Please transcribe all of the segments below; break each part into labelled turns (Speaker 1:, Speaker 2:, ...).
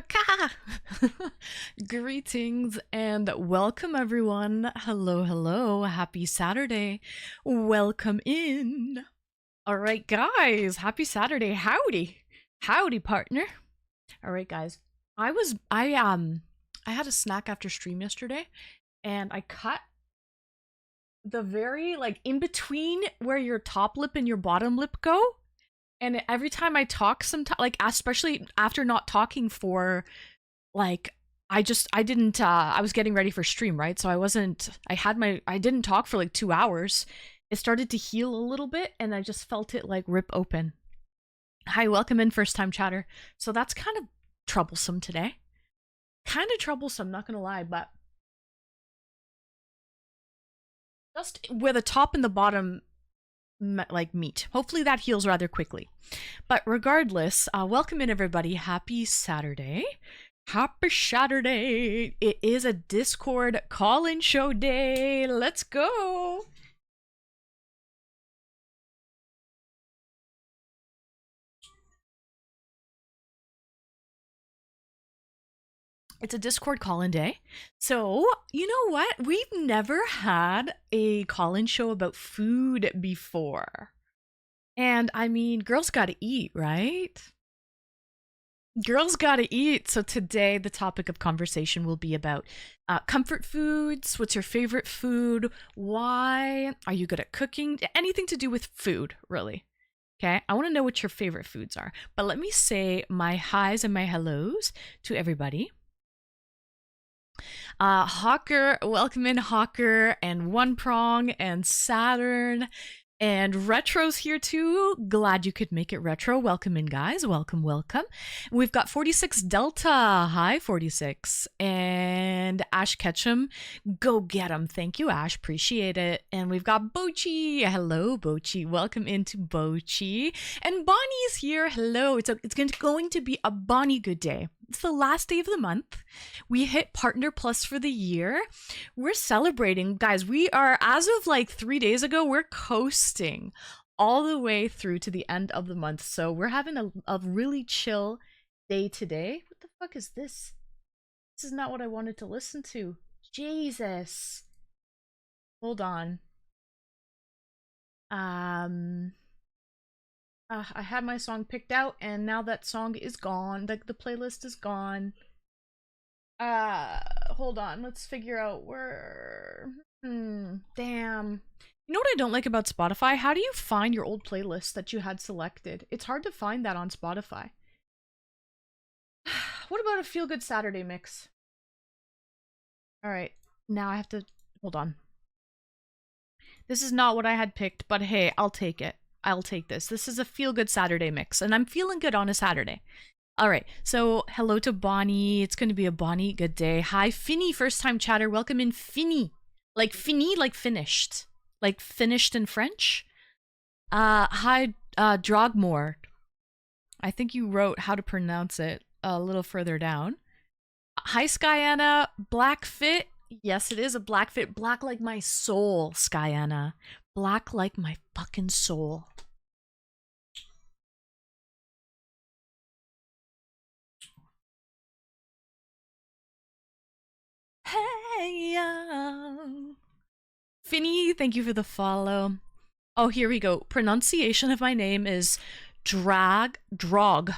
Speaker 1: Kaka! Greetings and welcome, everyone. Hello, hello. Happy Saturday. Welcome in. All right, guys. Happy Saturday. Howdy. Howdy, partner. All right, guys. I had a snack after stream yesterday and I cut the very like in between where your top lip and your bottom lip go. And every time I talk, sometimes, like, especially after not talking for, like, I didn't, I was getting ready for stream, right? So I didn't talk for like 2 hours. It started to heal a little bit, and I just felt it, like, rip open. Hi, welcome in, first time chatter. So that's kind of troublesome today. Kind of troublesome, not gonna lie, but just where the top and the bottom like meat. Hopefully that heals rather quickly. But regardless, welcome in, everybody. Happy Saturday. Happy Saturday. It is a Discord call-in show day. Let's go. It's a Discord call-in day. So, you know what? We've never had a call-in show about food before. And I mean, girls gotta eat, right? Girls gotta eat. So today, the topic of conversation will be about comfort foods. What's your favorite food? Why? Are you good at cooking? Anything to do with food, really. Okay, I want to know what your favorite foods are. But let me say my highs and my hellos to everybody. Hawker, welcome in, Hawker, and One Prong, and Saturn, and Retro's here too. Glad you could make it, Retro. Welcome in, guys. Welcome, welcome. We've got 46 Delta. Hi, 46. And Ash Ketchum. Go get him. Thank you, Ash. Appreciate it. And we've got Bochi. Hello, Bochi. Welcome into Bochi. And Bonnie's here. Hello. It's going to be a Bonnie good day. It's the last day of the month. We hit Partner Plus for the year. We're celebrating. Guys, we are, as of like 3 days ago, we're coasting all the way through to the end of the month. So we're having a really chill day today. What the fuck is this? This is not what I wanted to listen to. Jesus. Hold on. I had my song picked out, and now that song is gone. The playlist is gone. Hold on. Let's figure out where. Damn. You know what I don't like about Spotify? How do you find your old playlist that you had selected? It's hard to find that on Spotify. What about a Feel Good Saturday mix? Alright, now I have to. Hold on. This is not what I had picked, but hey, I'll take it. I'll take this. This is a Feel Good Saturday mix, and I'm feeling good on a Saturday. All right, so hello to Bonnie. It's going to be a Bonnie good day. Hi, Finny, first time chatter. Welcome in, Finny. Like fini, like finished. Like finished in French. Hi, Drogmore. I think you wrote how to pronounce it a little further down. Hi, Skyana. Black fit. Yes, it is a black fit. Black like my soul, Skyana. Black like my fucking soul. Hey, Finny, thank you for the follow. Oh, here we go. Pronunciation of my name is Drogmord.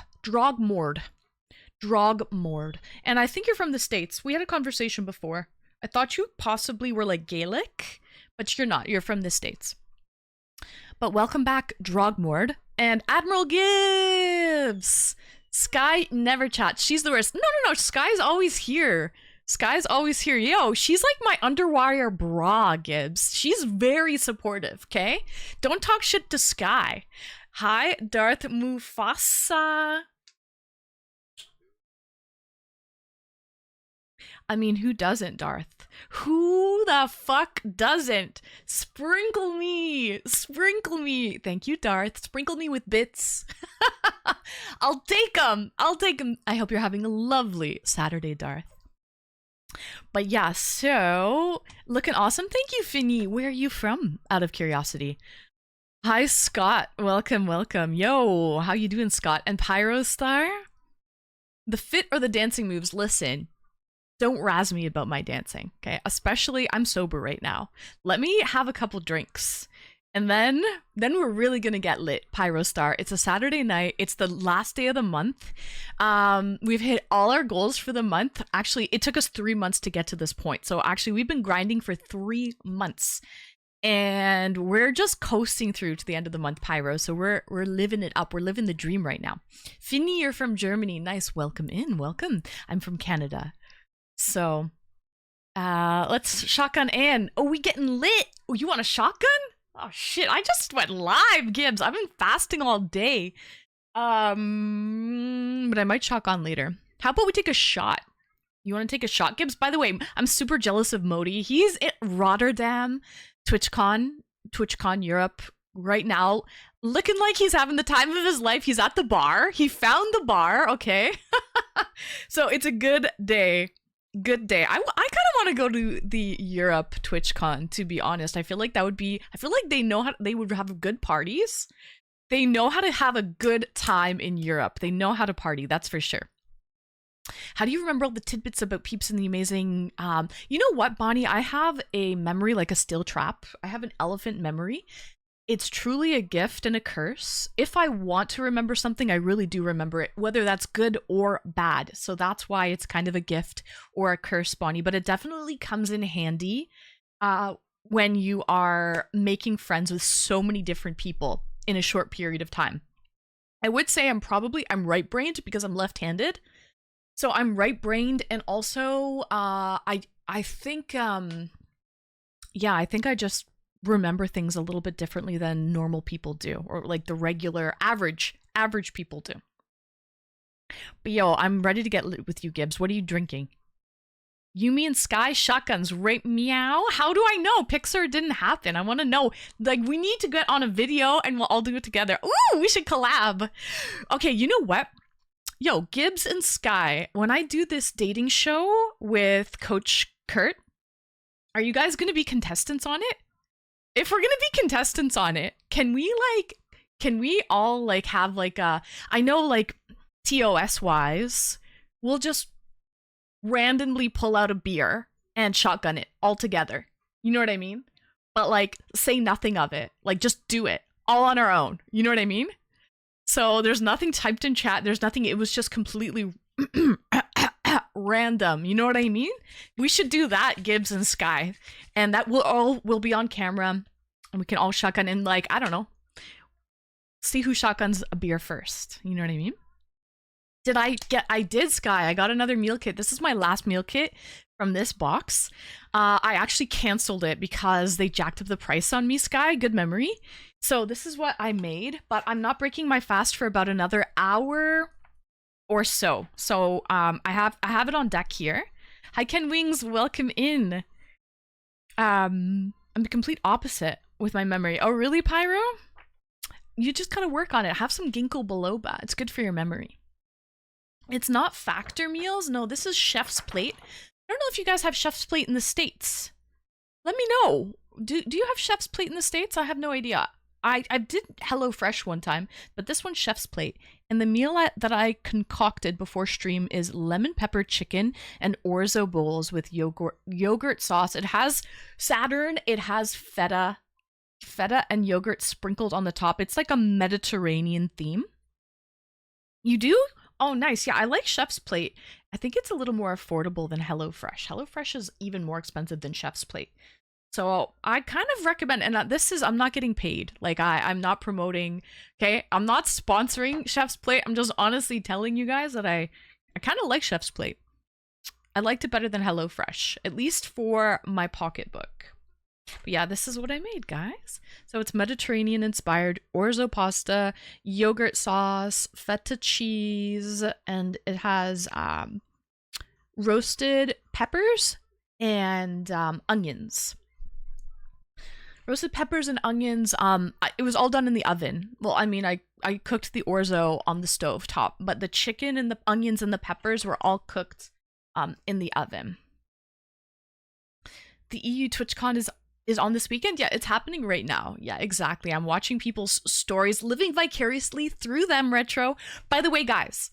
Speaker 1: Drogmord. And I think you're from the States. We had a conversation before. I thought you possibly were like Gaelic, but you're not. You're from the States. But welcome back, Drogmord. And Admiral Gibbs! Sky never chats. She's the worst. No. Sky's always here. Sky's always here. Yo, she's like my underwire bra, Gibbs. She's very supportive, okay? Don't talk shit to Sky. Hi, Darth Mufasa. I mean, who doesn't, Darth? Who the fuck doesn't? Sprinkle me! Sprinkle me! Thank you, Darth. Sprinkle me with bits. I'll take them! I'll take them! I hope you're having a lovely Saturday, Darth. But yeah, so looking awesome. Thank you, Finny. Where are you from? Out of curiosity. Hi, Scott. Welcome, welcome. Yo, how you doing, Scott? And Pyrostar? the fit or the dancing moves, listen, don't razz me about my dancing, okay? Especially, I'm sober right now. Let me have a couple drinks. And then we're really gonna get lit, Pyro Star. It's a Saturday night. It's the last day of the month. We've hit all our goals for the month. Actually, it took us 3 months to get to this point. So actually, we've been grinding for 3 months. And we're just coasting through to the end of the month, Pyro. So we're living it up. We're living the dream right now. Finny, you're from Germany. Nice. Welcome in. Welcome. I'm from Canada. So let's shotgun in. Oh, we getting lit. Oh, you want a shotgun? Oh shit, I just went live, Gibbs. I've been fasting all day. But I might shotgun later. How about we take a shot? You want to take a shot, Gibbs? By the way, I'm super jealous of Modi. He's at Rotterdam, TwitchCon Europe right now, looking like he's having the time of his life. He's at the bar. He found the bar, okay? So it's a good day. Good day. I kind of want to go to the Europe TwitchCon, to be honest. I feel like that would be, I feel like they would have good parties. They know how to have a good time in Europe. They know how to party, that's for sure. How do you remember all the tidbits about Peeps and the Amazing? You know what, Bonnie? I have a memory like a steel trap. I have an elephant memory. It's truly a gift and a curse. If I want to remember something, I really do remember it, whether that's good or bad. So that's why it's kind of a gift or a curse, Bonnie. But it definitely comes in handy when you are making friends with so many different people in a short period of time. I would say I'm right-brained because I'm left-handed. So I'm right-brained, and also I think I think I just remember things a little bit differently than normal people do, or like the regular average people do. But yo, I'm ready to get lit with you, Gibbs. What are you drinking? Yumi and Sky shotguns, right? Meow. How do I know? Pixar didn't happen. I want to know. Like, we need to get on a video and we'll all do it together. Ooh, we should collab. Okay, you know what? Yo, Gibbs and Sky, when I do this dating show with Coach Kurt, are you guys going to be contestants on it? If we're going to be contestants on it, can we all like have like a, I know like TOS wise, we'll just randomly pull out a beer and shotgun it all together. You know what I mean? But like say nothing of it. Like just do it all on our own. You know what I mean? So there's nothing typed in chat. There's nothing. It was just completely random. You know what I mean? We should do that, Gibbs and Sky. And that will be on camera. And we can all shotgun and like, I don't know, see who shotguns a beer first. You know what I mean? I did, Sky. I got another meal kit. This is my last meal kit from this box. I actually canceled it because they jacked up the price on me, Sky. Good memory. So this is what I made, but I'm not breaking my fast for about another hour or so. So I have it on deck here. Hi, Ken Wings. Welcome in. I'm the complete opposite with my memory. Oh, really, Pyro? You just gotta work on it. Have some ginkgo biloba. It's good for your memory. It's not Factor meals. No, this is Chef's Plate. I don't know if you guys have Chef's Plate in the States. Let me know. Do you have Chef's Plate in the States? I have no idea. I did HelloFresh one time, but this one's Chef's Plate. And the meal that I concocted before stream is lemon pepper chicken and orzo bowls with yogurt sauce. It has Saturn. It has feta and yogurt sprinkled on the top. It's like a Mediterranean theme. You do? Oh, nice. Yeah, I like Chef's Plate. I think it's a little more affordable than HelloFresh. HelloFresh is even more expensive than Chef's Plate. So I kind of recommend, and I'm not getting paid. Like I'm not promoting, okay? I'm not sponsoring Chef's Plate. I'm just honestly telling you guys that I kind of like Chef's Plate. I liked it better than HelloFresh, at least for my pocketbook. But yeah, this is what I made, guys. So it's Mediterranean inspired orzo pasta, yogurt sauce, feta cheese, and it has roasted peppers and onions. Roasted peppers and onions. It was all done in the oven. Well, I mean, I cooked the orzo on the stove top, but the chicken and the onions and the peppers were all cooked in the oven. The EU TwitchCon is on this weekend. Yeah, it's happening right now. Yeah, exactly. I'm watching people's stories, living vicariously through them, Retro. By the way, guys,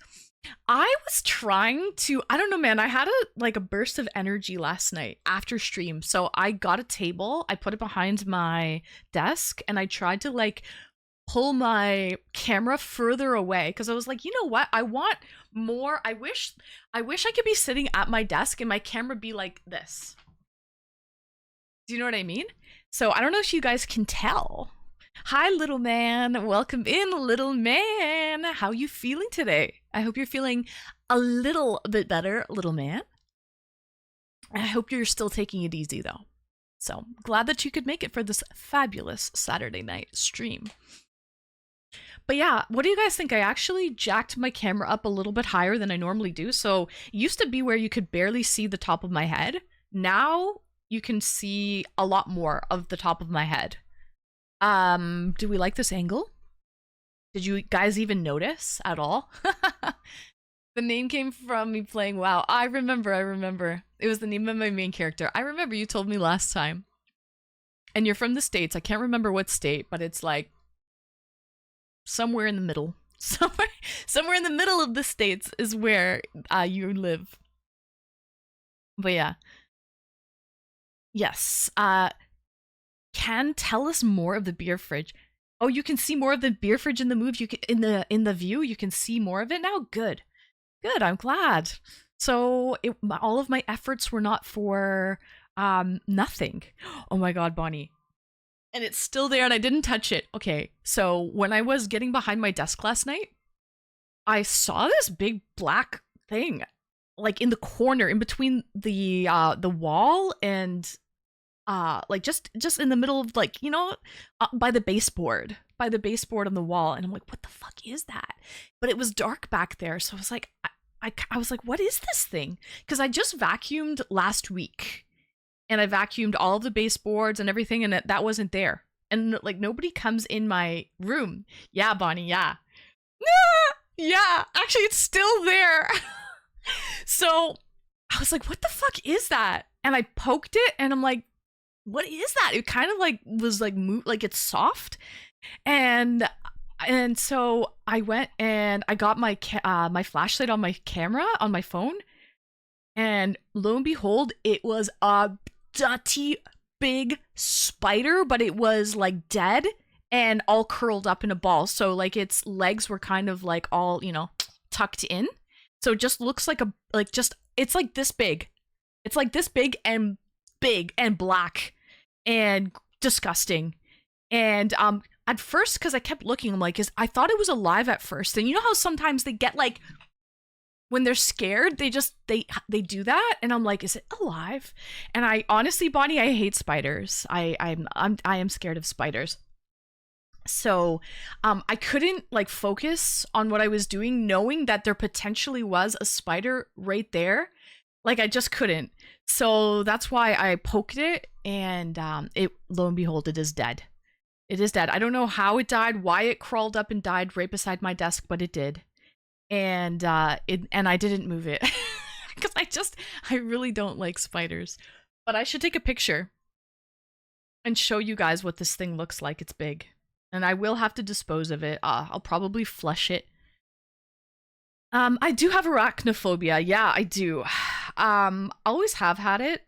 Speaker 1: I was trying to, I don't know, man. I had a burst of energy last night after stream. So I got a table, I put it behind my desk, and I tried to like pull my camera further away because I was like, you know what? I want more. I wish I could be sitting at my desk and my camera be like this. Do you know what I mean? So I don't know if you guys can tell. Hi, little man. Welcome in, little man. How you feeling today? I hope you're feeling a little bit better, little man. I hope you're still taking it easy, though. So glad that you could make it for this fabulous Saturday night stream. But yeah, what do you guys think? I actually jacked my camera up a little bit higher than I normally do. So it used to be where you could barely see the top of my head. Now you can see a lot more of the top of my head. Do we like this angle? Did you guys even notice at all? The name came from me playing WoW. I remember. It was the name of my main character. I remember you told me last time. And you're from the States. I can't remember what state, but it's like somewhere in the middle. Somewhere in the middle of the States is where you live. But yeah. Yes. Can tell us more of the beer fridge. Oh, you can see more of the beer fridge in the move. You can in the view. You can see more of it now. Good. I'm glad. So all of my efforts were not for nothing. Oh my god, Bonnie. And it's still there, and I didn't touch it. Okay, so when I was getting behind my desk last night, I saw this big black thing, like in the corner, in between the wall and like just in the middle of like by the baseboard on the wall, and I'm like, what the fuck is that? But it was dark back there, so I was like, I was like, what is this thing? Because I just vacuumed last week, and I vacuumed all of the baseboards and everything, and that wasn't there, and like nobody comes in my room. Yeah, Bonnie, yeah. Yeah, actually it's still there. So I was like, what the fuck is that? And I poked it, and I'm like, what is that? It kind of like was like like it's soft, and so I went and I got my my flashlight on my camera on my phone, and lo and behold, it was a dirty big spider, but it was like dead and all curled up in a ball. So like its legs were kind of like all tucked in. So it just looks like it's like this big. It's like this big and black and disgusting. And at first, because I kept looking, I'm like, I thought it was alive at first. And you know how sometimes they get like, when they're scared, they do that, and I'm like, is it alive? And I honestly, Bonnie, I hate spiders. I am scared of spiders. So I couldn't like focus on what I was doing, knowing that there potentially was a spider right there. Like I just couldn't. So that's why I poked it, and it, lo and behold, it is dead. It is dead. I don't know how it died, why it crawled up and died right beside my desk, but it did. And I didn't move it because I really don't like spiders. But I should take a picture and show you guys what this thing looks like. It's big, and I will have to dispose of it. I'll probably flush it. I do have arachnophobia. Yeah, I do. Always have had it.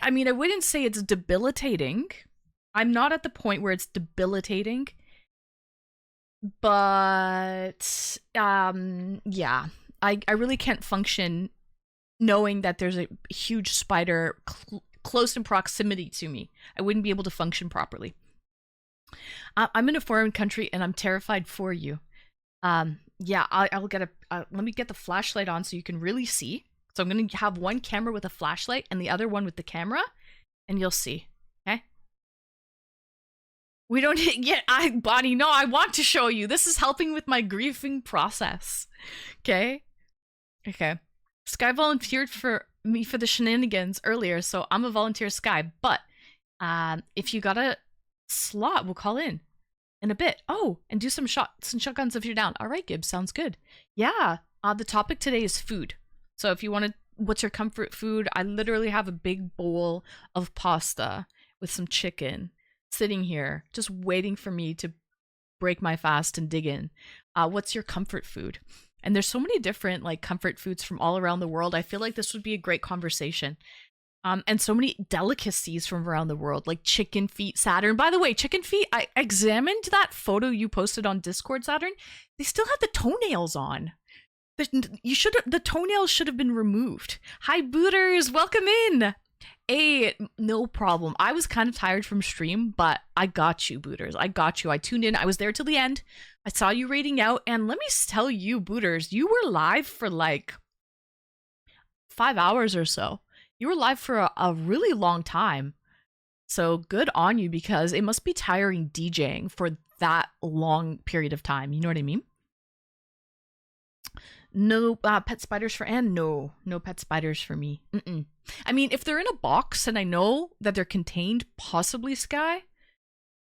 Speaker 1: I mean, I wouldn't say it's debilitating. I'm not at the point where it's debilitating. But yeah, I really can't function knowing that there's a huge spider close in proximity to me. I wouldn't be able to function properly. I'm in a foreign country, and I'm terrified for you. Yeah, I'll get let me get the flashlight on so you can really see. So I'm gonna have one camera with a flashlight and the other one with the camera, and you'll see. Okay. We don't yet. Bonnie, no, I want to show you. This is helping with my grieving process. Okay? Okay. Sky volunteered for me for the shenanigans earlier, so I'm a volunteer, Sky. But if you got a slot, we'll call in a bit. Oh, and do some shotguns if you're down. All right, Gibbs, sounds good. Yeah. The topic today is food. So if you want to, what's your comfort food? I literally have a big bowl of pasta with some chicken sitting here just waiting for me to break my fast and dig in. What's your comfort food? And there's so many different like comfort foods from all around the world. I feel like this would be a great conversation. And so many delicacies from around the world, like chicken feet, Saturn. By the way, chicken feet, I examined that photo you posted on Discord, Saturn. They still had the toenails on. The toenails should have been removed. Hi, Booters, welcome in. Hey, no problem. I was kind of tired from stream, but I got you, Booters. I got you. I tuned in. I was there till the end. I saw you raiding out, and let me tell you, Booters, you were live for like 5 hours or so. You were live for a really long time. So good on you, because it must be tiring DJing for that long period of time. You know what I mean? No pet spiders for Anne? No pet spiders for me. I mean, if they're in a box and I know that they're contained, possibly Sky,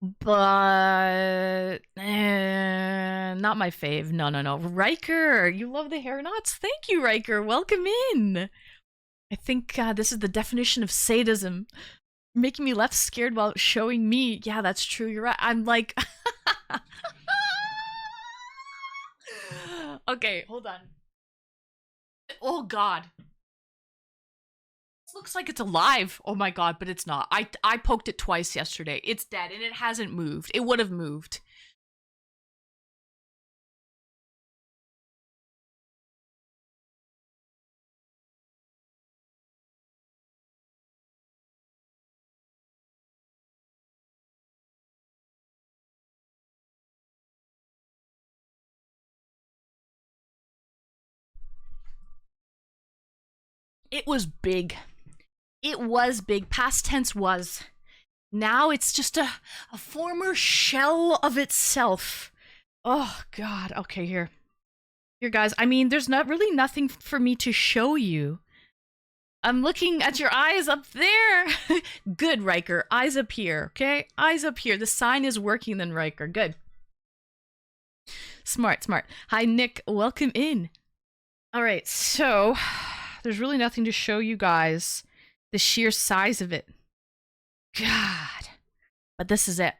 Speaker 1: but not my fave. No. Riker, you love the hair knots? Thank you, Riker. Welcome in. I think this is the definition of sadism. Making me less scared while showing me. Yeah, that's true. You're right. I'm like... Okay, hold on. Oh, God. This looks like it's alive. Oh, my God, but it's not. I poked it twice yesterday. It's dead, and it hasn't moved. It would have moved. It was big. It was big. Past tense was. Now it's just a former shell of itself. Oh, God. Okay, here. Here, guys. I mean, there's not really nothing for me to show you. I'm looking at your eyes up there. Good, Riker. Eyes up here, okay? Eyes up here. The sign is working then, Riker. Good. Smart. Hi, Nick. Welcome in. All right, so... there's really nothing to show you guys the sheer size of it. God. But this is it.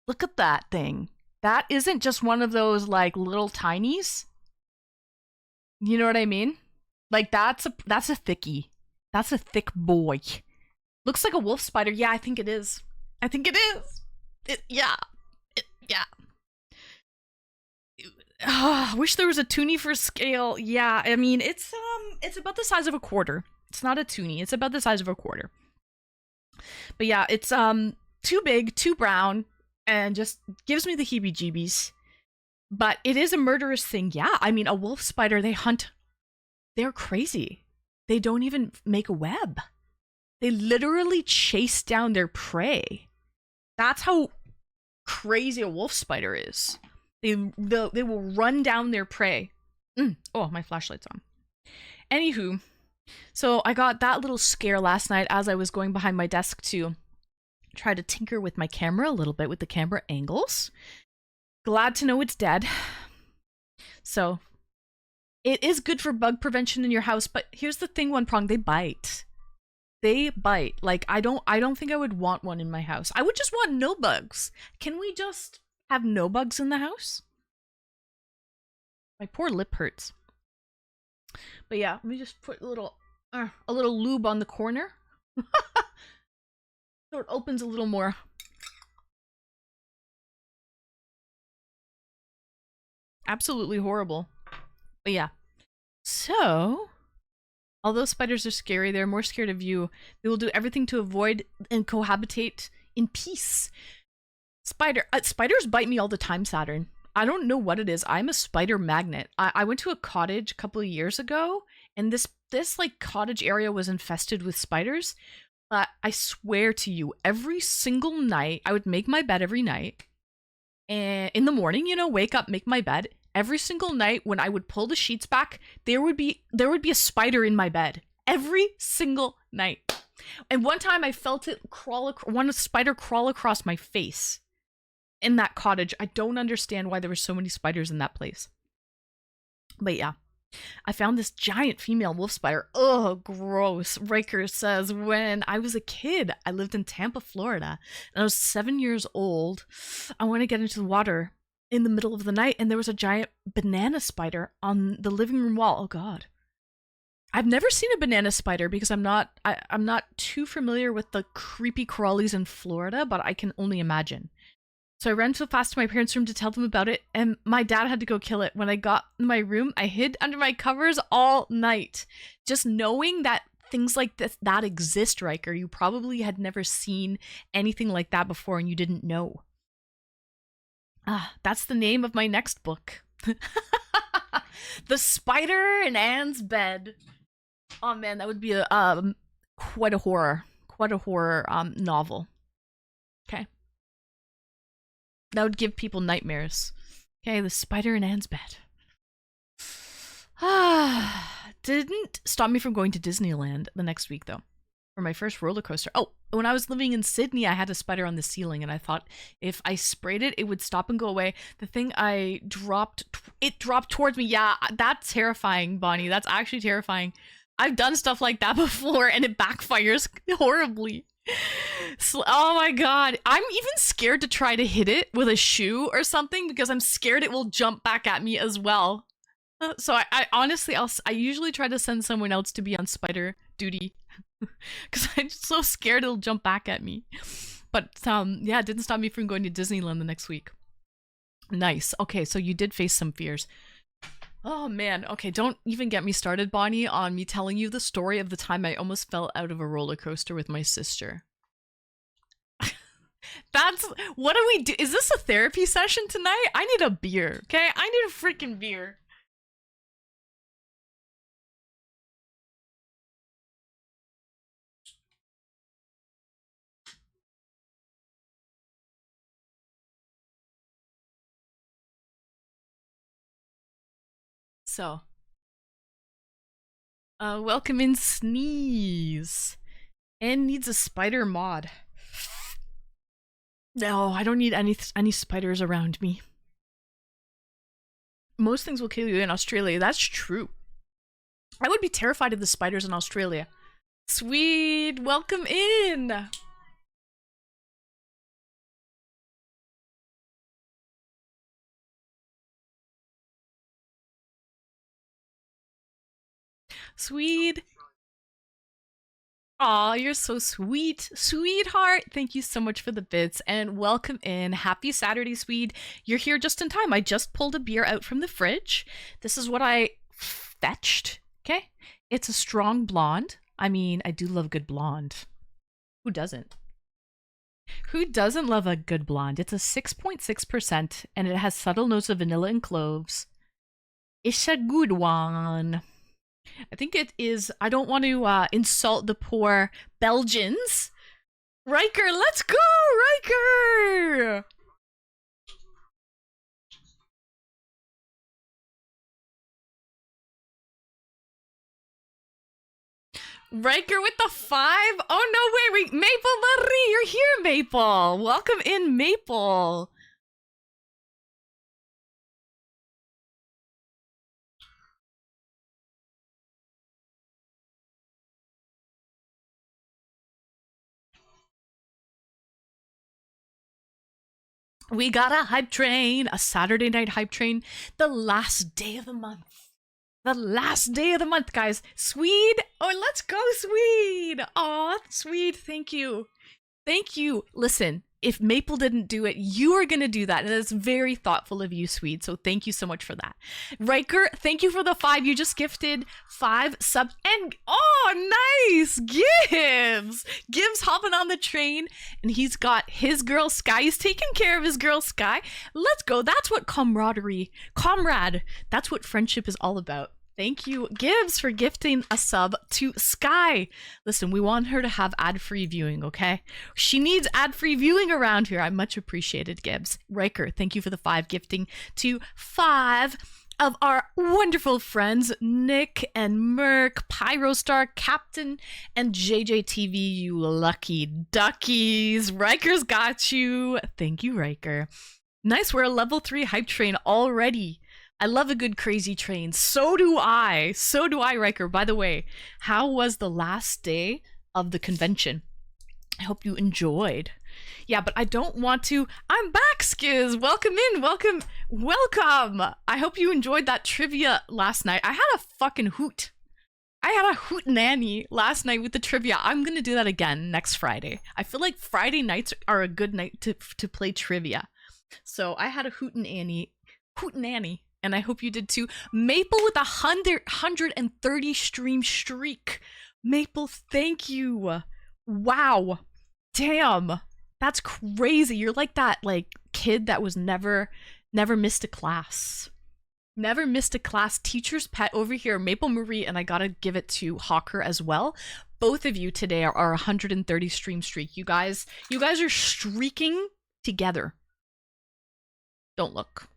Speaker 1: Look at that thing. That isn't just one of those, like, little tinies. You know what I mean? Like, that's a thickie. That's a thick boy. Looks like a wolf spider. Yeah, I think it is. Yeah. I wish there was a toonie for scale. Yeah, I mean, it's about the size of a quarter. It's not a toonie. It's about the size of a quarter. But yeah, it's too big, too brown, and just gives me the heebie-jeebies. But it is a murderous thing. Yeah, I mean, a wolf spider, they hunt. They're crazy. They don't even make a web. They literally chase down their prey. That's how crazy a wolf spider is. They will run down their prey. Oh, my flashlight's on. Anywho, so I got that little scare last night as I was going behind my desk to try to tinker with my camera a little bit with the camera angles. Glad to know it's dead. So, it is good for bug prevention in your house, but here's the thing, One Prong, they bite. They bite. Like, I don't think I would want one in my house. I would just want no bugs. Can we just... have no bugs in the house? My poor lip hurts. But yeah, let me just put a little lube on the corner. So it opens a little more. Absolutely horrible. But yeah. So, although spiders are scary, they're more scared of you. They will do everything to avoid and cohabitate in peace. Spiders bite me all the time, Saturn. I don't know what it is. I'm a spider magnet. I went to a cottage a couple of years ago, and this like cottage area was infested with spiders. I swear to you, every single night, I would make my bed every night. And in the morning, you know, wake up, make my bed. Every single night when I would pull the sheets back, there would be a spider in my bed. Every single night. And one time I felt it one spider crawl across my face. In that cottage. I don't understand why there were so many spiders in that place. But yeah, I found this giant female wolf spider. Oh, gross. Riker says, when I was a kid, I lived in Tampa, Florida, and I was 7 years old. I want to get into the water, in the middle of the night, and there was a giant banana spider on the living room wall. Oh God. I've never seen a banana spider because I'm not too familiar with the creepy crawlies in Florida, but I can only imagine. So I ran so fast to my parents' room to tell them about it, and my dad had to go kill it. When I got in my room, I hid under my covers all night. Just knowing that things like this that exist, Riker, you probably had never seen anything like that before and you didn't know. That's the name of my next book. The Spider in Anne's Bed. Oh man, that would be a quite a horror novel. Okay, that would give people nightmares. Okay, The Spider in Anne's Bed. Didn't stop me from going to Disneyland the next week though, for my first roller coaster. Oh, when I was living in Sydney, I had a spider on the ceiling, and I thought if I sprayed it, it would stop and go away. The thing it dropped towards me. Yeah, that's terrifying, Bonnie. That's actually terrifying. I've done stuff like that before and it backfires horribly. Oh my God. I'm even scared to try to hit it with a shoe or something because I'm scared it will jump back at me as well. So I honestly, I usually try to send someone else to be on spider duty because I'm so scared it'll jump back at me. But yeah, it didn't stop me from going to Disneyland the next week. Nice. Okay, so you did face some fears. Oh man, okay, don't even get me started, Bonnie, on me telling you the story of the time I almost fell out of a roller coaster with my sister. What do we do? Is this a therapy session tonight? I need a beer, okay? I need a freaking beer. So, welcome in Sneeze. Anne needs a spider mod. No, I don't need any spiders around me. Most things will kill you in Australia. That's true. I would be terrified of the spiders in Australia. Sweet, welcome in. Sweet. Aw, you're so sweet, sweetheart. Thank you so much for the bits and welcome in. Happy Saturday, Swede. You're here just in time. I just pulled a beer out from the fridge. This is what I fetched, okay? It's a strong blonde. I mean, I do love good blonde. Who doesn't? Who doesn't love a good blonde? It's a 6.6% and it has subtle notes of vanilla and cloves. It's a good one. I think it is. I don't want to insult the poor Belgians. Riker, let's go, Riker! Riker with the 5? Oh no, wait, Maple Marie, you're here, Maple. Welcome in, Maple. We got a hype train, a Saturday night hype train, the last day of the month. The last day of the month, guys. Swede! Oh, let's go, Swede! Aw, Swede, thank you. Thank you. Listen, if Maple didn't do it, you are going to do that. And it's very thoughtful of you, Swede. So thank you so much for that. Riker, thank you for the 5. You just gifted 5 subs. And, oh, nice! Gibbs! Gibbs hopping on the train. And he's got his girl, Sky. He's taking care of his girl, Sky. Let's go. That's what comrade. That's what friendship is all about. Thank you, Gibbs, for gifting a sub to Sky. Listen, we want her to have ad-free viewing, okay? She needs ad-free viewing around here. I much appreciated, Gibbs. Riker, thank you for the 5 gifting to 5 of our wonderful friends, Nick and Merc, Pyrostar, Captain, and JJTV, you lucky duckies. Riker's got you. Thank you, Riker. Nice, we're a level 3 hype train already. I love a good crazy train. So do I. So do I, Riker. By the way, how was the last day of the convention? I hope you enjoyed. Yeah, but I don't want to. I'm back, Skiz. Welcome in. Welcome. Welcome. I hope you enjoyed that trivia last night. I had a fucking hoot. I had a hoot nanny last night with the trivia. I'm going to do that again next Friday. I feel like Friday nights are a good night to play trivia. So I had a hoot nanny, and I hope you did too. Maple with 130 stream streak. Maple, thank you. Wow. Damn. That's crazy. You're like that kid that was never missed a class. Never missed a class. Teacher's pet over here, Maple Marie, and I gotta give it to Hawker as well. Both of you today are 130 stream streak. You guys are streaking together. Don't look.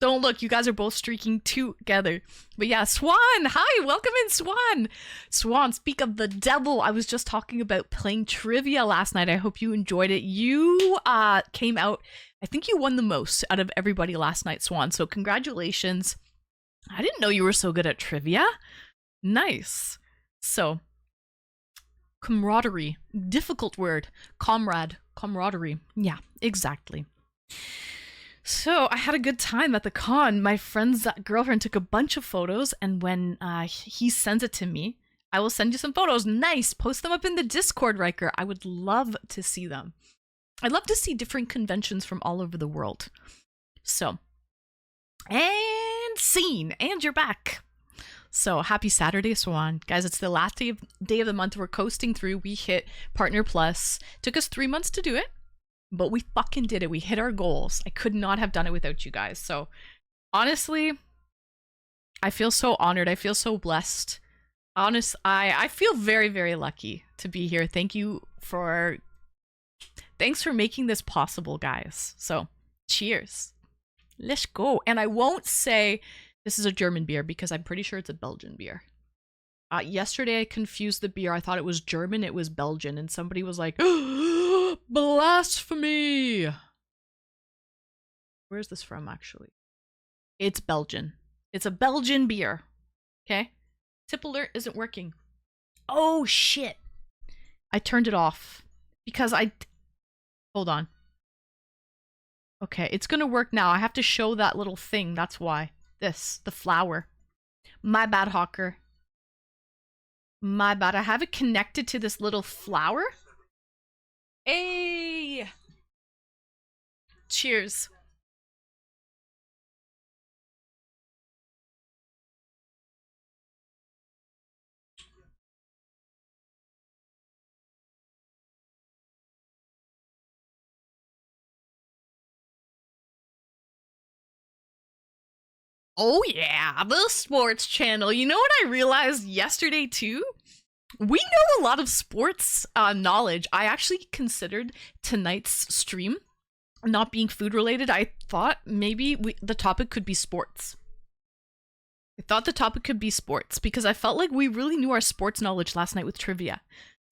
Speaker 1: Don't look. You guys are both streaking together. But yeah, Swan. Hi, welcome in, Swan. Swan, speak of the devil. I was just talking about playing trivia last night. I hope you enjoyed it. You came out. I think you won the most out of everybody last night, Swan. So congratulations. I didn't know you were so good at trivia. Nice. So, camaraderie. Difficult word. Camaraderie. Yeah, exactly. So I had a good time at the con. My friend's girlfriend took a bunch of photos, and when he sends it to me, I will send you some photos. Nice. Post them up in the Discord, Riker. I would love to see them. I'd love to see different conventions from all over the world. So, and scene, and you're back. So happy Saturday, Swan. Guys, it's the last day of the month. We're coasting through. We hit Partner Plus. Took us 3 months to do it. But we fucking did it. We hit our goals. I could not have done it without you guys. So, honestly, I feel so honored. I feel so blessed. I feel very, very lucky to be here. Thanks for making this possible, guys. So, cheers. Let's go. And I won't say this is a German beer because I'm pretty sure it's a Belgian beer. Yesterday I confused the beer. I thought it was German. It was Belgian. And somebody was like, blasphemy. Where's this from, actually? It's Belgian. It's a Belgian beer. Okay? Tip alert isn't working. Oh, shit. I turned it off because hold on. Okay, it's gonna work now. I have to show that little thing. That's why. The flower. My bad, Hawker. My bad. I have it connected to this little flower. Hey! Cheers. Oh yeah, the sports channel. You know what I realized yesterday too? We know a lot of sports knowledge. I actually considered tonight's stream not being food related. I thought maybe the topic could be sports. I thought the topic could be sports because I felt like we really knew our sports knowledge last night with trivia.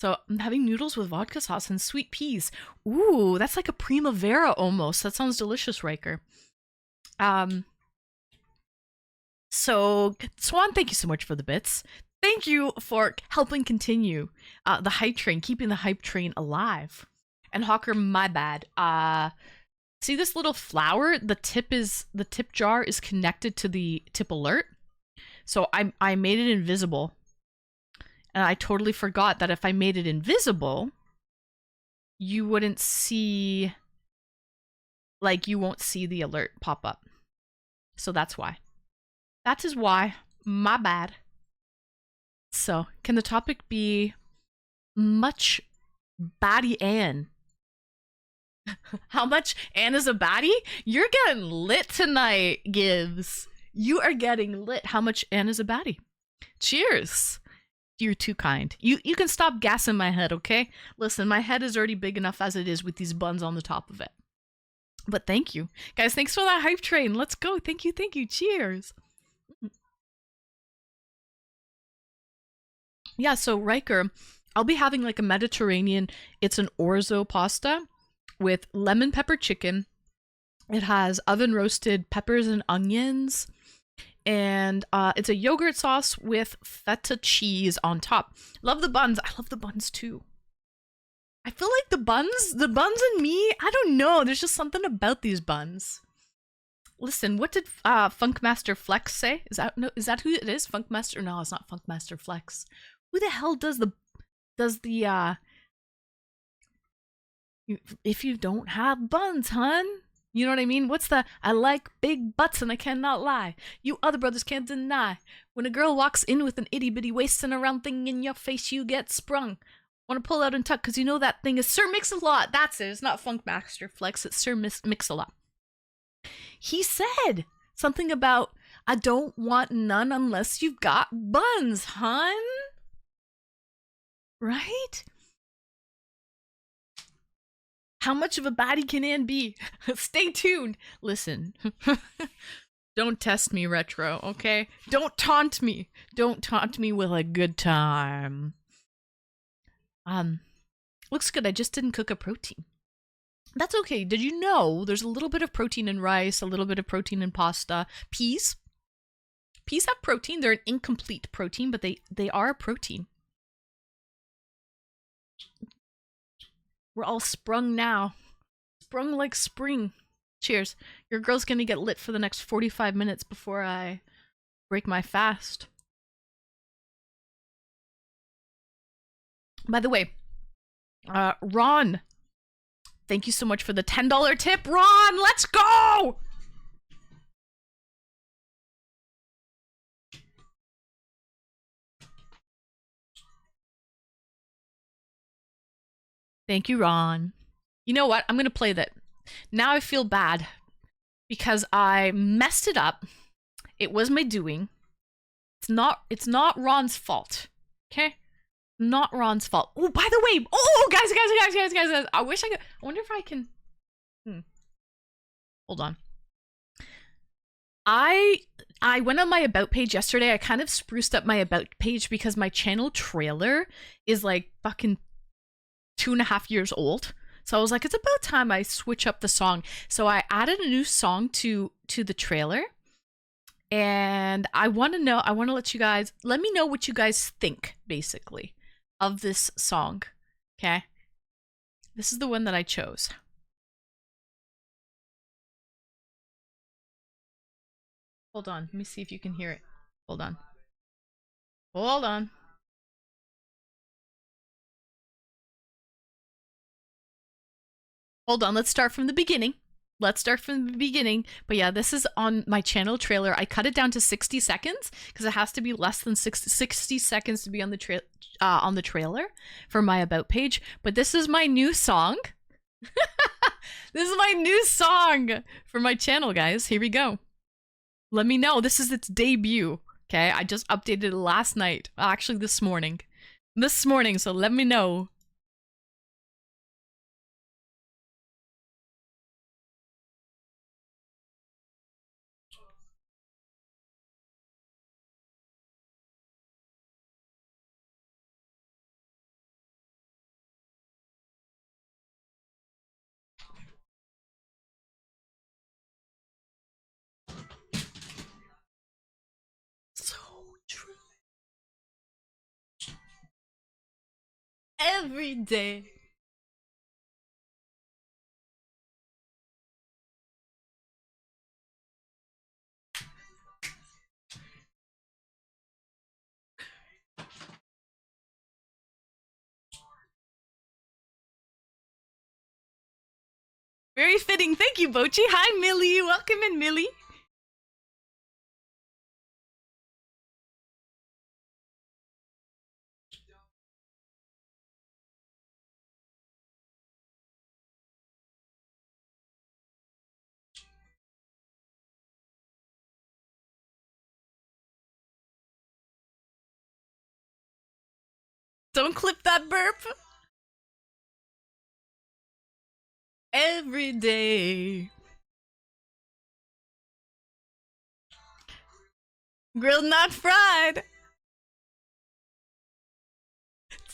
Speaker 1: So I'm having noodles with vodka sauce and sweet peas. Ooh, that's like a primavera almost. That sounds delicious, Riker. So, Swan, thank you so much for the bits. Thank you for helping continue the hype train, keeping the hype train alive. And Hawker, my bad. See this little flower? The tip jar is connected to the tip alert. So I made it invisible. And I totally forgot that if I made it invisible, you wouldn't see, you won't see the alert pop up. So that's why. That is why. My bad. So, can the topic be much baddie Anne? How much Anne is a baddie? You're getting lit tonight, Gibbs. You are getting lit. How much Anne is a baddie? Cheers. You're too kind. You can stop gassing my head, okay? Listen, my head is already big enough as it is with these buns on the top of it. But thank you. Guys, thanks for that hype train. Let's go. Thank you. Cheers. Yeah, so Riker, I'll be having a Mediterranean, it's an orzo pasta with lemon pepper chicken. It has oven roasted peppers and onions. And it's a yogurt sauce with feta cheese on top. Love the buns. I love the buns too. I feel like the buns and me, I don't know. There's just something about these buns. Listen, what did Funkmaster Flex say? Is that who it is? Funkmaster? No, it's not Funkmaster Flex. Who the hell does the if you don't have buns, hun? You know what I mean? What's the I like big butts and I cannot lie. You other brothers can't deny. When a girl walks in with an itty bitty waist and a round thing in your face, you get sprung. Want to pull out and tuck because you know that thing is Sir Mix-a-Lot. That's it. It's not Funkmaster Flex. It's Sir Mix-a-Lot. He said something about, I don't want none unless you've got buns, hun. Right? How much of a baddie can Anne be? Stay tuned. Listen. Don't test me, Retro, okay? Don't taunt me. Don't taunt me with a good time. Looks good. I just didn't cook a protein. That's okay. Did you know there's a little bit of protein in rice, a little bit of protein in pasta? Peas? Peas have protein. They're an incomplete protein, but they are a protein. We're all sprung now. Sprung like spring. Cheers. Your girl's gonna get lit for the next 45 minutes before I break my fast. By the way, Ron, thank you so much for the $10 tip. Ron, let's go! Thank you, Ron. You know what? I'm gonna play that. Now I feel bad because I messed it up. It was my doing. It's not Ron's fault. Okay? Not Ron's fault. Oh, by the way, guys. I wish I could. I wonder if I can. Hold on. I went on my about page yesterday. I kind of spruced up my about page because my channel trailer is like fucking 2.5 years old. So I was like, it's about time I switch up the song. So I added a new song to the trailer. And I want to let me know what you guys think, basically, of this song. Okay? This is the one that I chose. Hold on. Let me see if you can hear it. Hold on. Hold on. Hold on. Let's start from the beginning. But yeah, this is on my channel trailer. I cut it down to 60 seconds because it has to be less than 60 seconds to be on the trailer for my about page. But this is my new song. This is my new song for my channel, guys. Here we go. Let me know. This is its debut. Okay, I just updated it last night. Actually, this morning. So let me know. So true. Every day. Very fitting. Thank you, Bochi. Hi, Millie. Welcome in, Millie. Don't clip that burp. Every day. Grilled, not fried.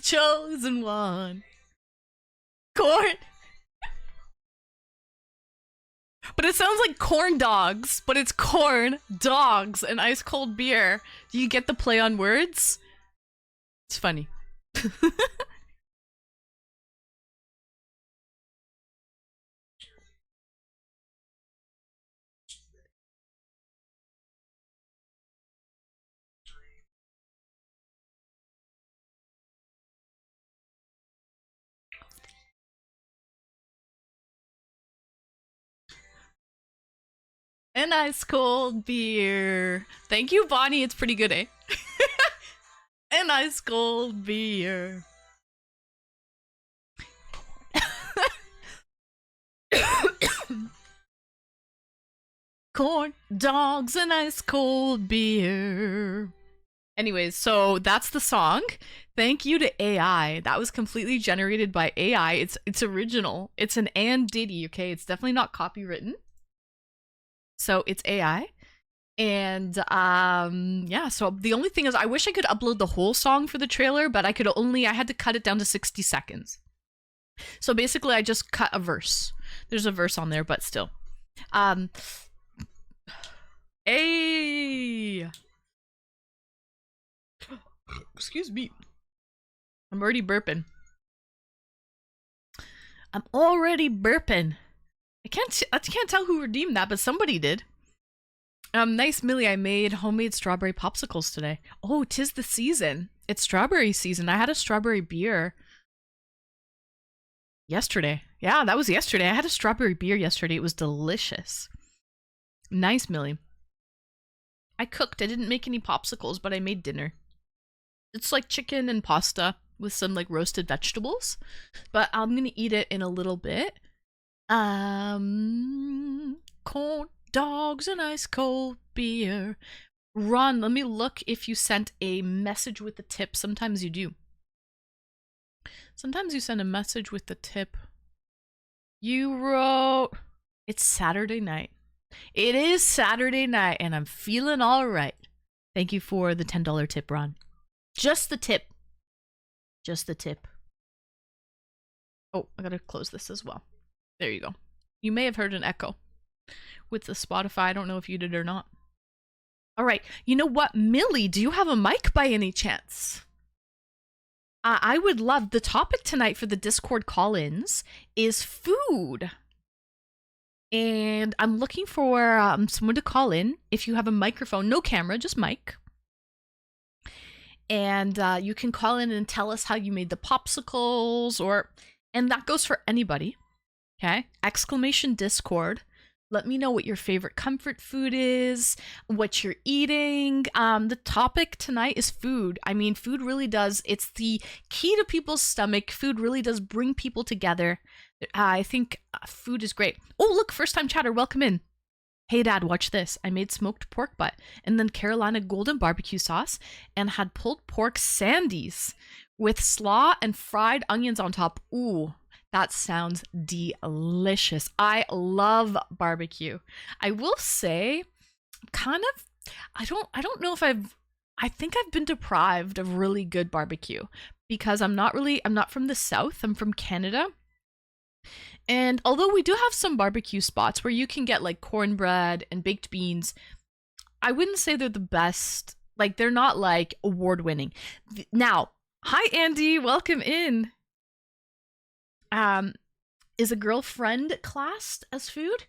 Speaker 1: Chosen one. Corn. But it sounds like corn dogs, but it's corn, dogs, and ice cold beer. Do you get the play on words? It's funny. An ice cold beer. Thank you, Bonnie. It's pretty good, eh? An ice cold beer. Corn dogs and ice cold beer. Anyways, so that's the song. Thank you to AI. That was completely generated by AI. It's original. It's an and Diddy, okay? It's definitely not copywritten. So it's AI. And yeah, so the only thing is I wish I could upload the whole song for the trailer, but I had to cut it down to 60 seconds. So basically I just cut a verse. There's a verse on there, but still. Excuse me. I'm already burping. I can't tell who redeemed that, but somebody did. Nice Millie, I made homemade strawberry popsicles today. Oh, 'tis the season. It's strawberry season. I had a strawberry beer yesterday. Yeah, that was yesterday. I had a strawberry beer yesterday. It was delicious. Nice Millie. I cooked. I didn't make any popsicles, but I made dinner. It's like chicken and pasta with some like roasted vegetables, but I'm gonna eat it in a little bit. Corn dogs and ice cold beer. Ron, let me look if you sent a message with the tip. Sometimes you do. Sometimes you send a message with the tip. You wrote, it's Saturday night. It is Saturday night and I'm feeling all right. Thank you for the $10 tip, Ron. Just the tip. Just the tip. Oh, I gotta close this as well. There you go. You may have heard an echo with the Spotify. I don't know if you did or not. All right. You know what, Millie, do you have a mic by any chance? I would love, the topic tonight for the Discord call-ins is food. And I'm looking for someone to call in. If you have a microphone, no camera, just mic. And you can call in and tell us how you made the popsicles, and that goes for anybody. Okay? Exclamation Discord. Let me know what your favorite comfort food is, what you're eating. The topic tonight is food. I mean, food really does, it's the key to people's stomach. Food really does bring people together. I think food is great. Oh, look, first time chatter, welcome in. Hey dad, watch this. I made smoked pork butt and then Carolina golden barbecue sauce and had pulled pork sandies with slaw and fried onions on top. Ooh, that sounds delicious. I love barbecue. I will say, I don't know if I think I've been deprived of really good barbecue because I'm not from the South. I'm from Canada. And although we do have some barbecue spots where you can get like cornbread and baked beans, I wouldn't say they're the best. Like, they're not like award winning. Now, hi Andy, welcome in. Is a girlfriend classed as food?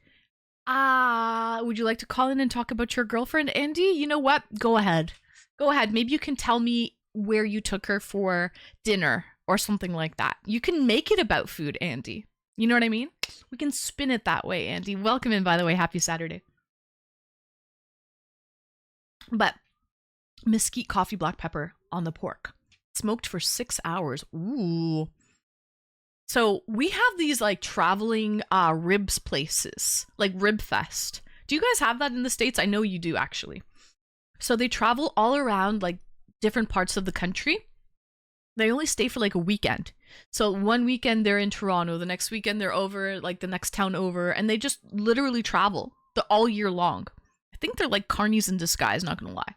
Speaker 1: Would you like to call in and talk about your girlfriend, Andy? You know what? Go ahead. Maybe you can tell me where you took her for dinner or something like that. You can make it about food, Andy. You know what I mean? We can spin it that way, Andy. Welcome in, by the way. Happy Saturday. But mesquite coffee black pepper on the pork. Smoked for 6 hours. Ooh. So we have these like traveling ribs places, like Rib Fest. Do you guys have that in the States? I know you do, actually. So they travel all around like different parts of the country. They only stay for like a weekend. So one weekend they're in Toronto, the next weekend they're over like the next town over, and they just literally travel all year long. I think they're like carnies in disguise, not gonna lie.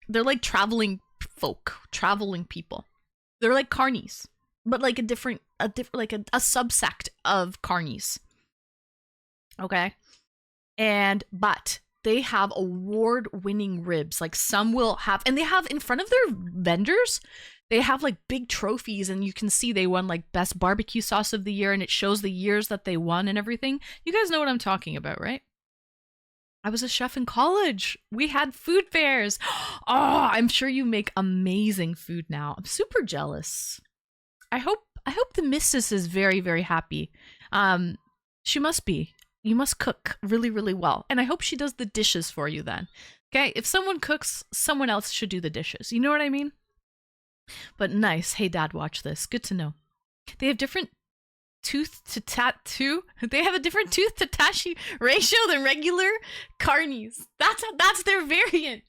Speaker 1: They're like traveling people. They're like carnies, but like a subsect of carnies. Okay? But they have award-winning ribs. Like, some will have, and they have in front of their vendors, they have like big trophies, and you can see they won like best barbecue sauce of the year, and it shows the years that they won and everything. You guys know what I'm talking about, right? I was a chef in college. We had food fairs. Oh, I'm sure you make amazing food now. I'm super jealous. I hope the missus is very, very happy. She must be. You must cook really, really well. And I hope she does the dishes for you then. Okay? If someone cooks, someone else should do the dishes. You know what I mean? But nice. Hey, Dad, watch this. Good to know. They have different tooth to tattoo. They have a different tooth to tashi ratio than regular carnies. That's their variant.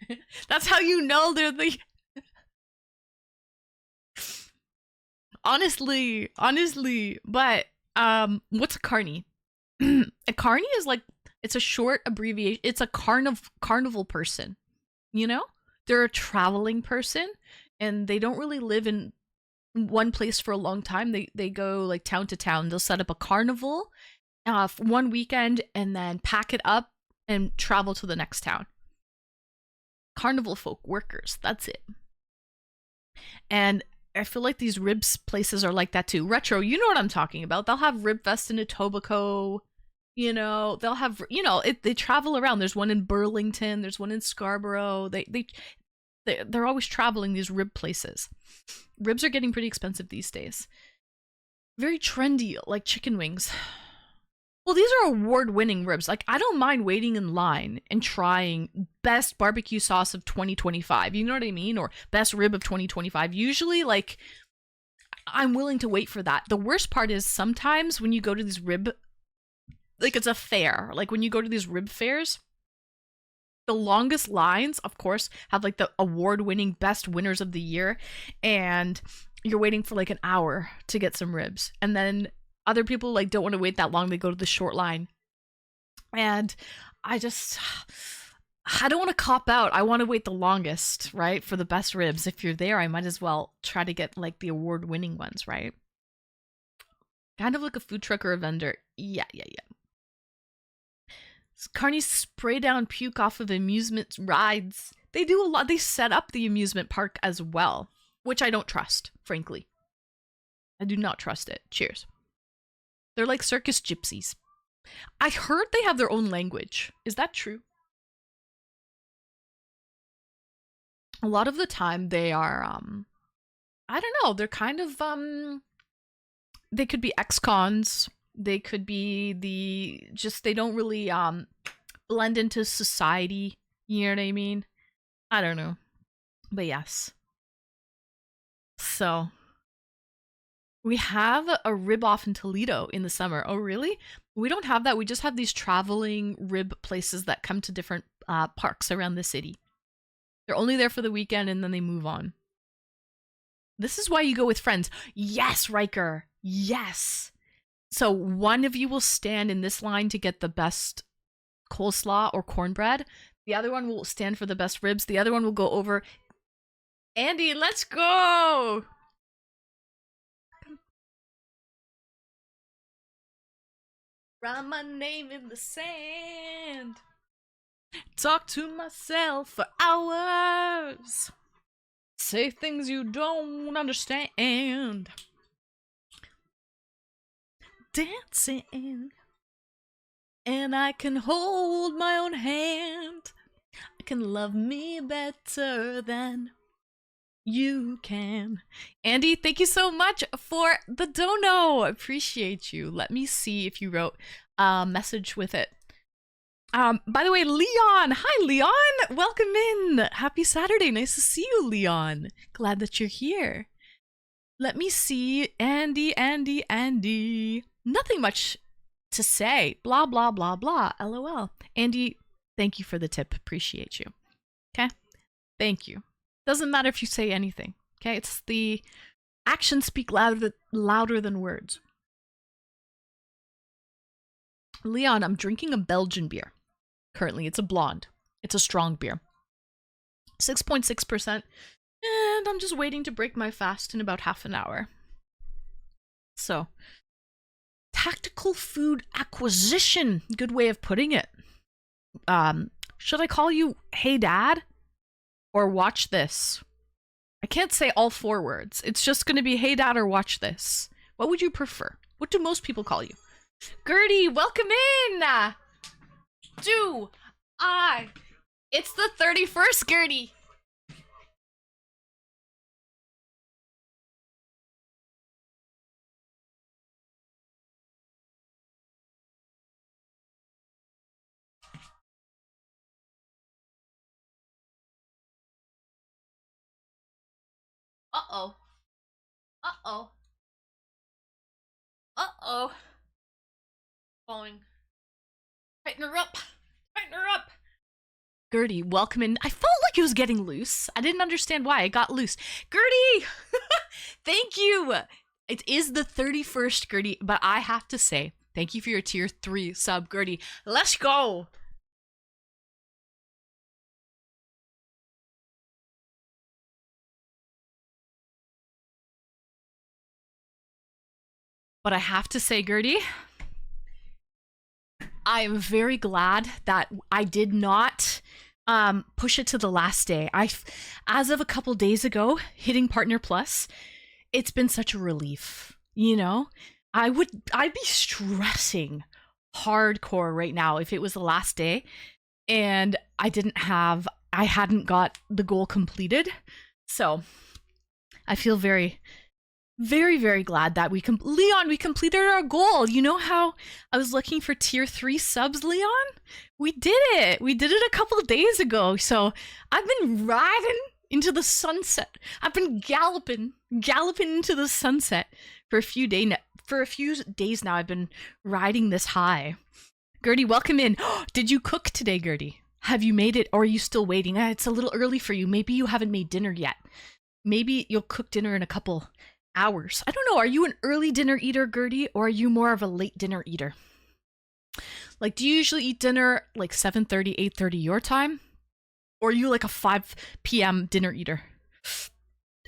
Speaker 1: That's how you know they're the. Honestly, but what's a carny? A carny is like, it's a short abbreviation. It's a carnival person. You know, they're a traveling person, and they don't really live in one place for a long time. They go like town to town. They'll set up a carnival for one weekend and then pack it up and travel to the next town. Carnival folk, workers, that's it. And I feel like these ribs places are like that too. Retro, you know what I'm talking about. They'll have Rib Fest in Etobicoke. You know, they'll have, you know, they travel around. There's one in Burlington. There's one in Scarborough. They're always traveling these rib places. Ribs are getting pretty expensive these days. Very trendy, like chicken wings. Well, these are award-winning ribs. Like, I don't mind waiting in line and trying best barbecue sauce of 2025. You know what I mean? Or best rib of 2025. Usually, like, I'm willing to wait for that. The worst part is sometimes when you go to these rib, like, it's a fair. Like, when you go to these rib fairs, the longest lines, of course, have like the award-winning best winners of the year, and you're waiting for like an hour to get some ribs, and then other people like don't want to wait that long. They go to the short line, and I don't want to cop out. I want to wait the longest, right, for the best ribs. If you're there, I might as well try to get like the award-winning ones, right? Kind of like a food truck or a vendor. Yeah. Carnies spray down puke off of amusement rides. They do a lot. They set up the amusement park as well, which I don't trust, frankly. I do not trust it. Cheers. They're like circus gypsies. I heard they have their own language. Is that true? A lot of the time they are, I don't know, they're kind of, they could be ex-cons. They could be they don't really, blend into society. You know what I mean? I don't know. But yes. So, we have a rib off in Toledo in the summer. Oh, really? We don't have that. We just have these traveling rib places that come to different parks around the city. They're only there for the weekend and then they move on. This is why you go with friends. Yes, Riker. Yes. So one of you will stand in this line to get the best coleslaw or cornbread. The other one will stand for the best ribs. The other one will go over. Andy, let's go! Write my name in the sand. Talk to myself for hours. Say things you don't understand. Dancing. And I can hold my own hand. I can love me better than you can. Andy, thank you so much for the dono. Appreciate you. Let me see if you wrote a message with it. By the way, Leon. Hi, Leon. Welcome in. Happy Saturday. Nice to see you, Leon. Glad that you're here. Let me see. Andy. Nothing much to say. Blah, blah, blah, blah. LOL. Andy, thank you for the tip. Appreciate you. Okay? Thank you. Doesn't matter if you say anything. Okay? It's the actions speak louder than words. Leon, I'm drinking a Belgian beer. Currently, it's a blonde. It's a strong beer. 6.6%. And I'm just waiting to break my fast in about half an hour. So, tactical food acquisition. Good way of putting it. Should I call you Hey Dad? Or watch this? I can't say all 4 words. It's just going to be Hey Dad or watch this. What would you prefer? What do most people call you? Gertie, welcome in! It's the 31st, Gertie! Uh-oh. Uh-oh. Uh-oh. Falling. Tighten her up. Tighten her up. Gertie, welcome in. I felt like it was getting loose. I didn't understand why it got loose. Gertie! Thank you. It is the 31st, Gertie, but I have to say, thank you for your tier 3 sub, Gertie. Let's go. But I have to say, Gertie, I am very glad that I did not push it to the last day. As of a couple days ago, hitting Partner Plus, it's been such a relief. You know, I'd be stressing hardcore right now if it was the last day and I hadn't got the goal completed. So I feel very, very, very glad that we completed our goal. You know how I was looking for tier 3 subs, Leon? We did it. We did it a couple of days ago. So I've been riding into the sunset. I've been galloping into the sunset for a few days now. I've been riding this high. Gertie, welcome in. Did you cook today, Gertie? Have you made it, or are you still waiting? It's a little early for you. Maybe you haven't made dinner yet. Maybe you'll cook dinner in a couple hours. I don't know. Are you an early dinner eater, Gertie, or are you more of a late dinner eater? Like, do you usually eat dinner like 7:30, 8:30 your time? Or are you like a 5 p.m. dinner eater?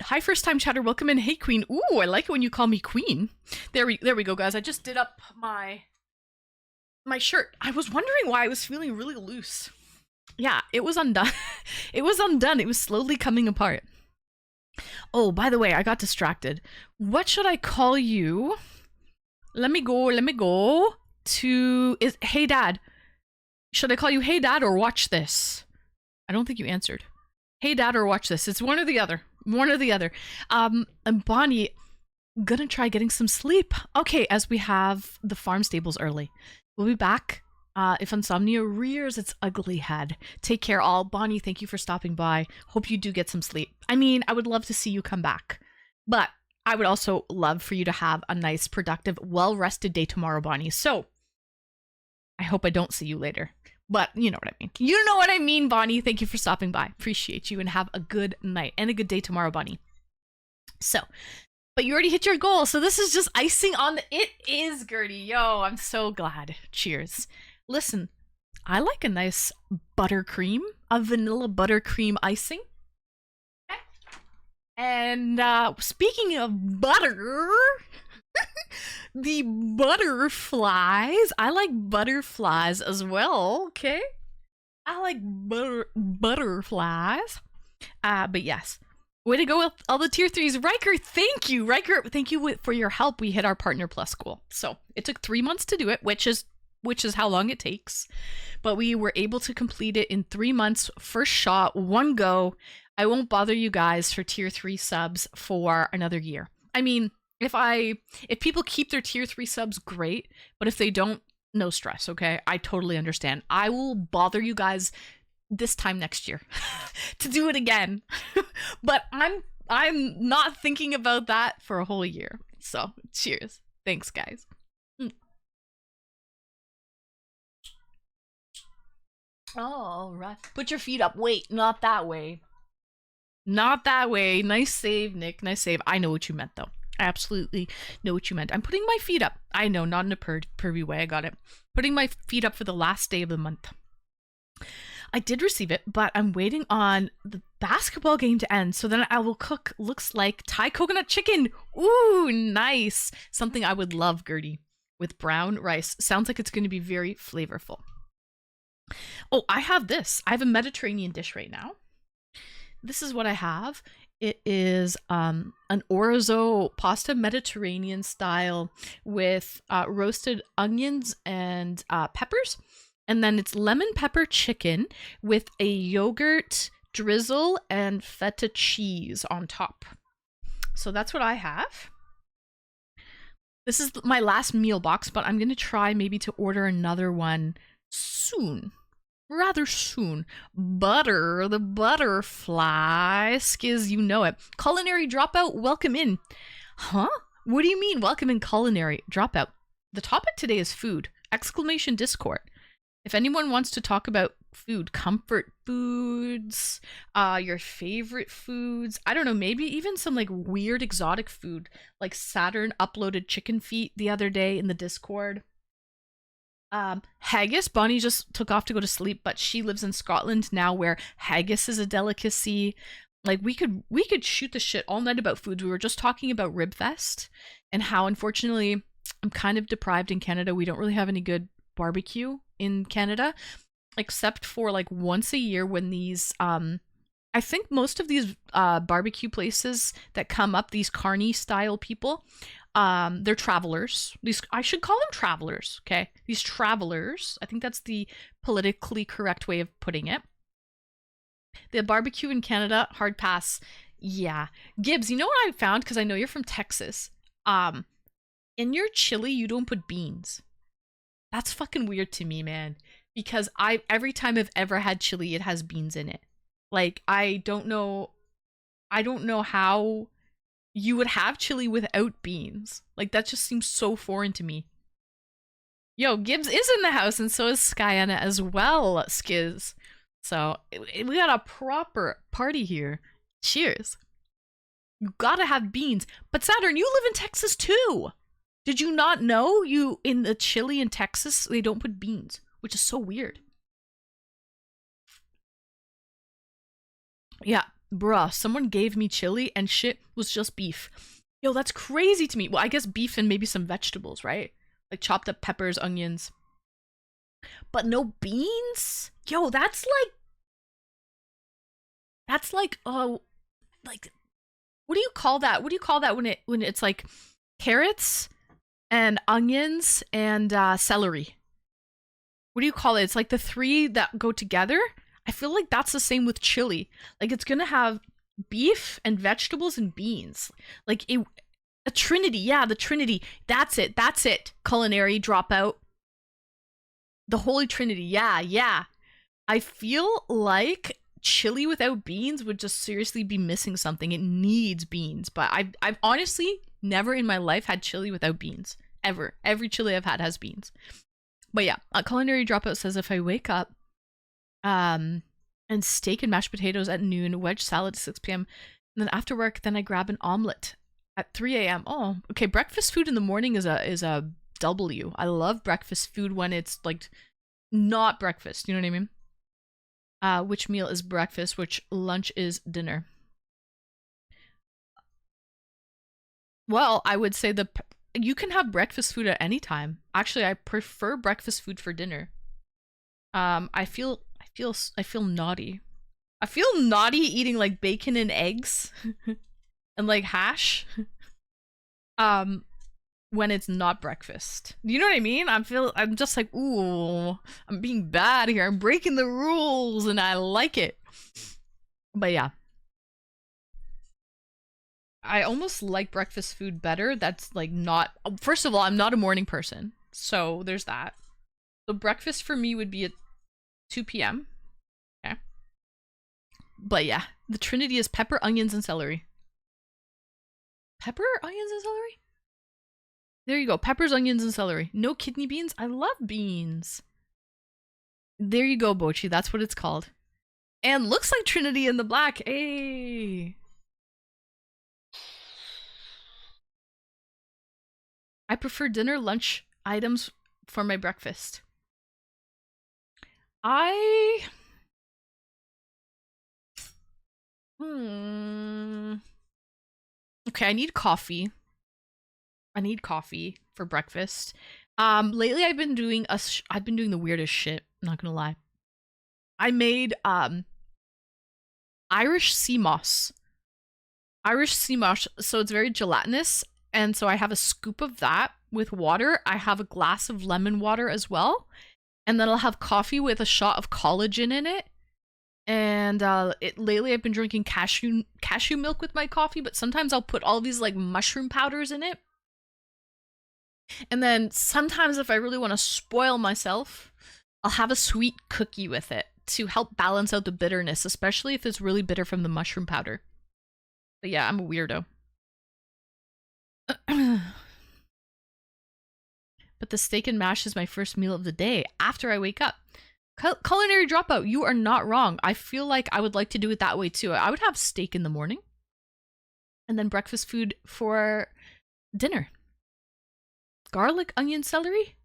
Speaker 1: Hi, first time chatter. Welcome in. Hey, Queen. Ooh, I like it when you call me Queen. There we go, guys. I just did up my shirt. I was wondering why I was feeling really loose. Yeah, it was undone. It was undone. It was slowly coming apart. Oh, by the way, I got distracted. What should I call you? Let me go to Hey Dad. Should I call you Hey Dad or Watch This? I don't think you answered. Hey Dad or Watch This. It's one or the other. One or the other. And Bonnie, gonna try getting some sleep. Okay, as we have the farm stables early. We'll be back. If insomnia rears its ugly head. Take care all. Bonnie, thank you for stopping by. Hope you do get some sleep. I mean, I would love to see you come back. But I would also love for you to have a nice, productive, well-rested day tomorrow, Bonnie. So, I hope I don't see you later. But you know what I mean. You know what I mean, Bonnie. Thank you for stopping by. Appreciate you and have a good night and a good day tomorrow, Bonnie. So, but you already hit your goal. So this is just icing on the... It is, Gertie. Yo, I'm so glad. Cheers. Listen, I like a nice buttercream, a vanilla buttercream icing. Okay. And speaking of butter, the butterflies. I like butterflies as well, okay? I like butterflies. But yes. Way to go with all the tier 3s. Riker, thank you. Riker, thank you for your help. We hit our Partner Plus goal. So it took 3 months to do it, which is how long it takes. But we were able to complete it in 3 months, first shot, one go. I won't bother you guys for tier 3 subs for another year. I mean, if people keep their tier 3 subs, great. But if they don't, no stress, okay? I totally understand. I will bother you guys this time next year to do it again. But I'm not thinking about that for a whole year. So, cheers. Thanks, guys. All right. Put your feet up. Wait, not that way. Not that way. Nice save, Nick. Nice save. I know what you meant, though. I absolutely know what you meant. I'm putting my feet up. I know, not in a pervy way. I got it. Putting my feet up for the last day of the month. I did receive it, but I'm waiting on the basketball game to end. So then I will cook, looks like Thai coconut chicken. Ooh, nice. Something I would love, Gertie, with brown rice. Sounds like it's going to be very flavorful. Oh, I have this. I have a Mediterranean dish right now. This is what I have. It is an orzo pasta, Mediterranean style, with roasted onions and peppers. And then it's lemon pepper chicken with a yogurt drizzle and feta cheese on top. So that's what I have. This is my last meal box, but I'm going to try maybe to order another one soon. rather soon. Butter, the butterfly. Skiz, you know it. Culinary dropout, welcome in. Huh? What do you mean, welcome in culinary dropout? The topic today is food. Exclamation Discord. If anyone wants to talk about food, comfort foods, your favorite foods, I don't know, maybe even some like weird exotic food, like Saturn uploaded chicken feet the other day in the Discord. Haggis, Bonnie just took off to go to sleep, but she lives in Scotland now where haggis is a delicacy. Like we could shoot the shit all night about foods. We were just talking about Ribfest and how unfortunately I'm kind of deprived in Canada. We don't really have any good barbecue in Canada except for like once a year when these I think most of these barbecue places that come up, these carny style people, they're travelers. These, I should call them travelers, okay? These travelers, I think that's the politically correct way of putting it. The barbecue in Canada, hard pass. Yeah. Gibbs, you know what I found? Because I know you're from Texas. In your chili, you don't put beans. That's fucking weird to me, man. Because every time I've ever had chili, it has beans in it. Like, I don't know how you would have chili without beans. Like, that just seems so foreign to me. Yo, Gibbs is in the house, and so is Skyana as well, Skiz. So, we got a proper party here. Cheers. You gotta have beans. But Saturn, you live in Texas too! Did you not know in the chili in Texas, they don't put beans, which is so weird. Yeah, bruh, someone gave me chili and shit was just beef. Yo, that's crazy to me. Well, I guess beef and maybe some vegetables, right? Like chopped up peppers, onions. But no beans? Yo, that's like, oh, like, what do you call that? What do you call that when it's like carrots and onions and celery? What do you call it? It's like the three that go together. I feel like that's the same with chili. Like it's gonna have beef and vegetables and beans. Like a trinity. Yeah, the trinity. That's it. Culinary dropout. The Holy Trinity. Yeah. I feel like chili without beans would just seriously be missing something. It needs beans. But I've honestly never in my life had chili without beans. Ever. Every chili I've had has beans. But yeah, Culinary Dropout says if I wake up and steak and mashed potatoes at noon, wedge salad at 6 p.m., and then after work, then I grab an omelet at 3 a.m. Oh, okay. Breakfast food in the morning is a W. I love breakfast food when it's like not breakfast. You know what I mean? Which meal is breakfast? Which lunch is dinner? Well, I would say you can have breakfast food at any time. Actually, I prefer breakfast food for dinner. I feel naughty. I feel naughty eating like bacon and eggs and like hash. When it's not breakfast. You know what I mean? I'm just like, ooh, I'm being bad here. I'm breaking the rules and I like it. But yeah. I almost like breakfast food better. That's like not, first of all, I'm not a morning person. So there's that. So breakfast for me would be at 2 p.m. Okay. But yeah, the trinity is pepper, onions, and celery. Pepper, onions, and celery? There you go. Peppers, onions, and celery. No kidney beans? I love beans. There you go, Bochi. That's what it's called. And looks like Trinity in the black. Hey. I prefer dinner, lunch items for my breakfast. Okay, I need coffee. I need coffee for breakfast. Lately I've been doing the weirdest shit, I'm not gonna lie. I made Irish sea moss. So it's very gelatinous, and so I have a scoop of that with water. I have a glass of lemon water as well, and then I'll have coffee with a shot of collagen in it. And lately I've been drinking cashew milk with my coffee, but sometimes I'll put all these like mushroom powders in it. And then sometimes if I really want to spoil myself, I'll have a sweet cookie with it to help balance out the bitterness, especially if it's really bitter from the mushroom powder. But yeah, I'm a weirdo. But the steak and mash is my first meal of the day after I wake up. Culinary dropout, you are not wrong. I feel like I would like to do it that way too. I would have steak in the morning and then breakfast food for dinner. Garlic, onion, celery?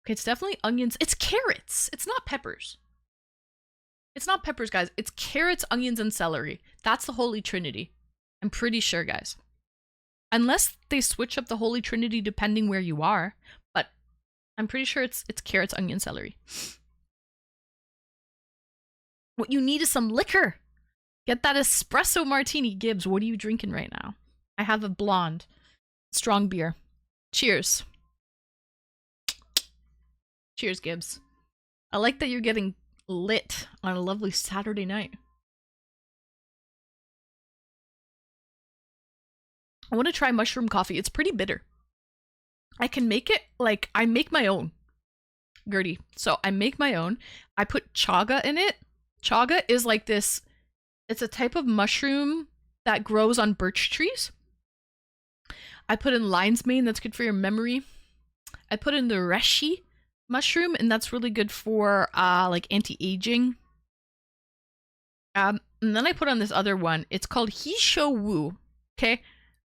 Speaker 1: Okay, it's definitely onions. It's carrots. It's not peppers. It's not peppers, guys. It's carrots, onions, and celery. That's the Holy Trinity. I'm pretty sure, guys. Unless they switch up the Holy Trinity depending where you are. But I'm pretty sure it's carrots, onion, celery. What you need is some liquor. Get that espresso martini. Gibbs, what are you drinking right now? I have a blonde. Strong beer. Cheers. Cheers, Gibbs. I like that you're getting lit on a lovely Saturday night. I want to try mushroom coffee. It's pretty bitter. I can make it, like, I make my own. Gertie. So I make my own. I put chaga in it. Chaga is like this, it's a type of mushroom that grows on birch trees. I put in lion's mane, that's good for your memory. I put in the reishi mushroom, and that's really good for like anti-aging. And then I put on this other one. It's called Hisho Wu. Okay,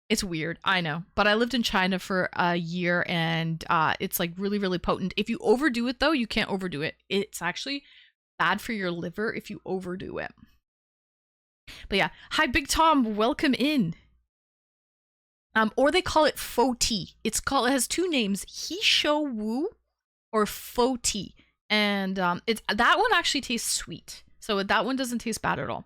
Speaker 1: it's weird, I know, but I lived in China for a year, and it's like really, really potent. If you overdo it, though, you can't overdo it. It's actually bad for your liver if you overdo it. But yeah, hi Big Tom, welcome in. Or they call it faux tea. It has two names, Hisho Wu or faux tea. And that one actually tastes sweet. So that one doesn't taste bad at all.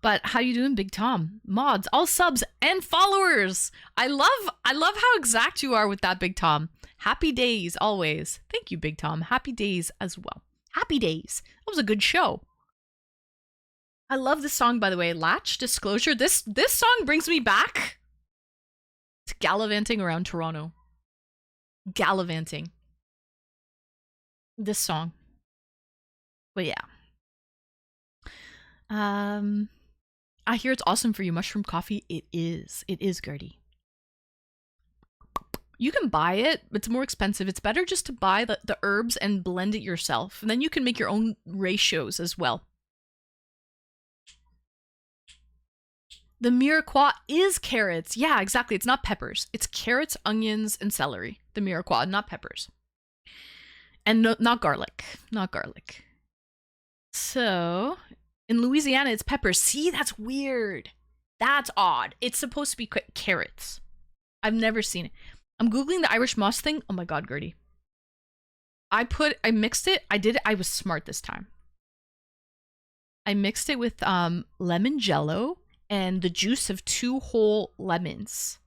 Speaker 1: But how you doing, Big Tom? Mods, all subs and followers. I love how exact you are with that, Big Tom. Happy days always. Thank you, Big Tom. Happy days as well. Happy days. That was a good show. I love this song, by the way. Latch Disclosure. This song brings me back to gallivanting around Toronto. Gallivanting. This song. But yeah. I hear it's awesome for you. Mushroom coffee. It is. It is, Gertie. You can buy it, but it's more expensive. It's better just to buy the herbs and blend it yourself. And then you can make your own ratios as well. The mirepoix is carrots. Yeah, exactly. It's not peppers. It's carrots, onions, and celery. The mirepoix, not peppers. And no, not garlic. Not garlic. So, in Louisiana, it's peppers. See, that's weird. That's odd. It's supposed to be carrots. I've never seen it. I'm Googling the Irish moss thing. Oh my God, Gertie. I mixed it. I was smart this time. I mixed it with lemon jello and the juice of 2 whole lemons.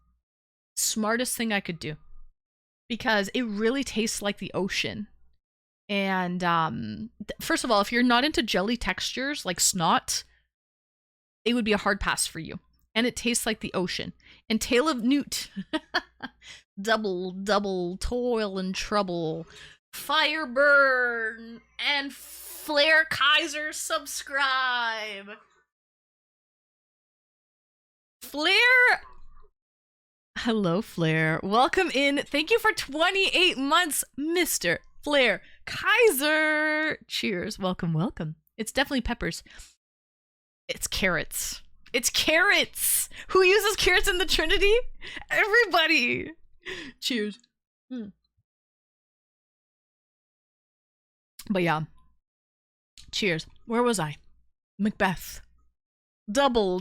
Speaker 1: Smartest thing I could do. Because it really tastes like the ocean. And first of all, if you're not into jelly textures like snot, it would be a hard pass for you. And it tastes like the ocean. And Tale of Newt. double toil and trouble. Fire burn and Flair Kaiser subscribe. Flair. Hello, Flair. Welcome in. Thank you for 28 months, Mr. Flair Kaiser. Cheers. Welcome, welcome. It's definitely peppers. It's carrots. It's carrots. Who uses carrots in the Trinity? Everybody. Cheers. But yeah. Cheers. Where was I? Macbeth. Double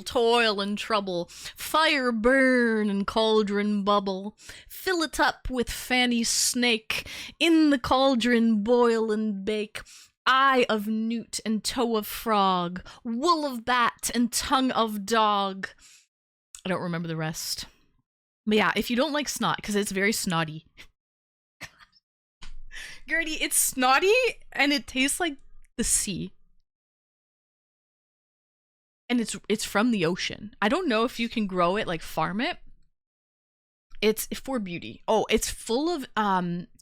Speaker 1: toil and trouble, fire burn and cauldron bubble, fill it up with Fanny snake, in the cauldron boil and bake, eye of newt and toe of frog, wool of bat and tongue of dog. I don't remember the rest. But yeah, if you don't like snot, because it's very snotty. Gertie, it's snotty and it tastes like the sea. And it's from the ocean. I don't know if you can grow it, like farm it. It's for beauty. Oh, it's full of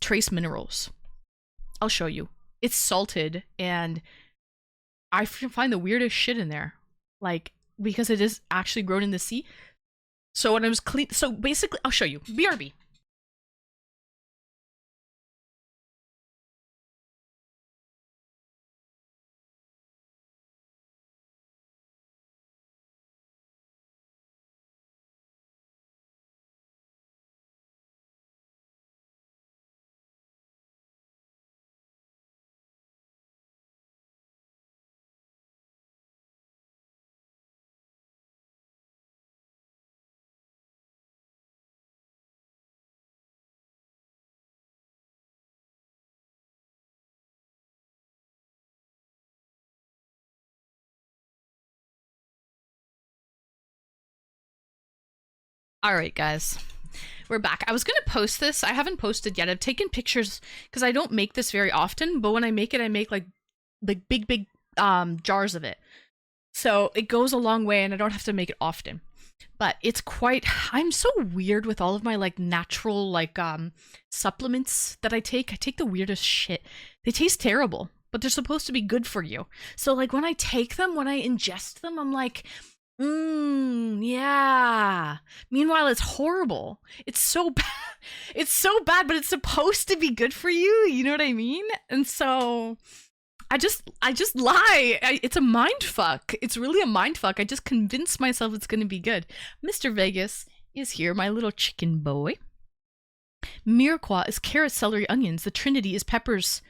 Speaker 1: trace minerals. I'll show you. It's salted, and I find the weirdest shit in there. Like, because it is actually grown in the sea. So when I was clean, so basically, I'll show you. BRB. All right, guys. We're back. I was going to post this. I haven't posted yet. I've taken pictures because I don't make this very often, but when I make it, I make like big jars of it. So it goes a long way and I don't have to make it often. But it's quite, I'm so weird with all of my like natural like supplements that I take. I take the weirdest shit. They taste terrible, but they're supposed to be good for you. So like when I take them, when I ingest them, I'm like, yeah. Meanwhile, it's horrible. It's so bad. It's so bad, but it's supposed to be good for you. You know what I mean? And so I just lie. It's a mind fuck. It's really a mind fuck. I just convince myself it's going to be good. Mr. Vegas is here, my little chicken boy. Mirepoix is carrots, celery, onions. The Trinity is peppers.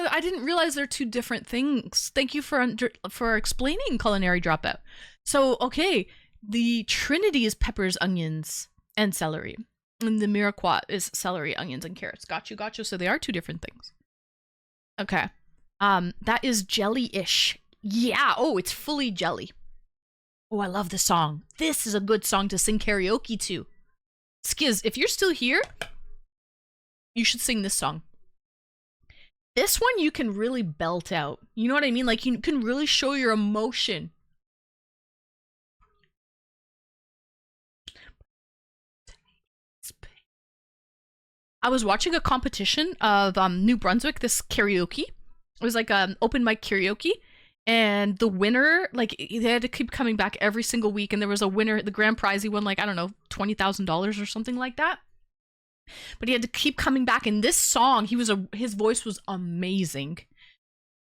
Speaker 1: I didn't realize they're two different things. Thank you for explaining, Culinary Dropout. So, okay, the Trinity is peppers, onions, and celery. And the Mirepoix is celery, onions, and carrots. Got you. So they are two different things. Okay. That is jelly-ish. Yeah, oh, it's fully jelly. Oh, I love this song. This is a good song to sing karaoke to. Skiz, if you're still here, you should sing this song. This one you can really belt out. You know what I mean? Like, you can really show your emotion. I was watching a competition of New Brunswick, this karaoke. It was like open mic karaoke. And the winner, like, they had to keep coming back every single week. And there was a winner, the grand prize, he won like, I don't know, $20,000 or something like that. But he had to keep coming back. And this song, his voice was amazing.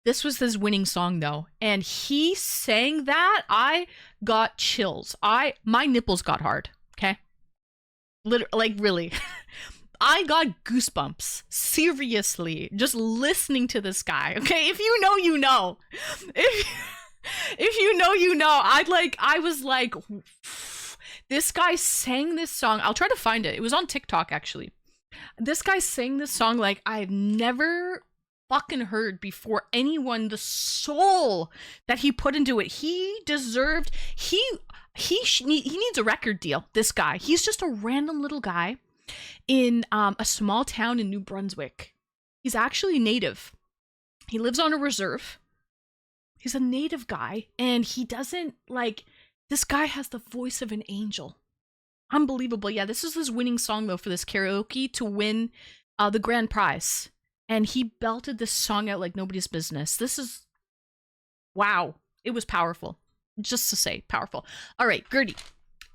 Speaker 1: This was his winning song though. And he sang that, I got chills. My nipples got hard, okay? Like, really. I got goosebumps. Seriously. Just listening to this guy, okay? If you know, you know. If you know, you know. I was like, this guy sang this song. I'll try to find it. It was on TikTok, actually. This guy sang this song like I've never fucking heard before anyone. The soul that he put into it. He deserved, he needs a record deal, this guy. He's just a random little guy in a small town in New Brunswick. He's actually native. He lives on a reserve. He's a native guy, and he doesn't, like, this guy has the voice of an angel. Unbelievable. Yeah, this is his winning song, though, for this karaoke to win the grand prize. And he belted this song out like nobody's business. This is, wow. It was powerful. Just to say, powerful. All right, Gertie.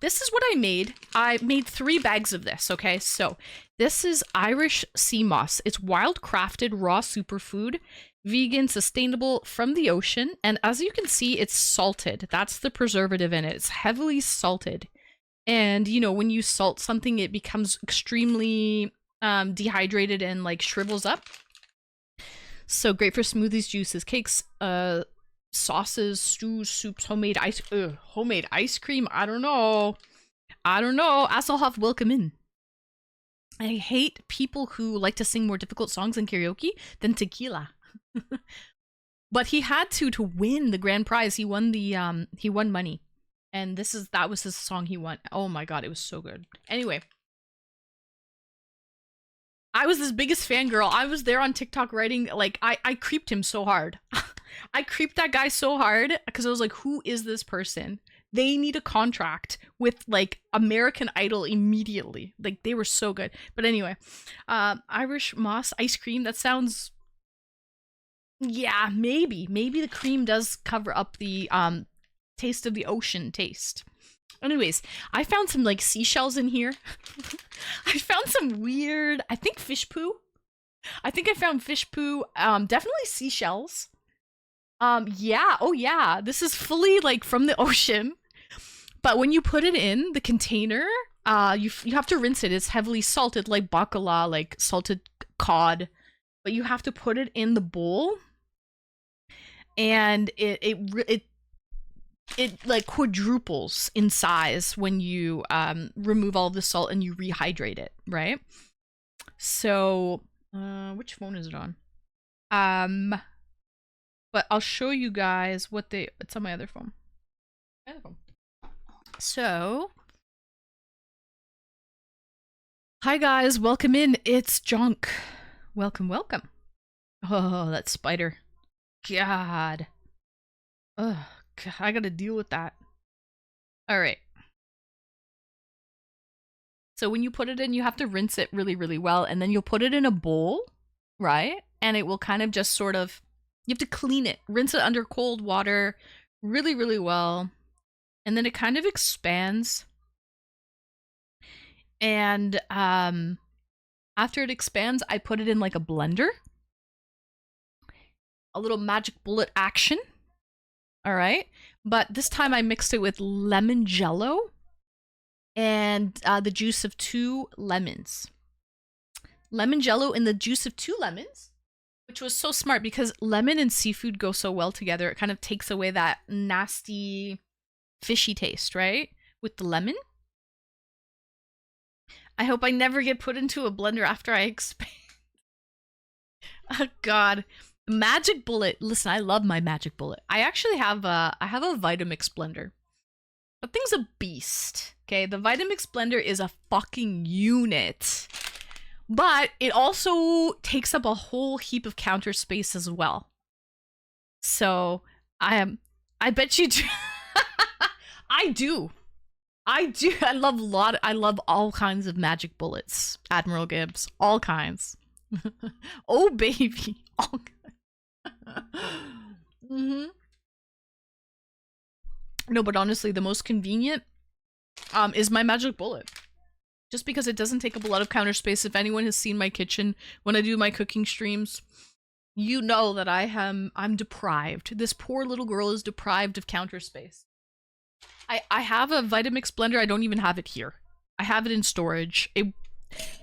Speaker 1: This is what I made. I made 3 bags of this, okay? So, this is Irish sea moss. It's wild crafted raw superfood, vegan, sustainable, from the ocean. And as you can see, it's salted. That's the preservative in it. It's heavily salted. And, you know, when you salt something, it becomes extremely dehydrated and, like, shrivels up. So, great for smoothies, juices, cakes, sauces, stews, soups, homemade ice cream. I don't know. Asselhoff, welcome in. I hate people who like to sing more difficult songs in karaoke than tequila. But he had to win the grand prize. He won money. And that was his song he won. Oh my god, it was so good. Anyway, I was his biggest fangirl. I was there on TikTok writing, like, I creeped him so hard. I creeped that guy so hard because I was like, who is this person? they need a contract with like American Idol immediately. Like they were so good. But anyway, Irish moss ice cream. That sounds, yeah, maybe the cream does cover up the taste of the ocean taste. Anyways, I found some like seashells in here. I found some weird, I think fish poo. I think I found fish poo. Definitely seashells. Yeah, oh yeah, this is fully like from the ocean. But when you put it in the container, you have to rinse it. It's heavily salted, like bacala, like salted cod. But you have to put it in the bowl, and it like quadruples in size when you remove all the salt and you rehydrate it, right? So, which phone is it on? But I'll show you guys what it's on my other phone. So, hi guys, welcome in. It's Junk. Welcome. Oh, that spider. God. Ugh, God, I gotta deal with that. All right. So when you put it in, you have to rinse it really, really well, and then you'll put it in a bowl, right? And it will kind of just sort of, you have to clean it, rinse it under cold water really, really well. And then it kind of expands. And after it expands, I put it in like a blender. A little magic bullet action. All right. But this time I mixed it with lemon jello and the juice of 2 lemons. Lemon jello and the juice of 2 lemons, which was so smart because lemon and seafood go so well together. It kind of takes away that nasty fishy taste, right? With the lemon. I hope I never get put into a blender after I expand. Oh God. Magic Bullet. Listen, I love my Magic Bullet. I actually have I have a Vitamix blender. That thing's a beast. Okay, the Vitamix blender is a fucking unit. But it also takes up a whole heap of counter space as well. So I bet you do. I do. I love all kinds of magic bullets, Admiral Gibbs. All kinds. Oh baby. All kinds. No, but honestly, the most convenient is my magic bullet. Just because it doesn't take up a lot of counter space. If anyone has seen my kitchen when I do my cooking streams, you know that I'm deprived. This poor little girl is deprived of counter space. I have a Vitamix blender. I don't even have it here. I have it in storage. It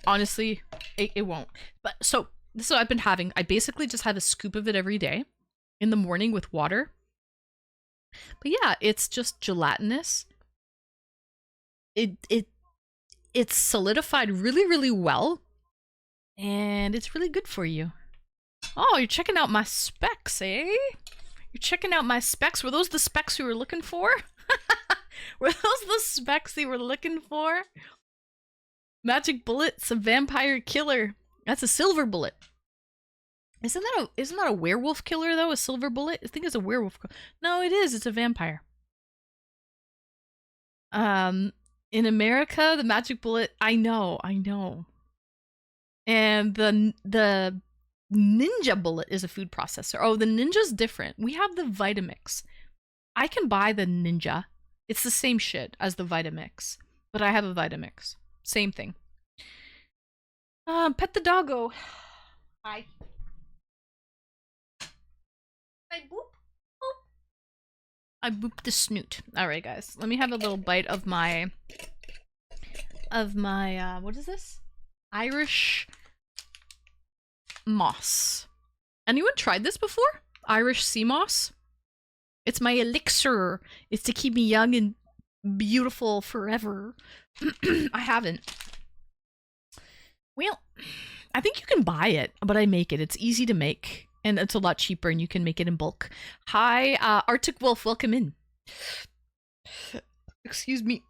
Speaker 1: honestly, it won't. But so this is what I've been having. I basically just have a scoop of it every day in the morning with water. But yeah, it's just gelatinous. It's solidified really, really well. And it's really good for you. Oh, you're checking out my specs, eh? You're checking out my specs. Were those the specs you were looking for? Were those the specs you were looking for? Magic Bullet's a vampire killer. That's a silver bullet. Isn't that a werewolf killer though? A silver bullet? I think it's a werewolf. No, it is. It's a vampire. In America, the Magic Bullet. I know. And the Ninja Bullet is a food processor. Oh, the Ninja's different. We have the Vitamix. I can buy the Ninja. It's the same shit as the Vitamix, but I have a Vitamix. Same thing. Pet the doggo. Hi. I boop. Boop. I booped the snoot. All right, guys. Let me have a little bite of my what is this? Irish moss. Anyone tried this before? Irish sea moss? It's my elixir. It's to keep me young and beautiful forever. I haven't. Well, I think you can buy it, but I make it. It's easy to make, and it's a lot cheaper, and you can make it in bulk. Hi, Arctic Wolf, welcome in. Excuse me.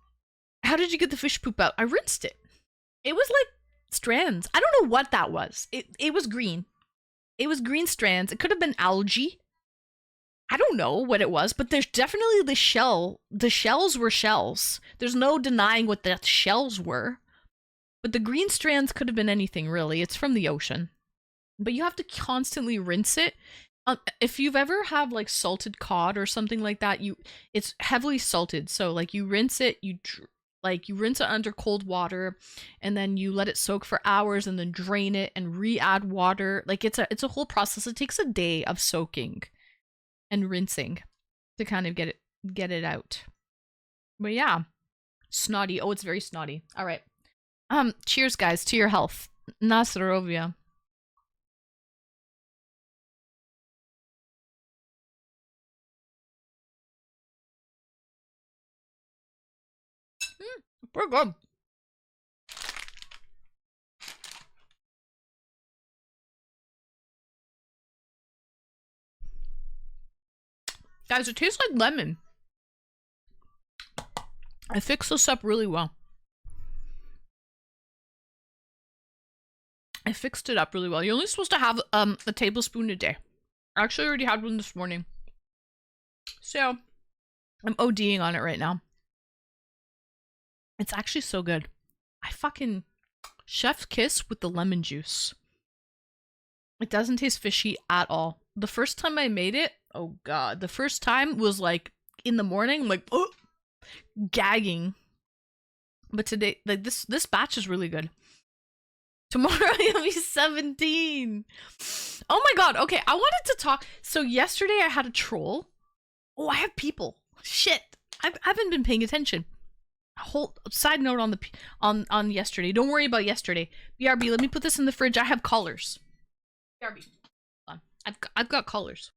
Speaker 1: How did you get the fish poop out? I rinsed it. It was like strands. I don't know what that was. It was green. It was green strands. It could have been algae. I don't know what it was, but there's definitely the shell. The shells were shells. There's no denying what the shells were. But the green strands could have been anything, really. It's from the ocean. But you have to constantly rinse it. If you've ever had like salted cod or something like that, it's heavily salted. So like you rinse it, you rinse it under cold water, and then you let it soak for hours, and then drain it and re-add water. Like it's a whole process. It takes a day of soaking and rinsing to kind of get it out. But yeah, snotty. Oh, it's very snotty. All right. Cheers, guys, to your health. Na zdrowie. We're good. Guys, it tastes like lemon. I fixed this up really well. I fixed it up really well. You're only supposed to have a tablespoon a day. I actually already had one this morning. So, I'm ODing on it right now. It's actually so good. I fucking chef's kiss with the lemon juice. It doesn't taste fishy at all. The first time I made it, oh god, the first time was like in the morning, like oh, gagging. But today, like this batch is really good. Tomorrow you'll be 17. Oh my god, okay, I wanted to talk. So yesterday I had a troll. Oh, I have people. Shit. I haven't been paying attention. Whole side note on the on yesterday. Don't worry about yesterday. BRB, let me put this in the fridge. I have collars. BRB. Hold on. I've got collars.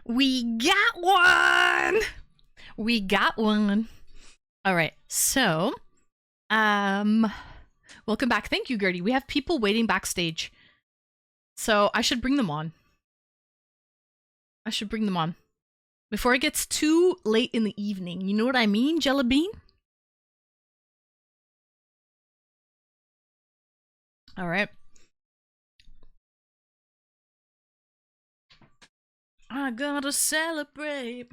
Speaker 1: We got one. We got one. All right. So, welcome back. Thank you, Gertie. We have people waiting backstage. So, I should bring them on. Before it gets too late in the evening. You know what I mean, Jellybean? All right. I gotta celebrate.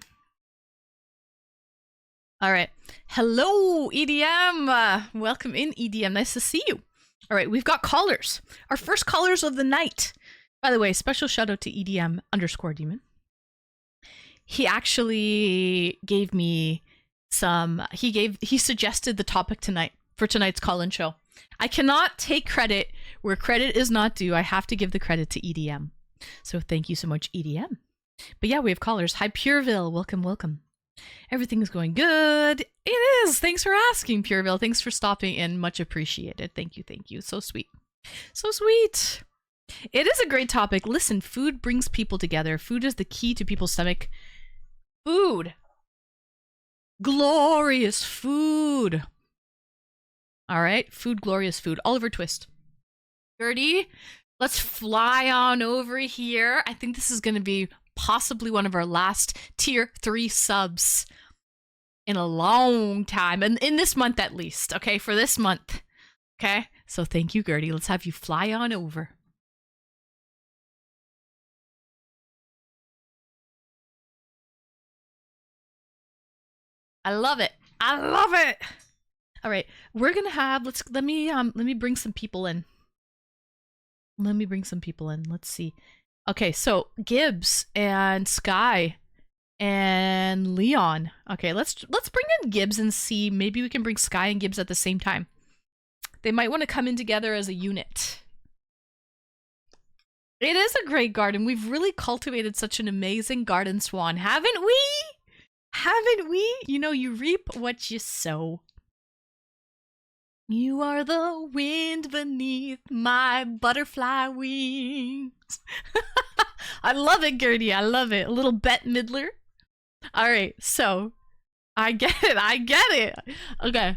Speaker 1: All right. Hello, EDM. Welcome in, EDM. Nice to see you. All right, we've got callers. Our first callers of the night. By the way, special shout out to EDM_demon. He actually gave me some. He suggested the topic tonight for tonight's call-in show. I cannot take credit where credit is not due. I have to give the credit to EDM. So thank you so much, EDM. But yeah, we have callers. Hi, Pureville. Welcome. Everything's going good. It is. Thanks for asking, Pureville. Thanks for stopping in. Much appreciated. Thank you. So sweet. It is a great topic. Listen, food brings people together. Food is the key to people's stomach. Food. Glorious food. All right. Food, glorious food. Oliver Twist. Gertie, let's fly on over here. I think this is going to be possibly one of our last tier 3 subs in a long time. And in this month at least. Okay, for this month. Okay, so thank you, Gertie. Let's have you fly on over. I love it. All right, we're gonna have. Let me bring some people in. Let's see. Okay, so Gibbs and Sky and Leon. Okay, let's bring in Gibbs and see. Maybe we can bring Sky and Gibbs at the same time. They might want to come in together as a unit. It is a great garden. We've really cultivated such an amazing garden, Swan, haven't we? You know, you reap what you sow. You are the wind beneath my butterfly wings. I love it, Gertie. I love it. A little Bette Midler. All right, so I get it. Okay.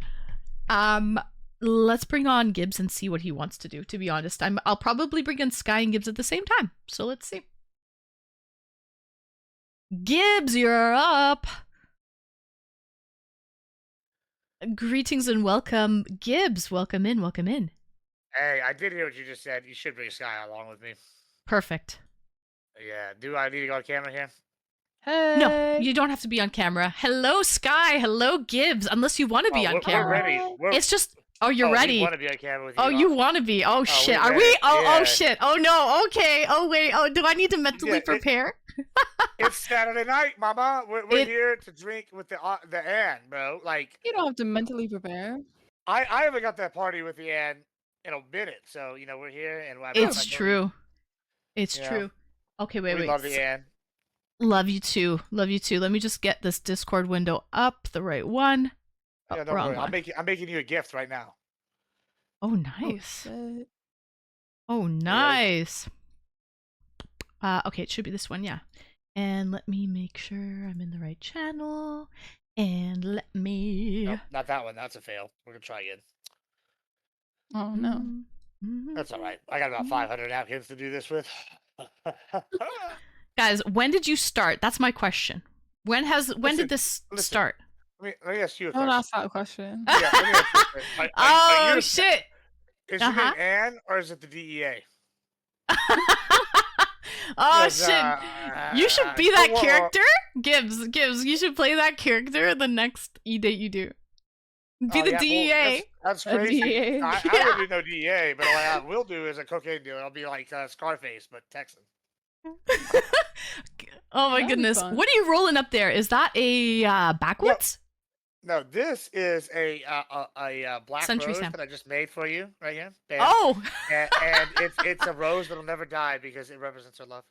Speaker 1: Let's bring on Gibbs and see what he wants to do. To be honest, I'll probably bring in Sky and Gibbs at the same time. So let's see. Gibbs, you're up. Greetings and welcome, Gibbs. Welcome in. Welcome in.
Speaker 2: Hey, I did hear what you just said. You should bring Sky along with me.
Speaker 1: Perfect.
Speaker 2: Yeah. Do I need to go on camera here?
Speaker 3: Hey.
Speaker 1: No, you don't have to be on camera. Hello, Sky. Hello, Gibbs. Unless you want to be on camera.
Speaker 2: We're ready.
Speaker 1: It's just. Oh, you're ready.
Speaker 2: I want to be on camera with you.
Speaker 1: Oh, you want to be. Oh, shit. Are
Speaker 2: ready.
Speaker 1: we? Oh,
Speaker 2: Yeah.
Speaker 1: oh, shit. Oh, no. Okay. Oh, wait. Oh, do I need to mentally prepare?
Speaker 2: It's Saturday night, Mama. We're here to drink with the Ann, bro. Like,
Speaker 3: You don't have to mentally prepare.
Speaker 2: I haven't got that party with the Ann in a minute, so we're here and
Speaker 1: It's true. It's
Speaker 2: Yeah.
Speaker 1: true. Okay, wait.
Speaker 2: We love the Ann.
Speaker 1: Love you too. Love you too. Let me just get this Discord window up, the right one.
Speaker 2: Yeah, don't
Speaker 1: wrong
Speaker 2: worry.
Speaker 1: one.
Speaker 2: I'm making you a gift right now.
Speaker 1: Oh, nice.
Speaker 3: shit.
Speaker 1: Oh, nice. Okay, it should be this one, yeah. And let me make sure I'm in the right channel. And let me.
Speaker 2: Nope, not that one. That's a fail. We're gonna try again.
Speaker 3: Oh no.
Speaker 2: That's all right. I got about 500 napkins to do this with.
Speaker 1: Guys, when did you start? That's my question. When did this start?
Speaker 2: Let me ask you a
Speaker 3: Don't
Speaker 2: question.
Speaker 3: ask that question.
Speaker 2: Yeah, let me ask you a question.
Speaker 1: Oh,
Speaker 2: you-
Speaker 1: shit.
Speaker 2: Is your name Ann or is it the DEA?
Speaker 1: Oh,
Speaker 2: 'Cause,
Speaker 1: shit. You should be that
Speaker 2: well,
Speaker 1: character? Gibbs, you should play that character the next E-date you do. Be the
Speaker 2: yeah,
Speaker 1: DEA.
Speaker 2: Well, that's
Speaker 3: A
Speaker 2: crazy.
Speaker 3: DEA.
Speaker 2: I
Speaker 1: Yeah.
Speaker 2: would do no DEA, but what I will do is a cocaine dealer. I'll be like Scarface, but Texan.
Speaker 1: Oh my
Speaker 3: That'd be
Speaker 1: goodness.
Speaker 3: fun.
Speaker 1: What are you rolling up there? Is that a backwoods?
Speaker 2: No, this is a black
Speaker 1: Century
Speaker 2: rose
Speaker 1: Sam.
Speaker 2: that I just made for you right here. Bam.
Speaker 1: Oh!
Speaker 2: and it's a rose that'll never die because it represents her love.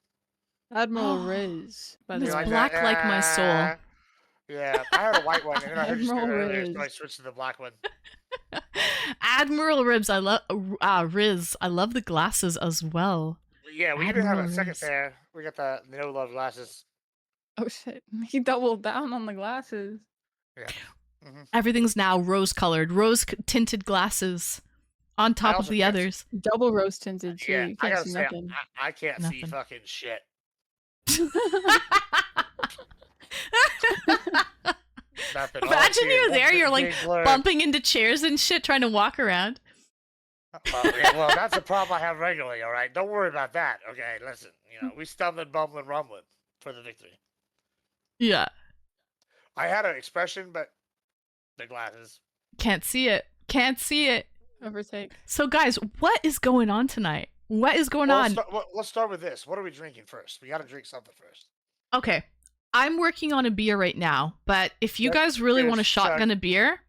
Speaker 3: Admiral Riz. By the
Speaker 1: It's
Speaker 3: way.
Speaker 2: You
Speaker 1: black
Speaker 2: that?
Speaker 1: like my soul.
Speaker 2: Yeah, I had a white one, and then I heard you
Speaker 3: Admiral
Speaker 2: earlier, so
Speaker 3: Riz.
Speaker 2: I switched to the black one.
Speaker 1: Admiral Ribs, I love Riz. I love the glasses as well.
Speaker 2: Yeah, we even have a
Speaker 1: Admiral
Speaker 2: second
Speaker 1: Riz.
Speaker 2: pair. We got the no love glasses.
Speaker 3: Oh shit. He doubled down on the glasses.
Speaker 1: Everything's now rose colored, tinted glasses on top of
Speaker 2: also
Speaker 1: the
Speaker 2: can't-
Speaker 1: others.
Speaker 3: Double rose tinted too.
Speaker 2: Yeah,
Speaker 3: You
Speaker 2: I
Speaker 3: can't
Speaker 2: gotta
Speaker 3: see
Speaker 2: say,
Speaker 3: nothing.
Speaker 2: I can't see
Speaker 1: Nothing.
Speaker 2: fucking shit. Nothing. All I
Speaker 1: Imagine
Speaker 2: see is
Speaker 1: you're
Speaker 2: one
Speaker 1: there, you're
Speaker 2: big
Speaker 1: like
Speaker 2: blur.
Speaker 1: bumping into chairs and shit, trying to walk around.
Speaker 2: Well, that's a problem I have regularly. All right, don't worry about that. Okay, listen. We stumbling, bumbling, rumbling for the victory.
Speaker 1: Yeah.
Speaker 2: I had an expression, but the glasses.
Speaker 1: Can't see it. Can't see it.
Speaker 3: Overtake.
Speaker 1: So guys, what is going on tonight? What is going
Speaker 2: Well,
Speaker 1: on?
Speaker 2: let's start with this. What are we drinking first? We got to drink something first.
Speaker 1: Okay. I'm working on a beer right now, but if you
Speaker 2: Let's
Speaker 1: guys really want to
Speaker 2: finish
Speaker 1: shotgun a beer,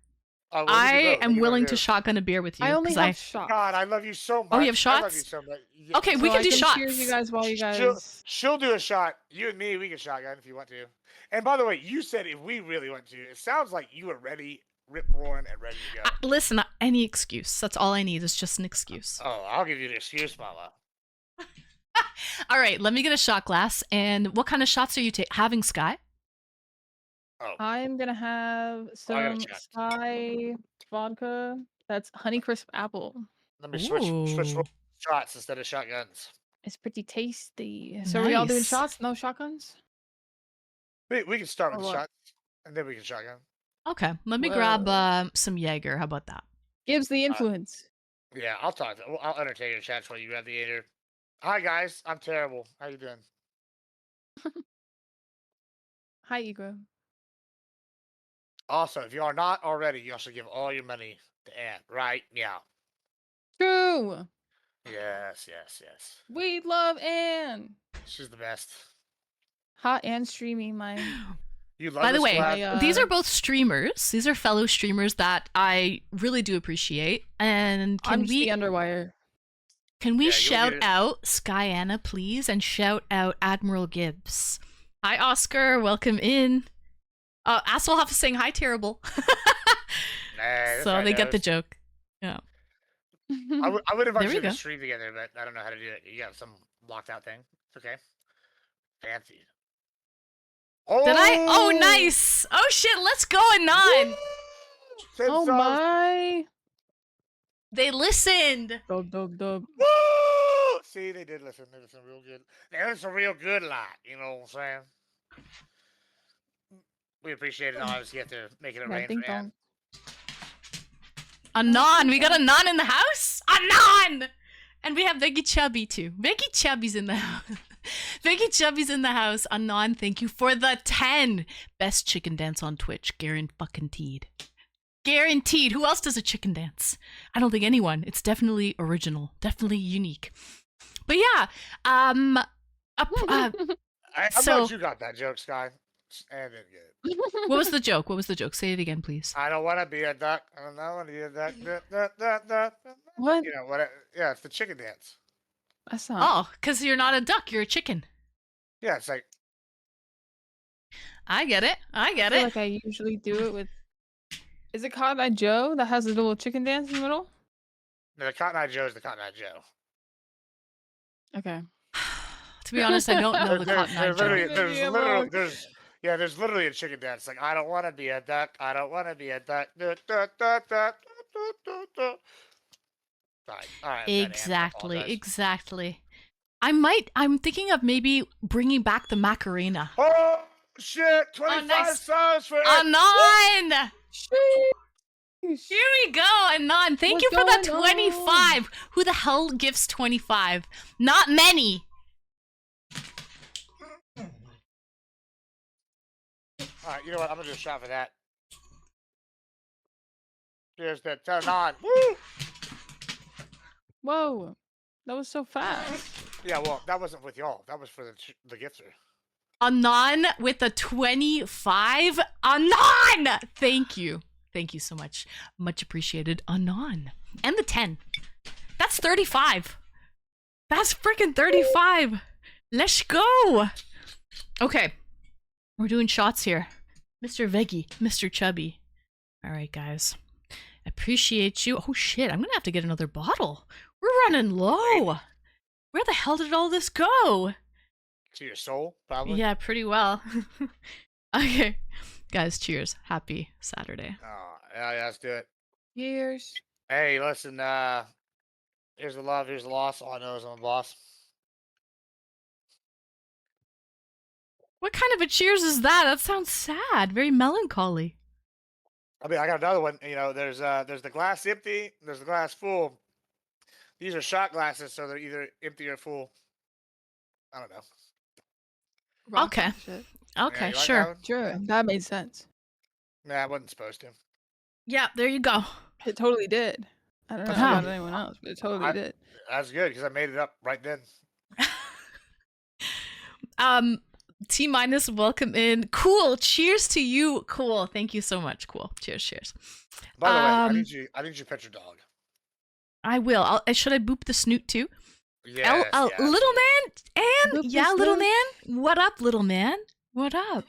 Speaker 2: Oh, well, we can
Speaker 1: I
Speaker 2: vote. What
Speaker 1: am
Speaker 2: do you
Speaker 1: willing
Speaker 2: wanna
Speaker 1: to
Speaker 2: do?
Speaker 1: shotgun a beer with you.
Speaker 3: I only
Speaker 1: 'cause
Speaker 3: have shots.
Speaker 2: God, I love you so much.
Speaker 1: Oh, you have
Speaker 2: I love
Speaker 1: shots?
Speaker 2: you so much. Yeah.
Speaker 1: Okay,
Speaker 3: So
Speaker 1: we can
Speaker 3: I
Speaker 1: do shots.
Speaker 3: Cheers you guys while you
Speaker 2: She'll-
Speaker 3: guys.
Speaker 2: She'll do a shot. You and me, we can shotgun if you want to. And by the way, you said if we really want to. It sounds like you are ready, rip roaring, and ready to go.
Speaker 1: Listen, any excuse. That's all I need is just an excuse.
Speaker 2: Oh, I'll give you the excuse, Mama.
Speaker 1: All right, let me get a shot glass. And what kind of shots are you having, Sky?
Speaker 2: Oh,
Speaker 3: I'm gonna have
Speaker 2: I gotta
Speaker 3: some
Speaker 2: check.
Speaker 3: Sky vodka. That's Honeycrisp apple.
Speaker 2: let me switch
Speaker 1: Ooh.
Speaker 2: shots instead of shotguns.
Speaker 3: It's pretty tasty. So are we all doing
Speaker 1: Nice.
Speaker 3: shots? No shotguns?
Speaker 2: We can start
Speaker 3: Or
Speaker 2: with
Speaker 3: what?
Speaker 2: shots, and then we can shotgun.
Speaker 1: Okay, let me grab
Speaker 3: Whoa.
Speaker 1: some Jaeger. How about that?
Speaker 3: Gives the influence.
Speaker 2: Yeah, I'll talk. I'll entertain your chats while you grab the eater. Hi guys, I'm terrible. How you doing?
Speaker 3: Hi, Igro.
Speaker 2: Also, if you are not already, you also give all your money to Ann, right? Yeah.
Speaker 3: True.
Speaker 2: Yes.
Speaker 3: We love Anne.
Speaker 2: She's the best.
Speaker 3: Hot and streamy, my.
Speaker 2: You love
Speaker 1: By the
Speaker 2: this
Speaker 1: way,
Speaker 2: class?
Speaker 1: these are both streamers. These are fellow streamers that I really do appreciate. And
Speaker 3: I'm just the underwire.
Speaker 1: can we
Speaker 2: Yeah, you'll
Speaker 1: shout
Speaker 2: get it.
Speaker 1: out Skyanna, please, and shout out Admiral Gibbs? Hi, Oscar. Welcome in. Asshole have to saying hi, terrible.
Speaker 2: Nah, this
Speaker 1: So
Speaker 2: guy
Speaker 1: they get the
Speaker 2: knows.
Speaker 1: joke. Yeah.
Speaker 2: I would invite
Speaker 1: There
Speaker 2: you
Speaker 1: we
Speaker 2: to
Speaker 1: go.
Speaker 2: stream together, but I don't know how to do it. You got some locked out thing. It's okay. Fancy.
Speaker 1: Did I? Oh,
Speaker 2: Oh,
Speaker 1: nice. Oh shit, let's go, Anon.
Speaker 2: Send
Speaker 3: Oh
Speaker 2: subs.
Speaker 3: my.
Speaker 1: They listened.
Speaker 3: Dub, dub, dub.
Speaker 2: Woo! See, they did listen. They listened real good. They listened real good, like, you know what I'm saying? We appreciate it. Obviously, you have to make it a
Speaker 3: Yeah,
Speaker 2: rain
Speaker 3: ding
Speaker 2: for Ann.
Speaker 3: dong.
Speaker 1: Anon, we got Anon in the house. Anon, and we have Vicky Chubby too. Vicky Chubby's in the house. Vicky Chubby's in the house. Anon, thank you for the 10. Best chicken dance on Twitch. Guaranteed. Guaranteed. Who else does a chicken dance? I don't think anyone. It's definitely original. Definitely unique. But yeah,
Speaker 2: I'm
Speaker 1: So-
Speaker 2: glad you got that joke, Sky. And didn't get it.
Speaker 1: what was the joke? What was the joke? Say it again, please.
Speaker 2: I don't want to be a duck. I don't want to be a duck. Duck.
Speaker 3: What?
Speaker 2: You know what? Yeah, it's the chicken dance.
Speaker 3: That's not.
Speaker 1: Oh, because you're not a duck, you're a chicken.
Speaker 2: Yeah, it's like
Speaker 1: I get it. I
Speaker 3: I
Speaker 1: get
Speaker 3: feel
Speaker 1: it.
Speaker 3: like I usually do it with. Is it Cotton Eye Joe that has a little chicken dance in the middle?
Speaker 2: no, the Cotton Eye Joe is the Cotton Eye Joe.
Speaker 3: Okay.
Speaker 1: To be honest, I don't know the
Speaker 2: There-
Speaker 1: Cotton Eye
Speaker 2: there's
Speaker 1: Joe.
Speaker 2: literally,
Speaker 3: Leave
Speaker 2: there's
Speaker 3: me
Speaker 2: literally,
Speaker 3: alone.
Speaker 2: there's literally a chicken dance. Like I don't want to be a duck. I don't want to be a duck. Right. All right.
Speaker 1: Exactly, exactly. I'm thinking of maybe bringing back the Macarena.
Speaker 2: Oh shit! 25
Speaker 1: nice.
Speaker 2: subs for
Speaker 1: Anon!
Speaker 3: Sheesh.
Speaker 1: Here we go, Anon. Thank you
Speaker 3: What's
Speaker 1: for the
Speaker 3: going
Speaker 1: 25. Who the hell gives 25? Not many.
Speaker 2: All right. You know what? I'm gonna do a shot for that. Here's the turn on. Woo!
Speaker 3: Whoa. That was so fast.
Speaker 2: Yeah. Well, that wasn't with y'all. That was for the gifter.
Speaker 1: Anon with a 25. Anon! Thank you. Thank you so much. Much appreciated. Anon. And the 10. That's 35. That's freaking 35. Let's go. Okay. We're doing shots here. Mr. Veggie, Mr. Chubby. All right, guys. Appreciate you. Oh, shit. I'm going to have to get another bottle. We're running low. Where the hell did all this go?
Speaker 2: To your soul, probably.
Speaker 1: Yeah, pretty well. Okay. Guys, cheers. Happy Saturday.
Speaker 2: Oh, yeah. Let's do it.
Speaker 3: Years.
Speaker 2: Hey, listen. Here's the love. Here's the loss. All I know is I'm a boss.
Speaker 1: What kind of a cheers is that? That sounds sad. Very melancholy.
Speaker 2: I mean, I got another one. You know, there's the glass empty. There's the glass full. These are shot glasses, so they're either empty or full. I don't know.
Speaker 3: Rock
Speaker 1: Okay.
Speaker 3: and shit.
Speaker 1: Okay,
Speaker 2: Yeah, you like that
Speaker 1: sure.
Speaker 2: one?
Speaker 3: Sure. That made sense.
Speaker 2: Nah, I wasn't supposed to.
Speaker 1: Yeah, there you go.
Speaker 3: It totally did. I don't know
Speaker 1: Huh.
Speaker 3: about anyone else, but it totally
Speaker 2: I-
Speaker 3: did.
Speaker 2: That's good because I made it up right then.
Speaker 1: T minus, welcome in. Cool. Cheers to you. Cool. Thank you so much. Cool. Cheers. Cheers.
Speaker 2: By the way, I
Speaker 1: Um,
Speaker 2: need you to pet your dog.
Speaker 1: I will. Should I boop the snoot too?
Speaker 2: Yes,
Speaker 1: Little man, and
Speaker 3: Boop the
Speaker 1: yeah, little
Speaker 3: snoot.
Speaker 1: man. What up, little man? What up?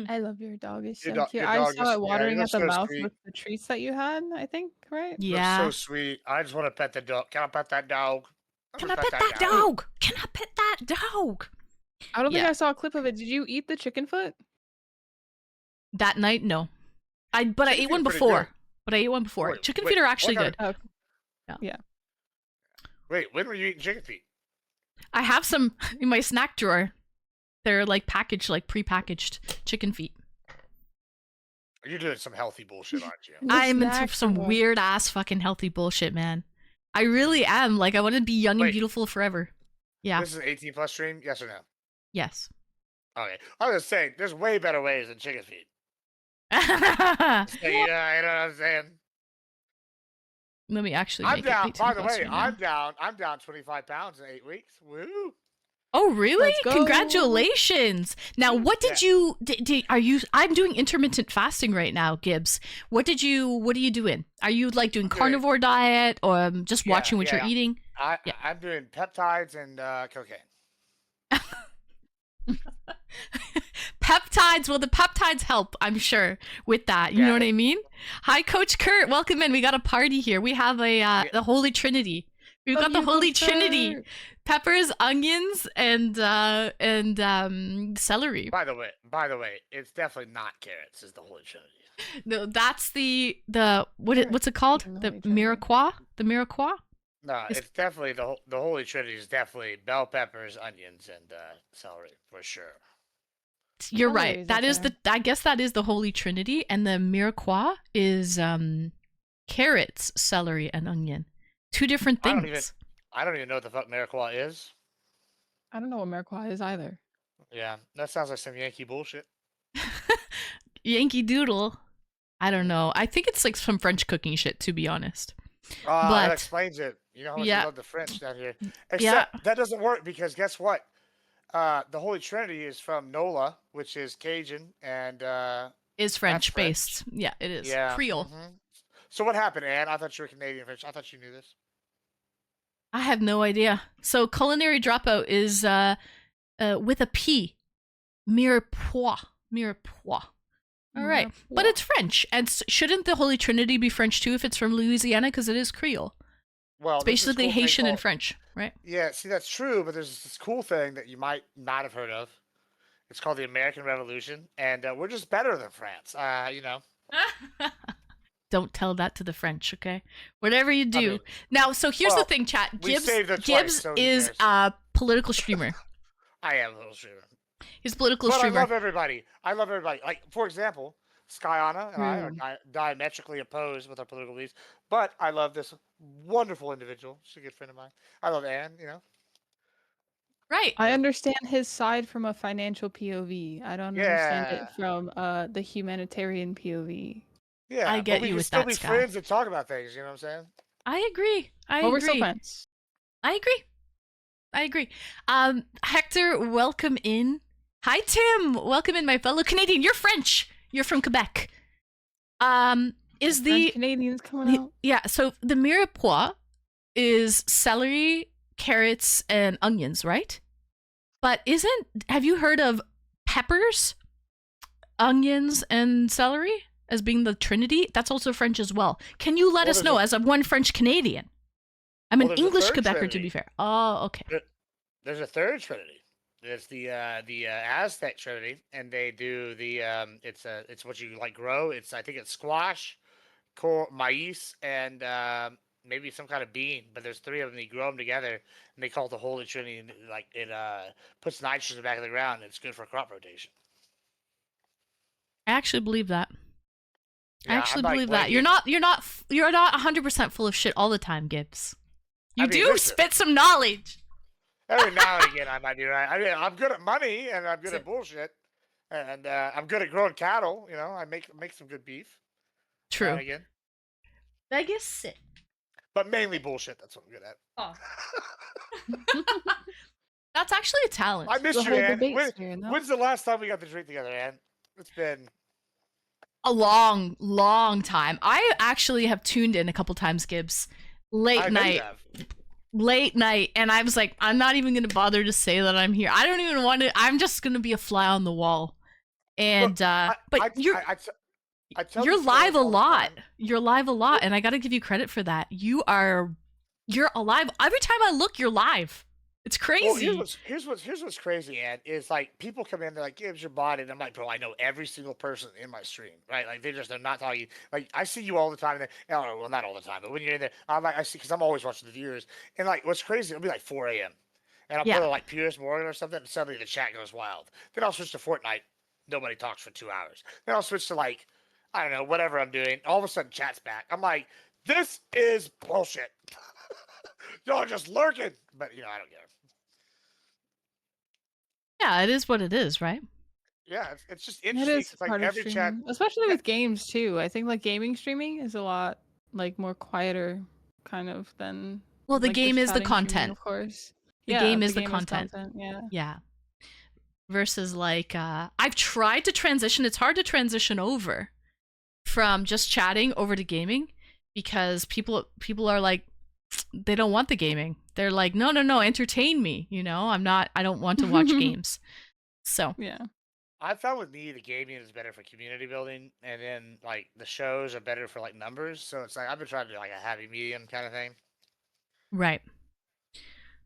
Speaker 3: I love your dog. It's
Speaker 2: Your
Speaker 3: so
Speaker 2: dog-
Speaker 3: cute.
Speaker 2: your
Speaker 3: I
Speaker 2: dog
Speaker 3: saw
Speaker 2: is-
Speaker 3: it
Speaker 2: yeah,
Speaker 3: watering
Speaker 2: you're
Speaker 3: at the
Speaker 2: so
Speaker 3: mouth
Speaker 2: sweet.
Speaker 3: with the treats that you had, I think, right?
Speaker 1: Yeah.
Speaker 2: So sweet. I just want to pet the dog. Can I pet that dog?
Speaker 1: Can I pet that dog? Can I pet that dog?
Speaker 3: I don't think
Speaker 1: Yeah.
Speaker 3: I saw a clip of it. Did you eat the chicken foot?
Speaker 1: That night, no. I
Speaker 2: Chicken
Speaker 1: ate
Speaker 2: feet
Speaker 1: one
Speaker 2: are pretty
Speaker 1: before.
Speaker 2: good.
Speaker 1: But I ate one before.
Speaker 2: Wait,
Speaker 1: Chicken
Speaker 2: wait,
Speaker 1: feet are
Speaker 2: what
Speaker 1: actually
Speaker 2: kind
Speaker 1: good.
Speaker 3: Oh,
Speaker 2: Wait, when were you eating chicken feet?
Speaker 1: I have some in my snack drawer. They're like packaged, like pre-packaged chicken feet.
Speaker 2: You're doing some healthy bullshit, aren't you?
Speaker 3: The
Speaker 1: I'm into
Speaker 3: snack
Speaker 1: some
Speaker 3: drawer.
Speaker 1: weird ass fucking healthy bullshit, man. I really am. Like, I want to be young and
Speaker 2: Wait.
Speaker 1: beautiful forever. Yeah.
Speaker 2: This is an 18 plus stream. Yes or no?
Speaker 1: Yes.
Speaker 2: Okay. I was just saying, there's way better ways than chicken feet.
Speaker 1: Let
Speaker 2: So, yeah, you know what I'm saying.
Speaker 1: me actually
Speaker 2: I'm
Speaker 1: make
Speaker 2: down.
Speaker 1: it 18
Speaker 2: By the
Speaker 1: plus
Speaker 2: way,
Speaker 1: right now.
Speaker 2: I'm down 25 pounds in 8 weeks. Woo!
Speaker 1: Oh, really?
Speaker 3: Let's go.
Speaker 1: Congratulations. Now, what did
Speaker 2: Yeah.
Speaker 1: you are you I'm doing intermittent fasting right now, Gibbs. What are you doing? Are you like doing
Speaker 2: I'm doing-
Speaker 1: carnivore diet or just
Speaker 2: Yeah,
Speaker 1: watching what
Speaker 2: yeah.
Speaker 1: you're eating? Yeah.
Speaker 2: I'm doing peptides and cocaine.
Speaker 1: Peptides. Well, the peptides help, I'm sure, with that. You know what I mean? Hi, Coach Kurt. Welcome in. We got a party here. We have the Holy Trinity. We've got the Holy Trinity: peppers, onions, and celery.
Speaker 2: By the way, it's definitely not carrots. Is the Holy Trinity?
Speaker 1: No, that's the what's it called? The Mirepoix? The Mirepoix?
Speaker 2: No, it's definitely the Holy Trinity is definitely bell peppers, onions, and celery for sure.
Speaker 1: You're right. That is I guess that is the Holy Trinity, and the Mirepoix is carrots, celery, and onion. Two different things.
Speaker 2: I don't even know what the fuck Mirepoix is.
Speaker 3: I don't know what Mirepoix is either.
Speaker 2: Yeah, that sounds like some Yankee bullshit.
Speaker 1: Yankee Doodle. I don't know. I think it's like some French cooking shit, to be honest.
Speaker 2: That explains it. You know how much you love the French down here. Except that doesn't work because guess what? The Holy Trinity is from NOLA, which is Cajun, and
Speaker 1: is French based. Yeah, it is.
Speaker 2: Yeah.
Speaker 1: Creole.
Speaker 2: Mm-hmm. So what happened, Anne? I thought you were Canadian French. I thought you knew this.
Speaker 1: I have no idea. So Culinary Dropout is with a P. Mirepoix. Mirepoix. All right. But it's French. And shouldn't the Holy Trinity be French too if it's from Louisiana? Because it is Creole.
Speaker 2: Well,
Speaker 1: it's basically Haitian and French, right?
Speaker 2: Yeah, see, that's true. But there's this cool thing that you might not have heard of. It's called the American Revolution. And we're just better than France, you know.
Speaker 1: Don't tell that to the French, okay? Whatever you do. Now, so here's the thing, chat. Gibbs is a political streamer.
Speaker 2: I am a little streamer.
Speaker 1: He's a political streamer.
Speaker 2: I love everybody. Like, for example, Skyana and I are diametrically opposed with our political beliefs, but I love this wonderful individual. She's a good friend of mine. I love Anne, you know?
Speaker 1: Right.
Speaker 3: I understand his side from a financial POV. I don't understand it from the humanitarian POV.
Speaker 2: Yeah,
Speaker 1: I get you with that, Sky.
Speaker 2: We can still be friends and talk about things, you know what I'm saying?
Speaker 1: I agree. I agree.
Speaker 3: We're still friends.
Speaker 1: I agree. Hector, welcome in. Hi, Tim. Welcome in, my fellow Canadian. You're French. You're from Quebec. Is the
Speaker 3: French Canadians coming out?
Speaker 1: Yeah. So the Mirepoix is celery, carrots, and onions, right? But have you heard of peppers, onions, and celery as being the Trinity? That's also French as well. Can you let us know as one French Canadian? I'm an English Quebecer, Trinity. To be fair. Oh, okay.
Speaker 2: There's a third Trinity. There's the Aztec Trinity, and they do the it's what you like grow. I think it's squash, maize, and maybe some kind of bean. But there's three of them. You grow them together, and they call it the Holy Trinity. And like it puts nitrogen in the back of the ground, and it's good for crop rotation.
Speaker 1: I actually believe that.
Speaker 2: Yeah,
Speaker 1: I actually believe that. You're not 100% full of shit all the time, Gibbs. You do spit some knowledge.
Speaker 2: Every now and again, I might be right. I mean, I'm good at money, and I'm good at bullshit, and I'm good at growing cattle. You know, I make some good beef.
Speaker 1: True.
Speaker 2: Again.
Speaker 1: Vegas sick.
Speaker 2: But mainly bullshit. That's what I'm good at.
Speaker 1: Oh. That's actually a talent.
Speaker 2: I miss you, Ann. When's the last time we got to drink together, Ann? It's been
Speaker 1: a long, long time. I actually have tuned in a couple times, Gibbs. Late night, and I was like, I'm not even gonna bother to say that I'm here. I don't even want to. I'm just gonna be a fly on the wall. And but you're live a lot. You're live a lot, and I got to give you credit for that. You're alive every time I look. You're live. It's crazy.
Speaker 2: Well, here's what's crazy, Ed, is like people come in, they're like, Gibbs your body, and I'm like, bro, I know every single person in my stream, right? Like they're not talking. Like I see you all the time, and well, not all the time, but when you're in there, I'm like, I see, because I'm always watching the viewers, and like what's crazy, it'll be like 4 a.m. and I'll put like Piers Morgan or something, and suddenly the chat goes wild. Then I'll switch to Fortnite, nobody talks for 2 hours. Then I'll switch to like, I don't know, whatever I'm doing. All of a sudden, chat's back. I'm like, this is bullshit. Y'all just lurking, but you know, I don't care.
Speaker 1: Yeah, it is what it is, right?
Speaker 2: Yeah, it's just interesting.
Speaker 3: It is
Speaker 2: it's like every chat,
Speaker 3: especially with games too. I think like gaming streaming is a lot like more quieter, kind of than.
Speaker 1: Well, the
Speaker 3: like,
Speaker 1: game is the content,
Speaker 3: streaming, of course.
Speaker 1: The game is the content.
Speaker 3: Yeah.
Speaker 1: Yeah. Versus like, I've tried to transition. It's hard to transition over from just chatting over to gaming because people are like, they don't want the gaming. They're like, no, entertain me. You know, I don't want to watch games. So
Speaker 3: yeah,
Speaker 2: I found with me the gaming is better for community building, and then like the shows are better for like numbers. So it's like I've been trying to do like a happy medium kind of thing.
Speaker 1: Right.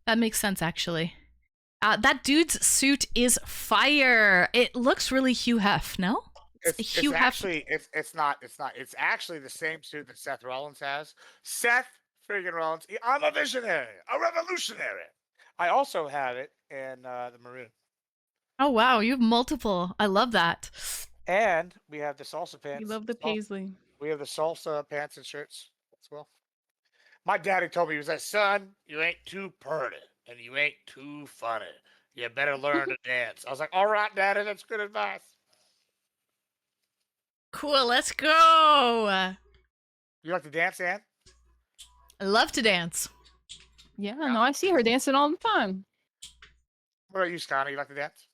Speaker 1: That makes sense, actually. That dude's suit is fire. It looks really Hugh Hef, no?
Speaker 2: It's actually it's actually the same suit that Seth Rollins has. Seth friggin' Rollins. I'm a visionary, a revolutionary. I also have it in the maroon.
Speaker 1: Oh, wow. You have multiple. I love that.
Speaker 2: And we have the salsa pants.
Speaker 3: You love the paisley.
Speaker 2: We have the salsa pants and shirts as well. My daddy told me, he was like, son, you ain't too purty and you ain't too funny. You better learn to dance. I was like, all right, daddy, that's good advice.
Speaker 1: Cool. Let's go.
Speaker 2: You like to dance, Ann?
Speaker 1: I love to dance.
Speaker 3: Yeah, no, I see her dancing all the time.
Speaker 2: What about you, Scotty? You like to dance?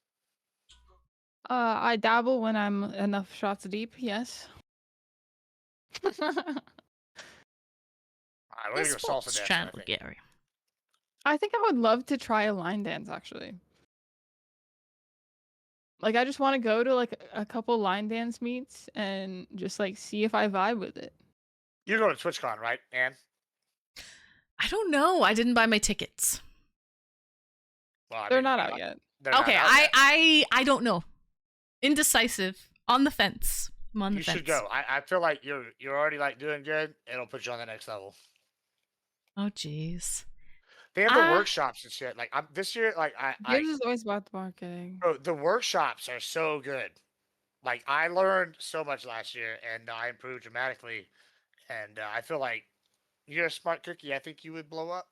Speaker 3: I dabble when I'm enough shots deep, yes.
Speaker 2: All right, we're going to go salsa dance.
Speaker 1: Channel, Gary.
Speaker 3: I think I would love to try a line dance, actually. Like, I just want to go to, like, a couple line dance meets and just, like, see if I vibe with it.
Speaker 2: You're going to TwitchCon, right, Ann?
Speaker 1: I don't know. I didn't buy my tickets.
Speaker 2: Well,
Speaker 3: They're not out yet.
Speaker 1: Okay, I don't know. Indecisive. On the fence. I'm on the fence.
Speaker 2: You should go. I feel like you're already like doing good. It'll put you on the next level.
Speaker 1: Oh, jeez.
Speaker 2: They have the workshops and shit. Like this year, like
Speaker 3: Yours is always about the marketing.
Speaker 2: Bro, the workshops are so good. Like I learned so much last year, and I improved dramatically. And I feel like you're a smart cookie. I think you would blow up.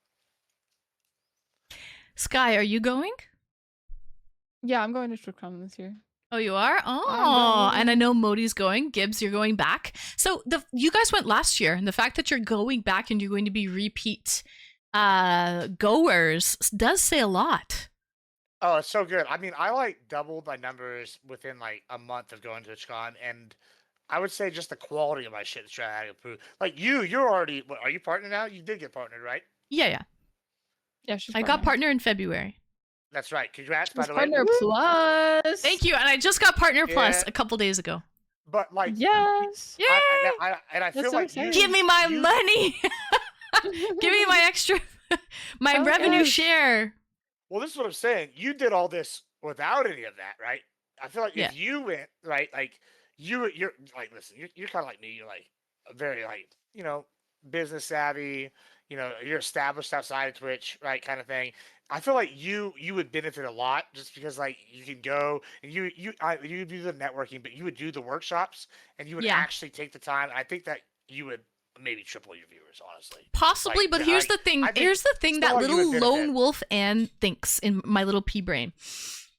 Speaker 1: Sky, are you going?
Speaker 3: Yeah, I'm going to TwitchCon this year.
Speaker 1: Oh, you are? Oh, and I know Modi's going. Gibbs, you're going back. So you guys went last year, and the fact that you're going back and you're going to be repeat goers does say a lot.
Speaker 2: Oh, it's so good. I mean, I like doubled my numbers within like a month of going to TwitchCon, and I would say just the quality of my shit is trying to improve. Like you're already. What, are you partnered now? You did get partnered, right?
Speaker 1: Yeah.
Speaker 3: Yeah, she's
Speaker 1: I got partner in February.
Speaker 2: That's right. Congrats, by the way.
Speaker 3: Partner Plus.
Speaker 1: Thank you. And I just got Partner Plus a couple days ago.
Speaker 2: But like,
Speaker 3: yes.
Speaker 1: Yeah.
Speaker 2: I feel like
Speaker 1: give me my money. Give me my extra, my revenue share.
Speaker 2: Well, this is what I'm saying. You did all this without any of that, right? I feel like if you went right, like you're like, listen, you're kind of like me. You're like very like business savvy. You're established outside of Twitch, right? Kind of thing. I feel like you would benefit a lot just because like you can go and you do the networking, but you would do the workshops and you would actually take the time. I think that you would maybe triple your viewers, honestly.
Speaker 1: Possibly, but here's the thing. Here's the thing that little lone wolf Ann thinks in my little pea brain.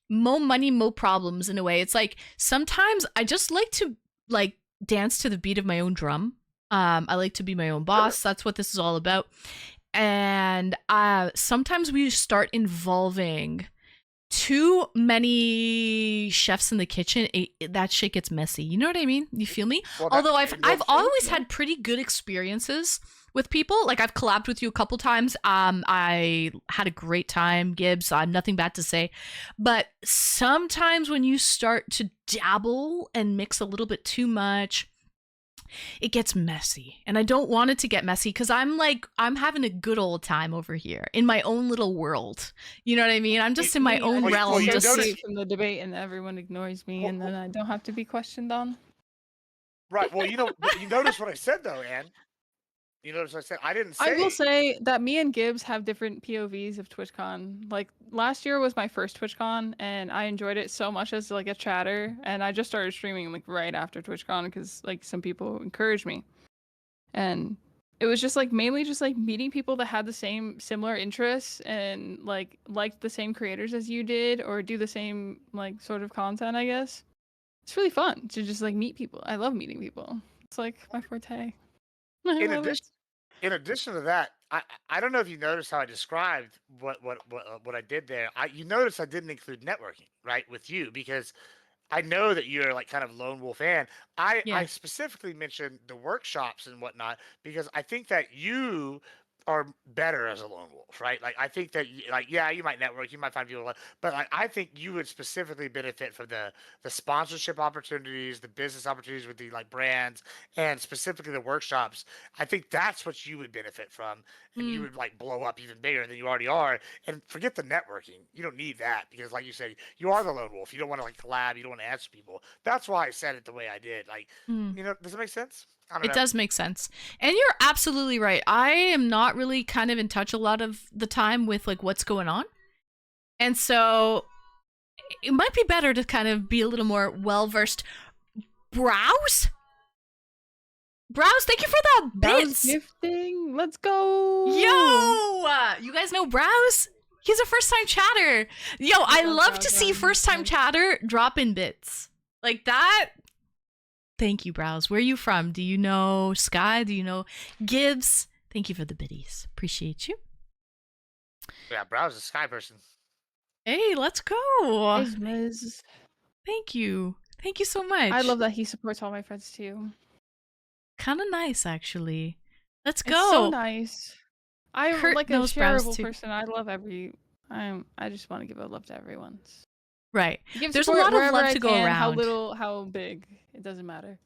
Speaker 1: Mo money, mo problems. In a way, it's like sometimes I just like to like dance to the beat of my own drum. I like to be my own boss. That's what this is all about. And sometimes we start involving too many chefs in the kitchen. That shit gets messy. You know what I mean? You feel me? Well, although I've always had pretty good experiences with people. Like I've collabed with you a couple times. I had a great time, Gibbs. Nothing bad to say. But sometimes when you start to dabble and mix a little bit too much, it gets messy, and I don't want it to get messy because I'm having a good old time over here in my own little world. You know what I mean? I'm just in my own realm.
Speaker 3: I just from the debate, and everyone ignores me, and then I don't have to be questioned on.
Speaker 2: Right. Well, you notice what I said though, Ann. You notice what I said? I didn't say.
Speaker 3: I will say that me and Gibbs have different POVs of TwitchCon. Like last year was my first TwitchCon, and I enjoyed it so much as like a chatter. And I just started streaming like right after TwitchCon because like some people encouraged me, and it was just like mainly just like meeting people that had the similar interests and like liked the same creators as you did or do the same like sort of content. I guess it's really fun to just like meet people. I love meeting people. It's like my forte.
Speaker 2: In addition to that, I don't know if you noticed how I described what I did there. You notice I didn't include networking, right, with you because I know that you're like kind of lone wolf fan. I specifically mentioned the workshops and whatnot because I think that you are better as a lone wolf, right? Like I think that like yeah, you might network, you might find people, but like I think you would specifically benefit from the sponsorship opportunities, the business opportunities with the like brands, and specifically the workshops. I think that's what you would benefit from, and you
Speaker 1: Mm.
Speaker 2: would like blow up even bigger than you already are. And forget the networking; you don't need that because, like you said, you are the lone wolf. You don't want to like collab. You don't want to answer people. That's why I said it the way I did. Like,
Speaker 1: Mm.
Speaker 2: does it make sense? I don't
Speaker 1: It
Speaker 2: know.
Speaker 1: does make sense. And you're absolutely right. I am not really kind of in touch a lot of the time with like what's going on. And so it might be better to kind of be a little more well versed. Browse? Browse, thank you for the
Speaker 3: Browse
Speaker 1: bits.
Speaker 3: gifting. Let's go.
Speaker 1: Yo! You guys know Browse? He's a first time chatter. Yo, I
Speaker 3: love
Speaker 1: love
Speaker 3: Browse,
Speaker 1: to see
Speaker 3: Browse,
Speaker 1: first time
Speaker 3: Browse.
Speaker 1: chatter drop in bits. Like that. Thank you, Browse. Where are you from? Do you know Sky? Do you know Gibbs? Thank you for the biddies. Appreciate you.
Speaker 2: Yeah, Browse a sky person.
Speaker 1: Hey, let's go.
Speaker 3: Ismas.
Speaker 1: Thank you. Thank you so much.
Speaker 3: I love that he supports all my friends too.
Speaker 1: Kind of nice, actually. Let's go.
Speaker 3: It's so nice. I'm
Speaker 1: Kurt
Speaker 3: like a
Speaker 1: knows Browse
Speaker 3: shareable
Speaker 1: too.
Speaker 3: person. I just want to give a love to everyone.
Speaker 1: Right.
Speaker 3: Give
Speaker 1: There's a
Speaker 3: support
Speaker 1: lot of
Speaker 3: wherever
Speaker 1: love
Speaker 3: I
Speaker 1: to go
Speaker 3: can, How
Speaker 1: around.
Speaker 3: little, how big, it doesn't matter.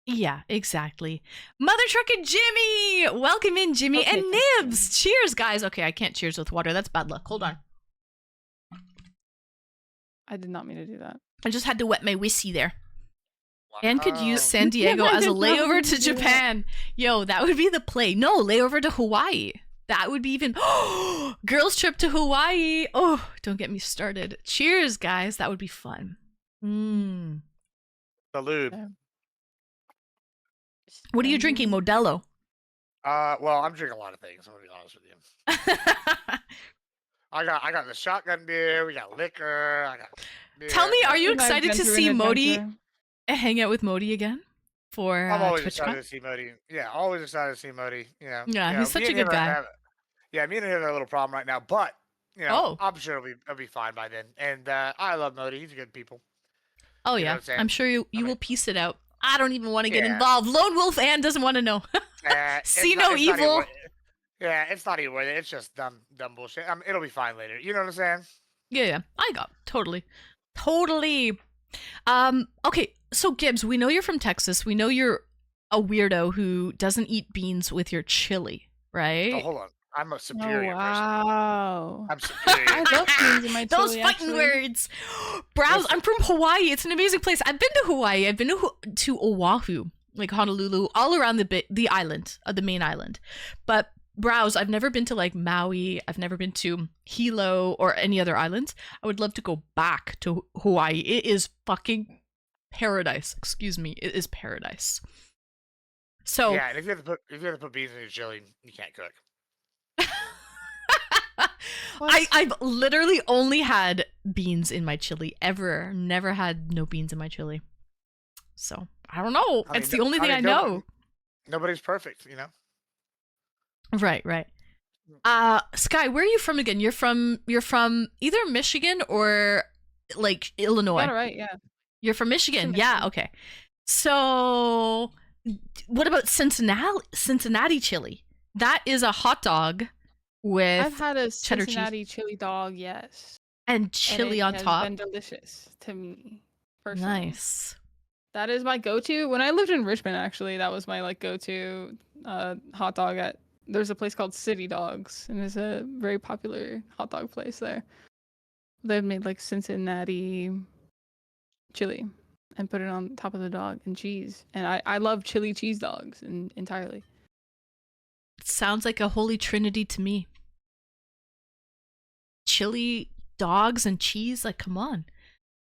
Speaker 1: Yeah, exactly. Mother Truck and Jimmy! Welcome in, Jimmy.
Speaker 3: Okay,
Speaker 1: And
Speaker 3: thanks,
Speaker 1: Nibs! Cheers, guys. Okay, I can't cheers with water. That's bad luck. Hold on.
Speaker 3: I did not mean to do that.
Speaker 1: I just had to wet my whiskey there. And could use
Speaker 2: Wow.
Speaker 1: San Diego
Speaker 3: I
Speaker 1: as a
Speaker 3: did not
Speaker 1: layover
Speaker 3: mean
Speaker 1: to
Speaker 3: to do that.
Speaker 1: Japan. Yo, that would be the play. No, layover to Hawaii. That would be even. Girls' trip to Hawaii. Oh, don't get me started. Cheers, guys. That would be fun. Mm.
Speaker 2: Salute.
Speaker 3: Yeah.
Speaker 1: What are you drinking, Modelo?
Speaker 2: Well, I'm drinking a lot of things. I'm gonna be honest with you. I got the shotgun beer. We got liquor. I got. Beer,
Speaker 1: Tell me, are you
Speaker 3: An
Speaker 1: excited to
Speaker 3: adventure,
Speaker 1: see
Speaker 3: an
Speaker 1: Modi
Speaker 3: adventure.
Speaker 1: hang out with Modi again for
Speaker 2: I'm always excited
Speaker 1: TwitchCon?
Speaker 2: to see Modi. Yeah, always excited to see Modi.
Speaker 1: Yeah, he's such
Speaker 2: me
Speaker 1: a
Speaker 2: and
Speaker 1: good
Speaker 2: him
Speaker 1: guy.
Speaker 2: yeah, me and him have a little problem right now, but
Speaker 1: Oh.
Speaker 2: I'm sure it'll be fine by then. And I love Modi. He's a good people.
Speaker 1: Oh
Speaker 2: You know
Speaker 1: yeah,
Speaker 2: what I'm saying?
Speaker 1: I'm sure you
Speaker 2: mean-
Speaker 1: will piece it out. I don't even want to get
Speaker 2: Yeah.
Speaker 1: involved. Lone Wolf Ann doesn't want to know. See no
Speaker 2: it's not even
Speaker 1: evil.
Speaker 2: worth it. Yeah, it's not even worth it. It's just dumb bullshit. It'll be fine later. You know what I'm saying?
Speaker 1: Yeah, I got totally. Okay, so Gibbs, we know you're from Texas. We know you're a weirdo who doesn't eat beans with your chili, right?
Speaker 2: Oh, hold on. I'm a
Speaker 3: Oh,
Speaker 2: superior person.
Speaker 3: wow.
Speaker 2: I'm superior.
Speaker 3: I love beans in my
Speaker 1: Those
Speaker 3: chili,
Speaker 1: fighting
Speaker 3: actually.
Speaker 1: words. Browse.
Speaker 2: Listen.
Speaker 1: I'm from Hawaii. It's an amazing place. I've been to Hawaii. I've been to Oahu, like Honolulu, all around the island, the main island. But Browse, I've never been to like Maui. I've never been to Hilo or any other islands. I would love to go back to Hawaii. It is fucking paradise. Excuse me. It is paradise. So
Speaker 2: Yeah, and if you have to put beans in your chili, you can't cook.
Speaker 3: What?
Speaker 1: I've literally only had beans in my chili ever. Never had no beans in my chili. So I don't know.
Speaker 2: I mean,
Speaker 1: It's the only thing I
Speaker 2: nobody-
Speaker 1: know.
Speaker 2: Nobody's perfect, you know.
Speaker 1: Right. Sky, where are you from again? You're from either Michigan or like Illinois.
Speaker 3: Got it right, yeah.
Speaker 1: You're from Michigan.
Speaker 3: From
Speaker 1: Yeah,
Speaker 3: Michigan.
Speaker 1: okay. So what about Cincinnati chili? That is a hot dog with
Speaker 3: I've had a
Speaker 1: cheddar cheese.
Speaker 3: Cincinnati chili dog, yes.
Speaker 1: and
Speaker 3: And
Speaker 1: chili
Speaker 3: it
Speaker 1: on
Speaker 3: has
Speaker 1: top.
Speaker 3: been delicious to me, personally.
Speaker 1: Nice.
Speaker 3: That is my go-to. When I lived in Richmond, actually, that was my like go-to hot dog at. There's a place called City Dogs, and it's a very popular hot dog place there. They've made like Cincinnati chili and put it on top of the dog and cheese. And I love chili cheese dogs entirely.
Speaker 1: Sounds like a holy trinity to me. Chili, dogs, and cheese. Like, come on.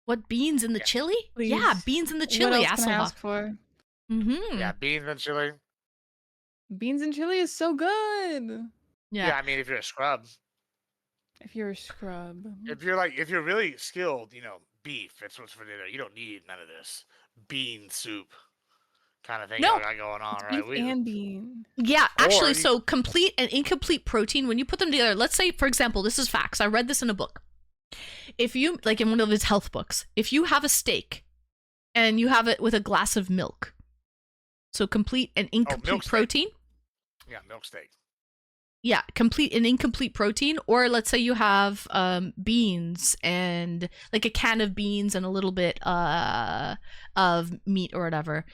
Speaker 1: What, beans in the
Speaker 2: Yeah.
Speaker 1: chili? Yeah,
Speaker 3: Please.
Speaker 1: beans in the
Speaker 3: What
Speaker 1: chili.
Speaker 3: else can I
Speaker 1: Hasselhoff.
Speaker 3: ask for?
Speaker 1: Mm-hmm.
Speaker 2: Yeah, beans and chili.
Speaker 3: Beans and chili is so good.
Speaker 2: Yeah, I mean, if you're a scrub,
Speaker 3: If you're a scrub.
Speaker 2: if you're really skilled, beef. That's what's for dinner. You don't need none of this bean soup kind of thing
Speaker 1: No.
Speaker 2: y'all got going on,
Speaker 3: It's
Speaker 2: right?
Speaker 3: beef and bean.
Speaker 1: Yeah, actually,
Speaker 2: you-
Speaker 1: so complete and incomplete protein, when you put them together, let's say, for example, this is facts. I read this in a book. If you, like in one of his health books, if you have a steak and you have it with a glass of milk, so complete and incomplete
Speaker 2: milk steak.
Speaker 1: protein,
Speaker 2: Yeah, milk steak.
Speaker 1: yeah, complete and incomplete protein, or let's say you have beans and like a can of beans and a little bit of meat or whatever.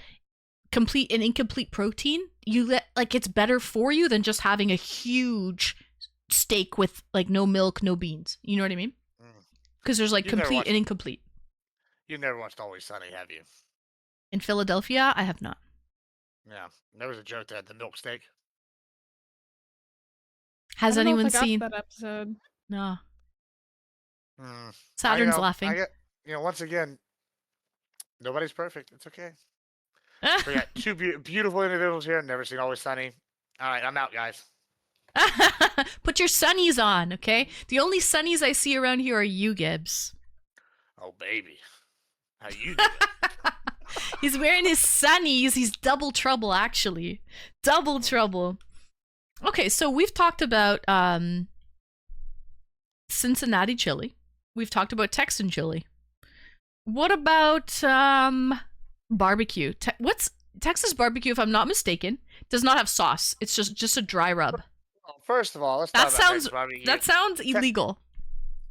Speaker 1: Complete and incomplete protein, you let like it's better for you than just having a huge steak with like no milk, no beans. You know what I mean? Because there's like complete and incomplete.
Speaker 2: You've never watched Always Sunny, have you?
Speaker 1: In Philadelphia, I have not.
Speaker 2: Yeah, there was a joke that had the milk steak.
Speaker 1: Has
Speaker 3: I don't know
Speaker 1: anyone
Speaker 3: if I got
Speaker 1: seen
Speaker 3: that episode?
Speaker 1: No.
Speaker 2: Mm.
Speaker 1: Saturn's laughing.
Speaker 2: Once again, nobody's perfect. It's okay. We got two beautiful individuals here. Never seen Always Sunny. All right, I'm out, guys.
Speaker 1: Put your sunnies on, okay? The only sunnies I see around here are you, Gibbs.
Speaker 2: Oh, baby. How you doing?
Speaker 1: He's wearing his sunnies. He's double trouble, actually. Double trouble. Okay, so we've talked about Cincinnati chili. We've talked about Texan chili. What about barbecue? What's Texas barbecue, if I'm not mistaken, does not have sauce. It's just a dry rub.
Speaker 2: Well, first of all, let's talk about Texas barbecue.
Speaker 1: That sounds illegal.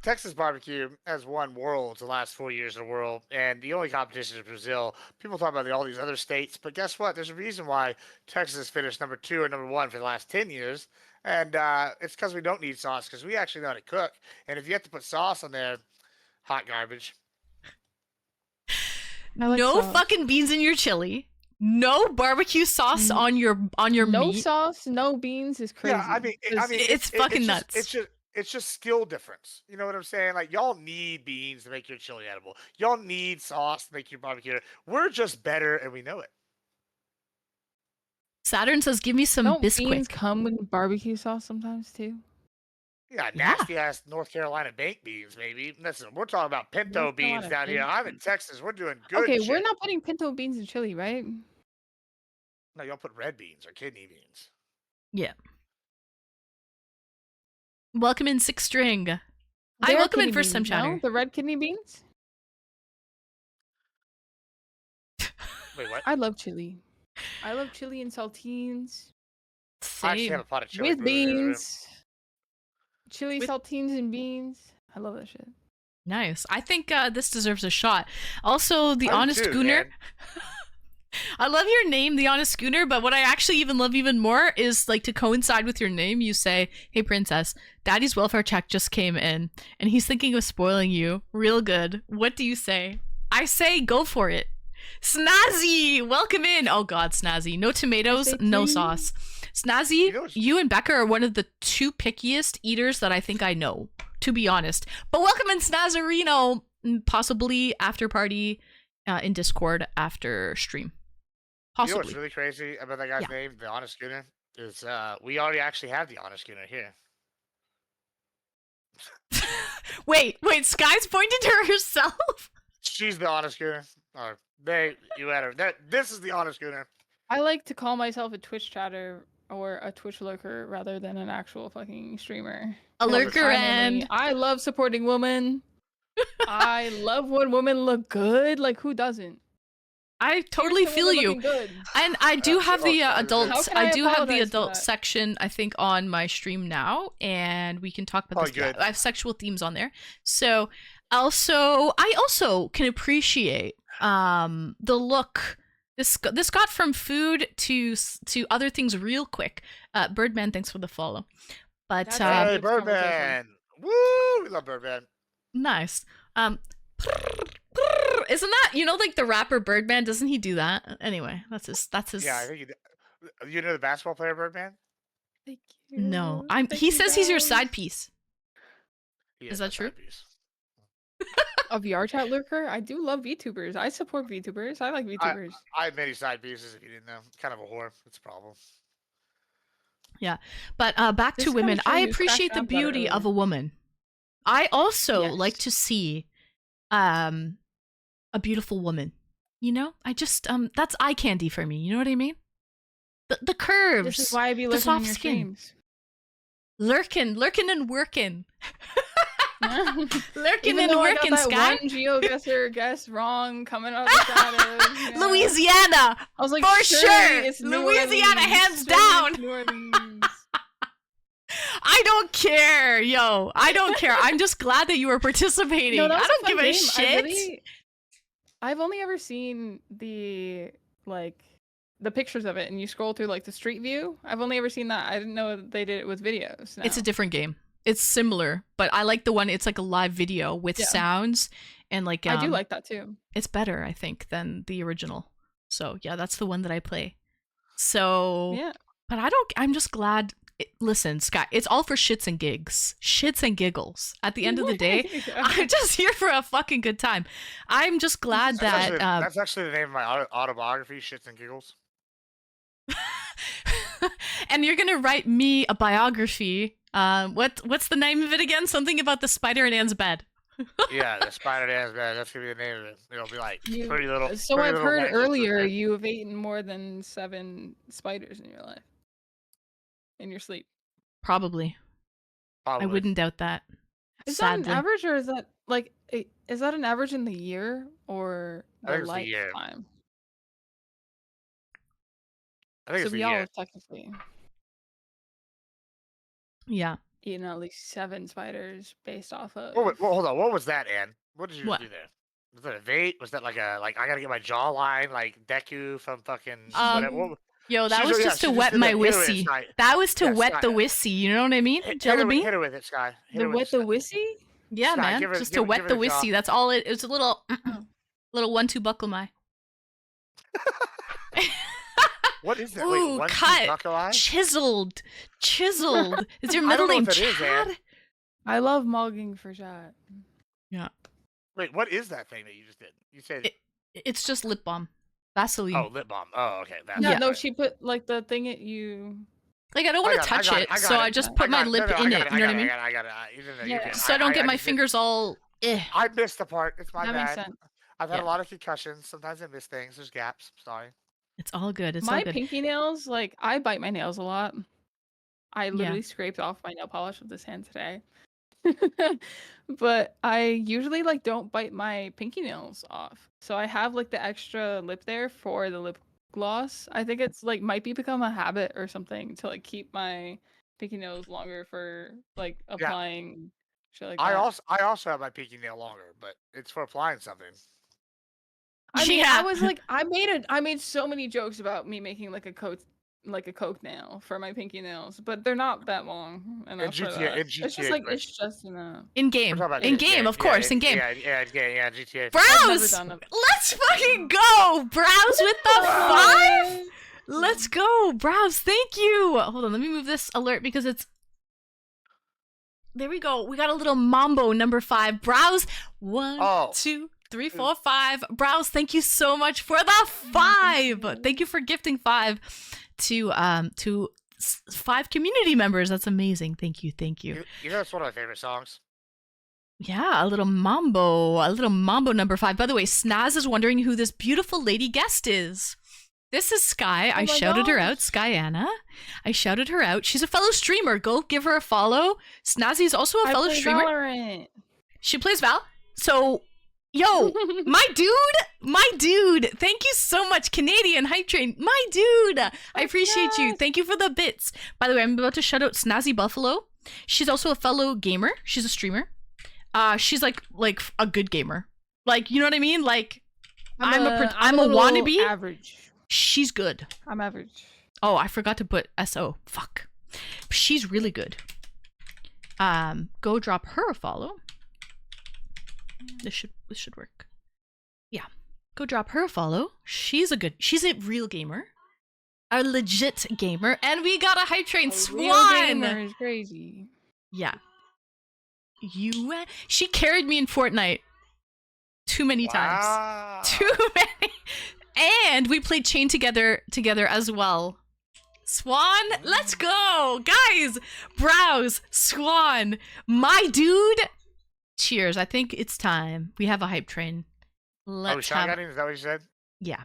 Speaker 2: Texas barbecue has won worlds the last 4 years in the world, and the only competition is Brazil. People talk about all these other states, but guess what? There's a reason why Texas finished number 2 or number 1 for the last 10 years, and it's because we don't need sauce, because we actually know how to cook. And if you have to put sauce on there, hot garbage.
Speaker 1: No fucking beans in your chili. No barbecue sauce on your meat.
Speaker 3: No sauce, no beans is crazy.
Speaker 2: Yeah, I mean,
Speaker 1: it's fucking nuts.
Speaker 2: It's just skill difference. You know what I'm saying? Like, y'all need beans to make your chili edible. Y'all need sauce to make your barbecue. We're just better, and we know it.
Speaker 1: Saturn says, "Give me some Bisquick."
Speaker 3: Beans come with barbecue sauce sometimes too?
Speaker 2: Yeah, nasty ass North Carolina baked beans, maybe. Listen, we're talking about pinto beans down here. I'm in Texas. We're doing good.
Speaker 3: Okay,
Speaker 2: shit.
Speaker 3: we're not putting pinto beans in chili, right?
Speaker 2: No, y'all put red beans or kidney beans.
Speaker 1: Yeah. Welcome in Six String. I welcome in First Time Chatter.
Speaker 3: No? The red kidney beans?
Speaker 2: Wait, what?
Speaker 3: I love chili. I love chili and saltines.
Speaker 2: I actually have a pot of chili
Speaker 3: with beans. Chili, saltines, and beans. I love that shit.
Speaker 1: Nice. I think this deserves a shot. Also, the Honest Schooner. I love your name, the Honest Schooner, but what I actually even love even more is like to coincide with your name, you say, "Hey princess, daddy's welfare check just came in and he's thinking of spoiling you. Real good. What do you say?" I say go for it. Snazzy, welcome in. Oh god, Snazzy. No tomatoes, no sauce. Snazzy, you and Becca are one of the two pickiest eaters that I think I know, to be honest. But welcome in Snazzarino, possibly after party in Discord after stream. Possibly.
Speaker 2: You know what's really crazy about that guy's name, the Honest Schooner, is we already actually have the Honest Schooner here.
Speaker 1: wait, Sky's pointed to herself?
Speaker 2: She's the Honest Schooner. Or you had her. This is the Honest Schooner.
Speaker 3: I like to call myself a Twitch chatter or a Twitch lurker rather than an actual fucking streamer.
Speaker 1: A lurker, and
Speaker 3: I love supporting women. I love when women look good. Like, who doesn't?
Speaker 1: I totally feel you. And I do have the adults. I do have the adult section, I think, on my stream now, and we can talk about this.
Speaker 2: Good.
Speaker 1: I have sexual themes on there. So I also can appreciate the look. This got from food to other things real quick. Birdman, thanks for the follow. But
Speaker 2: hey, Birdman. Woo! We love Birdman.
Speaker 1: Nice. Isn't that, like the rapper Birdman? Doesn't he do that? Anyway, that's his.
Speaker 2: Yeah, I think you know the basketball player Birdman?
Speaker 3: Thank you.
Speaker 1: No, he says he's your side piece. Is that true?
Speaker 3: A VR chat lurker? I do love VTubers. I support VTubers. I like VTubers.
Speaker 2: I have many side pieces, if you didn't know. Kind of a whore. It's a problem.
Speaker 1: Yeah, but back to women. I appreciate the beauty of a woman. I also like to see a beautiful woman. I just that's eye candy for me. You know what I mean? The curves.
Speaker 3: This is why I be looking
Speaker 1: soft
Speaker 3: in your
Speaker 1: skin.
Speaker 3: streams.
Speaker 1: Lurking and working. Lurking
Speaker 3: Even
Speaker 1: and
Speaker 3: though
Speaker 1: working,
Speaker 3: I got
Speaker 1: Sky.
Speaker 3: that one GeoGuessr guess wrong coming out of the shadows.
Speaker 1: Louisiana.
Speaker 3: I was like,
Speaker 1: for sure.
Speaker 3: It's
Speaker 1: Louisiana, hands down.
Speaker 3: New Orleans.
Speaker 1: I don't care, yo. I don't care. I'm just glad that you were participating.
Speaker 3: No, that
Speaker 1: I
Speaker 3: was
Speaker 1: don't
Speaker 3: fun
Speaker 1: give a
Speaker 3: game.
Speaker 1: shit.
Speaker 3: I've only ever seen the pictures of it, and you scroll through like the street view. I've only ever seen that. I didn't know that they did it with videos.
Speaker 1: It's a
Speaker 3: now.
Speaker 1: different game. It's similar, but I like the one. It's like a live video with
Speaker 3: Yeah.
Speaker 1: sounds and like.
Speaker 3: I do like that too.
Speaker 1: It's better, I think, than the original. So yeah, that's the one that I play. So
Speaker 3: Yeah.
Speaker 1: but I'm just glad. Listen, Sky, it's all for shits and gigs, shits and giggles. At the end of the day, I'm just here for a fucking good time. I'm just glad that.
Speaker 2: That's actually the name of my autobiography, Shits and Giggles.
Speaker 1: And you're gonna write me a biography. What's the name of it again? Something about the spider in Anne's bed.
Speaker 2: Yeah, the Spider Dance Bed. That's gonna be the name of it. It'll be like
Speaker 3: You-
Speaker 2: pretty little.
Speaker 3: So
Speaker 2: Pretty
Speaker 3: I've
Speaker 2: Little
Speaker 3: heard
Speaker 2: Liars.
Speaker 3: earlier you have eaten more than 7 spiders in your life. In your sleep.
Speaker 1: Probably.
Speaker 2: Probably.
Speaker 1: I wouldn't doubt that.
Speaker 3: Is
Speaker 1: Sadly.
Speaker 3: that an average, or is that like is that an average in the year or
Speaker 2: I think
Speaker 3: the
Speaker 2: it's the year.
Speaker 3: lifetime?
Speaker 2: I think
Speaker 3: So
Speaker 2: it's
Speaker 3: we
Speaker 2: the
Speaker 3: all
Speaker 2: year.
Speaker 3: have technically
Speaker 1: Yeah.
Speaker 3: eaten at least 7 spiders based off of.
Speaker 2: Well, hold on. What was that, Ann? What did you
Speaker 1: What?
Speaker 2: do there? Was that a bait? Was that like I gotta get my jawline like Deku from fucking whatever? What,
Speaker 1: Yo, that
Speaker 2: She's-
Speaker 1: was
Speaker 2: yeah,
Speaker 1: just
Speaker 2: she
Speaker 1: to
Speaker 2: just
Speaker 1: wet
Speaker 2: did
Speaker 1: my
Speaker 2: that. Hit her with it,
Speaker 1: wissy.
Speaker 2: Sky.
Speaker 1: That was to
Speaker 2: Yeah,
Speaker 1: wet the
Speaker 2: Sky.
Speaker 1: wissy. You know what I mean?
Speaker 2: hit
Speaker 1: Jelly
Speaker 2: her,
Speaker 1: bean?
Speaker 2: hit her with it, Sky. Hit
Speaker 3: The
Speaker 2: her with
Speaker 3: what
Speaker 2: it,
Speaker 3: the
Speaker 2: Sky.
Speaker 3: wissy?
Speaker 1: Yeah,
Speaker 2: Sky,
Speaker 1: man.
Speaker 2: give her-
Speaker 1: Just
Speaker 2: give
Speaker 1: to
Speaker 2: her-
Speaker 1: wet
Speaker 2: give
Speaker 1: the
Speaker 2: her a jaw.
Speaker 1: wissy. That's all it was. A little, little 1-2 buckle my.
Speaker 2: What is that?
Speaker 1: Ooh,
Speaker 2: Wait, one
Speaker 1: cut.
Speaker 2: buckle eye?
Speaker 1: Chiseled. Is your
Speaker 2: I
Speaker 1: middle
Speaker 2: don't know
Speaker 1: name
Speaker 2: if it is,
Speaker 1: Chad?
Speaker 2: Ann.
Speaker 3: I love mugging for shot.
Speaker 2: Wait, what is that thing that you just did? You said
Speaker 1: It's just lip balm. Vaseline.
Speaker 2: lip balm. Oh, okay. That's
Speaker 3: Yeah,
Speaker 1: Yeah.
Speaker 3: no, she put like the thing at you.
Speaker 1: Like I don't want to touch it, so I just put my lip in it. You know what I mean?
Speaker 2: I got it.
Speaker 3: Yeah.
Speaker 1: So I don't get my fingers all.
Speaker 2: I missed the part. It's my
Speaker 3: That makes
Speaker 2: bad.
Speaker 3: sense.
Speaker 2: I've had
Speaker 1: Yeah.
Speaker 2: a lot of concussions. Sometimes I miss things. There's gaps. Sorry.
Speaker 1: It's all good. It's
Speaker 3: My
Speaker 1: all good.
Speaker 3: pinky nails, like I bite my nails a lot. I literally scraped off my nail polish with this hand today. But I usually like don't bite my pinky nails off. So I have like the extra lip there for the lip gloss. I think it's like might be become a habit or something to like keep my pinky nails longer for like applying shit like that.
Speaker 2: I also have my pinky nail longer, but it's for applying something.
Speaker 3: I mean,
Speaker 1: Yeah.
Speaker 3: I was like, I made so many jokes about me making like a coke nail for my pinky nails, but they're not that long enough for
Speaker 2: GTA
Speaker 3: that.
Speaker 2: in
Speaker 3: It's just
Speaker 2: GTA,
Speaker 3: like
Speaker 2: right.
Speaker 3: it's just enough.
Speaker 1: In
Speaker 2: We're
Speaker 1: game.
Speaker 2: talking about
Speaker 1: In
Speaker 2: GTA,
Speaker 1: game, of course. In game.
Speaker 2: Yeah, GTA.
Speaker 3: I've never
Speaker 1: Browse!
Speaker 3: done it.
Speaker 1: Let's fucking go! Browse with the 5? Let's go! Browse, thank you! Hold on, let me move this alert because it's... There we go. We got a little mambo number 5. Browse. 1, 2, 3, 4, 5. Browse, thank you so much for the 5! Thank you for gifting 5 to 5 community members. That's amazing. Thank you.
Speaker 2: You know, it's one of my favorite songs.
Speaker 1: Yeah, a little mambo number 5. By the way, Snaz is wondering who this beautiful lady guest is. This is Sky. I
Speaker 3: my
Speaker 1: shouted her out,
Speaker 3: gosh.
Speaker 1: Skyanna. I shouted her out. She's a fellow streamer. Go give her a follow. Snazzy is also a
Speaker 3: I
Speaker 1: fellow
Speaker 3: play
Speaker 1: streamer.
Speaker 3: Valorant.
Speaker 1: She plays Val. So, yo, my dude. Thank you so much, Canadian Hype Train. My dude. I appreciate you.
Speaker 3: yes.
Speaker 1: Thank you for the bits. By the way, I'm about to shout out Snazzy Buffalo. She's also a fellow gamer. She's a streamer. She's like a good gamer. Like, you know what I mean? Like, I'm a
Speaker 3: little
Speaker 1: wannabe.
Speaker 3: Average.
Speaker 1: She's good.
Speaker 3: I'm average.
Speaker 1: Oh, I forgot to put SO. Fuck. She's really good. Go drop her a follow. This should work. Yeah. Go drop her a follow. She's a real gamer. A legit gamer. And we got a Hype Train
Speaker 3: A real
Speaker 1: Swan.
Speaker 3: gamer is crazy.
Speaker 1: Yeah. She carried me in Fortnite too many times.
Speaker 2: Wow.
Speaker 1: Too many. And we played Chain together as well. Swan, let's go. Guys, Browse, Swan, my dude. Cheers. I think it's time. We have a Hype Train. Let's have
Speaker 2: shotgunning? Is that what you said?
Speaker 1: Yeah.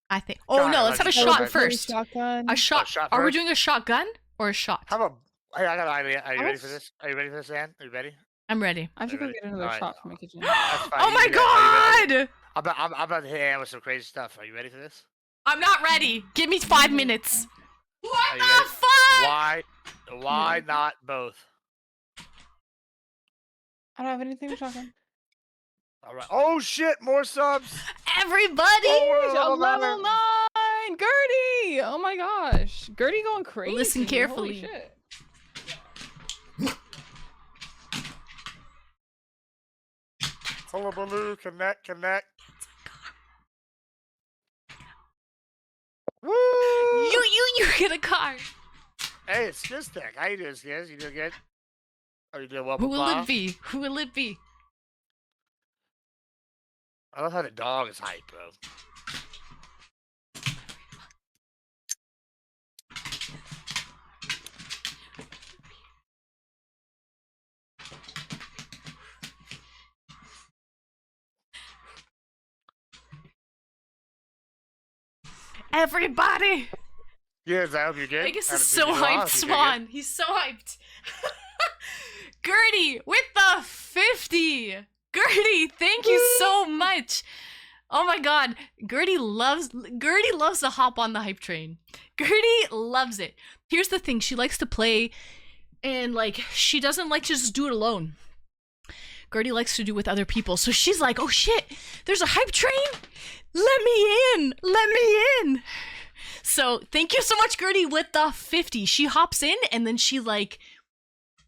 Speaker 1: I think. Oh
Speaker 2: God,
Speaker 1: no,
Speaker 2: I
Speaker 1: let's have a
Speaker 2: like
Speaker 1: shot
Speaker 2: shotgun.
Speaker 1: first.
Speaker 3: Shotgun.
Speaker 1: A shot.
Speaker 2: shot
Speaker 1: Are we
Speaker 2: first?
Speaker 1: doing a shotgun or a shot?
Speaker 2: How about? Hey, I got an idea. Are you
Speaker 3: I
Speaker 2: ready for
Speaker 3: was-
Speaker 2: this? Are you ready for this, Ann? Are you ready?
Speaker 1: I'm ready.
Speaker 3: I have to go
Speaker 2: Alright,
Speaker 3: get another
Speaker 2: alright.
Speaker 3: shot from my kitchen.
Speaker 2: fine,
Speaker 1: Oh
Speaker 2: you
Speaker 1: my
Speaker 2: do that. Are you
Speaker 1: god!
Speaker 2: I'm about to hit Ann with some crazy stuff. Are you ready for this?
Speaker 1: I'm not ready. Give me 5 minutes.
Speaker 2: Are
Speaker 1: What
Speaker 2: you
Speaker 1: the
Speaker 2: ready?
Speaker 1: fuck?
Speaker 2: Why? Why not both?
Speaker 3: I don't have anything to talk on.
Speaker 2: All right. Oh shit! More subs.
Speaker 1: Everybody!
Speaker 2: Oh, we're
Speaker 3: A
Speaker 2: level
Speaker 3: level
Speaker 2: 9.
Speaker 3: 9! Gertie! Oh my gosh. Gertie going crazy.
Speaker 1: Listen carefully.
Speaker 3: Holy shit.
Speaker 2: Hullabaloo, connect. Woo!
Speaker 1: You get a car.
Speaker 2: Hey, it's Skiztech. How you doing, Skiz? You doing good? Are you doing well,
Speaker 1: Who will
Speaker 2: Papa?
Speaker 1: it be? Who will it be?
Speaker 2: I love how the dog is hype, bro.
Speaker 1: Everybody!
Speaker 2: Yes, I hope you're good.
Speaker 1: Vegas
Speaker 2: Haven't
Speaker 1: is
Speaker 2: seen
Speaker 1: so
Speaker 2: you in a while.
Speaker 1: hyped,
Speaker 2: Hope you're good.
Speaker 1: Swan. He's so hyped. Gertie with the 50. Gertie, thank you so much. Oh my god. Gertie loves to hop on the hype train. Gertie loves it. Here's the thing, she likes to play and like she doesn't like to just do it alone. Gertie likes to do it with other people. So she's like, "Oh shit, there's a hype train? Let me in." So thank you so much, Gertie, with the 50. She hops in and then she like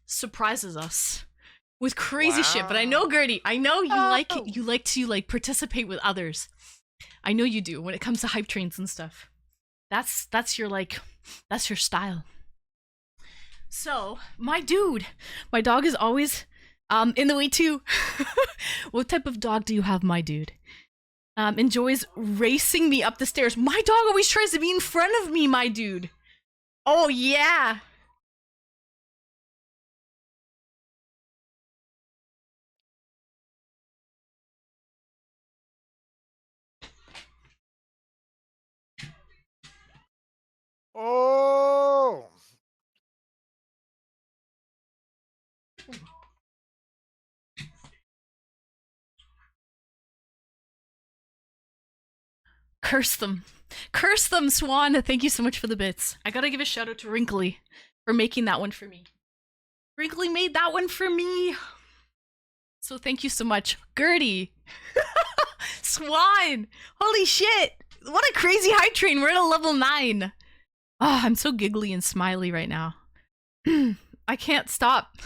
Speaker 1: surprises us with crazy shit. But I know, Gertie, I know you like to like participate with others. I know you do when it comes to hype trains and stuff. That's your like, that's your style. So my dog is always in the way too. What type of dog do you have, my dude? Enjoys racing me up the stairs. My dog always tries to be in front of me, my dude. Oh, yeah.
Speaker 2: Oh!
Speaker 1: Curse them. Curse them, Swan. Thank you so much for the bits. I gotta give a shout out to Wrinkly for making that one for me. Wrinkly made that one for me. So thank you so much. Gertie. Swan. Holy shit. What a crazy hype train. We're at a level 9. Oh, I'm so giggly and smiley right now. I can't stop.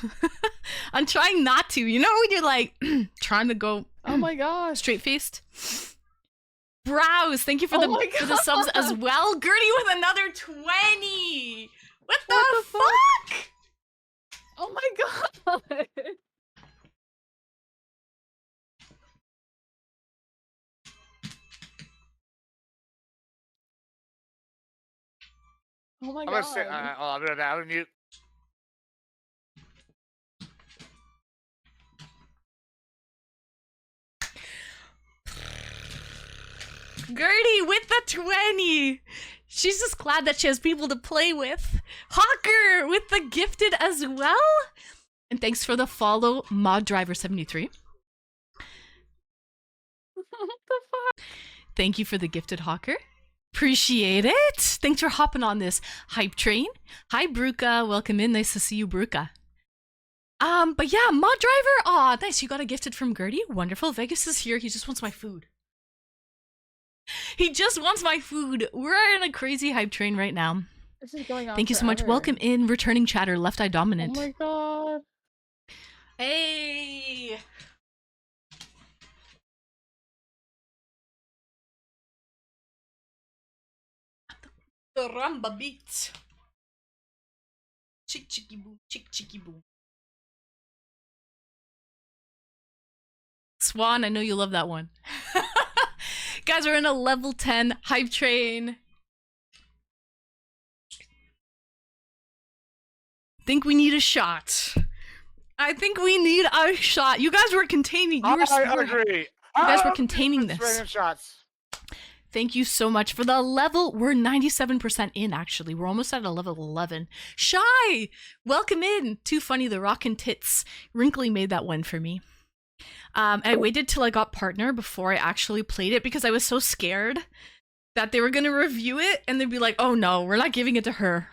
Speaker 1: I'm trying not to. You know when you're like trying to go
Speaker 3: Oh my gosh.
Speaker 1: straight faced? Browse, thank you for for the subs as well. Gertie with another 20. What the fuck?
Speaker 3: Oh my god. Oh my
Speaker 2: I'm
Speaker 3: god.
Speaker 2: gonna say, I'm gonna mute.
Speaker 1: Gertie with the 20. She's just glad that she has people to play with. Hawker with the gifted as well. And thanks for the follow, Mod Driver 73.
Speaker 3: What the fuck?
Speaker 1: Thank you for the gifted, Hawker. Appreciate it. Thanks for hopping on this hype train. Hi, Bruca. Welcome in. Nice to see you, Bruca. But yeah, Mod Driver. Aw, nice. You got a gifted from Gertie. Wonderful. Vegas is here. He just wants my food. He just wants my food. We're in a crazy hype train right now.
Speaker 3: This is going on.
Speaker 1: Thank you so much.
Speaker 3: forever.
Speaker 1: Welcome in, returning chatter, Left Eye
Speaker 3: Oh
Speaker 1: Dominant.
Speaker 3: my god.
Speaker 1: Hey. The Ramba beat. Chick chicky boom, chicky boom. Swan, I know you love that one. Guys, we're in a level 10 hype train. Think we need a shot. I think we need a shot. You guys were containing.
Speaker 2: I agree.
Speaker 1: You guys were containing this.
Speaker 2: Random shots.
Speaker 1: Thank you so much for the level. We're 97% in, actually. We're almost at a level 11. Shy! Welcome in. Too funny, the rockin' tits. Wrinkly made that one for me. I waited till I got partner before I actually played it because I was so scared that they were going to review it and they'd be like, oh no, we're not giving it to her.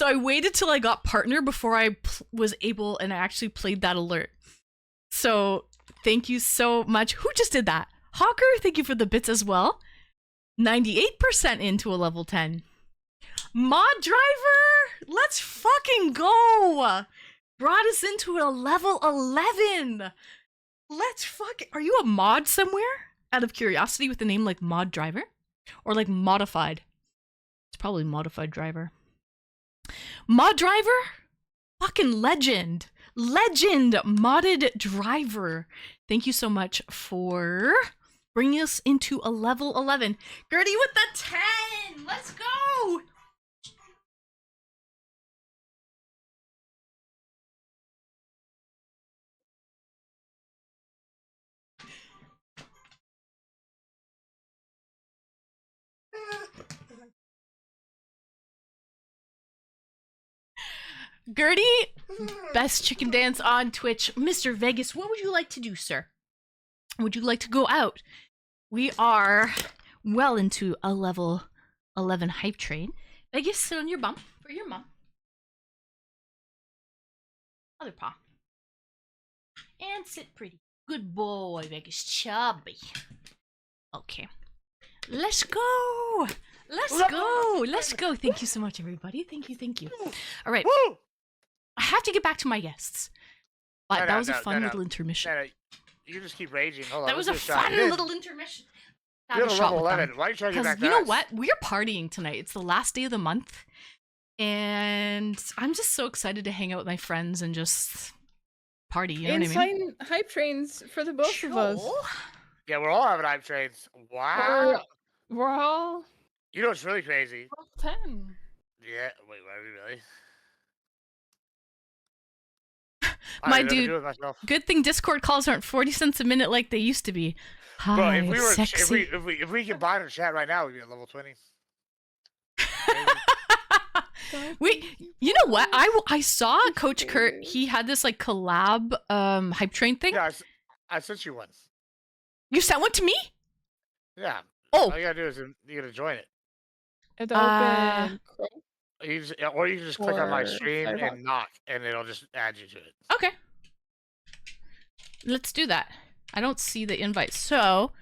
Speaker 1: So I waited till I got partner before I was able and I actually played that alert. So thank you so much. Who just did that? Hawker, thank you for the bits as well. 98% into a level 10. Mod Driver, let's fucking go. Brought us into a level 11. Let's fucking... Are you a mod somewhere? Out of curiosity, with a name like Mod Driver? Or like Modified? It's probably Modified Driver. Mod Driver? Fucking legend. Legend modded driver. Thank you so much for bringing us into a level 11. Gertie with the 10. Let's go. Gertie, best chicken dance on Twitch. Mr. Vegas, what would you like to do, sir? Would you like to go out? We are well into a level 11 hype train. Vegas, sit on your bum for your mom. Other paw. And sit pretty. Good boy, Vegas. Chubby. Okay. Let's go. Let's go. Let's go. Thank you so much, everybody. Thank you. Thank you. All right.
Speaker 2: Woo!
Speaker 1: I have to get back to my guests. But that was a fun little intermission.
Speaker 2: You just keep raging. Hold on.
Speaker 1: That was a
Speaker 2: let's do shot.
Speaker 1: fun little intermission.
Speaker 2: You're
Speaker 1: Have a
Speaker 2: at
Speaker 1: shot
Speaker 2: level
Speaker 1: with
Speaker 2: 11.
Speaker 1: them.
Speaker 2: Why are you trying to get back
Speaker 1: Because
Speaker 2: to
Speaker 1: you know
Speaker 2: us?
Speaker 1: what? We're partying tonight. It's the last day of the month. And I'm just so excited to hang out with my friends and just party. You know what I mean?
Speaker 3: Insane hype trains for the both of us.
Speaker 1: Sure.
Speaker 2: Yeah, we're all having hype trains. Wow.
Speaker 3: We're all
Speaker 2: You know what's really crazy?
Speaker 3: top 10.
Speaker 2: Yeah. Wait, are we really?
Speaker 1: My
Speaker 2: I don't know what to
Speaker 1: dude,
Speaker 2: do with myself.
Speaker 1: Good thing Discord calls aren't 40 cents a minute like they used to be. Hi,
Speaker 2: Bro, if we were,
Speaker 1: sexy.
Speaker 2: if we combine our chat right now, we'd be at level 20.
Speaker 1: You know what? I saw Coach Kurt. He had this like collab hype train thing.
Speaker 2: Yeah, I sent you one.
Speaker 1: You sent one to me?
Speaker 2: Yeah.
Speaker 1: Oh,
Speaker 2: All you gotta do is you gotta join it.
Speaker 3: It's
Speaker 1: Uh,
Speaker 3: open. Chrome.
Speaker 2: Or you can just click on my
Speaker 3: Or
Speaker 2: stream
Speaker 3: Firefox.
Speaker 2: and knock, and it'll just add you to it.
Speaker 1: okay. Let's do that. I don't see the invite, so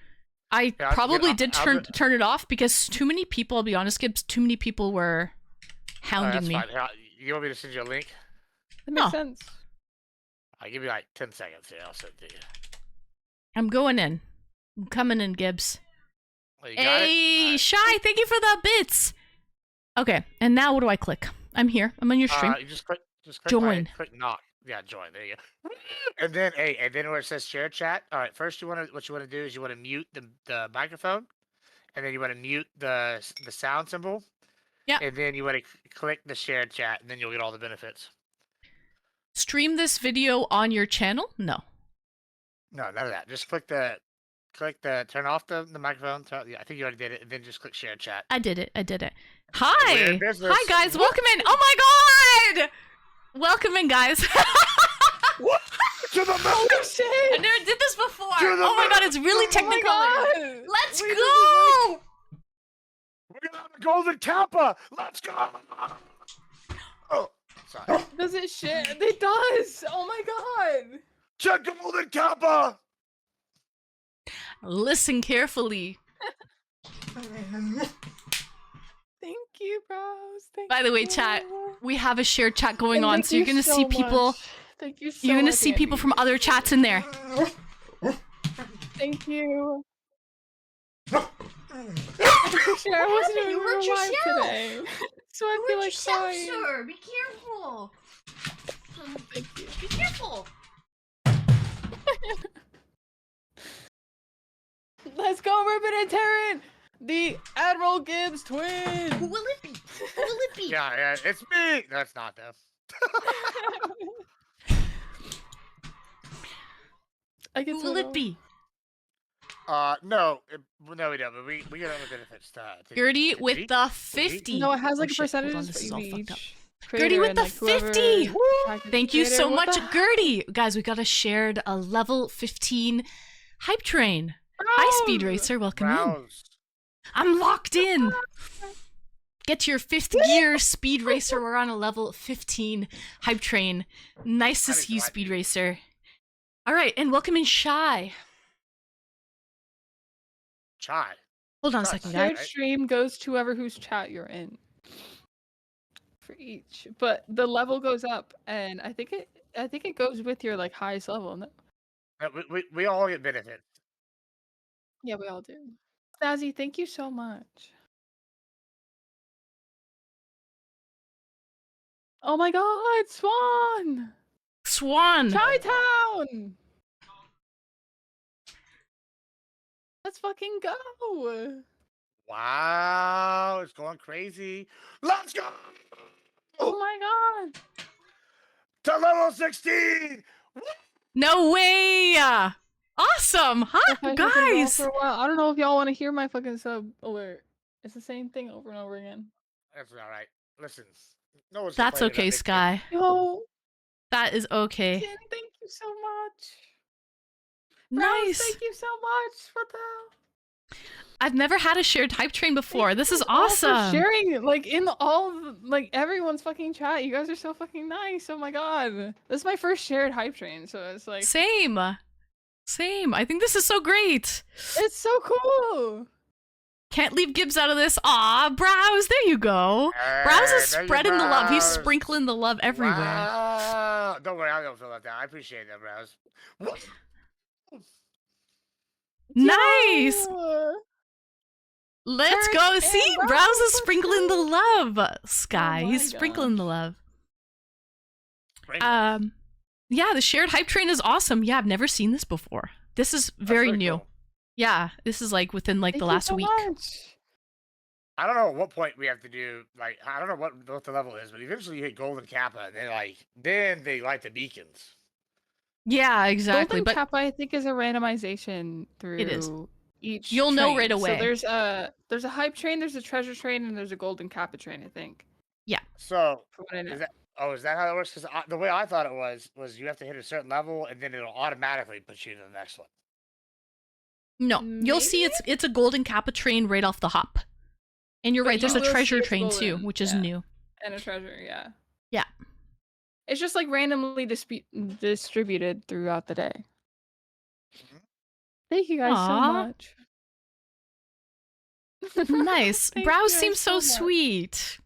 Speaker 1: I
Speaker 2: Yeah, I'll
Speaker 1: probably
Speaker 2: get-
Speaker 1: did
Speaker 2: I'll
Speaker 1: turn it off because too many people. I'll be honest, Gibbs. Too many people were hounding
Speaker 2: That's
Speaker 1: me.
Speaker 2: fine. You want me to send you a link?
Speaker 3: That makes
Speaker 1: Oh.
Speaker 3: sense.
Speaker 2: I'll give you like 10 seconds here. I'll send it to you.
Speaker 1: I'm going in. I'm coming in, Gibbs.
Speaker 2: Oh, you got
Speaker 1: Hey,
Speaker 2: it? Alright.
Speaker 1: Shy, thank you for the bits. Okay, and now what do I click? I'm here. I'm on your stream.
Speaker 2: You just click
Speaker 1: Join.
Speaker 2: click knock. Yeah, join. There you go. And then where it says share chat. All right, first what you want to do is you want to mute the microphone, and then you want to mute the sound symbol.
Speaker 1: Yeah.
Speaker 2: And then you want to click the share chat, and then you'll get all the benefits.
Speaker 1: Stream this video on your channel? No.
Speaker 2: No, none of that. Just click the turn off the microphone. I think you already did it, and then just click share chat.
Speaker 1: I did it.
Speaker 2: We're
Speaker 1: Hi.
Speaker 2: in business.
Speaker 1: Hi, guys. Welcome in. Oh, my God. Welcome in, guys.
Speaker 2: What? To the
Speaker 3: Holy
Speaker 2: moon!
Speaker 3: shit!
Speaker 1: I never did this before.
Speaker 2: To the
Speaker 1: Oh, my God. It's really
Speaker 3: Oh my
Speaker 1: technicolor.
Speaker 3: God!
Speaker 1: Let's
Speaker 3: Wait,
Speaker 1: go.
Speaker 2: We're gonna have a golden kappa. Let's go. Oh, sorry.
Speaker 3: Does it shit? It does! Oh my god!
Speaker 2: To golden kappa.
Speaker 1: Listen carefully.
Speaker 3: Thank you, bros. Thank
Speaker 1: By the way,
Speaker 3: you.
Speaker 1: chat, we have a shared chat going
Speaker 3: And
Speaker 1: on,
Speaker 3: thank
Speaker 1: so you're
Speaker 3: you
Speaker 1: going to see
Speaker 3: so
Speaker 1: people.
Speaker 3: much. Thank you so
Speaker 1: You're going to
Speaker 3: much,
Speaker 1: see people
Speaker 3: Andy.
Speaker 1: from other chats in there.
Speaker 3: Thank you. Actually, I wasn't
Speaker 1: happened?
Speaker 3: even
Speaker 1: You hurt
Speaker 3: alive
Speaker 1: yourself.
Speaker 3: today. So I feel like crying.
Speaker 1: sir. Be careful.
Speaker 3: Thank you.
Speaker 1: Be careful.
Speaker 3: Let's go, Ribbon and Terran! The Admiral Gibbs twins!
Speaker 1: Who will it be? Who will it be?
Speaker 2: Yeah, it's me. That's not them.
Speaker 3: I get
Speaker 1: Who
Speaker 3: so
Speaker 1: will it be?
Speaker 2: No, we don't. But we get other benefits.
Speaker 1: Gertie
Speaker 2: to
Speaker 1: with
Speaker 2: beat?
Speaker 1: the 50.
Speaker 3: No, it has
Speaker 1: Oh,
Speaker 3: like a
Speaker 1: shit, hold
Speaker 3: percentage
Speaker 1: on, this is
Speaker 3: for
Speaker 1: all
Speaker 3: each
Speaker 1: fucked up.
Speaker 3: creator
Speaker 1: Gertie with
Speaker 3: and,
Speaker 1: the
Speaker 3: like, whoever
Speaker 1: 50.
Speaker 3: tagged
Speaker 1: Thank you
Speaker 3: creator.
Speaker 1: so
Speaker 3: What
Speaker 1: much,
Speaker 3: the
Speaker 1: Gertie. Guys, we got a shared level 15 hype train. Hi, Speed
Speaker 3: Bros!
Speaker 1: Racer. Welcome in.
Speaker 2: Browse.
Speaker 1: I'm locked in. Get to your 5th gear, Speed Racer. We're on a level 15 hype train. Nice to
Speaker 2: That is
Speaker 1: see you,
Speaker 2: right.
Speaker 1: Speed Racer. All right, and welcome in Shy.
Speaker 2: Chai.
Speaker 1: Hold on a
Speaker 2: Nice.
Speaker 1: second,
Speaker 3: Shared
Speaker 1: guys.
Speaker 2: Right.
Speaker 3: stream goes to whoever whose chat you're in. For each, but the level goes up, and I think it goes with your like highest level. No?
Speaker 2: We all get benefits.
Speaker 3: Yeah, we all do. Snazzy, thank you so much. Oh my God, Swan!
Speaker 1: Swan.
Speaker 3: Chi-Town! Let's fucking go!
Speaker 2: Wow, it's going crazy. Let's go
Speaker 3: Oh my God!
Speaker 2: to level 16.
Speaker 1: No way. Awesome, huh,
Speaker 3: If I fucking go
Speaker 1: guys?
Speaker 3: for a while, I don't know if y'all want to hear my fucking sub alert. It's the same thing over and over again.
Speaker 2: That's all right. Listen, no one's
Speaker 1: That's
Speaker 2: complaining about
Speaker 1: okay,
Speaker 2: Big Kid.
Speaker 1: Sky.
Speaker 3: Yo,
Speaker 1: That is okay.
Speaker 3: Ken, thank you so much. Browse,
Speaker 1: Nice.
Speaker 3: thank you so much. What the hell?
Speaker 1: I've never had a shared hype train before. This is
Speaker 3: all for
Speaker 1: awesome.
Speaker 3: sharing it, like in all like everyone's fucking chat. You guys are so fucking nice. Oh my God, this is my first shared hype train, so it's like
Speaker 1: Same. Same. I think this is so great.
Speaker 3: it's so cool.
Speaker 1: Can't leave Gibbs out of this. Aw, Browse. There you go. Browse is
Speaker 2: There you
Speaker 1: spreading the love. He's
Speaker 2: Browse.
Speaker 1: sprinkling the love everywhere.
Speaker 2: Wow. Don't worry, I don't feel like that. I appreciate that, Browse.
Speaker 1: Nice.
Speaker 3: Yo!
Speaker 1: Let's
Speaker 3: Kirk
Speaker 1: go.
Speaker 3: and
Speaker 1: See,
Speaker 3: Browse,
Speaker 1: Browse is
Speaker 3: let's
Speaker 1: sprinkling the
Speaker 3: go.
Speaker 1: love. Sky,
Speaker 3: my
Speaker 1: he's sprinkling the
Speaker 3: gosh.
Speaker 1: love.
Speaker 2: Great.
Speaker 1: Yeah, the shared hype train is awesome. Yeah, I've never seen this before. This is
Speaker 2: That's
Speaker 1: very
Speaker 2: pretty
Speaker 1: new.
Speaker 2: cool.
Speaker 1: Yeah, this is like within like
Speaker 3: Thank
Speaker 1: the
Speaker 3: you
Speaker 1: last
Speaker 3: so
Speaker 1: week.
Speaker 3: much.
Speaker 2: I don't know at what point we have to do. Like, I don't know what the level is, but eventually you hit Golden Kappa, and then they light the beacons.
Speaker 1: Yeah, exactly.
Speaker 3: Golden
Speaker 1: But
Speaker 3: Kappa, I think, is a randomization through
Speaker 1: It is.
Speaker 3: each.
Speaker 1: You'll know
Speaker 3: train.
Speaker 1: right away.
Speaker 3: So there's a hype train, there's a treasure train, and there's a Golden Kappa train. I think.
Speaker 2: So
Speaker 3: From what I know.
Speaker 2: is that how it works? Because the way I thought it was you have to hit a certain level, and then it'll automatically put you to the next one.
Speaker 1: no, you'll see it's a golden kappa train right off the hop. And you're
Speaker 3: But
Speaker 1: right, there's
Speaker 3: you
Speaker 1: a
Speaker 3: will see
Speaker 1: treasure
Speaker 3: it's
Speaker 1: train too,
Speaker 3: golden,
Speaker 1: which is
Speaker 3: yeah.
Speaker 1: new.
Speaker 3: And a treasure, yeah.
Speaker 1: Yeah.
Speaker 3: It's just like randomly distributed throughout the day.
Speaker 2: Mhm.
Speaker 3: Thank you guys so
Speaker 1: Aw.
Speaker 3: much.
Speaker 1: Nice.
Speaker 3: Thank
Speaker 1: Browse
Speaker 3: you guys
Speaker 1: seems so
Speaker 3: much.
Speaker 1: sweet.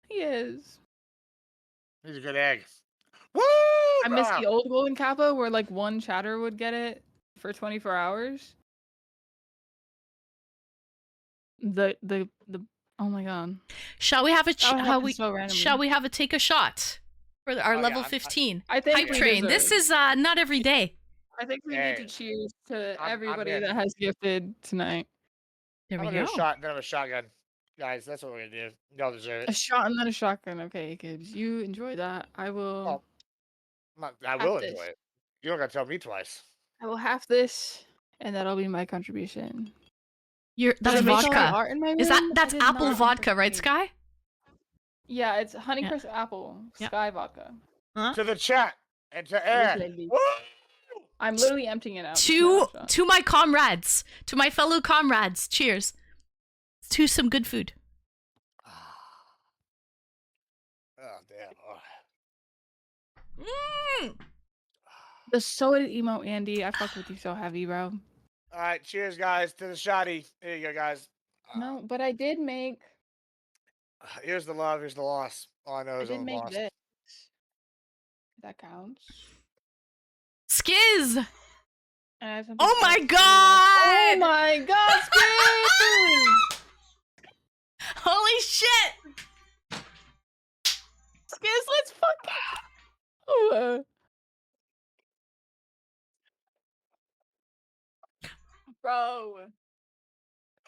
Speaker 3: He is.
Speaker 2: He's a good egg. Woo!
Speaker 3: I miss
Speaker 2: Bravo!
Speaker 3: the old Golden Kappa where like one chatter would get it for 24 hours. The oh my God.
Speaker 1: Shall we have a
Speaker 3: That would happen so
Speaker 1: shall we have a take a shot for our
Speaker 2: Oh, yeah,
Speaker 1: level
Speaker 2: I-
Speaker 1: 15
Speaker 3: I think
Speaker 1: hype
Speaker 3: we
Speaker 1: train? This
Speaker 3: deserve-
Speaker 1: is not every day.
Speaker 3: I think we
Speaker 2: Hey,
Speaker 3: need to cheers to
Speaker 2: I'm
Speaker 3: everybody
Speaker 2: in.
Speaker 3: that has gifted tonight.
Speaker 1: There
Speaker 2: I'm
Speaker 1: we
Speaker 2: gonna
Speaker 1: go.
Speaker 2: do a shot, then I'm a shotgun. Guys, that's what we're gonna do. Y'all deserve
Speaker 3: A
Speaker 2: it.
Speaker 3: shot and then a shotgun. Okay, Gibbs. You enjoy that. I will
Speaker 2: Oh. I will
Speaker 3: this.
Speaker 2: enjoy it. You don't gotta tell me twice.
Speaker 3: I will have this and that'll be my contribution.
Speaker 1: That's
Speaker 3: Did I make all the
Speaker 1: vodka.
Speaker 3: art in my
Speaker 1: Is that
Speaker 3: room? I
Speaker 1: that's
Speaker 3: did
Speaker 1: apple
Speaker 3: not.
Speaker 1: vodka, right, Sky?
Speaker 3: Yeah, it's Honeycrisp
Speaker 1: Yeah.
Speaker 3: apple
Speaker 1: Yeah.
Speaker 3: sky vodka.
Speaker 1: Huh?
Speaker 2: To the chat and to Ed.
Speaker 3: lady.
Speaker 2: Woo!
Speaker 3: I'm literally emptying it out. It's
Speaker 1: To
Speaker 3: not a shot.
Speaker 1: to my comrades, to my fellow comrades. Cheers. To some good food.
Speaker 2: Oh damn! Oh.
Speaker 1: Mm.
Speaker 3: The soda emote, Andy. I fuck with you so heavy, bro.
Speaker 2: All right, cheers, guys, to the shotty. Here you go, guys.
Speaker 3: No, but I did make.
Speaker 2: Here's the love. Here's the loss. All I know
Speaker 3: I
Speaker 2: is
Speaker 3: did
Speaker 2: I'm
Speaker 3: make
Speaker 2: lost.
Speaker 3: this. That counts.
Speaker 1: Skiz.
Speaker 3: And I have something
Speaker 1: Oh my
Speaker 3: else.
Speaker 1: god!
Speaker 3: Oh my God, Skiz!
Speaker 1: Holy shit!
Speaker 3: Skiz, let's fuck. Oh, bro.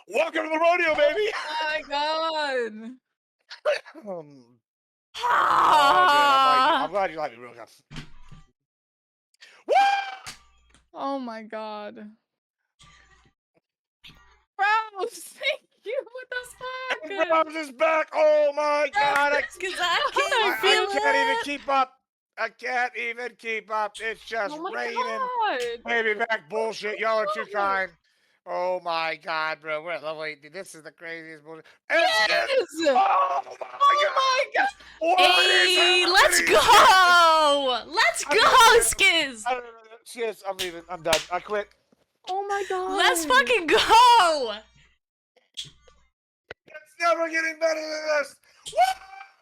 Speaker 2: Welcome to the rodeo, baby.
Speaker 3: Oh my God.
Speaker 2: Oh, dude,
Speaker 1: Ah.
Speaker 2: I'm glad you like me, real quick. Woo!
Speaker 3: Oh my God. Bro, thank you. What the fuck?
Speaker 2: Browse is back. Oh my god! I
Speaker 1: I
Speaker 2: can't even keep up. I can't even keep up. It's just
Speaker 3: Oh my
Speaker 2: raining.
Speaker 3: God.
Speaker 2: Baby back bullshit. Y'all are too kind. Oh my god, bro. We're at level 8. Dude, this is the craziest bullshit. And
Speaker 3: Yes!
Speaker 2: oh my
Speaker 3: Oh my god!
Speaker 2: What is
Speaker 1: Hey, let's
Speaker 2: happening?
Speaker 1: go! Let's
Speaker 2: I
Speaker 1: go,
Speaker 2: don't know.
Speaker 1: Skiz!
Speaker 2: I don't know. Cheers, I'm leaving. I'm done. I quit.
Speaker 3: Oh my god!
Speaker 1: Let's fucking go!
Speaker 2: It's never getting better than this.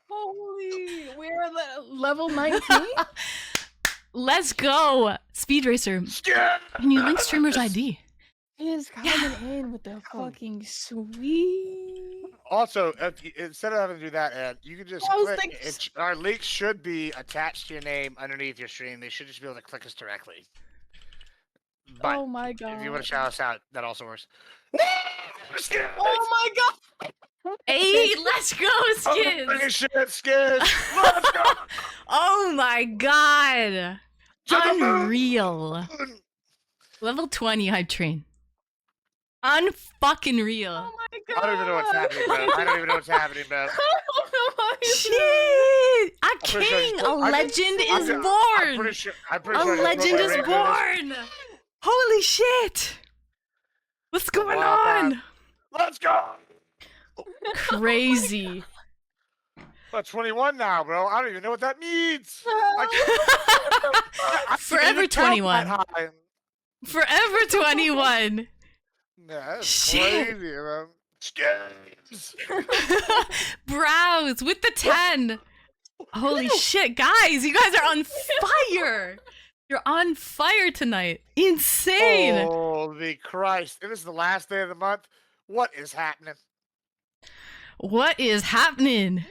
Speaker 3: Holy, we're at level 19.
Speaker 1: Let's go! Speed Racer,
Speaker 2: Yeah.
Speaker 1: can you link streamer's ID?
Speaker 3: Is coming in with the fucking sweet.
Speaker 2: Also, instead of having to do that, you can just
Speaker 3: I was
Speaker 2: click.
Speaker 3: thinking-
Speaker 2: Our links should be attached to your name underneath your stream. They should just be able to click us directly. But
Speaker 3: Oh my god!
Speaker 2: if you want to shout us out, that also works.
Speaker 3: Oh my god!
Speaker 1: Hey, let's go,
Speaker 2: Holy
Speaker 1: Skiz!
Speaker 2: shit, Skiz! Let's go!
Speaker 1: Oh my god!
Speaker 2: To the moon!
Speaker 1: Unreal. Level 20 hype train. Unfucking real.
Speaker 3: Oh my god!
Speaker 2: I don't even know what's happening, bro. I don't even know what's happening, bro.
Speaker 1: Shit! A
Speaker 2: pretty sure
Speaker 1: king,
Speaker 2: it's-
Speaker 1: a
Speaker 2: I think-
Speaker 1: legend
Speaker 2: I'm
Speaker 1: is
Speaker 2: I'm
Speaker 1: born!
Speaker 2: pretty sure. I'm pretty
Speaker 1: A
Speaker 2: sure.
Speaker 1: legend is born! Holy shit! What's going
Speaker 2: Wow,
Speaker 1: on?
Speaker 2: Let's go.
Speaker 1: Crazy.
Speaker 2: I'm 21 now, bro. I don't even know what that means. I can't
Speaker 1: Forever
Speaker 2: even count
Speaker 1: 21.
Speaker 2: that high.
Speaker 1: Forever 21.
Speaker 2: Yeah, that's
Speaker 1: Shit.
Speaker 2: crazy, man. Skins.
Speaker 1: Browse with the 10. Holy shit, guys, you guys are on fire. You're on fire tonight. Insane.
Speaker 2: Holy Christ. It is the last day of the month. What is happening?
Speaker 1: What is happening?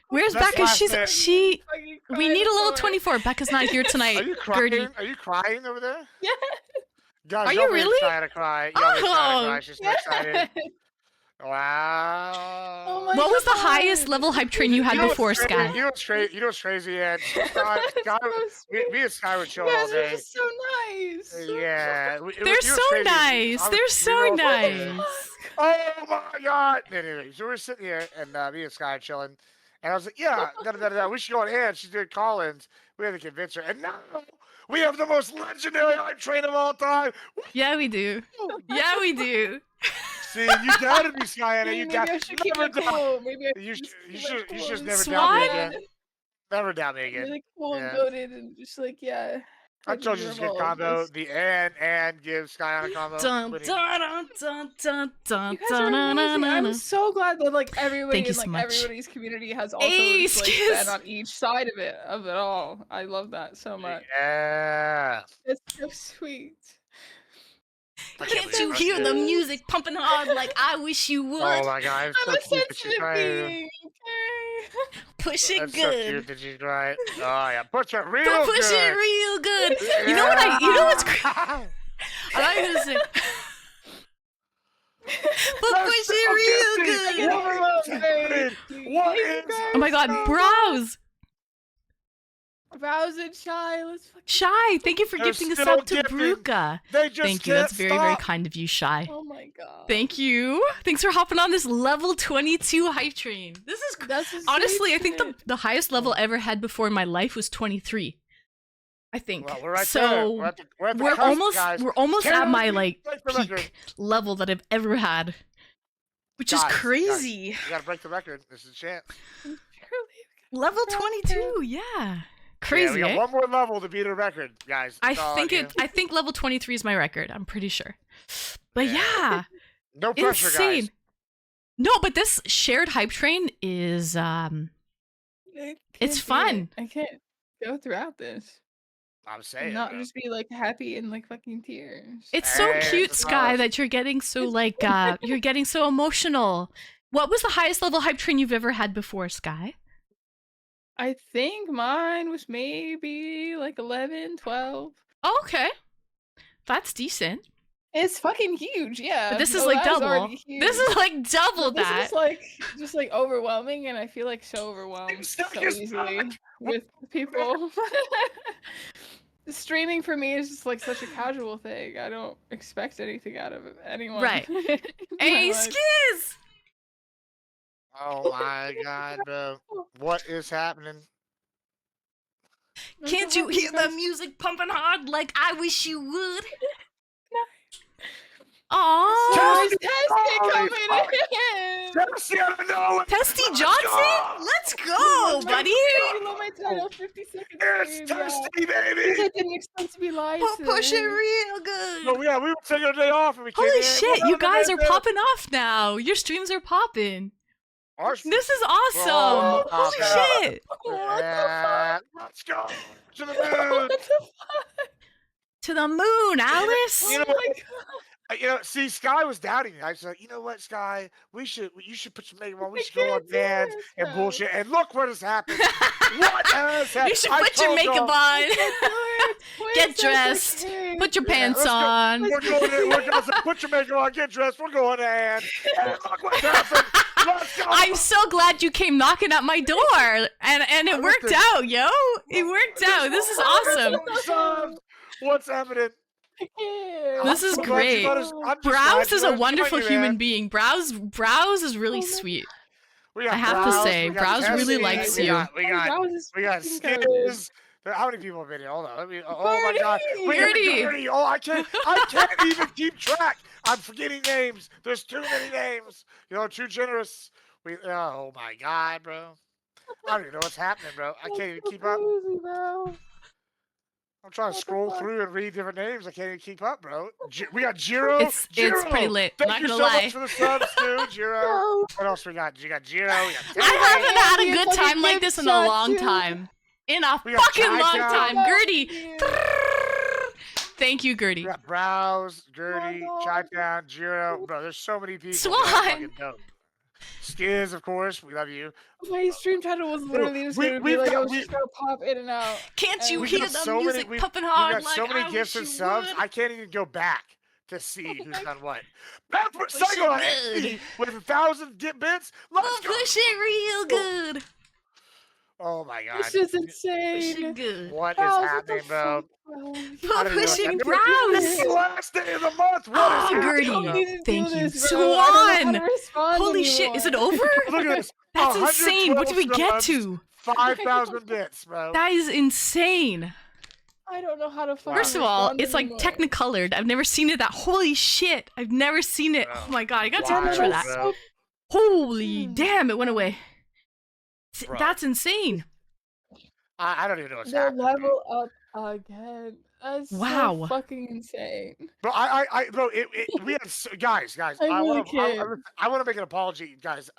Speaker 1: Where's
Speaker 2: That's
Speaker 1: Becca?
Speaker 2: last day.
Speaker 1: We need a level 24. Becca's not here tonight.
Speaker 2: Are you crying?
Speaker 1: Gertie.
Speaker 2: Are you crying over there?
Speaker 3: Yeah.
Speaker 2: Guys,
Speaker 1: Are you
Speaker 2: y'all
Speaker 1: really?
Speaker 2: Trying to cry. Y'all trying to
Speaker 1: Oh.
Speaker 2: cry. She's so excited. Wow.
Speaker 3: Oh my
Speaker 1: What was the
Speaker 3: God.
Speaker 1: highest level hype train you had
Speaker 2: You know what's
Speaker 1: before,
Speaker 2: crazy-
Speaker 1: Sky?
Speaker 2: You know what's crazy, Ed? Sky, me and Sky would chill
Speaker 3: You
Speaker 2: all
Speaker 3: guys are
Speaker 2: day.
Speaker 3: just so nice.
Speaker 2: Yeah.
Speaker 1: They're so nice. They're so nice.
Speaker 2: Oh my god! Anyway, so we're sitting here, and me and Sky are chilling, and I was like, "Yeah, we should go on air." She's doing call-ins. We had to convince her, and now we have the most legendary hype train of all time.
Speaker 1: Yeah, we do. Yeah, we do.
Speaker 2: See, you gotta be Sky, Anna. You
Speaker 3: Maybe
Speaker 2: got
Speaker 3: I should keep
Speaker 2: never
Speaker 3: it
Speaker 2: doubt.
Speaker 3: cool. Maybe I
Speaker 2: You
Speaker 3: should
Speaker 2: should,
Speaker 3: just keep it cool.
Speaker 2: never doubt me
Speaker 1: Swan?
Speaker 2: again. Never doubt me again.
Speaker 3: Really cool and
Speaker 2: Yeah.
Speaker 3: goated and just like
Speaker 2: I told you it's a good combo. The and give Sky on a combo.
Speaker 1: Dun,
Speaker 2: Winning.
Speaker 1: dun, dun, dun, dun, dun,
Speaker 3: You guys
Speaker 1: dun,
Speaker 3: are
Speaker 1: dun,
Speaker 3: amazing.
Speaker 1: dun,
Speaker 3: I'm
Speaker 1: dun.
Speaker 3: so glad that like everybody
Speaker 1: Thank you
Speaker 3: in
Speaker 1: so
Speaker 3: like
Speaker 1: much.
Speaker 3: everybody's community has also
Speaker 1: Hey,
Speaker 3: just, like,
Speaker 1: excuse-
Speaker 3: been on each side of it all. I love that so much.
Speaker 2: Yeah.
Speaker 3: It's so sweet.
Speaker 2: I
Speaker 1: Can't
Speaker 2: believe
Speaker 1: you
Speaker 2: it.
Speaker 1: hear the music pumping hard like I wish you would?
Speaker 2: Oh my god,
Speaker 3: I'm
Speaker 2: it's so
Speaker 3: a
Speaker 2: cute that she's
Speaker 3: sensitive
Speaker 2: crying.
Speaker 3: being. Okay.
Speaker 1: Push it
Speaker 2: That's so cute
Speaker 1: good.
Speaker 2: that she's crying. Oh yeah, push it real
Speaker 1: Push
Speaker 2: good.
Speaker 1: it real good. You know what I? You know what's crazy?
Speaker 2: Yeah.
Speaker 1: I'm not gonna say. But
Speaker 2: That's
Speaker 1: push
Speaker 2: so
Speaker 1: it real
Speaker 2: cute.
Speaker 1: good.
Speaker 2: What is happening? What is
Speaker 1: Oh my god, browse.
Speaker 3: Browse and Shy, let's fucking.
Speaker 1: Shy, thank you for
Speaker 2: They're
Speaker 1: gifting a
Speaker 2: still
Speaker 1: sub to
Speaker 2: gifting.
Speaker 1: Bruca.
Speaker 2: They just
Speaker 1: Thank you. That's
Speaker 2: can't
Speaker 1: very, very
Speaker 2: stop.
Speaker 1: kind of you, Shy.
Speaker 3: Oh my god.
Speaker 1: Thank you. Thanks for hopping on this level 22 hype train. This is
Speaker 3: That's a
Speaker 1: honestly, I
Speaker 3: sweet
Speaker 1: think
Speaker 3: shit.
Speaker 1: the highest level I ever had before in my life was 23. I think.
Speaker 2: Well, we're right there.
Speaker 1: So
Speaker 2: We're at the
Speaker 1: we're
Speaker 2: cusp,
Speaker 1: almost
Speaker 2: guys.
Speaker 1: we're almost
Speaker 2: Can
Speaker 1: at my
Speaker 2: we
Speaker 1: like
Speaker 2: break the record?
Speaker 1: peak level that I've ever had, which is
Speaker 2: Guys, guys.
Speaker 1: crazy.
Speaker 2: You gotta break the record. This is a chance.
Speaker 1: Level 22, yeah, crazy.
Speaker 2: Yeah, we got
Speaker 1: eh?
Speaker 2: one more level to beat a record, guys.
Speaker 1: I
Speaker 2: That's all
Speaker 1: think
Speaker 2: I
Speaker 1: it. I think level 23 is my record. I'm pretty sure. But
Speaker 2: Yeah.
Speaker 1: yeah,
Speaker 2: No pressure,
Speaker 1: insane.
Speaker 2: guys.
Speaker 1: No, but this shared hype train is
Speaker 3: I
Speaker 1: It's
Speaker 3: can't do
Speaker 1: fun.
Speaker 3: it. I can't go throughout this.
Speaker 2: I'm saying.
Speaker 3: And not
Speaker 2: bro.
Speaker 3: just be like happy and like fucking tears.
Speaker 1: It's so
Speaker 2: Hey,
Speaker 1: cute,
Speaker 2: it's
Speaker 1: Sky,
Speaker 2: fun.
Speaker 1: that you're getting so like you're getting so emotional. What was the highest level hype train you've ever had before, Sky?
Speaker 3: I think mine was maybe like 11, 12.
Speaker 1: Oh, okay. That's decent.
Speaker 3: It's fucking huge, yeah.
Speaker 1: But this is
Speaker 3: No,
Speaker 1: like
Speaker 3: that was
Speaker 1: double.
Speaker 3: already
Speaker 1: This
Speaker 3: huge.
Speaker 1: is like double
Speaker 3: But this
Speaker 1: that.
Speaker 3: is like just like overwhelming, and I feel like so overwhelmed so easily with people. Streaming for me is just like such a casual thing. I don't expect anything out of anyone.
Speaker 1: Right.
Speaker 3: in my
Speaker 1: Hey,
Speaker 3: life.
Speaker 1: Skiz!
Speaker 2: Oh my god, bro. What is happening?
Speaker 3: I'm
Speaker 1: Can't
Speaker 3: so
Speaker 1: you
Speaker 3: happy
Speaker 1: hear the
Speaker 3: guys-
Speaker 1: music pumping hard like I wish you would? Aw,
Speaker 3: There's Testy coming in.
Speaker 2: Testy out of nowhere.
Speaker 1: Testy
Speaker 2: Let's
Speaker 1: Johnson,
Speaker 2: go.
Speaker 1: let's go, buddy.
Speaker 3: You know my title 50 seconds.
Speaker 2: It's Testy,
Speaker 3: Because
Speaker 2: baby.
Speaker 3: I didn't expect to be live
Speaker 1: Push it
Speaker 3: today.
Speaker 1: real good.
Speaker 2: Well, yeah, we were taking a day off and we came
Speaker 1: Holy
Speaker 2: in.
Speaker 1: shit,
Speaker 2: What
Speaker 1: you
Speaker 2: up,
Speaker 1: guys are
Speaker 2: man?
Speaker 1: popping off now. Your streams are popping.
Speaker 2: Our
Speaker 1: This is awesome.
Speaker 2: Oh,
Speaker 1: Holy
Speaker 2: yeah.
Speaker 1: shit.
Speaker 2: Yeah, let's go to the moon.
Speaker 3: What the fuck?
Speaker 1: To the moon, Alice.
Speaker 2: You know
Speaker 3: Oh
Speaker 2: what?
Speaker 3: my God.
Speaker 2: See, Sky was doubting me. I was like, you know what, Sky? You should put some makeup on. We
Speaker 3: I
Speaker 2: should go on
Speaker 3: can't do
Speaker 2: bands
Speaker 3: it,
Speaker 2: and
Speaker 3: Sky.
Speaker 2: bullshit. And look what has happened. What has happened?
Speaker 1: You should
Speaker 2: I
Speaker 1: put your
Speaker 2: told
Speaker 1: makeup
Speaker 2: y'all.
Speaker 1: on.
Speaker 3: Why
Speaker 1: Get
Speaker 3: is that
Speaker 1: dressed.
Speaker 3: okay?
Speaker 1: Put your
Speaker 2: Yeah,
Speaker 1: pants
Speaker 2: let's go.
Speaker 1: on.
Speaker 2: We're going in. We're going to put your makeup on. Get dressed. We're going in. And look what's happened. Let's go.
Speaker 1: I'm so glad you came knocking at my door, and it worked
Speaker 2: Listen.
Speaker 1: out, yo. It worked out. This is awesome.
Speaker 2: What's happening?
Speaker 3: Ew.
Speaker 1: This is
Speaker 2: I'm so glad you
Speaker 1: great.
Speaker 2: noticed. I'm just glad
Speaker 1: Browse
Speaker 2: you
Speaker 1: is a
Speaker 2: noticed.
Speaker 1: wonderful
Speaker 2: Thank you,
Speaker 1: human
Speaker 2: man.
Speaker 1: being. Browse is really
Speaker 3: Oh my
Speaker 1: sweet.
Speaker 2: We got
Speaker 1: I have to
Speaker 2: Browse,
Speaker 1: say,
Speaker 2: we got
Speaker 1: Browse really
Speaker 2: Tessie,
Speaker 1: likes
Speaker 2: we
Speaker 1: you.
Speaker 2: got, we got,
Speaker 3: Browse is
Speaker 2: we got
Speaker 3: fucking goated.
Speaker 2: Skiz. How many people have been here? Hold on. Oh my god. We got
Speaker 1: Gertie.
Speaker 2: Gertie. Oh, I can't even keep track. I'm forgetting names. There's too many names. You know, too generous. Oh my god, bro. I don't even know what's happening, bro. I can't even keep up.
Speaker 3: Crazy, bro.
Speaker 2: I'm trying to
Speaker 3: What the
Speaker 2: scroll
Speaker 3: fuck?
Speaker 2: through and read different names. I can't even keep up, bro. We got Jiro.
Speaker 1: It's pretty lit,
Speaker 2: Thank
Speaker 1: not
Speaker 2: you
Speaker 1: gonna
Speaker 2: so
Speaker 1: lie.
Speaker 2: much for the subs, too, Jiro.
Speaker 3: Bro.
Speaker 2: What else we got? You got Jiro. We got
Speaker 1: I haven't had a
Speaker 3: Yeah,
Speaker 1: good
Speaker 3: fucking
Speaker 1: time like
Speaker 3: big
Speaker 1: this in a
Speaker 3: shot,
Speaker 1: long
Speaker 3: too.
Speaker 1: time. In a
Speaker 2: We got
Speaker 1: fucking
Speaker 2: Chai
Speaker 1: long
Speaker 2: Chow.
Speaker 1: time. Gertie.
Speaker 3: Yeah.
Speaker 1: Thank you,
Speaker 2: We
Speaker 1: Gertie.
Speaker 2: got Browse, Gertie,
Speaker 3: Oh,
Speaker 2: Chai Town, Jiro. Bro, there's so many people.
Speaker 1: Swan.
Speaker 2: That's fucking dope. Skiz, of course. We love you.
Speaker 3: My stream title was literally just gonna be
Speaker 2: we've
Speaker 3: like I
Speaker 2: got-
Speaker 3: was just gonna pop in and out.
Speaker 1: Can't you
Speaker 3: We
Speaker 1: hear
Speaker 2: got
Speaker 1: the
Speaker 2: so many-
Speaker 1: music
Speaker 2: we-
Speaker 1: pumping
Speaker 2: We
Speaker 1: hard
Speaker 2: got
Speaker 1: like
Speaker 2: so many
Speaker 1: I
Speaker 2: gifts
Speaker 1: wish
Speaker 2: and
Speaker 1: you
Speaker 2: subs.
Speaker 1: would?
Speaker 2: I can't even go back to see who's
Speaker 3: my
Speaker 2: done what. Pepper
Speaker 1: Push
Speaker 2: Psycho
Speaker 1: it
Speaker 2: on
Speaker 1: good.
Speaker 2: with 1,000 bits. Let's
Speaker 1: Oh,
Speaker 2: go.
Speaker 1: push it real good.
Speaker 2: Oh my god.
Speaker 3: This is
Speaker 1: Push
Speaker 3: insane.
Speaker 1: it good.
Speaker 2: What is
Speaker 3: Browse, what the
Speaker 2: happening, bro?
Speaker 3: fuck, bro?
Speaker 2: I
Speaker 1: Oh,
Speaker 2: don't even know what's
Speaker 1: pushing
Speaker 2: happening.
Speaker 1: Browse.
Speaker 2: It's the last day of the month. What is
Speaker 1: Oh,
Speaker 2: happening?
Speaker 1: Gertie.
Speaker 3: I don't need to
Speaker 1: Thank
Speaker 3: do
Speaker 1: you.
Speaker 3: this, bro. I don't know how
Speaker 1: Swan.
Speaker 3: to respond
Speaker 1: Holy shit, is it over?
Speaker 2: Look at this.
Speaker 1: That's insane. What did we get
Speaker 2: 112 subs,
Speaker 1: to?
Speaker 2: 5,000 bits, bro.
Speaker 1: That is insane.
Speaker 3: I don't know how to fucking
Speaker 1: First of all,
Speaker 3: respond
Speaker 1: it's like
Speaker 3: anymore.
Speaker 1: technicolored. I've never seen it that. Holy shit. I've never seen it.
Speaker 2: Bro.
Speaker 1: Oh my god, I gotta take a
Speaker 2: Wild,
Speaker 1: picture of that.
Speaker 2: bro.
Speaker 1: Holy
Speaker 3: Hmm.
Speaker 1: damn, it went away.
Speaker 2: Bro.
Speaker 1: That's insane.
Speaker 2: I don't even know what's
Speaker 3: They
Speaker 2: happening.
Speaker 3: level up again. That's
Speaker 1: Wow.
Speaker 3: so fucking insane.
Speaker 2: Bro, bro, we had guys.
Speaker 3: I
Speaker 2: I
Speaker 3: really
Speaker 2: want to,
Speaker 3: can't.
Speaker 2: I want to make an apology, guys.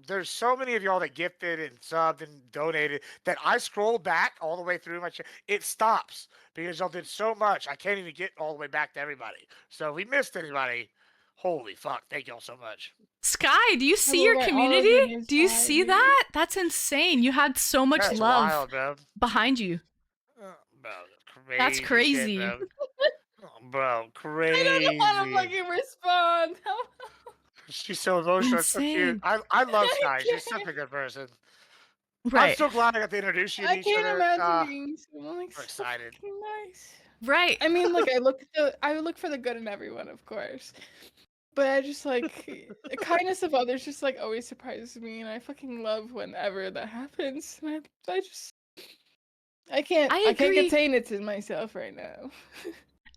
Speaker 2: There's so many of y'all that gifted and subbed and donated that I scroll back all the way through my. It stops because y'all did so much. I can't even get all the way back to everybody. So if we missed anybody, holy fuck! Thank y'all so much.
Speaker 1: Sky, do you see
Speaker 3: will
Speaker 1: your
Speaker 3: write all of
Speaker 1: community?
Speaker 3: your names
Speaker 1: Do you
Speaker 3: down,
Speaker 1: see
Speaker 3: dude.
Speaker 1: that? That's insane. You had so much
Speaker 2: That's
Speaker 1: love
Speaker 2: wild, bro.
Speaker 1: behind you.
Speaker 2: Bro,
Speaker 1: That's
Speaker 2: shit,
Speaker 1: crazy.
Speaker 2: bro. Bro,
Speaker 3: I
Speaker 2: crazy.
Speaker 3: don't know how to fucking respond.
Speaker 2: She's so emotional. It's so cute.
Speaker 1: Insane.
Speaker 2: I love
Speaker 3: I
Speaker 2: Sky. She's such
Speaker 3: can't.
Speaker 2: a good person. I'm
Speaker 1: Right.
Speaker 2: so glad I got to introduce you to
Speaker 3: I
Speaker 2: each
Speaker 3: can't
Speaker 2: other.
Speaker 3: imagine being so like
Speaker 2: I'm
Speaker 3: so
Speaker 2: excited.
Speaker 3: fucking nice.
Speaker 1: Right.
Speaker 3: I mean, like I look for the good in everyone, of course. But I just like the kindness of others just like always surprises me, and I fucking love whenever that happens. And I can't
Speaker 1: I
Speaker 3: I can't
Speaker 1: agree.
Speaker 3: contain it to myself right now.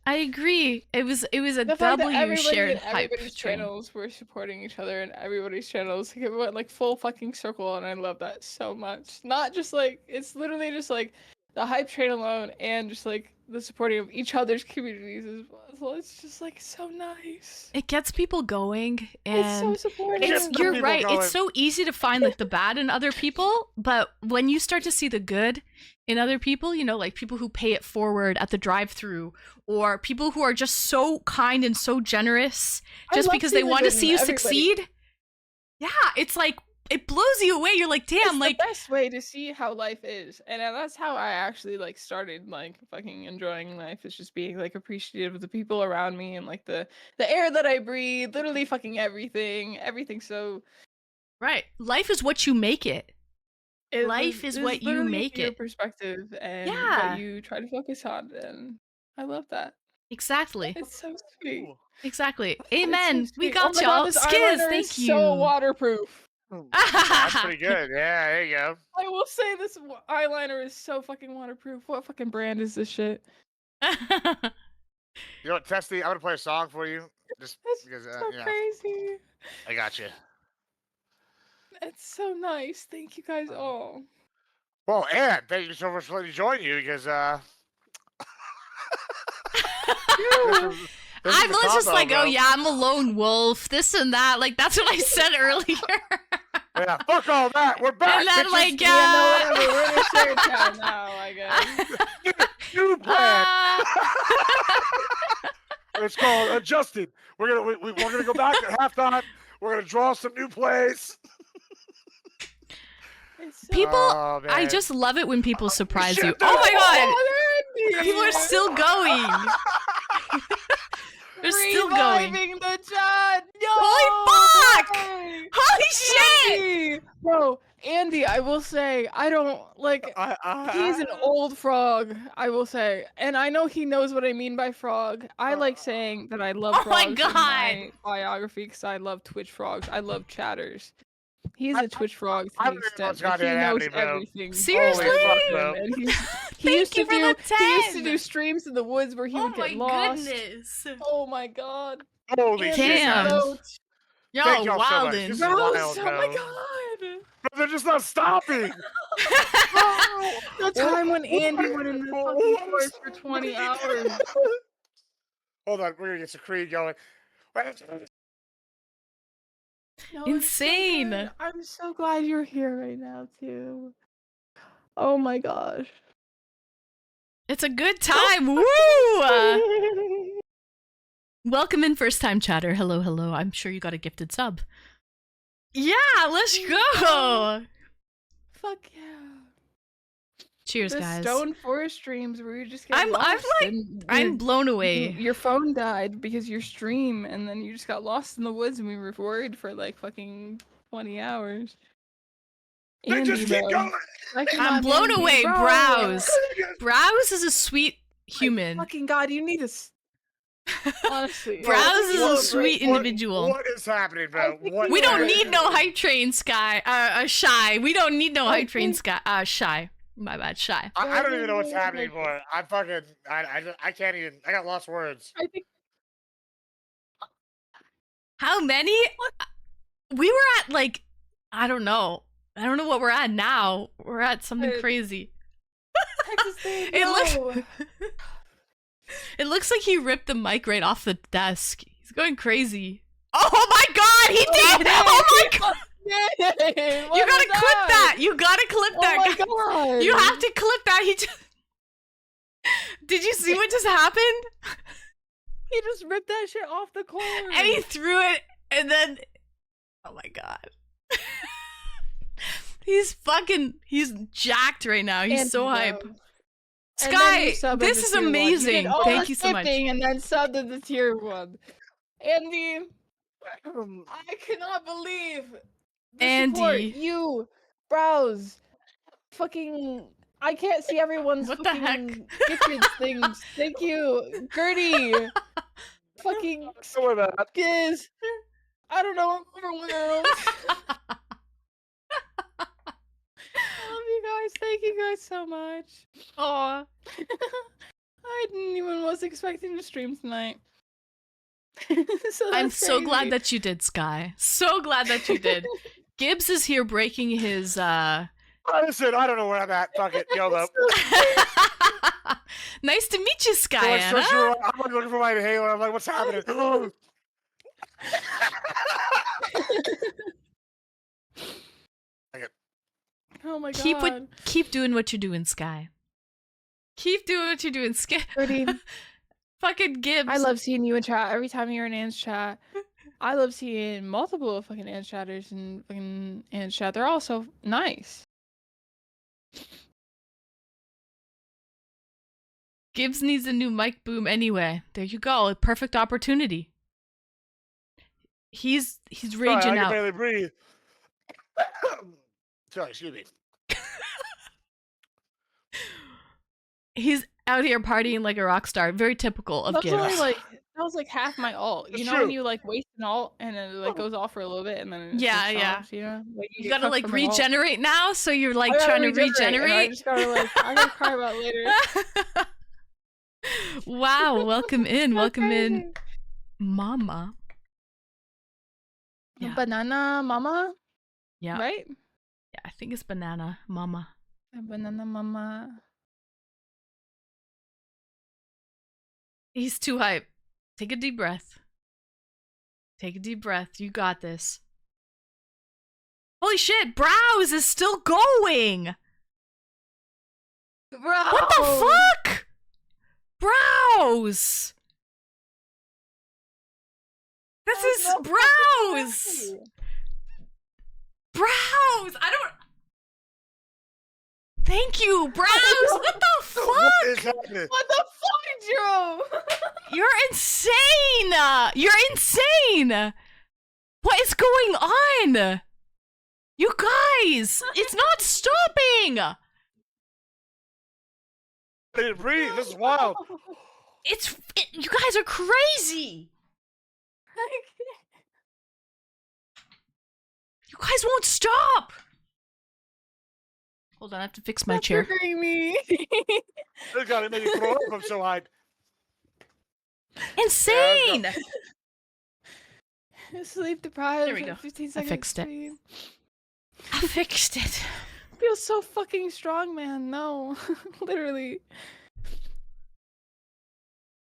Speaker 1: I agree. It was a
Speaker 3: The fact that
Speaker 1: W
Speaker 3: everybody
Speaker 1: shared
Speaker 3: in
Speaker 1: hype.
Speaker 3: everybody's
Speaker 1: train.
Speaker 3: channels were supporting each other, and everybody's channels like, it went like full fucking circle, and I love that so much. Not just like it's literally just like the hype train alone, and just like the supporting of each other's communities as well. So it's just like so nice.
Speaker 1: It gets people going,
Speaker 3: It's so
Speaker 1: and
Speaker 3: supportive.
Speaker 2: Gets the
Speaker 1: you're
Speaker 2: people
Speaker 1: right.
Speaker 2: going.
Speaker 1: It's so easy to find like the bad in other people, but when you start to see the good in other people, you know, like people who pay it forward at the drive-through, or people who are just so kind and so generous
Speaker 3: I
Speaker 1: just
Speaker 3: love
Speaker 1: because they
Speaker 3: seeing the
Speaker 1: want to
Speaker 3: good in
Speaker 1: see you
Speaker 3: everybody.
Speaker 1: succeed. Yeah, it's like it blows you away. You're like, damn,
Speaker 3: It's
Speaker 1: like
Speaker 3: the best way to see how life is, and that's how I actually like started like fucking enjoying life. Is just being like appreciative of the people around me and like the air that I breathe, literally fucking everything. So
Speaker 1: right. Life is what you make it.
Speaker 3: it
Speaker 1: Life is
Speaker 3: it's
Speaker 1: what you
Speaker 3: literally
Speaker 1: make
Speaker 3: your
Speaker 1: it.
Speaker 3: perspective and
Speaker 1: Yeah.
Speaker 3: what you try to focus on, and I love that.
Speaker 1: Exactly.
Speaker 3: It's so sweet.
Speaker 2: Ooh.
Speaker 1: Exactly.
Speaker 3: It's
Speaker 1: Amen.
Speaker 3: so
Speaker 1: We
Speaker 3: sweet.
Speaker 1: got
Speaker 3: Oh my God,
Speaker 1: y'all.
Speaker 3: this
Speaker 1: Skiz,
Speaker 3: eyeliner
Speaker 1: thank
Speaker 3: is
Speaker 1: you.
Speaker 3: so waterproof.
Speaker 2: That's pretty good. Yeah, there you go.
Speaker 3: I will say this eyeliner is so fucking waterproof. What fucking brand is this shit?
Speaker 2: You know what, Testy? I'm gonna play a song for you, just
Speaker 3: That's
Speaker 2: because
Speaker 3: so
Speaker 2: you know
Speaker 3: crazy.
Speaker 2: I got you.
Speaker 3: That's so nice. Thank you guys all.
Speaker 2: Well, and thank you so much for letting me join you because this
Speaker 3: Ew.
Speaker 2: is this is
Speaker 1: I
Speaker 2: the
Speaker 1: was just
Speaker 2: combo,
Speaker 1: like, oh
Speaker 2: bro.
Speaker 1: yeah, I'm a lone wolf, this and that. Like that's what I said earlier.
Speaker 2: Yeah, fuck all that. We're back.
Speaker 1: And then
Speaker 2: bitches.
Speaker 1: like,
Speaker 3: Yeah, no, whatever. We're in a shared chat now, I guess.
Speaker 2: New plan.
Speaker 1: uh,
Speaker 2: It's called adjusted. We're gonna go back at halftime. We're gonna draw some new plays.
Speaker 3: It's so
Speaker 1: people,
Speaker 2: Oh,
Speaker 1: I
Speaker 2: man.
Speaker 1: just love it when people surprise
Speaker 2: shit,
Speaker 1: you.
Speaker 2: dude.
Speaker 1: Oh my god,
Speaker 3: Andy!
Speaker 1: people are still going. They're still going.
Speaker 3: Reviving the chat. No!
Speaker 1: Holy fuck!
Speaker 3: way!
Speaker 1: Holy shit!
Speaker 3: Andy! Bro, Andy, I will say, I don't like. He's an old frog, I will say, and I know he knows what I mean by frog. I like saying that I love
Speaker 1: Oh my
Speaker 3: frogs in my biography because I love Twitch frogs. I love chatters. He's a Twitch frog to
Speaker 2: I
Speaker 3: the
Speaker 2: don't even know
Speaker 3: extent
Speaker 2: what's
Speaker 3: that he
Speaker 2: goddamn
Speaker 3: knows
Speaker 2: happening, bro.
Speaker 3: everything.
Speaker 1: Seriously?
Speaker 2: Holy fuck,
Speaker 3: Him,
Speaker 2: bro.
Speaker 3: and he
Speaker 1: Thank
Speaker 3: used
Speaker 1: you
Speaker 3: to
Speaker 1: for
Speaker 3: do
Speaker 1: the
Speaker 3: he used to
Speaker 1: 10.
Speaker 3: do streams in the woods where he
Speaker 1: Oh
Speaker 3: would
Speaker 1: my
Speaker 3: get lost.
Speaker 1: goodness.
Speaker 3: Oh my god.
Speaker 2: Holy
Speaker 3: Andy
Speaker 2: shit,
Speaker 1: Damn.
Speaker 2: guys.
Speaker 3: Roach.
Speaker 1: Yo,
Speaker 2: Thank y'all so much.
Speaker 1: Walden.
Speaker 2: This is
Speaker 3: Roach,
Speaker 2: wild,
Speaker 3: oh my
Speaker 2: bro.
Speaker 3: god.
Speaker 2: Bro, they're just not stopping.
Speaker 3: The time when Andy went in the fucking
Speaker 2: What
Speaker 3: forest
Speaker 2: is-
Speaker 3: for 20 hours.
Speaker 2: Hold on, we're gonna get some Creed going.
Speaker 3: No,
Speaker 1: Insane.
Speaker 3: It's so good. I'm so glad you're here right now too. Oh my gosh.
Speaker 1: It's a good time. Woo! Welcome in, first time chatter. Hello, hello. I'm sure you got a gifted sub. Yeah, let's go.
Speaker 3: Fuck yeah.
Speaker 1: Cheers,
Speaker 3: The
Speaker 1: guys.
Speaker 3: Stone Forest streams where you just get
Speaker 1: I'm
Speaker 3: lost
Speaker 1: like,
Speaker 3: and
Speaker 1: I'm
Speaker 3: your-
Speaker 1: blown away.
Speaker 3: Your phone died because your stream, and then you just got lost in the woods, and we were worried for like fucking 20 hours.
Speaker 2: They just keep
Speaker 3: bro.
Speaker 2: going.
Speaker 3: I
Speaker 1: I'm
Speaker 3: cannot
Speaker 1: blown
Speaker 3: Andy,
Speaker 1: away.
Speaker 3: bro.
Speaker 1: Browse. Browse is a sweet human.
Speaker 3: Fucking god, you need to. Honestly,
Speaker 1: Browse is a
Speaker 2: What-
Speaker 1: sweet
Speaker 2: what-
Speaker 1: individual.
Speaker 2: What is happening,
Speaker 3: I
Speaker 2: bro?
Speaker 3: think
Speaker 2: What
Speaker 3: you
Speaker 1: We
Speaker 2: is
Speaker 1: don't
Speaker 3: are.
Speaker 1: need no hype train, Shy. We don't need no
Speaker 3: I
Speaker 1: hype train,
Speaker 3: think-
Speaker 1: Shy. My bad, Shy.
Speaker 2: I don't even know what's happening anymore. I fucking I can't even. I got lost words.
Speaker 3: I think
Speaker 1: How many? We were at like, I don't know. I don't know what we're at now. We're at something
Speaker 3: Uh,
Speaker 1: crazy.
Speaker 3: Texas Day,
Speaker 1: It looks.
Speaker 3: no.
Speaker 1: It looks like he ripped the mic right off the desk. He's going crazy. Oh my god, he did! Oh my god!
Speaker 3: Yay!
Speaker 1: You
Speaker 3: What
Speaker 1: gotta
Speaker 3: was
Speaker 1: clip that! You gotta clip that!
Speaker 3: Oh my god!
Speaker 1: You have to clip that! He just... Did you see what just happened?
Speaker 3: He just ripped that shit off the cord.
Speaker 1: And he threw it, and then... Oh my god. He's jacked right now. He's so hype. Sky, this is amazing. Thank you so much.
Speaker 3: And then subbed to the tier 1. Andy, I cannot believe the support.
Speaker 1: Andy.
Speaker 3: You, Browse, fucking. I can't see everyone's
Speaker 1: What the heck?
Speaker 3: fucking gifted things. Thank you, Gertie. Fucking
Speaker 2: So that.
Speaker 3: Giz. I don't know everyone else. I love you guys. Thank you guys so much.
Speaker 1: Aw.
Speaker 3: I didn't even was expecting to stream tonight.
Speaker 1: I'm so glad that you did, Sky. So glad that you did. Gibbs is here breaking his,
Speaker 2: Listen, I don't know where I'm at. Fuck it, YOLO.
Speaker 1: Nice to meet you,
Speaker 2: So I searched
Speaker 1: Sky.
Speaker 2: for- I'm like looking for my Halo. I'm like, what's happening?
Speaker 3: Oh my god.
Speaker 1: Keep doing what you're doing, Sky. Keep doing what you're doing, Sky.
Speaker 3: Gertie,
Speaker 1: Fucking Gibbs.
Speaker 3: I love seeing you in chat every time you're in Anne's chat. I love seeing multiple fucking Anne's chatters in fucking Anne's chat. They're all so nice.
Speaker 1: Gibbs needs a new mic boom anyway. There you go. A perfect opportunity. He's
Speaker 2: Sorry, I
Speaker 1: raging
Speaker 2: can
Speaker 1: out.
Speaker 2: barely breathe. Sorry, excuse me.
Speaker 1: He's out here partying like a rock star. Very typical of
Speaker 3: That's
Speaker 1: Gibbs.
Speaker 3: only like that was like half my ult. You
Speaker 2: It's
Speaker 3: know when
Speaker 2: true.
Speaker 3: you like waste an ult and it like goes off for a little bit and then it
Speaker 1: Yeah,
Speaker 3: switches
Speaker 1: yeah.
Speaker 3: off, you know? Like,
Speaker 1: You
Speaker 3: get
Speaker 1: gotta
Speaker 3: cooked
Speaker 1: like
Speaker 3: from an ult.
Speaker 1: regenerate now, so you're like
Speaker 3: I gotta
Speaker 1: trying to
Speaker 3: and I
Speaker 1: regenerate.
Speaker 3: just gotta like I gotta cry about it later.
Speaker 1: Wow, welcome in,
Speaker 3: So
Speaker 1: welcome in,
Speaker 3: crazy.
Speaker 1: Mama. Yeah,
Speaker 3: Banana mama,
Speaker 1: yeah,
Speaker 3: right?
Speaker 1: yeah. I think it's Banana Mama.
Speaker 3: Banana mama.
Speaker 1: He's too hype. Take a deep breath. Take a deep breath. You got this. Holy shit! Browse is still going.
Speaker 3: Bro.
Speaker 1: What the fuck? Browse. This is
Speaker 3: no
Speaker 1: Browse. Browse. I don't. Thank you, Browse. What the fuck?
Speaker 2: What is happening?
Speaker 3: What the fuck, Drew?
Speaker 1: You're insane! You're insane! What is going on? You guys! It's not stopping!
Speaker 2: I didn't breathe. This is wild.
Speaker 1: You guys are crazy! You guys won't stop! Hold on, I have to fix my chair.
Speaker 3: Triggering me.
Speaker 2: This got to make me throw up. I'm so hyped.
Speaker 1: Insane!
Speaker 3: Sleep deprived.
Speaker 1: There we go.
Speaker 3: 15
Speaker 1: I
Speaker 3: seconds
Speaker 1: fixed it.
Speaker 3: stream.
Speaker 1: I fixed it.
Speaker 3: Feels so fucking strong, man. No, literally.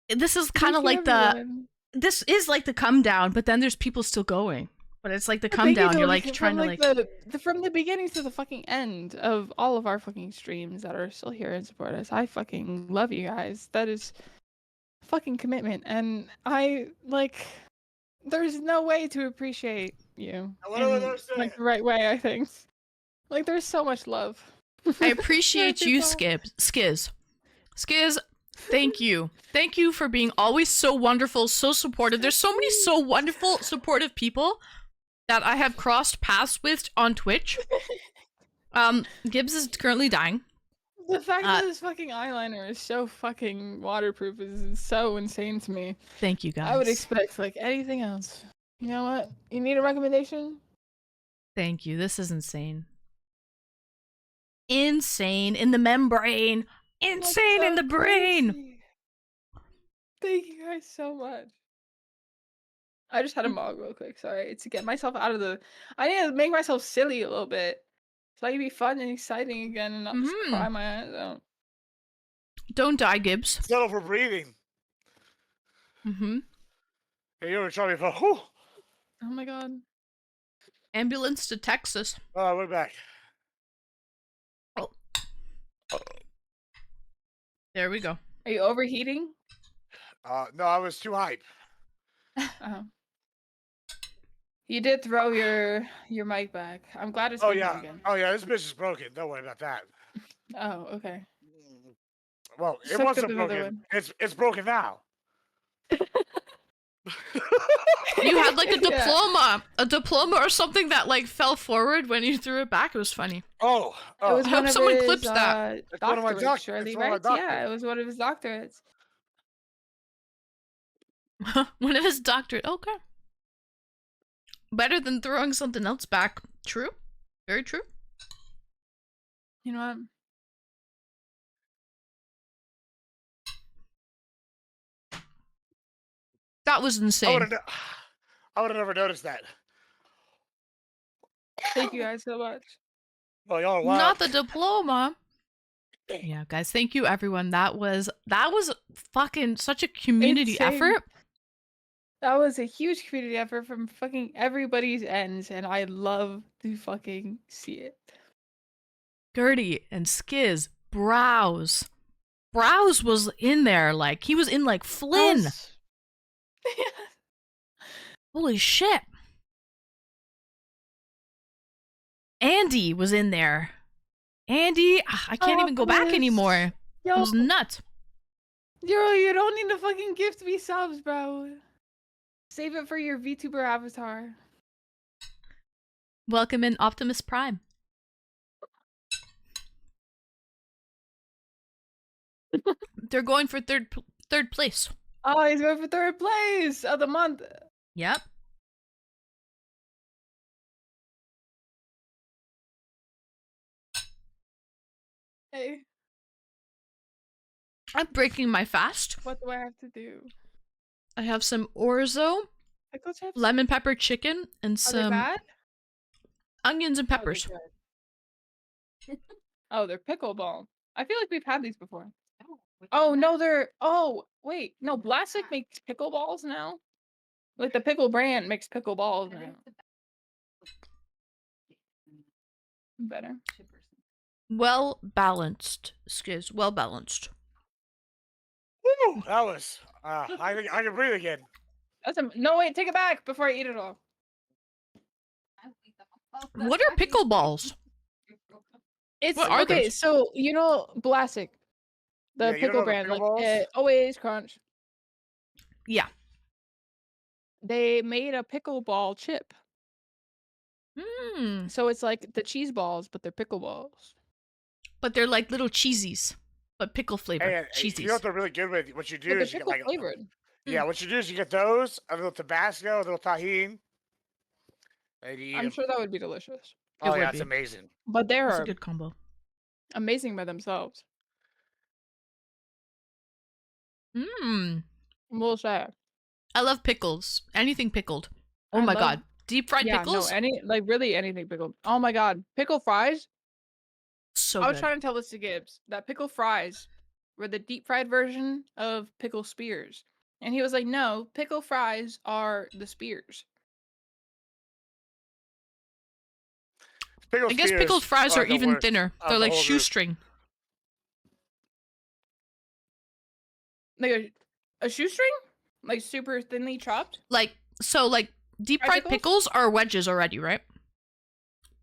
Speaker 1: This is kind of
Speaker 3: Thank
Speaker 1: like
Speaker 3: you,
Speaker 1: the.
Speaker 3: everyone.
Speaker 1: This is like the come down, but then there's people still going. But it's like the come
Speaker 3: Thank you
Speaker 1: down.
Speaker 3: to,
Speaker 1: You're like trying to like.
Speaker 3: from the beginning to the fucking end of all of our fucking streams that are still here and support us. I fucking love you guys. That is fucking commitment, and I like. There's no way to appreciate you
Speaker 2: I don't
Speaker 3: in
Speaker 2: understand.
Speaker 3: like the right way. I think. Like there's so much love.
Speaker 1: I appreciate you,
Speaker 3: People.
Speaker 1: Skiz. Skiz, thank you. Thank you for being always so wonderful, so supportive. There's so many so wonderful, supportive people that I have crossed paths with on Twitch. Gibbs is currently dying.
Speaker 3: The fact that this fucking eyeliner is so fucking waterproof is so insane to me.
Speaker 1: Thank you, guys.
Speaker 3: I would expect like anything else. You know what? You need a recommendation?
Speaker 1: Thank you. This is insane. Insane in the membrane. Insane in the brain.
Speaker 3: Crazy. Thank you guys so much. I just had a mog real quick, sorry, to get myself out of the. I need to make myself silly a little bit, so I can be fun and exciting again and not just cry my eyes out.
Speaker 1: Don't die, Gibbs.
Speaker 2: Settle for breathing.
Speaker 1: Mm-hmm.
Speaker 2: Hey, you were trying me for. Whew.
Speaker 3: Oh my god.
Speaker 1: Ambulance to Texas.
Speaker 2: Oh, we're back.
Speaker 1: Oh. There we go.
Speaker 3: Are you overheating?
Speaker 2: No, I was too hype.
Speaker 3: Oh. You did throw your mic back. I'm glad it's
Speaker 2: Oh
Speaker 3: working
Speaker 2: yeah.
Speaker 3: again.
Speaker 2: Oh yeah. This bitch is broken. Don't worry about that.
Speaker 3: Oh, okay.
Speaker 2: Well,
Speaker 3: Just
Speaker 2: it
Speaker 3: hooked
Speaker 2: wasn't
Speaker 3: up another
Speaker 2: broken.
Speaker 3: one.
Speaker 2: It's broken now.
Speaker 1: You had like a
Speaker 3: Yeah.
Speaker 1: diploma or something that like fell forward when you threw it back. It was funny.
Speaker 2: Oh.
Speaker 3: It was
Speaker 1: I
Speaker 3: one
Speaker 1: hope
Speaker 3: of
Speaker 1: someone
Speaker 3: his,
Speaker 1: clips that.
Speaker 2: It's one of my
Speaker 3: doctorates, surely,
Speaker 2: it's one of my
Speaker 3: right? Yeah,
Speaker 2: doctorates.
Speaker 3: it was one of his doctorates.
Speaker 1: One of his doctorate. Okay. Better than throwing something else back. True. Very true.
Speaker 3: You know what?
Speaker 1: That was
Speaker 2: I
Speaker 1: insane.
Speaker 2: would have never noticed that.
Speaker 3: Thank you guys so much.
Speaker 2: Well, y'all are wild.
Speaker 1: Not the diploma. Yeah, guys, thank you everyone. That was fucking such a community
Speaker 3: Insane.
Speaker 1: effort.
Speaker 3: That was a huge community effort from fucking everybody's ends, and I love to fucking see it.
Speaker 1: Gertie and Skiz, Browse. Browse was in there, like he was in like Flynn. Holy shit. Andy was in there. Andy, I can't even go back
Speaker 3: Optimus.
Speaker 1: anymore. It
Speaker 3: Yo,
Speaker 1: was nuts.
Speaker 3: yo, you don't need to fucking gift me subs, bro. Save it for your VTuber avatar.
Speaker 1: Welcome in Optimus Prime. They're going for third place.
Speaker 3: Oh, he's going for third place of the month.
Speaker 1: Yep.
Speaker 3: Hey.
Speaker 1: I'm breaking my fast.
Speaker 3: What do I have to do?
Speaker 1: I have some orzo,
Speaker 3: Pickle chips?
Speaker 1: lemon pepper chicken, and
Speaker 3: Are they
Speaker 1: some
Speaker 3: bad?
Speaker 1: onions and
Speaker 3: Oh, they're
Speaker 1: peppers.
Speaker 3: good. Oh, they're pickleball. I feel like we've had these before. Oh no, they're. Oh wait, no. Blastic makes pickleballs now. Like the pickle brand makes pickleballs now. Better.
Speaker 1: Well balanced, Skiz. Well balanced.
Speaker 2: Woo! That was. I can breathe again.
Speaker 3: That's no wait. Take it back before I eat it all.
Speaker 1: What are pickleballs?
Speaker 3: It's
Speaker 1: What are
Speaker 3: okay.
Speaker 1: those?
Speaker 3: So you know Blastic, the
Speaker 2: Yeah, you don't
Speaker 3: pickle
Speaker 2: know the
Speaker 3: brand, like
Speaker 2: pickleballs?
Speaker 3: always crunch.
Speaker 1: Yeah.
Speaker 3: They made a pickleball chip.
Speaker 1: Hmm.
Speaker 3: So it's like the cheese balls, but they're pickleballs.
Speaker 1: But they're like little cheesies, but pickle flavor.
Speaker 2: Hey, you know
Speaker 1: Cheesies.
Speaker 2: what they're really good with? What you do
Speaker 3: But they're
Speaker 2: is you get
Speaker 3: pickle
Speaker 2: like
Speaker 3: flavored.
Speaker 2: yeah, what you do is you get those, a little Tabasco, a little tahini, and you eat
Speaker 3: I'm
Speaker 2: 'em.
Speaker 3: sure that would be delicious.
Speaker 2: Oh
Speaker 1: would
Speaker 2: yeah, it's
Speaker 1: be.
Speaker 2: amazing.
Speaker 3: But they
Speaker 1: That's a
Speaker 3: are
Speaker 1: good combo.
Speaker 3: amazing by themselves.
Speaker 1: Mmm.
Speaker 3: We'll say.
Speaker 1: I love pickles. Anything pickled. Oh
Speaker 3: I
Speaker 1: my
Speaker 3: love-
Speaker 1: god. Deep fried
Speaker 3: Yeah,
Speaker 1: pickles?
Speaker 3: no, really anything pickled. Oh my god, pickle fries.
Speaker 1: So
Speaker 3: I was
Speaker 1: good.
Speaker 3: trying to tell this to Gibbs that pickle fries were the deep fried version of pickle spears, and he was like, "No, pickle fries are the spears."
Speaker 2: Pickle
Speaker 1: I guess
Speaker 2: spears
Speaker 1: pickled fries are
Speaker 2: the
Speaker 1: even
Speaker 2: worst
Speaker 1: thinner.
Speaker 2: of
Speaker 1: They're
Speaker 2: the
Speaker 1: like
Speaker 2: whole group.
Speaker 1: shoestring.
Speaker 3: Like a shoestring, like super thinly chopped.
Speaker 1: Like deep
Speaker 3: Fried
Speaker 1: fried
Speaker 3: pickles?
Speaker 1: pickles are wedges already, right?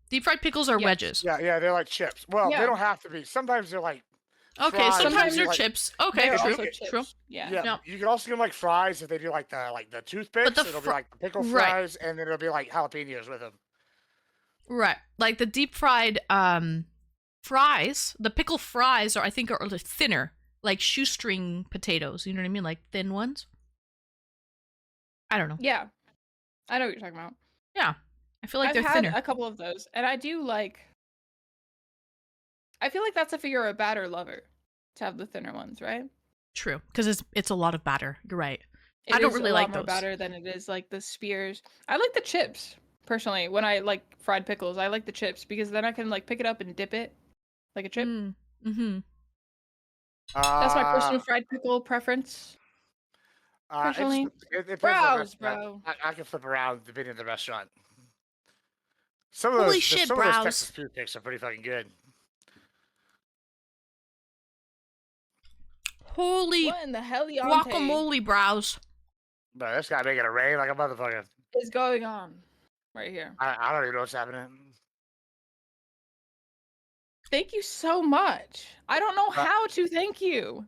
Speaker 1: Deep fried pickles are
Speaker 3: Yes.
Speaker 1: wedges.
Speaker 2: Yeah, they're like chips. Well,
Speaker 3: Yeah.
Speaker 2: they don't have to be. Sometimes they're like
Speaker 1: Okay,
Speaker 2: fries,
Speaker 1: sometimes
Speaker 2: you
Speaker 1: they're
Speaker 2: like-
Speaker 1: chips. Okay,
Speaker 3: They're
Speaker 1: true,
Speaker 3: also
Speaker 1: true.
Speaker 3: chips. Yeah.
Speaker 2: yeah. You can also get them like fries if they do like the toothpicks.
Speaker 1: the
Speaker 2: It'll be
Speaker 1: fr-
Speaker 2: like pickle
Speaker 1: right.
Speaker 2: fries, and then it'll be like jalapenos with them.
Speaker 1: Right. Like the deep fried fries, the pickle fries I think are thinner, like shoestring potatoes, you know what I mean? Like thin ones. I don't know.
Speaker 3: Yeah, I know what you're talking about.
Speaker 1: Yeah. I feel like
Speaker 3: I've
Speaker 1: they're
Speaker 3: had
Speaker 1: thinner.
Speaker 3: a couple of those, and I do like. I feel like that's if you're a batter lover, to have the thinner ones, right?
Speaker 1: True, because it's a lot of batter. You're right.
Speaker 3: It
Speaker 1: I don't
Speaker 3: is
Speaker 1: really
Speaker 3: a lot
Speaker 1: like
Speaker 3: more
Speaker 1: those.
Speaker 3: batter than it is like the spears. I like the chips personally. When I like fried pickles, I like the chips because then I can like pick it up and dip it like a chip.
Speaker 1: Mm-hmm.
Speaker 3: That's my personal fried pickle preference. Personally.
Speaker 2: It depends on the
Speaker 3: Browse,
Speaker 2: restaurant.
Speaker 3: bro.
Speaker 2: I can flip around depending on the restaurant. Some of
Speaker 1: Holy
Speaker 2: those,
Speaker 1: shit,
Speaker 2: some of those
Speaker 1: Browse.
Speaker 2: Texas toothpicks are pretty fucking good.
Speaker 1: Holy
Speaker 3: What in the hell
Speaker 1: guacamole, Browse.
Speaker 2: But this guy making it rain like a motherfucker.
Speaker 3: is going on right here?
Speaker 2: I don't even know what's happening.
Speaker 3: Thank you so much. I don't know how to thank you.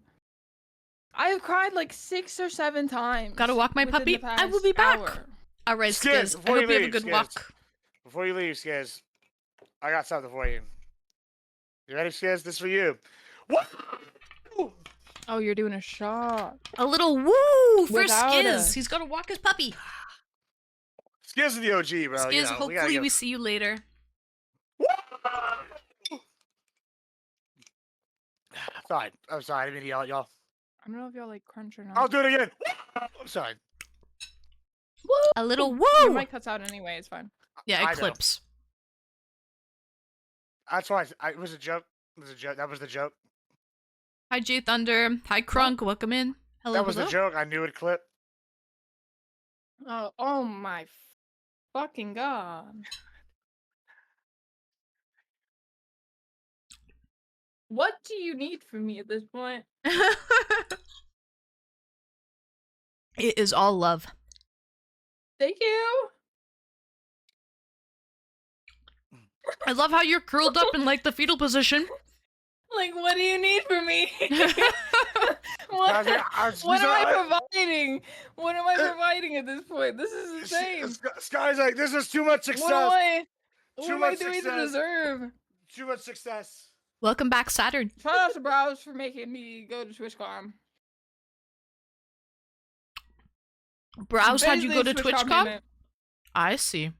Speaker 3: I have cried like 6 or 7 times.
Speaker 1: Gotta walk my
Speaker 3: within
Speaker 1: puppy.
Speaker 3: the
Speaker 1: I will
Speaker 3: past
Speaker 1: be back.
Speaker 3: hour.
Speaker 1: All right,
Speaker 2: Skiz,
Speaker 1: Skiz. I
Speaker 2: before
Speaker 1: hope
Speaker 2: you
Speaker 1: you have a
Speaker 2: leave,
Speaker 1: good
Speaker 2: Skiz.
Speaker 1: walk.
Speaker 2: Before you leave, Skiz, I got something for you. You ready, Skiz? This is for you. What?
Speaker 3: Oh, you're doing a shot.
Speaker 1: A little woo for
Speaker 3: Without
Speaker 1: Skiz.
Speaker 3: a-
Speaker 1: He's gonna walk his puppy.
Speaker 2: Skiz is the OG, bro.
Speaker 1: Skiz,
Speaker 2: you know,
Speaker 1: hopefully we see you later.
Speaker 2: Sorry. I'm sorry. I didn't mean to yell at y'all.
Speaker 3: I don't know if y'all like crunch or not.
Speaker 2: I'll do it again. I'm sorry.
Speaker 1: A little
Speaker 3: Your
Speaker 1: woo.
Speaker 3: mic cuts out anyway. It's fine.
Speaker 1: Yeah,
Speaker 2: I know.
Speaker 1: it clips.
Speaker 2: That's why it was a joke. It was a joke. That was the joke.
Speaker 1: Hi, J Thunder. Hi, Crunk. Welcome in. Hello.
Speaker 2: That was
Speaker 1: hello.
Speaker 2: the joke. I knew it clip.
Speaker 3: Oh my fucking god. What do you need from me at this point?
Speaker 1: It is all love.
Speaker 3: Thank you.
Speaker 1: I love how you're curled up in like the fetal position.
Speaker 3: Like, what do you need from me? what
Speaker 2: I
Speaker 3: what am I providing? What am I providing at this point? This is insane.
Speaker 2: Sky's like, this is too much success.
Speaker 3: What
Speaker 2: Too
Speaker 3: am I
Speaker 2: much
Speaker 3: doing to
Speaker 2: success.
Speaker 3: deserve?
Speaker 2: Too much success.
Speaker 1: Welcome back, Saturn.
Speaker 3: Shout out to Browse for making me go to TwitchCon.
Speaker 1: Browse had you go to
Speaker 3: Basically,
Speaker 1: TwitchCon?
Speaker 3: minute.
Speaker 1: I see.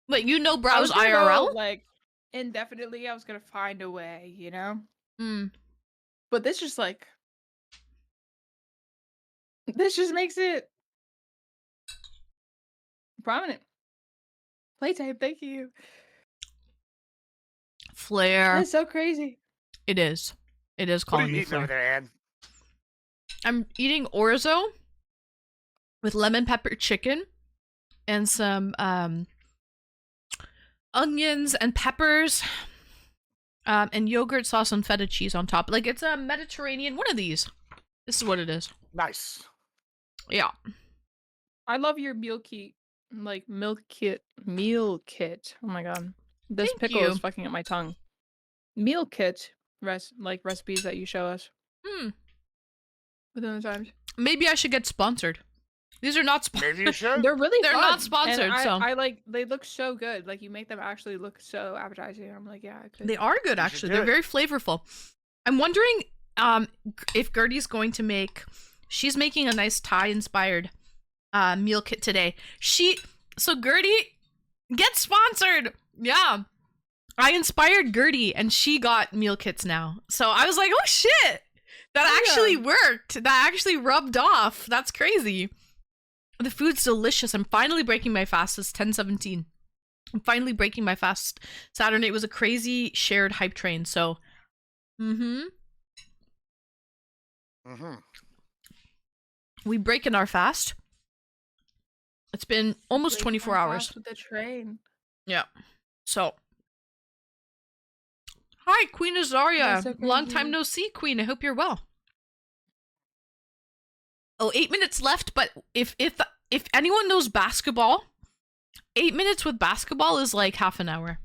Speaker 1: Wait, you know
Speaker 3: I was
Speaker 1: Browse
Speaker 3: gonna go,
Speaker 1: IRL?
Speaker 3: like, indefinitely, I was gonna find a way, you know?
Speaker 1: Hmm.
Speaker 3: but this just like this just makes it prominent. Playtime, thank you.
Speaker 1: Flair.
Speaker 3: That's so crazy.
Speaker 1: It is. It is
Speaker 2: What are
Speaker 1: calling
Speaker 2: you
Speaker 1: me
Speaker 2: eating over
Speaker 1: Flair.
Speaker 2: there, Ann?
Speaker 1: I'm eating orzo with lemon pepper chicken and some onions and peppers, and yogurt sauce and feta cheese on top. Like, it's a Mediterranean one of these. This is what it is.
Speaker 2: Nice.
Speaker 1: Yeah.
Speaker 3: I love your meal kit, like meal kit. Oh my god, this
Speaker 1: Thank
Speaker 3: pickle
Speaker 1: you.
Speaker 3: is fucking up my tongue. Meal kit recipes that you show us within the times.
Speaker 1: Maybe I should get sponsored. These are not
Speaker 2: Maybe you should.
Speaker 3: They're really
Speaker 1: They're
Speaker 3: fun,
Speaker 1: not
Speaker 3: and
Speaker 1: sponsored, so
Speaker 3: I like they look so good. Like you make them actually look so appetizing. I'm like, yeah, I could.
Speaker 1: They are good,
Speaker 2: You should
Speaker 1: actually.
Speaker 2: do
Speaker 1: They're
Speaker 2: it.
Speaker 1: very flavorful. I'm wondering if Gertie's going to make... She's making a nice Thai-inspired meal kit today. So Gertie, get sponsored! Yeah. I inspired Gertie, and she got meal kits now. So I was like, oh shit! That actually worked! That actually rubbed off. That's crazy. The food's delicious. I'm finally breaking my fast. It's 10:17. I'm finally breaking my fast. Saturday was a crazy shared hype train, so... We break in our fast. It's been almost 24 hours.
Speaker 3: With the train.
Speaker 1: Yeah. So... Hi, Queen Azaria.
Speaker 3: That's so
Speaker 1: Long
Speaker 3: crazy.
Speaker 1: time no see, Queen. I hope you're well. Oh, 8 minutes left, but if anyone knows basketball, 8 minutes with basketball is like half an hour.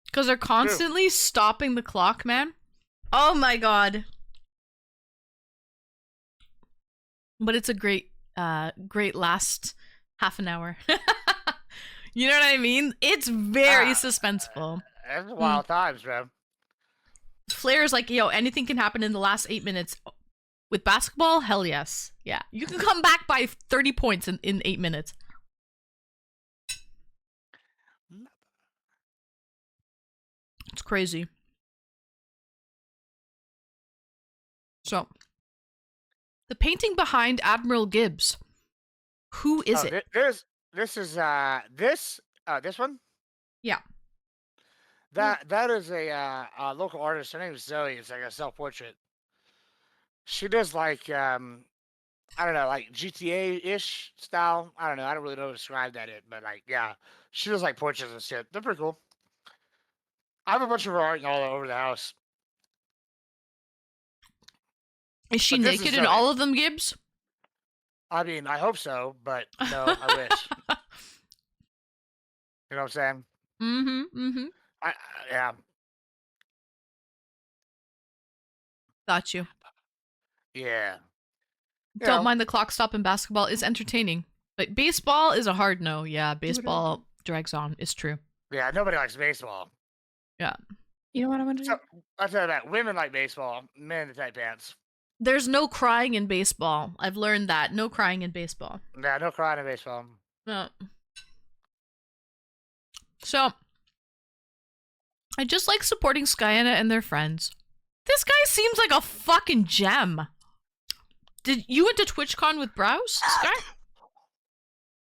Speaker 1: Because they're constantly stopping the clock, man. Oh my god. But it's a great last half an hour. You know what I mean? It's very suspenseful.
Speaker 2: That's wild times, bro.
Speaker 1: Flair is like, yo, anything can happen in the last 8 minutes. With basketball, hell yes. Yeah. You can come back by 30 points in 8 minutes. It's crazy. So, the painting behind Admiral Gibbs. Who is it?
Speaker 2: This is this one?
Speaker 1: Yeah.
Speaker 2: That is a local artist. Her name is Zoe. It's like a self-portrait. She does like I don't know, like GTA-ish style. I don't know. I don't really know how to describe that but like yeah, she does like portraits and shit. They're pretty cool. I have a bunch of her art all over the house.
Speaker 1: Is she
Speaker 2: But this is
Speaker 1: naked in
Speaker 2: Zoe.
Speaker 1: all of them, Gibbs?
Speaker 2: I mean, I hope so, but no, I wish. You know what I'm saying?
Speaker 1: Mm-hmm.
Speaker 2: Yeah.
Speaker 1: Got you.
Speaker 2: Yeah. You
Speaker 1: Don't
Speaker 2: know,
Speaker 1: mind the clock stop in basketball is entertaining. But baseball is a hard no. Yeah, baseball drags on. It's true.
Speaker 2: Yeah, nobody likes baseball.
Speaker 1: Yeah.
Speaker 3: You know what I'm gonna do?
Speaker 2: So, I'll tell you that. Women like baseball, men in the tight pants.
Speaker 1: There's no crying in baseball. I've learned that. No crying in baseball.
Speaker 2: Yeah, no crying in baseball.
Speaker 1: No. So, I just like supporting Skyana and their friends. This guy seems like a fucking gem. Did you went to TwitchCon with Browse, Sky?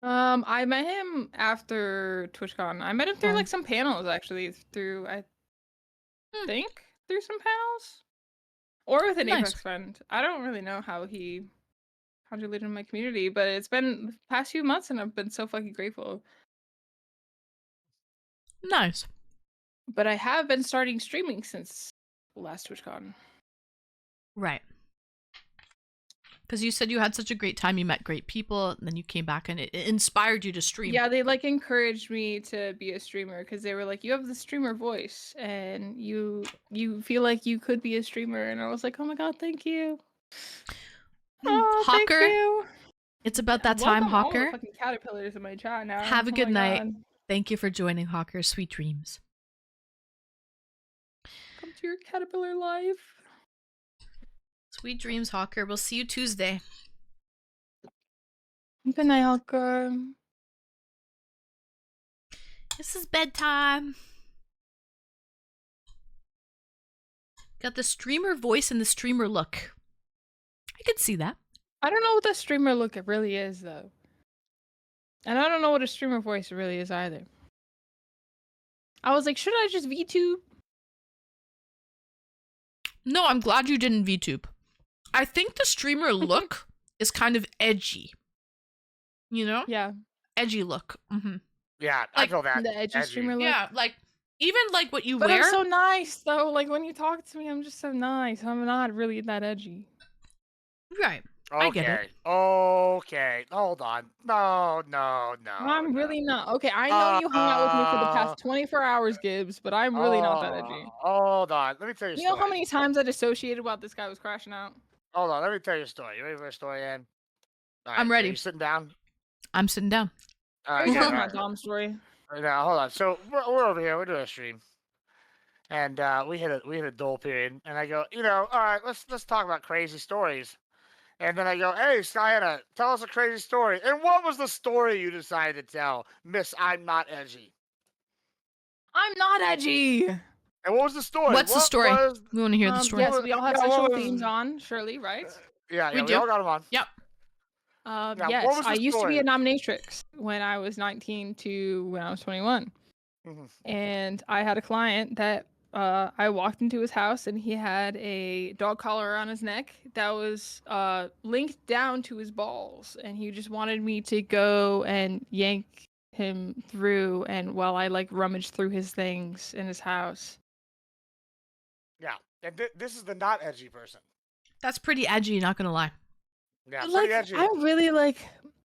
Speaker 3: I met him after TwitchCon. I met him through
Speaker 1: Oh.
Speaker 3: like some panels actually. I think through some panels, or with an
Speaker 1: Nice.
Speaker 3: Apex friend. I don't really know how he contributed in my community, but it's been the past few months, and I've been so fucking grateful.
Speaker 1: Nice.
Speaker 3: But I have been starting streaming since last TwitchCon.
Speaker 1: Right. Because you said you had such a great time, you met great people, and then you came back and it inspired you to stream.
Speaker 3: Yeah, they like encouraged me to be a streamer because they were like, "You have the streamer voice, and you feel like you could be a streamer." And I was like, "Oh my god, thank you." Oh,
Speaker 1: Hawker,
Speaker 3: thank you.
Speaker 1: it's about that time,
Speaker 3: Welcome all the
Speaker 1: Hawker.
Speaker 3: fucking caterpillars in my chat now.
Speaker 1: Have a
Speaker 3: Oh
Speaker 1: good
Speaker 3: my
Speaker 1: night.
Speaker 3: God.
Speaker 1: Thank you for joining, Hawker. Sweet dreams.
Speaker 3: Come to your caterpillar life.
Speaker 1: Sweet dreams, Hawker. We'll see you Tuesday.
Speaker 3: Good night, Hawker.
Speaker 1: This is bedtime. Got the streamer voice and the streamer look. I could see that.
Speaker 3: I don't know what the streamer look it really is though. And I don't know what a streamer voice really is either. I was like, should I just VTube?
Speaker 1: No, I'm glad you didn't VTube. I think the streamer look is kind of edgy. You know?
Speaker 3: Yeah.
Speaker 1: Edgy look. Mm-hmm.
Speaker 2: Yeah, I
Speaker 1: Like,
Speaker 2: feel that.
Speaker 3: The edgy streamer look.
Speaker 1: Yeah, like even like what you
Speaker 3: But
Speaker 1: wear.
Speaker 3: I'm so nice though. Like when you talk to me, I'm just so nice. I'm not really that edgy.
Speaker 1: Right.
Speaker 2: Okay.
Speaker 1: I get it.
Speaker 2: Okay. Hold on. No.
Speaker 3: I'm really not. Okay, I know you hung out with me for the past 24 hours, Gibbs, but I'm really not that edgy.
Speaker 2: Hold on. Let me tell you a
Speaker 3: You
Speaker 2: story.
Speaker 3: know how many times I dissociated while this guy was crashing out?
Speaker 2: Hold on. Let me tell you a story. You ready for a story, Ann? All
Speaker 1: I'm
Speaker 2: so
Speaker 1: ready.
Speaker 2: You sitting down?
Speaker 1: I'm sitting down.
Speaker 2: All right.
Speaker 3: Here's
Speaker 2: Yeah,
Speaker 3: my
Speaker 2: all right.
Speaker 3: Dom story.
Speaker 2: Now, hold on. So we're over here. We're doing a stream, and we hit a dull period. And I go, all right, let's talk about crazy stories. And then I go, hey, Skyana, tell us a crazy story. And what was the story you decided to tell, Miss I'm Not Edgy?
Speaker 3: I'm not edgy.
Speaker 2: And what was the story?
Speaker 1: What's the story? We want to hear the story.
Speaker 3: Yes, we all have
Speaker 2: Yeah,
Speaker 3: sexual
Speaker 2: what was-
Speaker 3: themes on, surely, right?
Speaker 2: Yeah,
Speaker 1: We
Speaker 2: we
Speaker 1: do.
Speaker 2: all got them on.
Speaker 1: Yep.
Speaker 2: Now,
Speaker 3: Yes,
Speaker 2: what was the
Speaker 3: I used to be
Speaker 2: story?
Speaker 3: a dominatrix when I was 19 to when I was 21.
Speaker 2: Mhm.
Speaker 3: And I had a client that I walked into his house and he had a dog collar around his neck that was linked down to his balls. And he just wanted me to go and yank him through and while I like rummaged through his things in his house.
Speaker 2: Yeah, and this is the not edgy person.
Speaker 1: That's pretty edgy, not gonna lie.
Speaker 2: Yeah,
Speaker 3: But,
Speaker 2: pretty
Speaker 3: like,
Speaker 2: edgy.
Speaker 3: I'm really like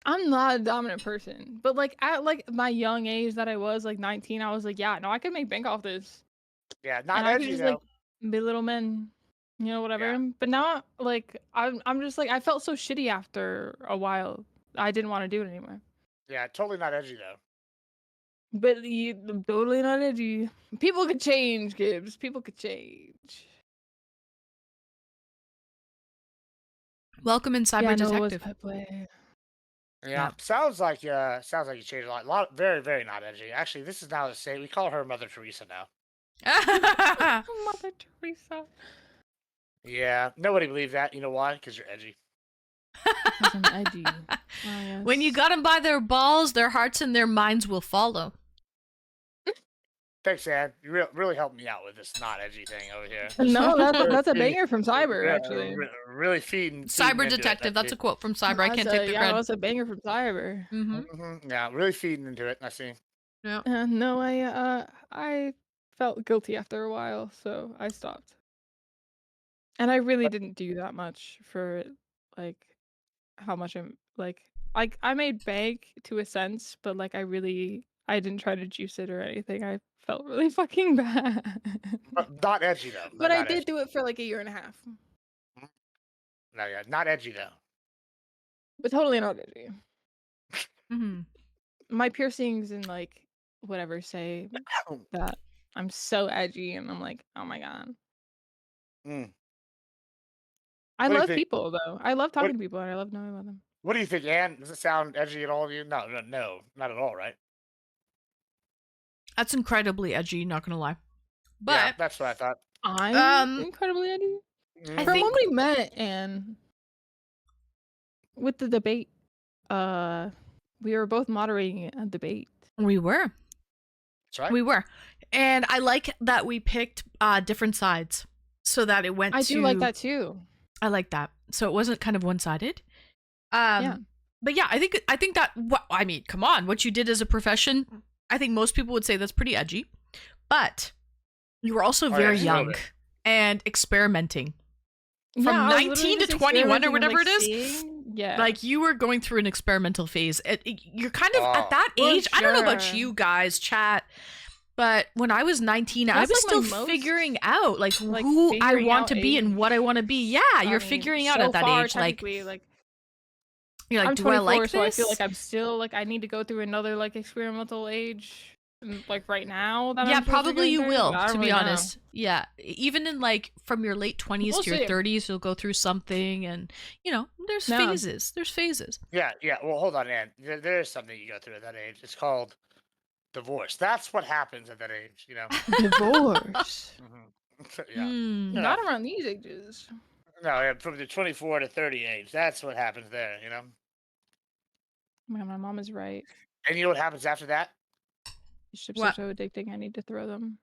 Speaker 3: I'm not a dominant person, but like at like my young age that I was like 19, I was like, yeah, no, I could make bank off this,
Speaker 2: Yeah, not
Speaker 3: and I could
Speaker 2: edgy
Speaker 3: just
Speaker 2: though.
Speaker 3: like belittle men, you know, whatever.
Speaker 2: Yeah.
Speaker 3: But now, like, I'm just like I felt so shitty after a while. I didn't want to do it anymore.
Speaker 2: Yeah, totally not edgy though.
Speaker 3: But you totally not edgy. People could change, Gibbs. People could change.
Speaker 1: Welcome in Cyber
Speaker 3: yeah, no, it was
Speaker 1: Detective.
Speaker 3: pet play.
Speaker 2: Yeah,
Speaker 1: Yeah.
Speaker 2: sounds like you changed a lot. Very, very not edgy. Actually, this is now the same. We call her Mother Teresa now.
Speaker 3: Mother Teresa.
Speaker 2: Yeah, nobody believes that. You know why? Because you're edgy.
Speaker 3: 'Cause I'm edgy. Oh, yes.
Speaker 1: When you got them by their balls, their hearts and their minds will follow.
Speaker 2: Thanks, Ann. You really helped me out with this not edgy thing over here.
Speaker 3: No, that's a
Speaker 2: Really-
Speaker 3: banger from Cyber,
Speaker 2: Yeah,
Speaker 3: actually.
Speaker 2: really feeding.
Speaker 1: Cyber
Speaker 2: into it,
Speaker 1: Detective, that's a
Speaker 2: it.
Speaker 1: quote from Cyber. I can't take the
Speaker 3: yeah,
Speaker 1: credit.
Speaker 3: that's a banger from Cyber.
Speaker 1: Mm-hmm.
Speaker 2: Yeah, really feeding into it. I see.
Speaker 3: No, I felt guilty after a while, so I stopped. And I really didn't do that much for like how much I'm like I made bank to a sense, but like I didn't try to juice it or anything. I felt really fucking bad.
Speaker 2: But not edgy though.
Speaker 3: But I
Speaker 2: Not
Speaker 3: did
Speaker 2: edgy.
Speaker 3: do it for like a year and a half.
Speaker 2: No, yeah, not edgy though.
Speaker 3: But totally not edgy.
Speaker 1: Mm-hmm.
Speaker 3: My piercings and like whatever say that I'm so edgy and I'm like, oh my god.
Speaker 2: Mm.
Speaker 3: I
Speaker 2: What do you
Speaker 3: love
Speaker 2: think?
Speaker 3: people though. I love talking to people and I love knowing about them.
Speaker 2: What do you think, Ann? Does it sound edgy at all to you? No, not at all, right?
Speaker 1: That's incredibly edgy, not gonna lie.
Speaker 2: Yeah,
Speaker 1: But
Speaker 2: that's what I thought.
Speaker 3: I'm incredibly edgy.
Speaker 1: I
Speaker 3: From
Speaker 1: think-
Speaker 3: when we met and with the debate, we were both moderating a debate.
Speaker 1: we were.
Speaker 2: That's right.
Speaker 1: We were. And I like that we picked different sides so that it went
Speaker 3: I
Speaker 1: to...
Speaker 3: do like that too.
Speaker 1: I like that. So it wasn't kind of one-sided.
Speaker 3: Yeah.
Speaker 1: But yeah, I think that I mean, come on, what you did as a profession, I think most people would say that's pretty edgy. But you were also
Speaker 2: Oh, yeah,
Speaker 1: very
Speaker 2: just a little
Speaker 1: young
Speaker 2: bit.
Speaker 1: and experimenting. From
Speaker 3: Yeah, I was
Speaker 1: 19
Speaker 3: literally
Speaker 1: to
Speaker 3: just
Speaker 1: 21 or
Speaker 3: experimenting,
Speaker 1: whatever
Speaker 3: like,
Speaker 1: it is.
Speaker 3: seeing- Yeah.
Speaker 1: Like you were going through an experimental phase. You're kind of
Speaker 2: Oh.
Speaker 1: at that
Speaker 3: For
Speaker 1: age. I don't know about
Speaker 3: sure.
Speaker 1: you guys, chat, but when I was 19, I
Speaker 3: That's,
Speaker 1: was
Speaker 3: like, my
Speaker 1: still
Speaker 3: most-
Speaker 1: figuring out like who I
Speaker 3: figuring
Speaker 1: want
Speaker 3: out
Speaker 1: to be and
Speaker 3: age.
Speaker 1: what I want to be. Yeah,
Speaker 3: I
Speaker 1: you're
Speaker 3: mean,
Speaker 1: figuring out
Speaker 3: so
Speaker 1: at that
Speaker 3: far,
Speaker 1: age. Like
Speaker 3: technically, like
Speaker 1: you're like,
Speaker 3: I'm
Speaker 1: do
Speaker 3: 24,
Speaker 1: I like this?
Speaker 3: so I feel like I'm still like I need to go through another like experimental age, like right now. That
Speaker 1: Yeah,
Speaker 3: I'm supposed to be
Speaker 1: probably
Speaker 3: going
Speaker 1: you
Speaker 3: through,
Speaker 1: will,
Speaker 3: but I
Speaker 1: to
Speaker 3: don't
Speaker 1: be
Speaker 3: really know.
Speaker 1: honest. Yeah, even in like from your late 20s
Speaker 3: We'll
Speaker 1: to your
Speaker 3: see.
Speaker 1: 30s, you'll go through something, and you know, there's
Speaker 3: Yeah.
Speaker 1: phases. There's phases.
Speaker 2: Yeah. Well, hold on, Ann. There is something you go through at that age. It's called divorce. That's what happens at that age. You know.
Speaker 3: Divorce.
Speaker 2: Yeah.
Speaker 1: Hmm.
Speaker 2: You know,
Speaker 3: Not around these ages.
Speaker 2: no, yeah, from the 24 to 30 age. That's what happens there, you know?
Speaker 3: Man, my mom is right.
Speaker 2: And you know what happens after that?
Speaker 3: These chips are
Speaker 1: What?
Speaker 3: so addicting. I need to throw them.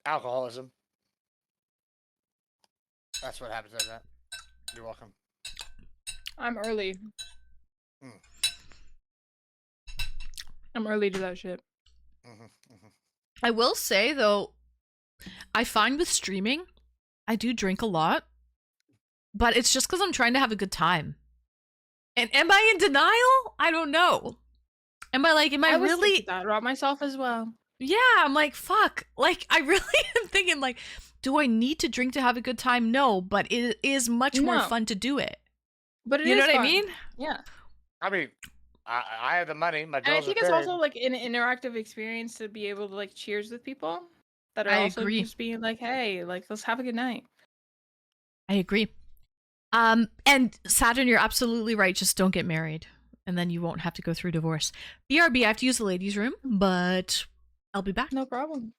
Speaker 2: Alcoholism. That's what happens after that. You're welcome.
Speaker 3: I'm early.
Speaker 2: Mm.
Speaker 3: I'm early to that shit.
Speaker 1: I will say though, I find with streaming, I do drink a lot, but it's just because I'm trying to have a good time. And am I in denial? I don't know. Am I
Speaker 3: was
Speaker 1: really?
Speaker 3: thinking that about myself as well.
Speaker 1: Yeah, I'm like, fuck. Like, I really am thinking, like, do I need to drink to have a good time? No, but it is much more
Speaker 3: No.
Speaker 1: fun to do it.
Speaker 3: But it
Speaker 1: You
Speaker 3: is
Speaker 1: know what I
Speaker 3: fun.
Speaker 1: mean?
Speaker 3: Yeah.
Speaker 2: I mean, I have the money. My
Speaker 3: And I
Speaker 2: bills are
Speaker 3: think it's
Speaker 2: paid.
Speaker 3: also like an interactive experience to be able to like cheers with people that are
Speaker 1: I
Speaker 3: also
Speaker 1: agree.
Speaker 3: just being like, hey, like let's have a good night.
Speaker 1: I agree. And Saturn, you're absolutely right. Just don't get married, and then you won't have to go through divorce. BRB, I have to use the ladies' room, but I'll be back.
Speaker 3: No problem.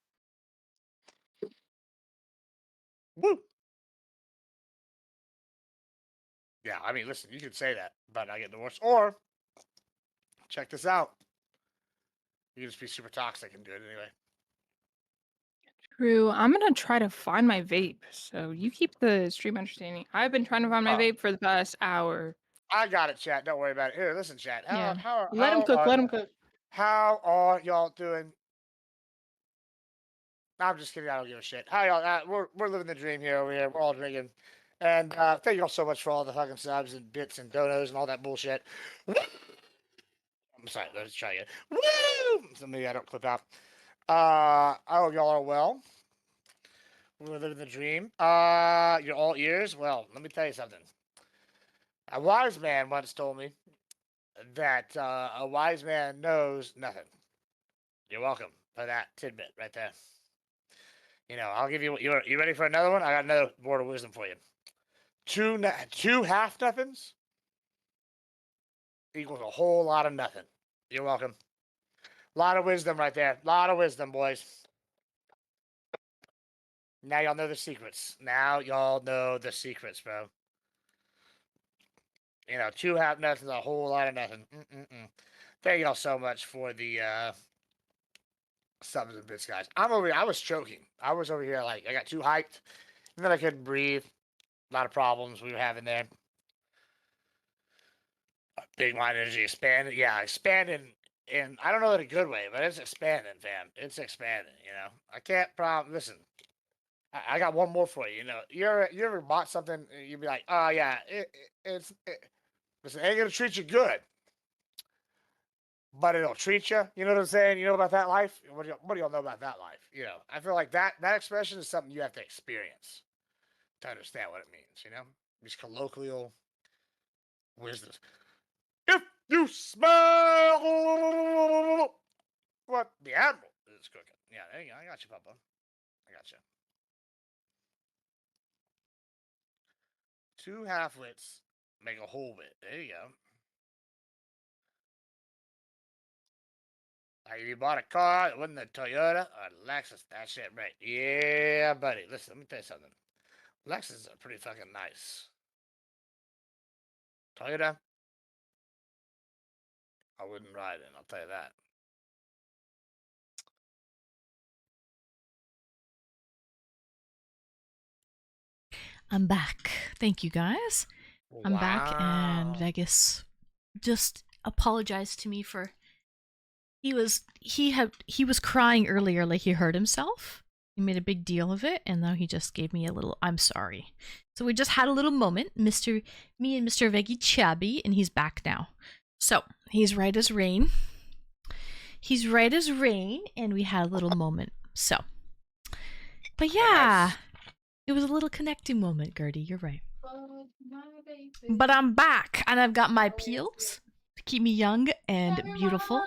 Speaker 2: Woo! Yeah, I mean, listen, you can say that, but I get divorced. Or, check this out. You can just be super toxic and do it anyway.
Speaker 3: True. I'm gonna try to find my vape. So you keep the stream entertaining. I've been trying to find my
Speaker 2: Oh.
Speaker 3: vape for the past hour.
Speaker 2: I got it, chat. Don't worry about it. Here, listen, chat.
Speaker 3: Yeah. Let him cook. Let him cook.
Speaker 2: How are y'all doing? I'm just kidding. I don't give a shit. How y'all? We're living the dream here over here. We're all drinking, and thank y'all so much for all the fucking subs and bits and donos and all that bullshit. I'm sorry. Let's try again. Woo! So maybe I don't clip out. I hope y'all are well. We're living the dream. You're all ears. Well, let me tell you something. A wise man once told me that a wise man knows nothing. You're welcome for that tidbit right there. You know, I'll give you. You ready for another one? I got another word of wisdom for you. Two half nothings equals a whole lot of nothing. You're welcome. A lot of wisdom right there. A lot of wisdom, boys. Now y'all know the secrets. Now y'all know the secrets, bro. You know, two half nothings, a whole lot of nothing. Thank y'all so much for the subs and bits, guys. I was choking. I was over here like I got too hyped, and then I couldn't breathe. A lot of problems we were having there. Big mind energy expanding. Yeah, expanding. And I don't know in a good way, but it's expanding, fam. It's expanding. You know, I can't listen. I got one more for you. You know, you ever bought something and you'd be like, oh yeah, listen, it ain't gonna treat you good, but it'll treat you. You know what I'm saying? You know about that life? What do y'all know about that life? You know, I feel like that expression is something you have to experience to understand what it means. You know, these colloquial wisdoms. If you smell what the admiral is cooking, yeah, there you go. I got you, Papa. I got you. Two half wits make a whole wit. There you go. Like if you bought a car, it wasn't a Toyota or a Lexus. That shit right. Yeah, buddy. Listen, let me tell you something. Lexus are pretty fucking nice. Toyota, I wouldn't ride in. I'll tell you that.
Speaker 1: I'm back. Thank you guys. I'm back, and
Speaker 2: Wow.
Speaker 1: Vegas just apologized to me for he was crying earlier, like he hurt himself. He made a big deal of it, and now he just gave me a little I'm sorry. So we just had a little moment, me and Mr. Veggie Chabby, and he's back now. So he's right as rain. He's right as rain, and we had a little moment. So, but yeah, it was a little connecting moment, Gertie. You're right. But I'm back, and I've got my peels to keep me young and beautiful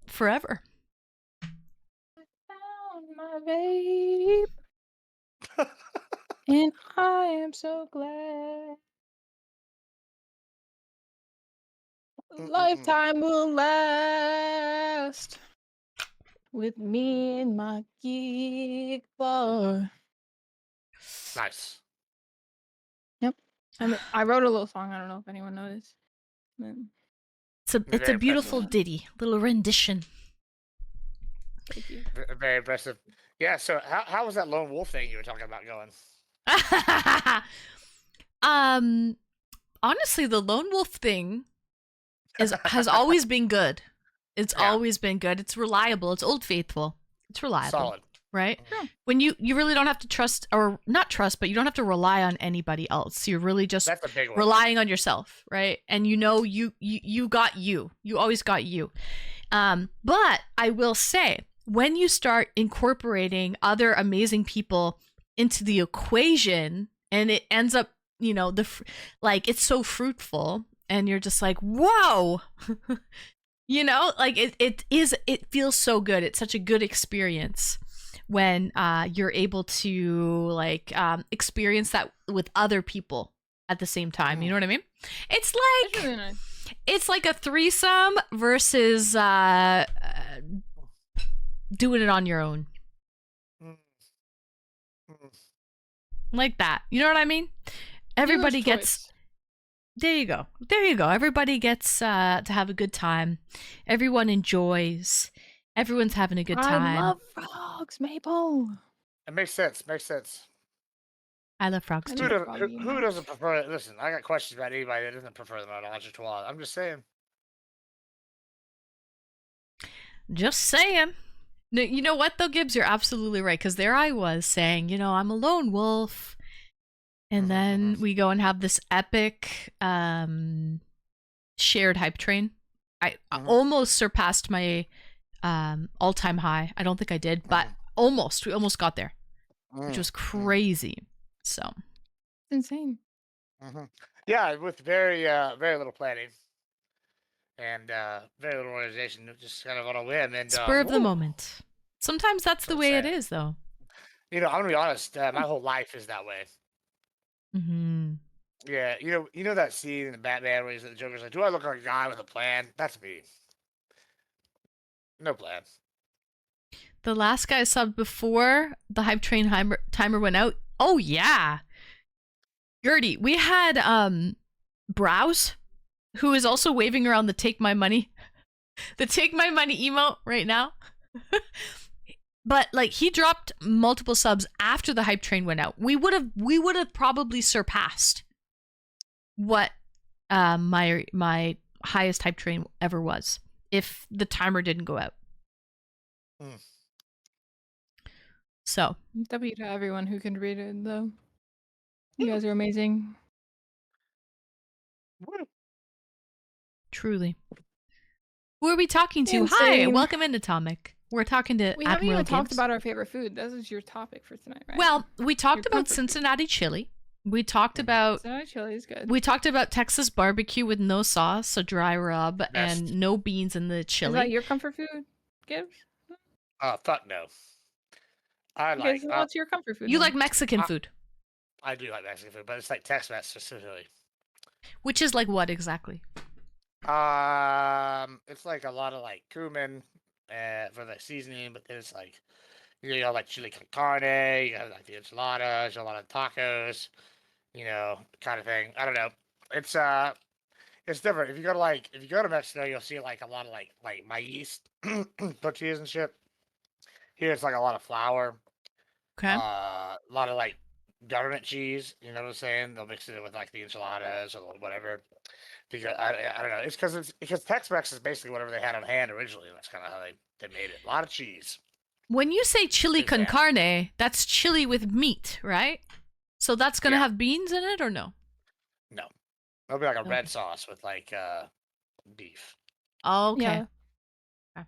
Speaker 1: forever.
Speaker 3: Found my vape. And I am so glad. Lifetime will last with me and my gig bar.
Speaker 2: Nice.
Speaker 3: I wrote a little song. I don't know if anyone noticed. But
Speaker 1: It's
Speaker 2: Very
Speaker 1: a beautiful
Speaker 2: impressive.
Speaker 1: ditty, little rendition.
Speaker 3: thank you.
Speaker 2: Very impressive. Yeah. So how was that lone wolf thing you were talking about going?
Speaker 1: um, honestly, the lone wolf thing has always been good. It's
Speaker 2: Yeah.
Speaker 1: always been good. It's reliable. It's Old Faithful. It's reliable.
Speaker 2: Solid.
Speaker 1: Right?
Speaker 3: Sure.
Speaker 1: When you really don't have to trust, or not trust, but you don't have to rely on anybody else. You're really just
Speaker 2: That's a big one.
Speaker 1: relying on yourself, right? And you know you got you. You always got you. But I will say, when you start incorporating other amazing people into the equation, and it ends up, like it's so fruitful, and you're just like, whoa. Like it feels so good. It's such a good experience when you're able to like experience that with other people at the same time. You know what I mean? It's like
Speaker 3: It's really nice.
Speaker 1: it's like a threesome versus doing it on your own.
Speaker 2: Mm. Mm.
Speaker 1: Like that. You know what I mean? Everybody
Speaker 3: Dealer's
Speaker 1: gets
Speaker 3: choice.
Speaker 1: There you go. There you go. Everybody gets to have a good time. Everyone enjoys. Everyone's having a good time.
Speaker 3: I love frogs, Maple.
Speaker 2: It makes sense. Makes sense.
Speaker 1: I love frogs
Speaker 3: I
Speaker 1: too.
Speaker 3: need
Speaker 2: Who,
Speaker 3: a
Speaker 2: does,
Speaker 3: froggy
Speaker 2: who
Speaker 3: emote.
Speaker 2: doesn't prefer it? Listen, I got questions about anybody that doesn't prefer the Menage a Trois. I'm just saying.
Speaker 1: Just saying. No, you know what though, Gibbs? You're absolutely right. Because there I was saying, I'm a lone wolf, and then we go and have this epic shared hype train. I almost surpassed my all-time high. I don't think I did, but almost. We almost got there, which was crazy. So
Speaker 3: It's insane.
Speaker 2: Yeah, with very very little planning and very little organization, just kind of on a whim and
Speaker 1: spur of the moment. Sometimes that's the way it is, though.
Speaker 2: I'm gonna be honest. My whole life is that way.
Speaker 1: Mm-hmm.
Speaker 2: Yeah, you know that scene in the Batman where the Joker's like, "Do I look like a guy with a plan?" That's me. No plan.
Speaker 1: The last guy I subbed before the hype train timer went out. Oh yeah, Gertie, we had Browse, who is also waving around the "Take My Money," the "Take My Money" emote right now. But like he dropped multiple subs after the hype train went out. We would have probably surpassed what my highest hype train ever was if the timer didn't go out. So
Speaker 3: W to everyone who contributed, though. You guys are amazing.
Speaker 1: Truly. Who are we talking to?
Speaker 3: Insane.
Speaker 1: Hi, welcome into Atomic. We're talking to
Speaker 3: We haven't
Speaker 1: Admiral
Speaker 3: even talked
Speaker 1: Gibbs.
Speaker 3: about our favorite food. This is your topic for tonight, right?
Speaker 1: Well, we talked
Speaker 3: Your
Speaker 1: about
Speaker 3: comfort food.
Speaker 1: Cincinnati chili. We talked about
Speaker 3: Cincinnati chili is good.
Speaker 1: we talked about Texas barbecue with no sauce, a dry rub, and no beans in the
Speaker 3: Is that
Speaker 1: chili.
Speaker 3: your comfort food, Gibbs?
Speaker 2: Fuck no. I
Speaker 3: Okay,
Speaker 2: like.
Speaker 3: so what's your comfort food?
Speaker 1: You
Speaker 3: then?
Speaker 1: like Mexican food,
Speaker 2: I do like Mexican food, but it's like Tex-Mex specifically.
Speaker 1: which is like what exactly?
Speaker 2: It's like a lot of like cumin for the seasoning, but then it's like you got like chili con carne, you got like the enchiladas, a lot of tacos, kind of thing. I don't know. It's different. If you go to Mexico, you'll see like a lot of like maize tortillas and shit. Here it's like a lot of flour.
Speaker 1: Okay.
Speaker 2: A lot of like government cheese. You know what I'm saying? They'll mix it in with like the enchiladas or whatever. Because I don't know. It's because Tex-Mex is basically whatever they had on hand originally. That's kind of how they made it. A lot of cheese.
Speaker 1: When you say chili con
Speaker 2: Yeah.
Speaker 1: carne, that's chili with meat, right? So that's gonna
Speaker 2: Yeah.
Speaker 1: have beans in it or no?
Speaker 2: No, it'll be like a
Speaker 1: Okay.
Speaker 2: red sauce with like beef.
Speaker 1: Oh, okay.
Speaker 3: Yeah.
Speaker 1: Okay.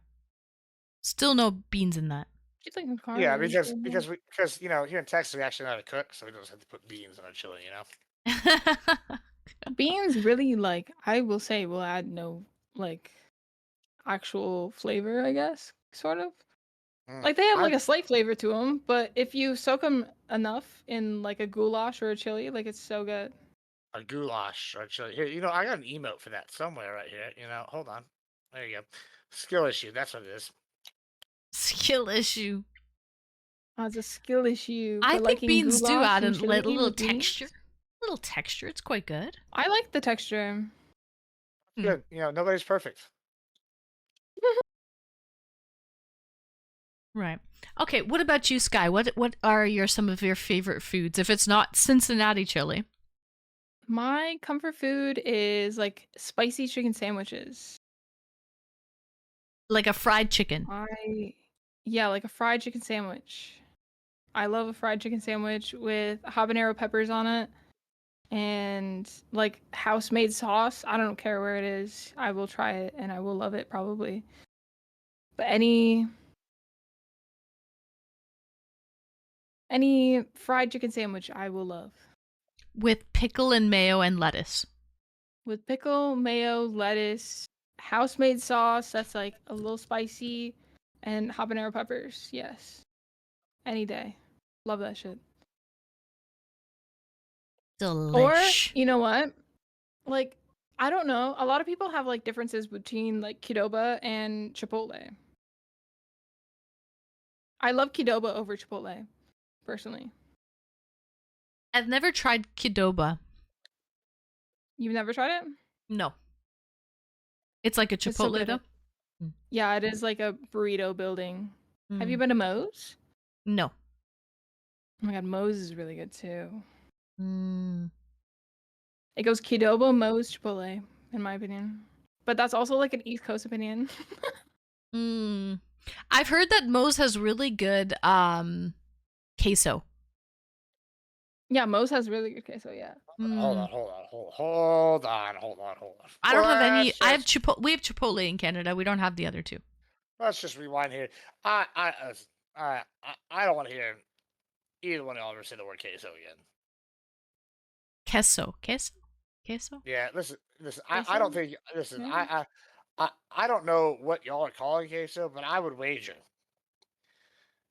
Speaker 1: Still no beans in that.
Speaker 3: Chili con carne
Speaker 2: Yeah,
Speaker 3: is
Speaker 2: because
Speaker 3: good,
Speaker 2: because here in Texas we actually know how to cook, so we don't have to put beans in our chili. You know.
Speaker 3: Beans really I will say will add no actual flavor, I guess, sort of. Like they have
Speaker 2: I-
Speaker 3: a slight flavor to them, but if you soak them enough in a goulash or a chili, it's so good.
Speaker 2: A goulash or chili. Here, I got an emote for that somewhere right here. Hold on. There you go. Skill issue. That's what it is.
Speaker 1: Skill issue.
Speaker 3: It's a skill issue.
Speaker 1: I
Speaker 3: but
Speaker 1: think
Speaker 3: liking
Speaker 1: beans do
Speaker 3: goulash
Speaker 1: add a
Speaker 3: and chili
Speaker 1: little
Speaker 3: with beans?
Speaker 1: texture. Little texture. It's quite good.
Speaker 3: I like the texture.
Speaker 2: Good. You know, nobody's perfect.
Speaker 1: Right. Okay. What about you, Sky? What are some of your favorite foods? If it's not Cincinnati chili.
Speaker 3: My comfort food is like spicy chicken sandwiches.
Speaker 1: Like a fried chicken.
Speaker 3: Yeah, like a fried chicken sandwich. I love a fried chicken sandwich with habanero peppers on it and like house-made sauce. I don't care where it is. I will try it and I will love it probably. But any fried chicken sandwich I will love.
Speaker 1: With pickle and mayo and lettuce.
Speaker 3: With pickle, mayo, lettuce, house-made sauce that's like a little spicy, and habanero peppers. Yes. Any day. Love that shit.
Speaker 1: Delish.
Speaker 3: Or, you know what? Like, I don't know. A lot of people have like differences between like Qdoba and Chipotle. I love Qdoba over Chipotle, personally.
Speaker 1: I've never tried Qdoba.
Speaker 3: You've never tried it?
Speaker 1: No. It's like a
Speaker 3: It's so
Speaker 1: Chipotle
Speaker 3: good.
Speaker 1: though?
Speaker 3: Yeah, it is like a burrito building. Have you
Speaker 1: Mm.
Speaker 3: been to Moe's?
Speaker 1: No.
Speaker 3: Oh my god, Moe's is really good too.
Speaker 1: Mm.
Speaker 3: It goes Qdoba, Moe's, Chipotle, in my opinion. But that's also like an East Coast opinion.
Speaker 1: Mm. I've heard that Moe's has really good queso.
Speaker 3: Yeah, Moe's has really good queso, yeah.
Speaker 2: Hold
Speaker 1: Mm.
Speaker 2: on, hold on.
Speaker 1: I don't have any.
Speaker 2: Let's
Speaker 1: I have
Speaker 2: just-
Speaker 1: We have Chipotle in Canada. We don't have the other two.
Speaker 2: Let's just rewind here. I don't want to hear either one of y'all ever say the word queso again.
Speaker 1: Queso.
Speaker 2: Yeah, listen. I don't
Speaker 3: Queso?
Speaker 2: think. Listen,
Speaker 3: Yeah.
Speaker 2: I don't know what y'all are calling queso, but I would wager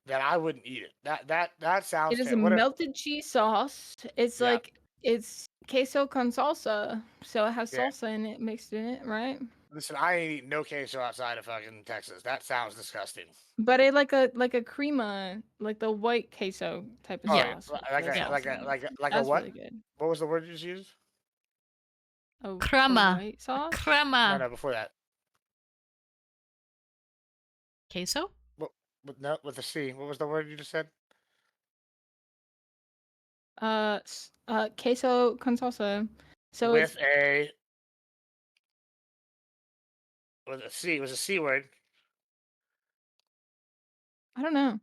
Speaker 2: that I wouldn't eat it. That sounds.
Speaker 3: It is a
Speaker 2: What?
Speaker 3: melted cheese sauce. It's
Speaker 2: Yeah.
Speaker 3: like it's queso con salsa, so it has
Speaker 2: Yeah.
Speaker 3: salsa in it, mixed in it, right?
Speaker 2: Listen, I ain't eating no queso outside of fucking Texas. That sounds disgusting.
Speaker 3: But it like a crema, like the white queso type of
Speaker 2: Oh,
Speaker 1: Yeah.
Speaker 3: sauce.
Speaker 2: like
Speaker 3: with
Speaker 2: a
Speaker 3: the
Speaker 2: like
Speaker 3: sauce
Speaker 2: a
Speaker 3: in it.
Speaker 2: like a
Speaker 3: That's
Speaker 2: what?
Speaker 3: really good.
Speaker 2: What was the word you just used?
Speaker 3: A
Speaker 1: Crema.
Speaker 3: white sauce?
Speaker 1: Crema.
Speaker 2: No, before that.
Speaker 1: Queso?
Speaker 2: With the C. What was the word you just said?
Speaker 3: Queso con salsa. So
Speaker 2: With a C. It was a C word.
Speaker 3: I don't know.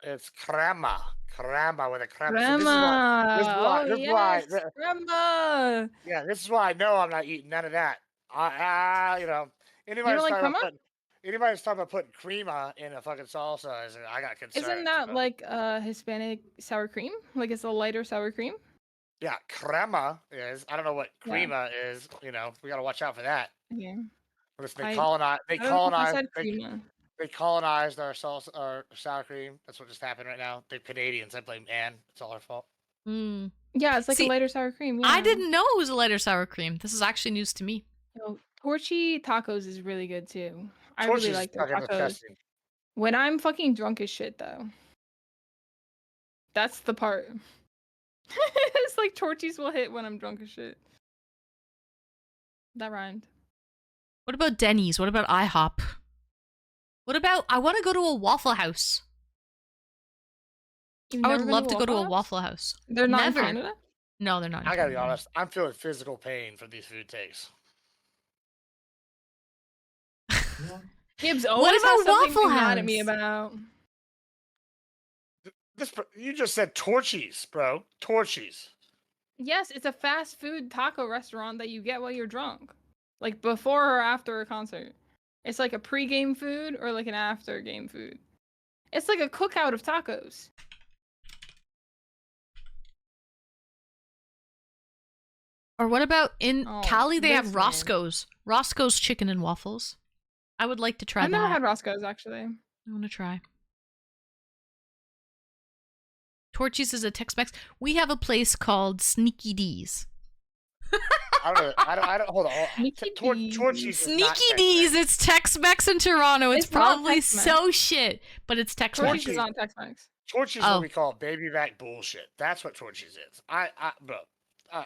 Speaker 2: It's crema. Crema with a crema.
Speaker 3: Crema.
Speaker 2: This is why.
Speaker 3: Oh
Speaker 2: This is why.
Speaker 3: yes, crema.
Speaker 2: Yeah, this is why I know I'm not eating none of that. You know, anybody
Speaker 3: don't like
Speaker 2: talking about
Speaker 3: crema?
Speaker 2: anybody's talking about putting crema in a fucking salsa, I got concerns.
Speaker 3: Isn't that
Speaker 2: but-
Speaker 3: like Hispanic sour cream? Like it's a lighter sour cream?
Speaker 2: Yeah, crema is. I don't know what
Speaker 3: Yeah.
Speaker 2: crema is. You know, we gotta watch out for that.
Speaker 3: Yeah.
Speaker 2: Listen,
Speaker 3: I-
Speaker 2: they colonized.
Speaker 3: I don't know if I said crema.
Speaker 2: They colonized our salsa, our sour cream. That's what just happened right now. The Canadians. I blame Anne. It's all her fault.
Speaker 1: Mm.
Speaker 3: Yeah, it's like
Speaker 1: See,
Speaker 3: a lighter sour cream. Yeah.
Speaker 1: I didn't know it was a lighter sour cream. This is actually news to me.
Speaker 3: Torchy tacos is really good too. I
Speaker 2: Torchy's
Speaker 3: really like their
Speaker 2: fucking
Speaker 3: tacos.
Speaker 2: disgusting.
Speaker 3: When I'm fucking drunk as shit though. That's the part. It's like Torchies will hit when I'm drunk as shit. That rhymed.
Speaker 1: What about Denny's? What about IHOP? What about I want to go to a Waffle House.
Speaker 3: You've
Speaker 1: I
Speaker 3: never
Speaker 1: would
Speaker 3: been
Speaker 1: love to go to a
Speaker 3: House?
Speaker 1: Waffle House.
Speaker 3: They're not
Speaker 1: Never.
Speaker 3: in Canada?
Speaker 1: No, they're not. in
Speaker 2: I gotta be
Speaker 1: Canada.
Speaker 2: honest. I'm feeling physical pain from these food takes.
Speaker 3: Gibbs always
Speaker 1: about
Speaker 3: has something
Speaker 1: Waffle
Speaker 3: to be mad at me
Speaker 1: House?
Speaker 3: about.
Speaker 2: You just said Torchies, bro. Torchies.
Speaker 3: Yes, it's a fast food taco restaurant that you get while you're drunk. Like before or after a concert. It's like a pre-game food or like an after-game food. It's like a cookout of tacos.
Speaker 1: Or what about in
Speaker 3: Oh,
Speaker 1: Cali? They have
Speaker 3: this man.
Speaker 1: Roscoe's chicken and waffles. I would like to try
Speaker 3: I've
Speaker 1: that.
Speaker 3: never had Roscoe's actually.
Speaker 1: I want to try. Torchy's is a Tex-Mex. We have a place called Sneaky D's.
Speaker 2: I don't. Hold on.
Speaker 3: Sneaky D's.
Speaker 2: Torchies. is not
Speaker 1: Sneaky D's. It's Tex-Mex in Toronto. It's
Speaker 3: It's not
Speaker 1: probably
Speaker 3: Tex-Mex.
Speaker 1: so shit, but it's Tex-Mex.
Speaker 3: Torchies is on Tex-Mex.
Speaker 2: Torchy's
Speaker 1: Oh.
Speaker 2: what we call baby back bullshit. That's what Torchy's is. Bro.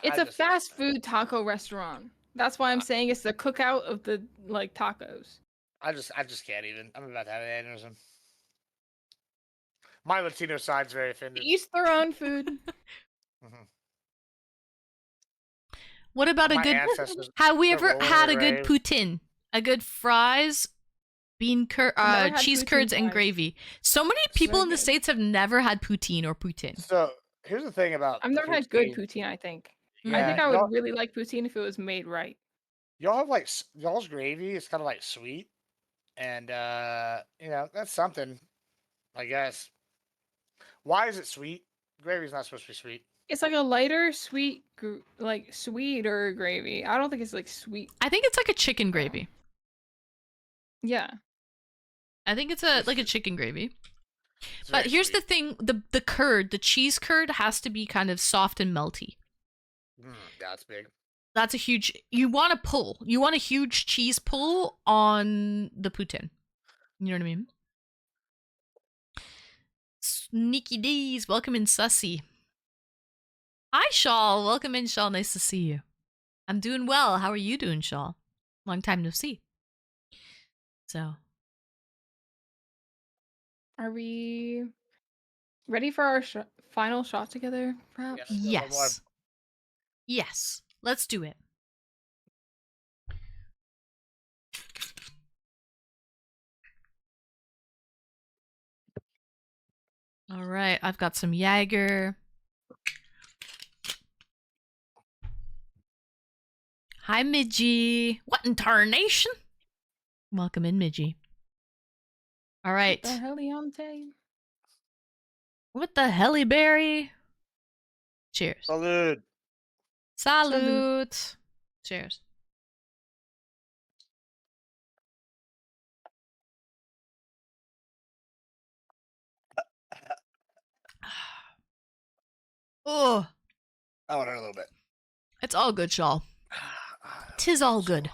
Speaker 3: It's
Speaker 2: I
Speaker 3: a
Speaker 2: just-
Speaker 3: fast food taco restaurant. That's why I'm saying it's the cookout of the like tacos.
Speaker 2: I just can't even. I'm about to have an aneurysm. My Latino side's very offended.
Speaker 3: Each their own food.
Speaker 2: Mhm.
Speaker 1: What about a
Speaker 2: My
Speaker 1: good?
Speaker 2: ancestors.
Speaker 1: Have we
Speaker 2: they're
Speaker 1: ever
Speaker 2: rolling
Speaker 1: had
Speaker 2: in
Speaker 1: a
Speaker 2: their
Speaker 1: good
Speaker 2: grave.
Speaker 1: poutine? A good fries,
Speaker 3: I've never had
Speaker 1: cheese
Speaker 3: poutine
Speaker 1: curds, and
Speaker 3: fries.
Speaker 1: gravy. So many
Speaker 3: It's
Speaker 1: people
Speaker 3: very
Speaker 1: in the
Speaker 3: good.
Speaker 1: States have never had poutine or poutine.
Speaker 2: So here's the thing about.
Speaker 3: I've
Speaker 2: the
Speaker 3: never had good poutine, I think. I
Speaker 2: Yeah,
Speaker 3: think I
Speaker 2: y'all,
Speaker 3: would really like poutine if it was made right.
Speaker 2: y'all have like y'all's gravy is kind of like sweet, and that's something, I guess. Why is it sweet? Gravy's not supposed to be sweet.
Speaker 3: It's like a lighter, sweet, like sweeter gravy. I don't think it's like sweet.
Speaker 1: I think it's like a chicken gravy.
Speaker 3: Yeah.
Speaker 1: I think it's like a chicken gravy.
Speaker 2: It's
Speaker 1: But
Speaker 2: very
Speaker 1: here's
Speaker 2: sweet.
Speaker 1: the thing: the curd, the cheese curd, has to be kind of soft and melty.
Speaker 2: That's big.
Speaker 1: That's a huge. You want to pull. You want a huge cheese pull on the poutine. You know what I mean? Sneaky D's, welcome in, Sussy. Hi, Shawl. Welcome in, Shawl. Nice to see you. I'm doing well. How are you doing, Shawl? Long time no see. So,
Speaker 3: Are we ready for our final shot together, perhaps?
Speaker 2: Yeah.
Speaker 1: yes. Yes. Let's do it. All right. I've got some Jaeger. Hi, Midgie. What in tarnation? Welcome in, Midgie. All right.
Speaker 3: The Heliante.
Speaker 1: What the helly berry? Cheers.
Speaker 2: Salud.
Speaker 1: Salute. Cheers. Oh,
Speaker 2: I want it a little bit.
Speaker 1: it's all good, Shawl. Tis all good.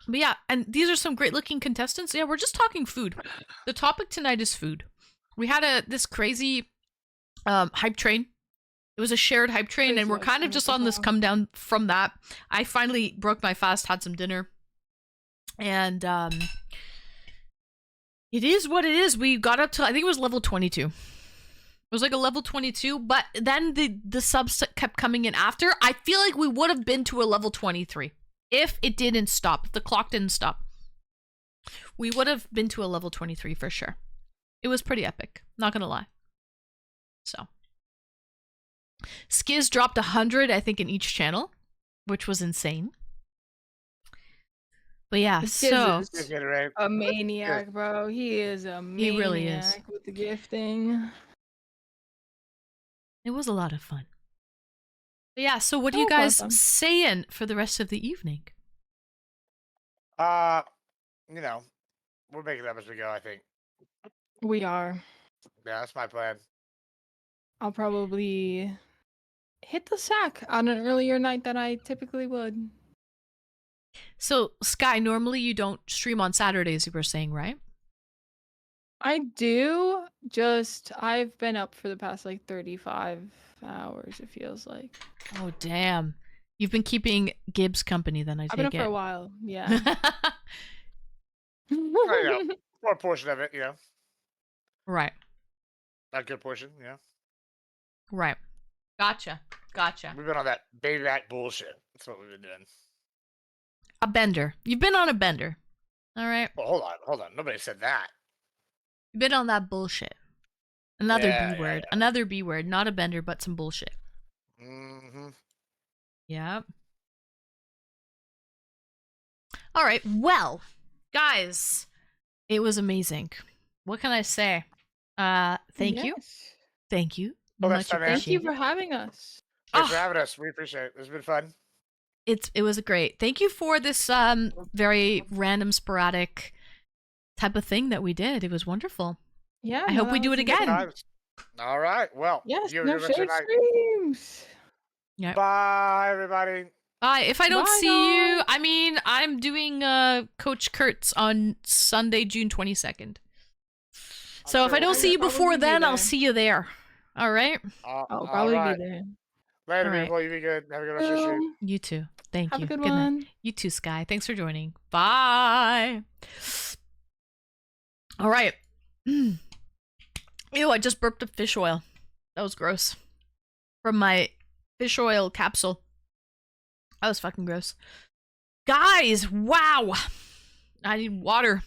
Speaker 1: But yeah, and these are some great looking contestants. Yeah, we're just talking food. The topic tonight is food. We had this crazy hype train. It was a shared hype train,
Speaker 3: Crazy
Speaker 1: and we're
Speaker 3: hype
Speaker 1: kind of
Speaker 3: train,
Speaker 1: just on this
Speaker 3: wow.
Speaker 1: come down from that. I finally broke my fast, had some dinner, and it is what it is. We got up to, I think it was level 22. It was like a level 22, but then the subs kept coming in after. I feel like we would have been to a level 23 if it didn't stop, if the clock didn't stop. We would have been to a level 23 for sure. It was pretty epic, not gonna lie. So Skiz dropped 100, I think, in each channel, which was insane. But yeah,
Speaker 3: Skiz
Speaker 1: so
Speaker 3: is
Speaker 2: Just get it right.
Speaker 3: a maniac, bro. He is a maniac
Speaker 1: He really is.
Speaker 3: with the gifting.
Speaker 1: it was a lot of fun. But yeah, so what are
Speaker 3: That
Speaker 1: you
Speaker 3: was a lot of
Speaker 1: guys
Speaker 3: fun.
Speaker 1: saying for the rest of the evening?
Speaker 2: We'll make it up as we go, I think.
Speaker 3: We are.
Speaker 2: Yeah, that's my plan.
Speaker 3: I'll probably hit the sack on an earlier night than I typically would.
Speaker 1: So, Sky, normally you don't stream on Saturdays, you were saying, right?
Speaker 3: I do. Just I've been up for the past like 35 hours, it feels like.
Speaker 1: Oh, damn. You've been keeping Gibbs company then, I
Speaker 3: I've been up
Speaker 1: take
Speaker 3: for a
Speaker 1: it.
Speaker 3: while. Yeah.
Speaker 2: I know. For a portion of it,
Speaker 1: Right,
Speaker 2: not a good portion,
Speaker 1: right. Gotcha.
Speaker 2: We've been on that baby back bullshit. That's what we've been doing.
Speaker 1: A bender. You've been on a bender. All right.
Speaker 2: Well, hold on. Nobody said that.
Speaker 1: You've been on that bullshit. Another
Speaker 2: Yeah,
Speaker 1: B word. Another B word. Not a bender, but some bullshit.
Speaker 2: Mm-hmm.
Speaker 1: Yep. All right. Well, guys, it was amazing. What can I say? Thank you.
Speaker 3: Yes.
Speaker 1: Thank you.
Speaker 2: Well,
Speaker 1: Much
Speaker 2: next time, man.
Speaker 3: Thank you
Speaker 1: appreciated.
Speaker 3: for having us.
Speaker 2: Thanks for
Speaker 1: Ah.
Speaker 2: having us. We appreciate it. It's been fun.
Speaker 1: It was great. Thank you for this very random sporadic type of thing that we did. It was wonderful.
Speaker 3: Yeah.
Speaker 1: I
Speaker 3: no,
Speaker 1: hope we
Speaker 3: that
Speaker 1: do
Speaker 3: was
Speaker 1: it
Speaker 3: a good
Speaker 1: again.
Speaker 3: time.
Speaker 2: Times. All right. Well,
Speaker 3: Yes,
Speaker 2: you have
Speaker 3: no
Speaker 2: a good rest of
Speaker 3: shared
Speaker 2: your night.
Speaker 3: streams.
Speaker 2: Bye, everybody.
Speaker 1: Bye. If I don't
Speaker 3: Bye,
Speaker 1: see you,
Speaker 3: guys.
Speaker 1: I mean, I'm doing Coach Kurtz on Sunday, June 22nd. So if I
Speaker 2: sure
Speaker 1: don't
Speaker 2: we'll
Speaker 1: see you
Speaker 3: Probably
Speaker 1: before
Speaker 3: be
Speaker 1: then, I'll
Speaker 3: there.
Speaker 1: see you there. All right.
Speaker 3: I'll
Speaker 2: all
Speaker 3: probably
Speaker 2: right.
Speaker 3: be there.
Speaker 2: Later,
Speaker 1: All right.
Speaker 2: beautiful. You be good. Have a good rest of your stream.
Speaker 1: You too. Thank
Speaker 3: Have
Speaker 1: you.
Speaker 3: a good
Speaker 1: night.
Speaker 3: one.
Speaker 1: You too, Sky. Thanks for joining. Bye. All right. Ew, I just burped up fish oil. That was gross. From my fish oil capsule. That was fucking gross. Guys, wow. I need water.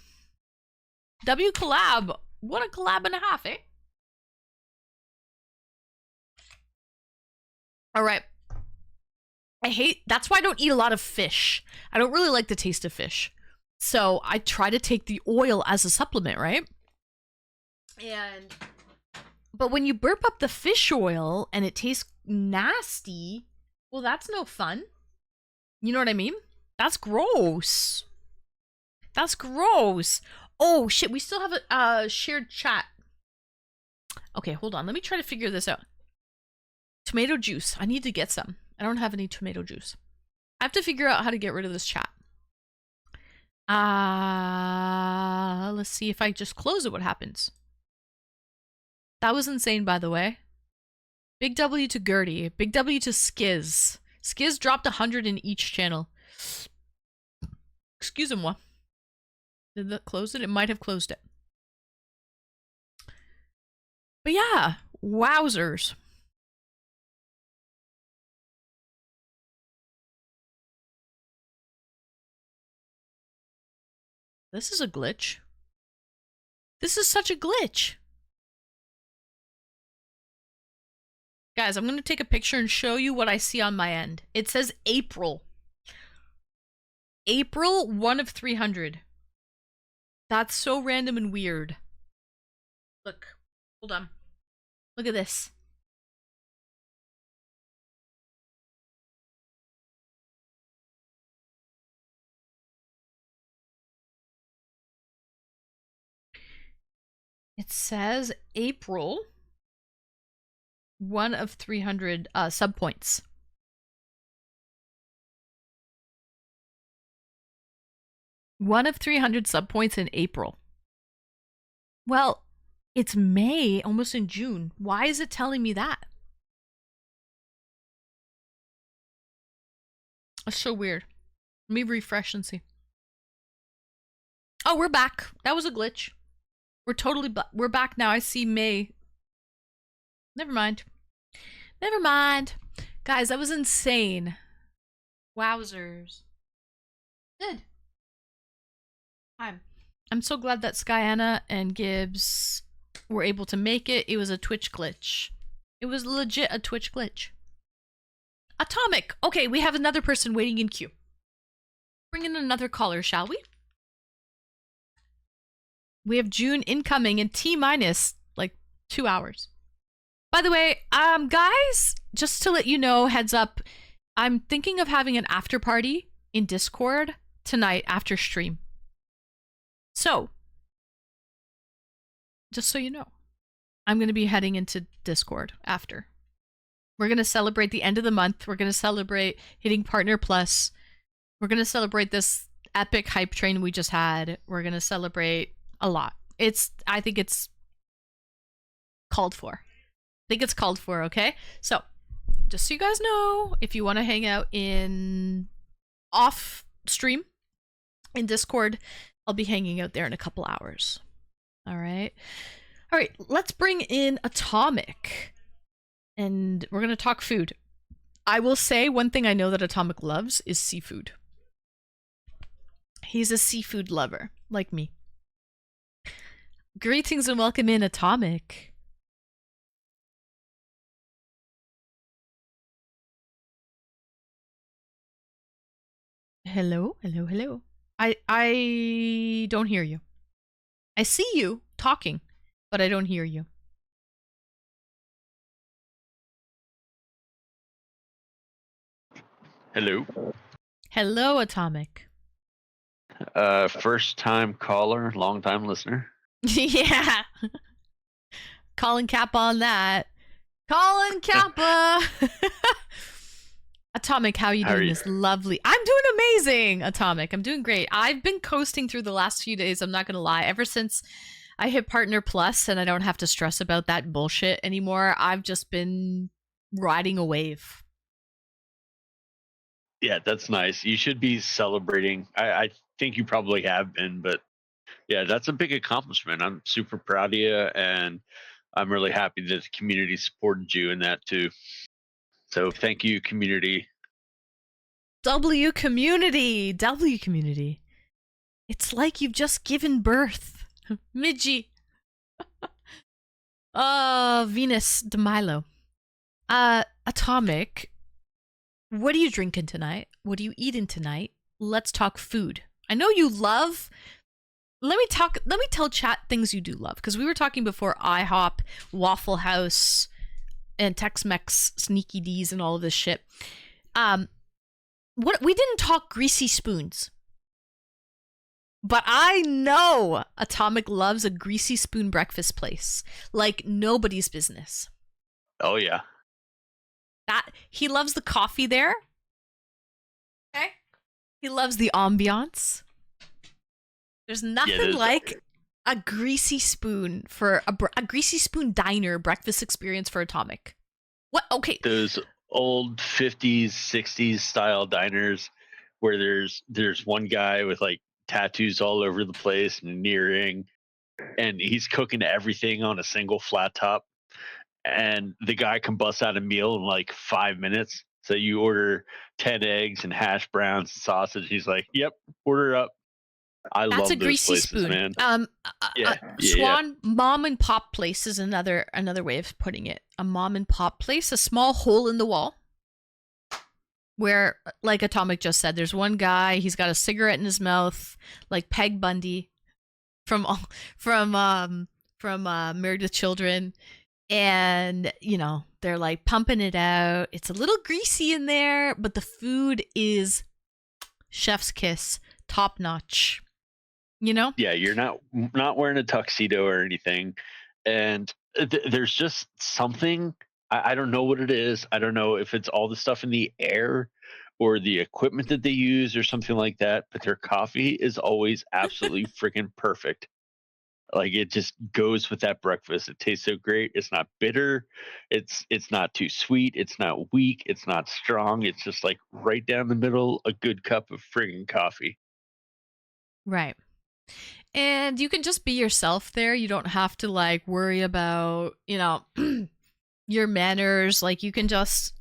Speaker 1: W collab. What a collab and a half, eh? All right. That's why I don't eat a lot of fish. I don't really like the taste of fish. So I try to take the oil as a supplement, right? But when you burp up the fish oil and it tastes nasty, well, that's no fun. You know what I mean? That's gross. That's gross. Oh, shit. We still have a shared chat. Okay, hold on. Let me try to figure this out. Tomato juice. I need to get some. I don't have any tomato juice. I have to figure out how to get rid of this chat. Let's see if I just close it, what happens. That was insane, by the way. Big W to Gertie. Big W to Skiz. Skiz dropped 100 in each channel. Excusez-moi. Did that close it? It might have closed it. But yeah, wowzers. This is a glitch. This is such a glitch. Guys, I'm going to take a picture and show you what I see on my end. It says April. April, 1 of 300. That's so random and weird. Look. Hold on. Look at this. It says April, 1 of 300 subpoints. One of 300 subpoints in April. Well, it's May, almost in June. Why is it telling me that? That's so weird. Let me refresh and see. Oh, we're back. That was a glitch. We're back now. I see May. Never mind. Never mind. Guys, that was insane. Wowzers. Good. I'm so glad that Skyana and Gibbs were able to make it. It was a Twitch glitch. It was legit a Twitch glitch. Atomic. Okay, we have another person waiting in queue. Bring in another caller, shall we? We have June incoming in T-minus like 2 hours. By the way, guys, just to let you know, heads up, I'm thinking of having an after party in Discord tonight after stream. So, just so you know, I'm going to be heading into Discord after. We're going to celebrate the end of the month. We're going to celebrate hitting Partner Plus. We're going to celebrate this epic hype train we just had. We're going to celebrate a lot. I think it's called for. Okay? So, just so you guys know, if you want to hang out in off stream in Discord, I'll be hanging out there in a couple hours. All right, let's bring in Atomic. And we're going to talk food. I will say one thing I know that Atomic loves is seafood. He's a seafood lover, like me. Greetings and welcome in, Atomic. Hello? I don't hear you. I see you talking, but I don't hear you.
Speaker 4: Hello.
Speaker 1: Hello, Atomic.
Speaker 4: First time caller, long time listener.
Speaker 1: Yeah. Colin Kappa on that. Colin Kappa. Atomic, how are you doing this lovely? I'm doing amazing, Atomic. I'm doing great. I've been coasting through the last few days, I'm not going to lie. Ever since I hit Partner Plus and I don't have to stress about that bullshit anymore. I've just been riding a wave.
Speaker 4: Yeah, that's nice. You should be celebrating. I think you probably have been, but yeah, that's a big accomplishment. I'm super proud of you, and I'm really happy that the community supported you in that too. So thank you, community.
Speaker 1: W community. W community. It's like you've just given birth. Midgie. Venus de Milo. Atomic. What are you drinking tonight? What are you eating tonight? Let's talk food. I know you love. Let me tell chat things you do love, because we were talking before IHOP, Waffle House, and Tex-Mex, Sneaky D's, and all of this shit. What we didn't talk greasy spoons. But I know Atomic loves a greasy spoon breakfast place like nobody's business.
Speaker 4: Oh yeah.
Speaker 1: That he loves the coffee there. Okay. He loves the ambiance. There's nothing like a greasy spoon for a greasy spoon diner breakfast experience for Atomic. What? Okay.
Speaker 4: Those old 50s, 60s style diners where there's one guy with like tattoos all over the place and an earring, and he's cooking everything on a single flat top, and the guy can bust out a meal in like 5 minutes. So you order 10 eggs and hash browns and sausage. He's like, "Yep, order up." I
Speaker 1: That's
Speaker 4: love
Speaker 1: a
Speaker 4: those
Speaker 1: greasy
Speaker 4: places,
Speaker 1: spoon.
Speaker 4: man.
Speaker 1: Swan mom and pop place is another way of putting it. A mom and pop place, a small hole in the wall, where, like Atomic just said, there's one guy. He's got a cigarette in his mouth, like Peg Bundy from Married with Children, and they're like pumping it out. It's a little greasy in there, but the food is chef's kiss, top notch.
Speaker 4: Yeah, you're not wearing a tuxedo or anything, and there's just something. I don't know what it is. I don't know if it's all the stuff in the air or the equipment that they use or something like that, but their coffee is always absolutely freaking perfect. Like, it just goes with that breakfast. It tastes so great. It's not bitter. It's not too sweet. It's not weak. It's not strong. It's just like right down the middle, a good cup of friggin' coffee.
Speaker 1: Right. And you can just be yourself there. You don't have to like worry about, your manners. Like, you can just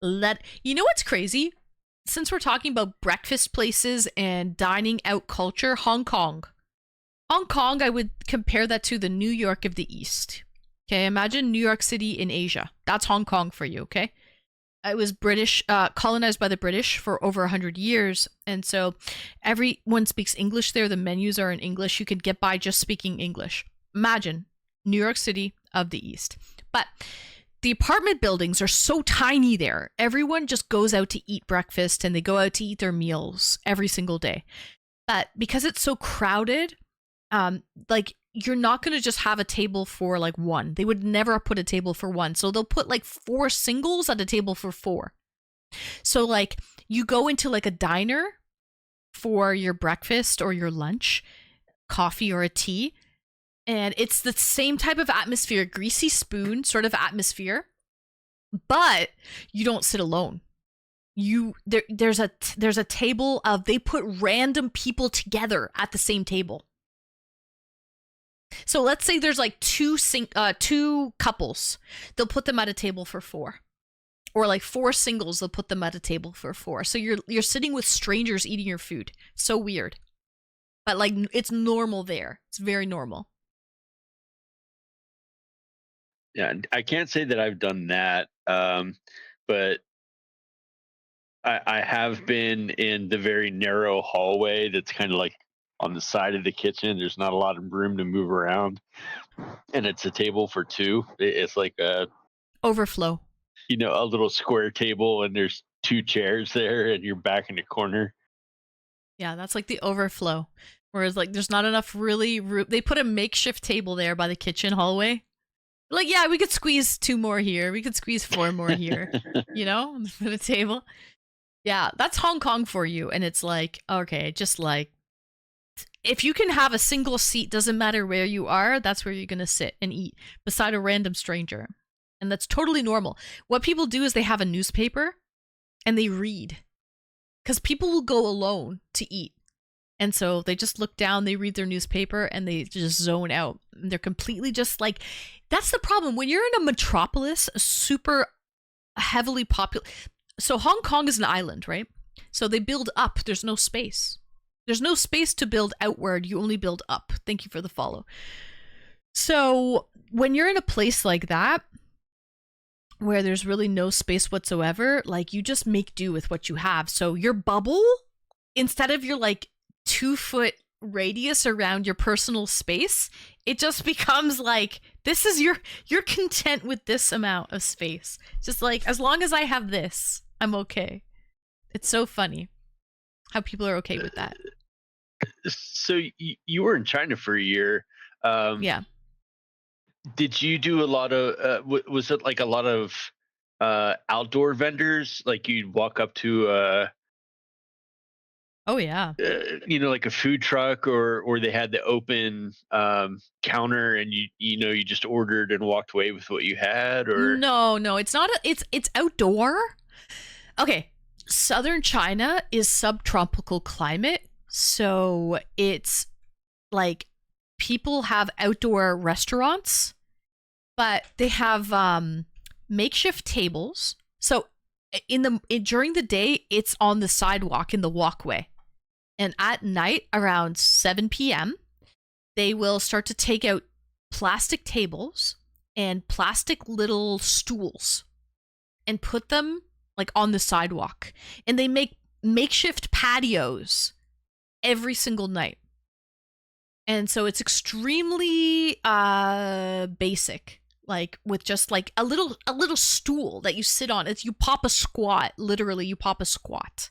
Speaker 1: what's crazy? Since we're talking about breakfast places and dining out culture, Hong Kong, I would compare that to the New York of the East. Okay, imagine New York City in Asia. That's Hong Kong for you, okay? It was British, colonized by the British for over 100 years. And so everyone speaks English there. The menus are in English. You could get by just speaking English. Imagine New York City of the East. But the apartment buildings are so tiny there. Everyone just goes out to eat breakfast and they go out to eat their meals every single day. But because it's so crowded, like, you're not going to just have a table for like one. They would never put a table for one. So they'll put like 4 singles at a table for 4. So like, you go into like a diner for your breakfast or your lunch, coffee or a tea, and it's the same type of atmosphere, greasy spoon sort of atmosphere, but you don't sit alone. There's a table of, they put random people together at the same table. So let's say there's like two couples. They'll put them at a table for 4. Or like 4 singles, they'll put them at a table for 4. So you're sitting with strangers eating your food. So weird. But like, it's normal there. It's very normal.
Speaker 4: Yeah, I can't say that I've done that, but I have been in the very narrow hallway that's kind of like on the side of the kitchen. There's not a lot of room to move around, and it's a table for 2. It's like a
Speaker 1: overflow,
Speaker 4: a little square table, and there's 2 chairs there, and you're back in the corner.
Speaker 1: Yeah, that's like the overflow. Whereas like, there's not enough really room. They put a makeshift table there by the kitchen hallway. Like, yeah, we could squeeze 2 more here. We could squeeze 4 more here. Put a table. Yeah, that's Hong Kong for you. And it's like, okay, just like if you can have a single seat, doesn't matter where you are, that's where you're going to sit and eat beside a random stranger. And that's totally normal. What people do is they have a newspaper and they read. Because people will go alone to eat. And so they just look down, they read their newspaper, and they just zone out. And they're completely just like, that's the problem. When you're in a metropolis, a super heavily populated. So Hong Kong is an island, right? So they build up. There's no space. There's no space to build outward. You only build up. Thank you for the follow. So when you're in a place like that, where there's really no space whatsoever, like you just make do with what you have. So your bubble, instead of your like 2-foot radius around your personal space, it just becomes like, this is you're content with this amount of space. Just like, as long as I have this, I'm okay. It's so funny how people are okay with that.
Speaker 4: So you were in China for a year.
Speaker 1: Yeah.
Speaker 4: Did you do a lot of? Was it like a lot of outdoor vendors? Like you'd walk up to,
Speaker 1: Oh yeah.
Speaker 4: like a food truck, or they had the open counter, and you just ordered and walked away with what you had, or
Speaker 1: No, it's not. It's outdoor. Okay, southern China is subtropical climate, so it's like people have outdoor restaurants, but they have makeshift tables. So during the day, it's on the sidewalk in the walkway, and at night around 7 p.m., they will start to take out plastic tables and plastic little stools and put them like on the sidewalk, and they make makeshift patios every single night. And so it's extremely basic, like with just like a little stool that you sit on. It's, you pop a squat, literally you pop a squat.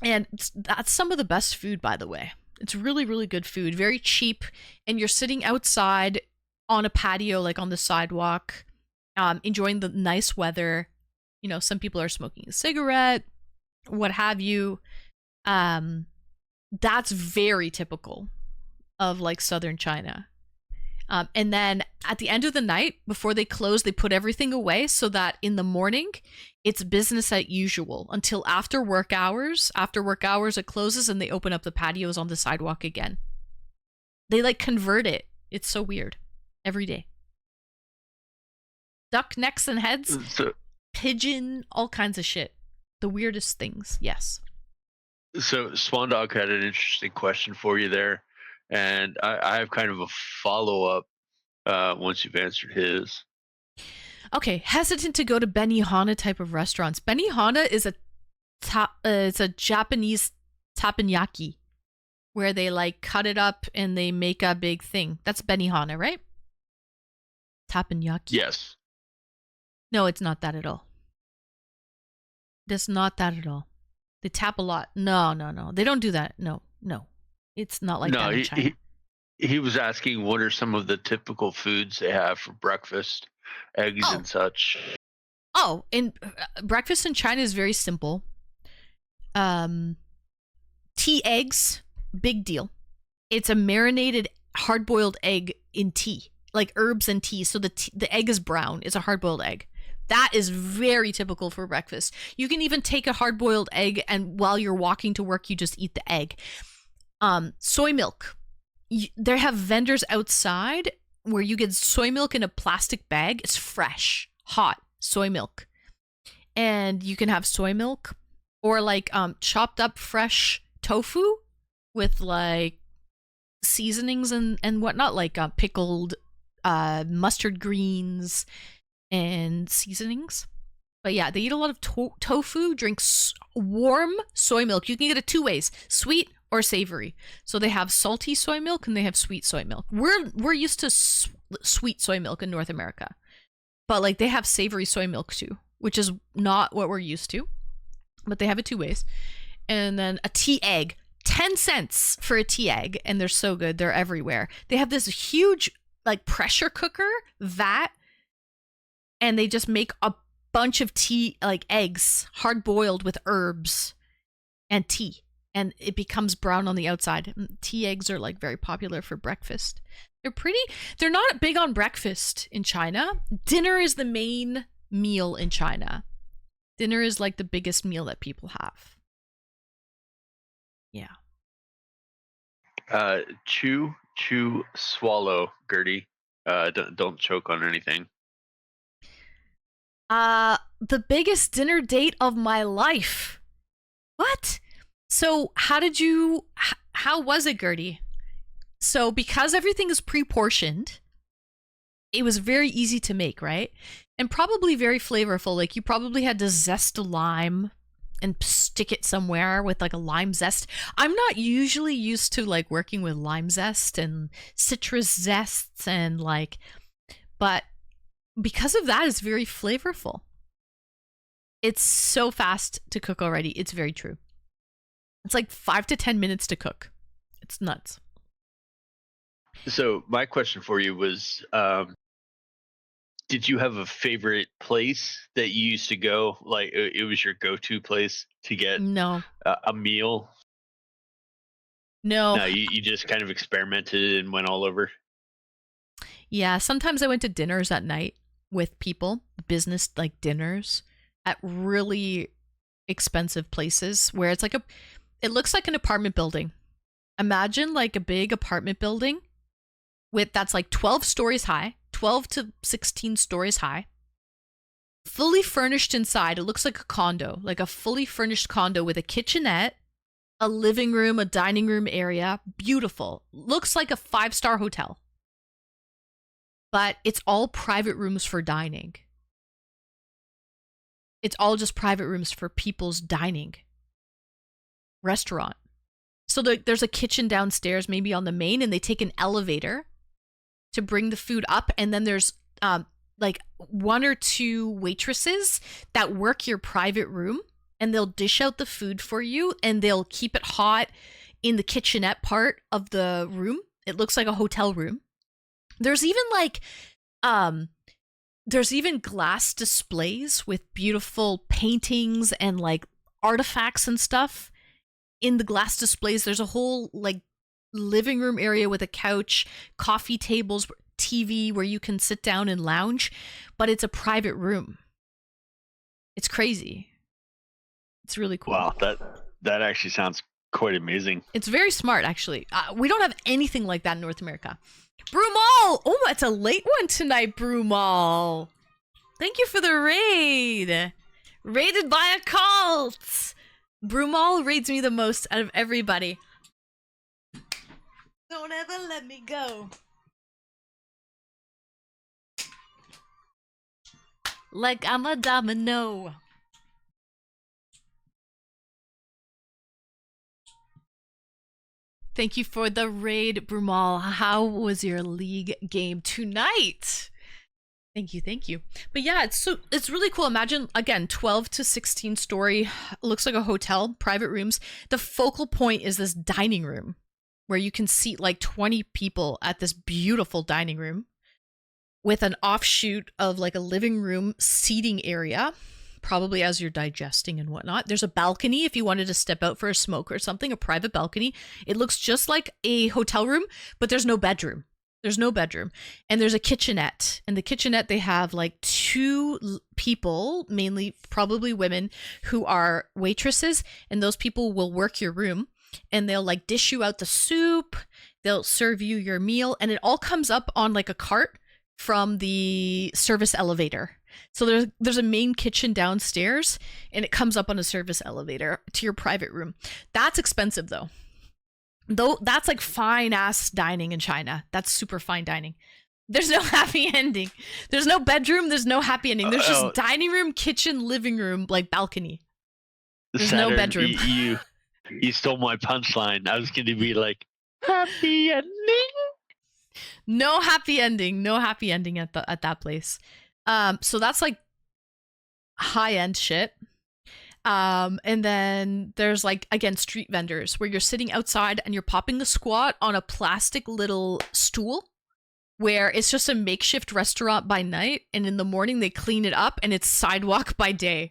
Speaker 1: And that's some of the best food, by the way. It's really, really good food, very cheap, and you're sitting outside on a patio, like on the sidewalk, enjoying the nice weather. Some people are smoking a cigarette, what have you. That's very typical of like southern China. And then at the end of the night, before they close, they put everything away so that in the morning, it's business as usual until after work hours. After work hours, it closes and they open up the patios on the sidewalk again. They like convert it. It's so weird. Every day. Duck necks and heads, pigeon, all kinds of shit. The weirdest things, yes.
Speaker 4: So Swan Dog had an interesting question for you there, and I have kind of a follow-up once you've answered his.
Speaker 1: Okay, hesitant to go to Benihana type of restaurants. Benihana is it's a Japanese teppanyaki, where they like cut it up and they make a big thing. That's Benihana, right? Teppanyaki?
Speaker 4: Yes.
Speaker 1: No, it's not that at all. That's not that at all. They tap a lot. No. They don't do that. No. It's not like that in China.
Speaker 4: He was asking what are some of the typical foods they have for breakfast, eggs and such.
Speaker 1: Oh, breakfast in China is very simple. Tea eggs, big deal. It's a marinated hard-boiled egg in tea, like herbs and tea. So the egg is brown. It's a hard-boiled egg. That is very typical for breakfast. You can even take a hard-boiled egg, and while you're walking to work, you just eat the egg. Soy milk. They have vendors outside where you get soy milk in a plastic bag. It's fresh, hot soy milk. And you can have soy milk or like chopped up fresh tofu with like seasonings and whatnot, like pickled mustard greens and seasonings. But yeah, they eat a lot of tofu, drink warm soy milk. You can get it two ways, sweet or savory. So they have salty soy milk and they have sweet soy milk. We're used to sweet soy milk in North America, but like they have savory soy milk too, which is not what we're used to, but they have it two ways. And then a tea egg, 10 cents for a tea egg, and they're so good. They're everywhere. They have this huge like pressure cooker vat, and they just make a bunch of tea, like eggs, hard boiled with herbs and tea. and it becomes brown on the outside. Tea eggs are like very popular for breakfast. They're not big on breakfast in China. Dinner is the main meal in China. Dinner is like the biggest meal that people have. Yeah.
Speaker 4: Chew, swallow, Gertie. Don't choke on anything.
Speaker 1: The biggest dinner date of my life. What? So how was it, Gertie? So because everything is pre-portioned, it was very easy to make, right? And probably very flavorful. Like you probably had to zest a lime and stick it somewhere with like a lime zest. I'm not usually used to like working with lime zest and citrus zests and like, but because of that, it's very flavorful. It's so fast to cook already. It's very true. It's like 5 to 10 minutes to cook. It's nuts.
Speaker 4: So my question for you was, did you have a favorite place that you used to go? Like it was your go-to place to get
Speaker 1: No.
Speaker 4: a meal?
Speaker 1: No.
Speaker 4: No, you just kind of experimented and went all over?
Speaker 1: Yeah, sometimes I went to dinners at night with people, business like dinners at really expensive places where it's like it looks like an apartment building. Imagine like a big apartment building that's like 12 stories high, 12 to 16 stories high, fully furnished inside. It looks like a condo, like a fully furnished condo with a kitchenette, a living room, a dining room area. Beautiful. Looks like a 5-star hotel. But it's all private rooms for dining. It's all just private rooms for people's dining. Restaurant. So there's a kitchen downstairs, maybe on the main, and they take an elevator to bring the food up, and then there's like 1 or 2 waitresses that work your private room, and they'll dish out the food for you, and they'll keep it hot in the kitchenette part of the room. It looks like a hotel room. There's even like there's even glass displays with beautiful paintings and like artifacts and stuff in the glass displays. There's a whole like living room area with a couch, coffee tables, TV where you can sit down and lounge, but it's a private room. It's crazy. It's really cool.
Speaker 4: Wow, that actually sounds quite amazing.
Speaker 1: It's very smart, actually. We don't have anything like that in North America. Brumal! Oh, it's a late one tonight, Brumal. Thank you for the raid. Raided by a cult. Brumal raids me the most out of everybody. Don't ever let me go. Like I'm a domino. Thank you for the raid, Brumal. How was your league game tonight? Thank you. But yeah, it's really cool. Imagine again, 12 to 16 story, looks like a hotel, private rooms. The focal point is this dining room where you can seat like 20 people at this beautiful dining room with an offshoot of like a living room seating area, probably as you're digesting and whatnot. There's a balcony if you wanted to step out for a smoke or something, a private balcony. It looks just like a hotel room, but there's no bedroom. There's no bedroom. And there's a kitchenette. And the kitchenette, they have like 2 people, mainly probably women, who are waitresses. And those people will work your room. And they'll like dish you out the soup. They'll serve you your meal. And it all comes up on like a cart from the service elevator. So there's a main kitchen downstairs. And it comes up on a service elevator to your private room. That's expensive though. Though that's like fine ass dining in China. That's super fine dining. There's no happy ending. There's no bedroom. There's no happy ending. There's just dining room, kitchen, living room, like balcony. There's
Speaker 4: Saturn,
Speaker 1: no bedroom.
Speaker 4: You stole my punchline. I was going to be like, happy ending?
Speaker 1: No happy ending. No happy ending at that place. So that's like high end shit. And then there's like, again, street vendors where you're sitting outside and you're popping a squat on a plastic little stool where it's just a makeshift restaurant by night. And in the morning they clean it up and it's sidewalk by day.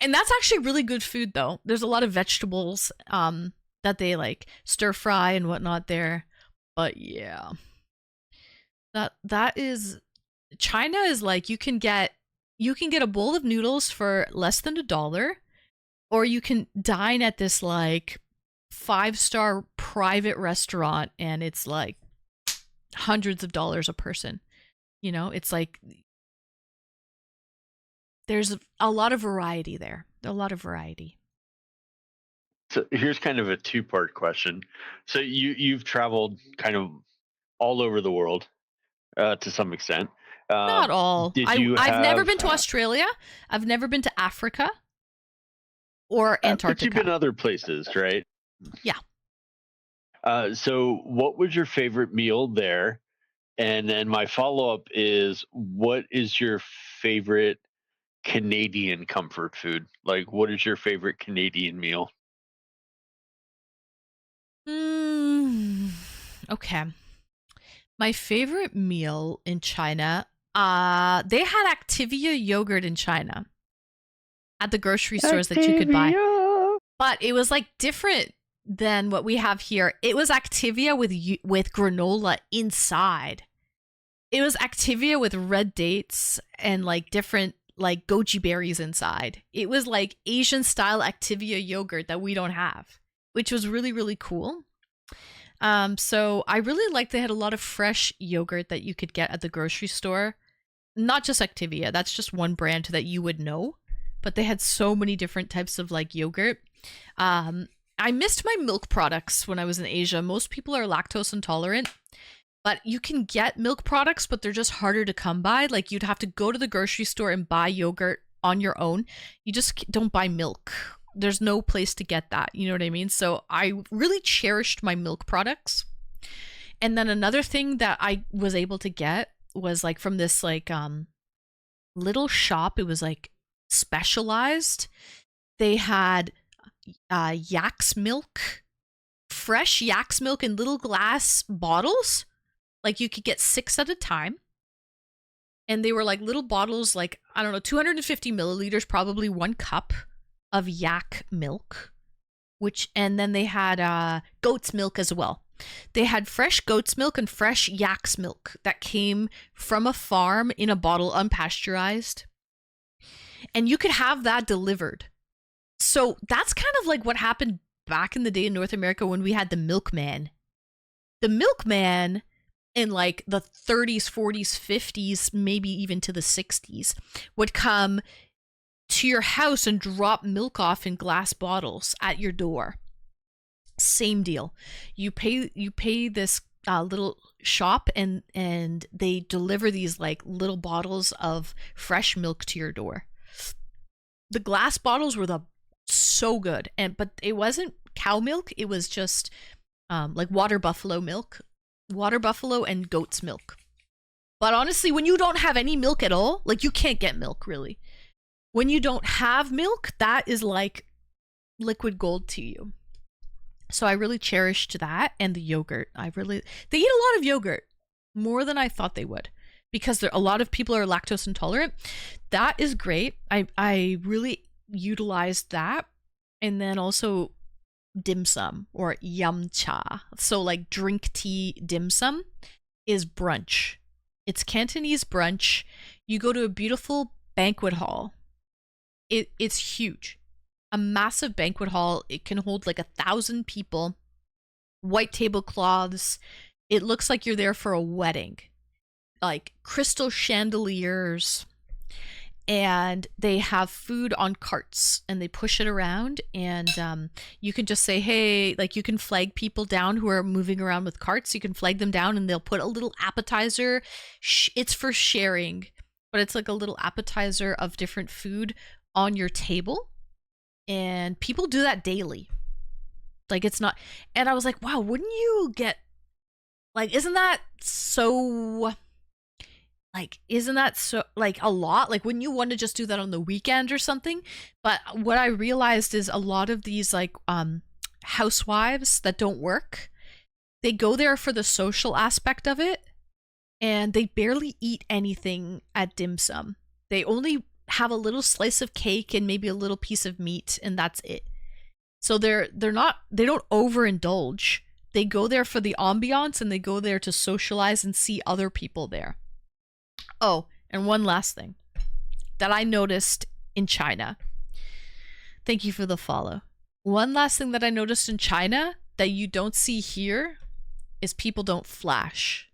Speaker 1: And that's actually really good food though. There's a lot of vegetables. that they like stir fry and whatnot there. But yeah, that is China is like you can get a bowl of noodles for less than $1, or you can dine at this like 5-star private restaurant and it's like hundreds of dollars a person. You know, it's like there's a lot of variety there. A lot of variety.
Speaker 4: So here's kind of a two-part question. So you've traveled kind of all over the world to some extent.
Speaker 1: Not all.
Speaker 4: Did
Speaker 1: I've never been to Australia. I've never been to Africa or
Speaker 4: But
Speaker 1: Antarctica.
Speaker 4: you've been other places, right?
Speaker 1: Yeah.
Speaker 4: So what was your favorite meal there? And then my follow-up is, what is your favorite Canadian comfort food? Like, what is your favorite Canadian meal?
Speaker 1: Okay. My favorite meal in China, they had Activia yogurt in China at the grocery stores that you could buy. But it was like different than what we have here. It was Activia with granola inside. It was Activia with red dates and like different like goji berries inside. It was like Asian style Activia yogurt that we don't have, which was really, really cool. So I really liked they had a lot of fresh yogurt that you could get at the grocery store. Not just Activia, that's just one brand that you would know, but they had so many different types of like yogurt. I missed my milk products when I was in Asia. Most people are lactose intolerant, but you can get milk products, but they're just harder to come by. Like you'd have to go to the grocery store and buy yogurt on your own. You just don't buy milk. There's no place to get that. You know what I mean? So I really cherished my milk products. And then another thing that I was able to get was like from this like little shop. It was like specialized. They had yak's milk, fresh yak's milk in little glass bottles. Like you could get 6 at a time. And they were like little bottles, like, I don't know, 250 milliliters, probably 1 cup of yak milk, and then they had goat's milk as well. They had fresh goat's milk and fresh yak's milk that came from a farm in a bottle, unpasteurized. And you could have that delivered. So that's kind of like what happened back in the day in North America when we had the milkman. The milkman in like the 30s, 40s, 50s, maybe even to the 60s, would come to your house and drop milk off in glass bottles at your door. Same deal. You pay this little shop and they deliver these like little bottles of fresh milk to your door. The glass bottles were so good, but it wasn't cow milk. It was just like water buffalo and goat's milk. But honestly, when you don't have any milk at all, like you can't get milk really. When you don't have milk, that is like liquid gold to you. So I really cherished that, and the yogurt. They eat a lot of yogurt, more than I thought they would, because a lot of people are lactose intolerant. That is great. I really utilized that. And then also dim sum or yum cha. So like drink tea dim sum is brunch. It's Cantonese brunch. You go to a beautiful banquet hall. It's huge. A massive banquet hall. It can hold like 1,000 people. White tablecloths. It looks like you're there for a wedding. Like crystal chandeliers. And they have food on carts and they push it around, and you can just say, hey, like you can flag people down who are moving around with carts. You can flag them down and they'll put a little appetizer. It's for sharing, but it's like a little appetizer of different food on your table, and people do that daily. Like it's not, and I was like, wow, wouldn't you get like, isn't that so like a lot? Like wouldn't you want to just do that on the weekend or something? But what I realized is a lot of these like housewives that don't work, they go there for the social aspect of it, and they barely eat anything at dim sum. They only have a little slice of cake and maybe a little piece of meat, and that's it. So they don't overindulge. They go there for the ambiance and they go there to socialize and see other people there. Oh, and one last thing that I noticed in China. Thank you for the follow. One last thing that I noticed in China that you don't see here is people don't flash.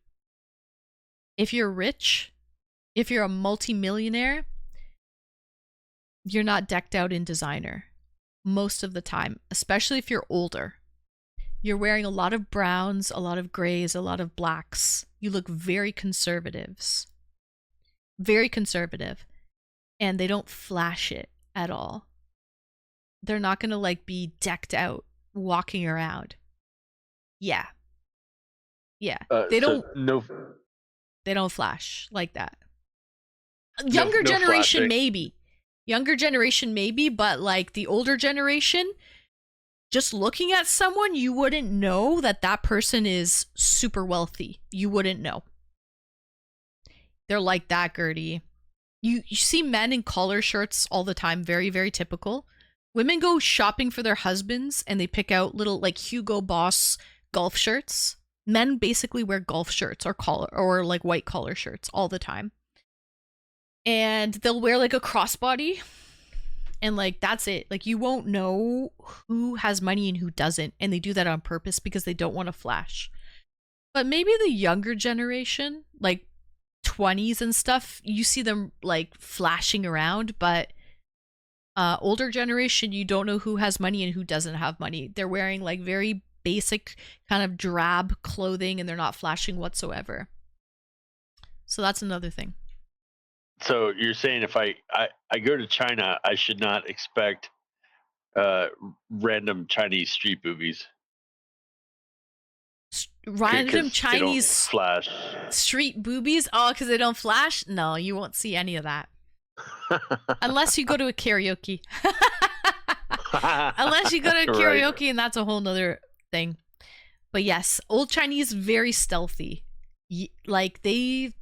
Speaker 1: If you're rich, if you're a multimillionaire, you're not decked out in designer most of the time, especially if you're older. You're wearing a lot of browns, a lot of grays, a lot of blacks. You look very conservatives. Very conservative. And they don't flash it at all. They're not going to like be decked out walking around. Yeah. Yeah. They don't they don't flash like that. Younger generation
Speaker 4: flashing.
Speaker 1: maybe. Younger generation maybe, but like the older generation, just looking at someone, you wouldn't know that that person is super wealthy. You wouldn't know. They're like that, Gertie. You see men in collar shirts all the time, very, very typical. Women go shopping for their husbands and they pick out little like Hugo Boss golf shirts. Men basically wear golf shirts or collar or like white collar shirts all the time. And they'll wear like a crossbody and like that's it. Like you won't know who has money and who doesn't, and they do that on purpose because they don't want to flash. But maybe the younger generation, like 20s and stuff, you see them like flashing around, but older generation, you don't know who has money and who doesn't have money. They're wearing like very basic kind of drab clothing and they're not flashing whatsoever. So that's another thing.
Speaker 4: So you're saying if I go to China, I should not expect random Chinese street boobies.
Speaker 1: Random
Speaker 4: 'Cause they don't
Speaker 1: Chinese
Speaker 4: flash.
Speaker 1: street boobies? Oh, because they don't flash? No, you won't see any of that. Unless you go to a karaoke. Unless you go to a
Speaker 4: Right.
Speaker 1: karaoke, and that's a whole nother thing. But yes, old Chinese, very stealthy. Like they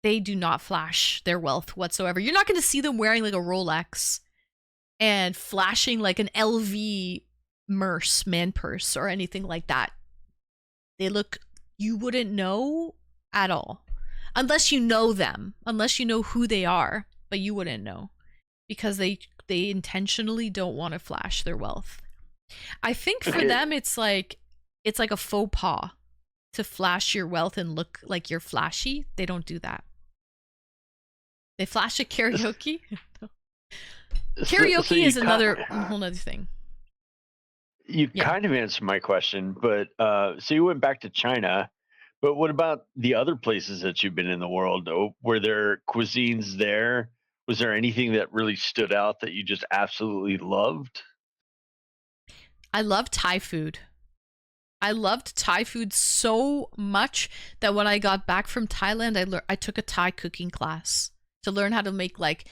Speaker 1: do not flash their wealth whatsoever. You're not going to see them wearing like a Rolex and flashing like an LV man purse or anything like that. They look, you wouldn't know at all. Unless you know them, unless you know who they are, but you wouldn't know because they intentionally don't want to flash their wealth. I think for them it's like a faux pas to flash your wealth and look like you're flashy. They don't do that. They flash at karaoke. Karaoke
Speaker 4: So you
Speaker 1: is another whole other thing.
Speaker 4: You
Speaker 1: Yeah.
Speaker 4: kind of answered my question, but so you went back to China, but what about the other places that you've been in the world? Were there cuisines there? Was there anything that really stood out that you just absolutely loved?
Speaker 1: I love Thai food. I loved Thai food so much that when I got back from Thailand, I took a Thai cooking class to learn how to make like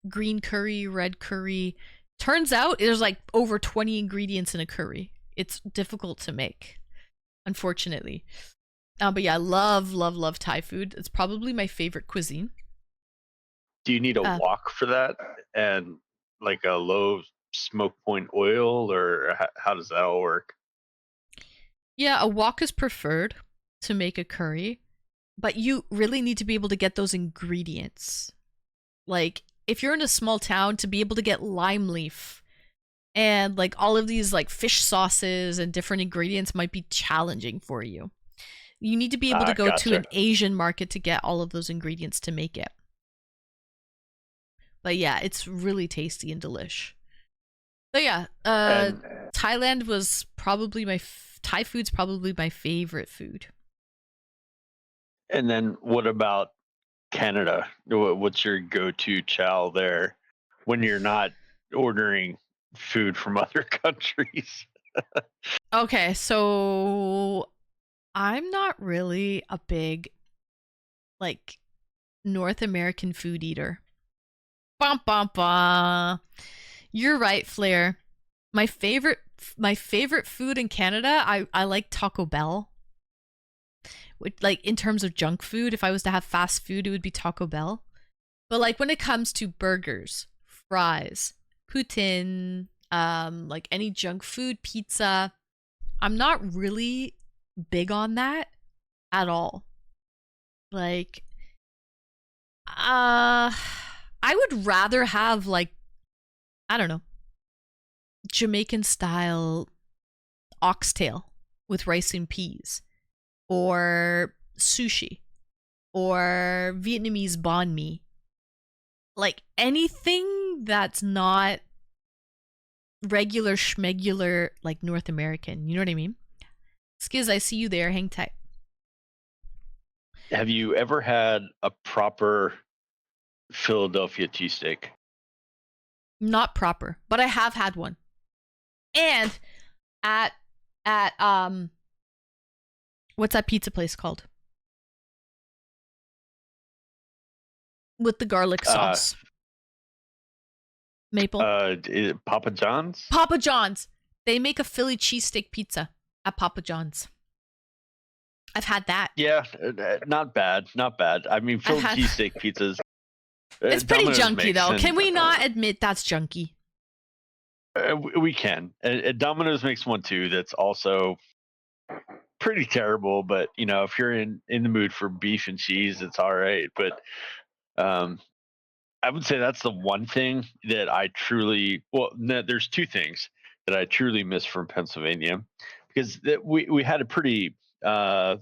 Speaker 1: green curry, red curry. Turns out there's like over 20 ingredients in a curry. It's difficult to make, unfortunately. But yeah, I love Thai food. It's probably my favorite cuisine.
Speaker 4: Do you need a wok for that and like a low smoke point oil, or how does that all work?
Speaker 1: Yeah, a wok is preferred to make a curry, but you really need to be able to get those ingredients. Like, if you're in a small town, to be able to get lime leaf and like all of these like fish sauces and different ingredients might be challenging for you. You need to be able to go to an Asian market to get all of those ingredients to make it. But yeah, it's really tasty and delish. But yeah, Thailand was probably Thai food's probably my favorite food.
Speaker 4: And then what about Canada? What's your go-to chow there when you're not ordering food from other countries?
Speaker 1: Okay, so I'm not really a big like North American food eater. Bum bum bum. You're right, Flair. My favorite food in Canada, I like Taco Bell. Like in terms of junk food, if I was to have fast food, it would be Taco Bell. But like when it comes to burgers, fries, poutine, like any junk food, pizza. I'm not really big on that at all. Like, I would rather have like, I don't know, Jamaican style oxtail with rice and peas, or sushi, or Vietnamese banh mi. Like anything that's not regular schmegular, like North American. You know what I mean? Skiz, I see you there. Hang tight.
Speaker 4: Have you ever had a proper Philadelphia cheesesteak?
Speaker 1: Not proper, but I have had one. And at what's that pizza place called? With the garlic sauce. Maple.
Speaker 4: Papa John's?
Speaker 1: Papa John's. They make a Philly cheesesteak pizza at Papa John's. I've had that.
Speaker 4: Yeah, not bad. Not bad. I mean, Philly cheesesteak pizzas.
Speaker 1: It's pretty
Speaker 4: Domino's
Speaker 1: junky, though.
Speaker 4: and,
Speaker 1: Can we not admit that's junky?
Speaker 4: We can. Domino's makes one too that's also pretty terrible, but you know, if you're in the mood for beef and cheese, it's all right. But I would say that's the one thing that I truly, well, no, there's two things that I truly miss from Pennsylvania, because we had a pretty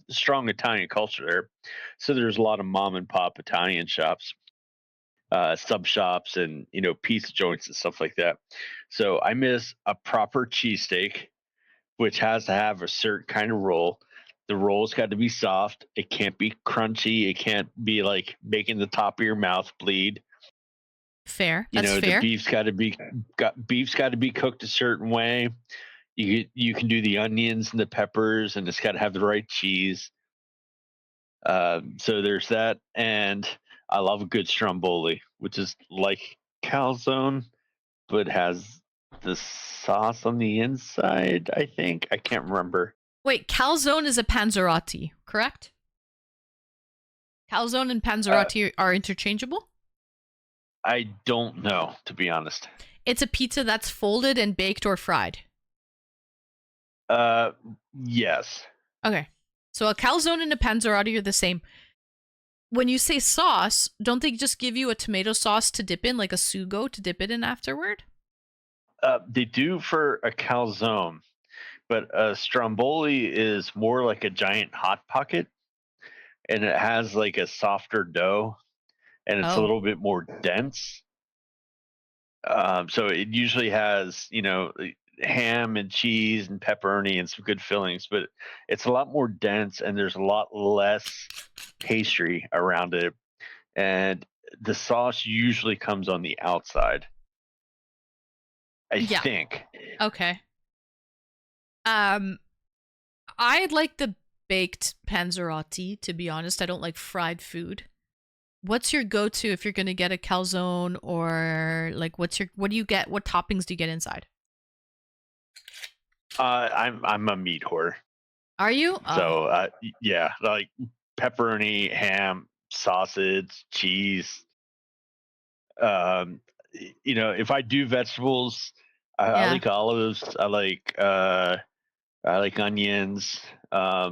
Speaker 4: strong Italian culture there. So there's a lot of mom and pop Italian shops, sub shops, and you know, pizza joints and stuff like that. So I miss a proper cheesesteak, which has to have a certain kind of roll. The roll's got to be soft. It can't be crunchy. It can't be like making the top of your mouth bleed.
Speaker 1: Fair.
Speaker 4: You
Speaker 1: That's
Speaker 4: know,
Speaker 1: fair.
Speaker 4: the beef's got to be cooked a certain way. You can do the onions and the peppers, and it's got to have the right cheese. So there's that, and I love a good stromboli, which is like calzone, but has the sauce on the inside. I think I can't remember.
Speaker 1: Wait, calzone is a panzerotti, correct? Calzone and panzerotti are interchangeable?
Speaker 4: I don't know, to be honest.
Speaker 1: It's a pizza that's folded and baked or fried.
Speaker 4: Yes.
Speaker 1: Okay. So a calzone and a panzerotti are the same. When you say sauce, don't they just give you a tomato sauce to dip in, like a sugo to dip it in afterward?
Speaker 4: They do for a calzone, but a stromboli is more like a giant hot pocket, and it has like a softer dough, and it's a
Speaker 1: Oh.
Speaker 4: little bit more dense. So it usually has, you know, ham and cheese and pepperoni and some good fillings, but it's a lot more dense and there's a lot less pastry around it. And the sauce usually comes on the outside, I
Speaker 1: Yeah.
Speaker 4: think.
Speaker 1: Okay. I like the baked panzerotti, to be honest. I don't like fried food. What's your go-to if you're gonna get a calzone, or like what do you get? What toppings do you get inside?
Speaker 4: I'm a meat whore.
Speaker 1: Are you?
Speaker 4: So yeah, like pepperoni, ham, sausage, cheese. You know, if I do vegetables, I
Speaker 1: Yeah.
Speaker 4: like olives. I like onions. I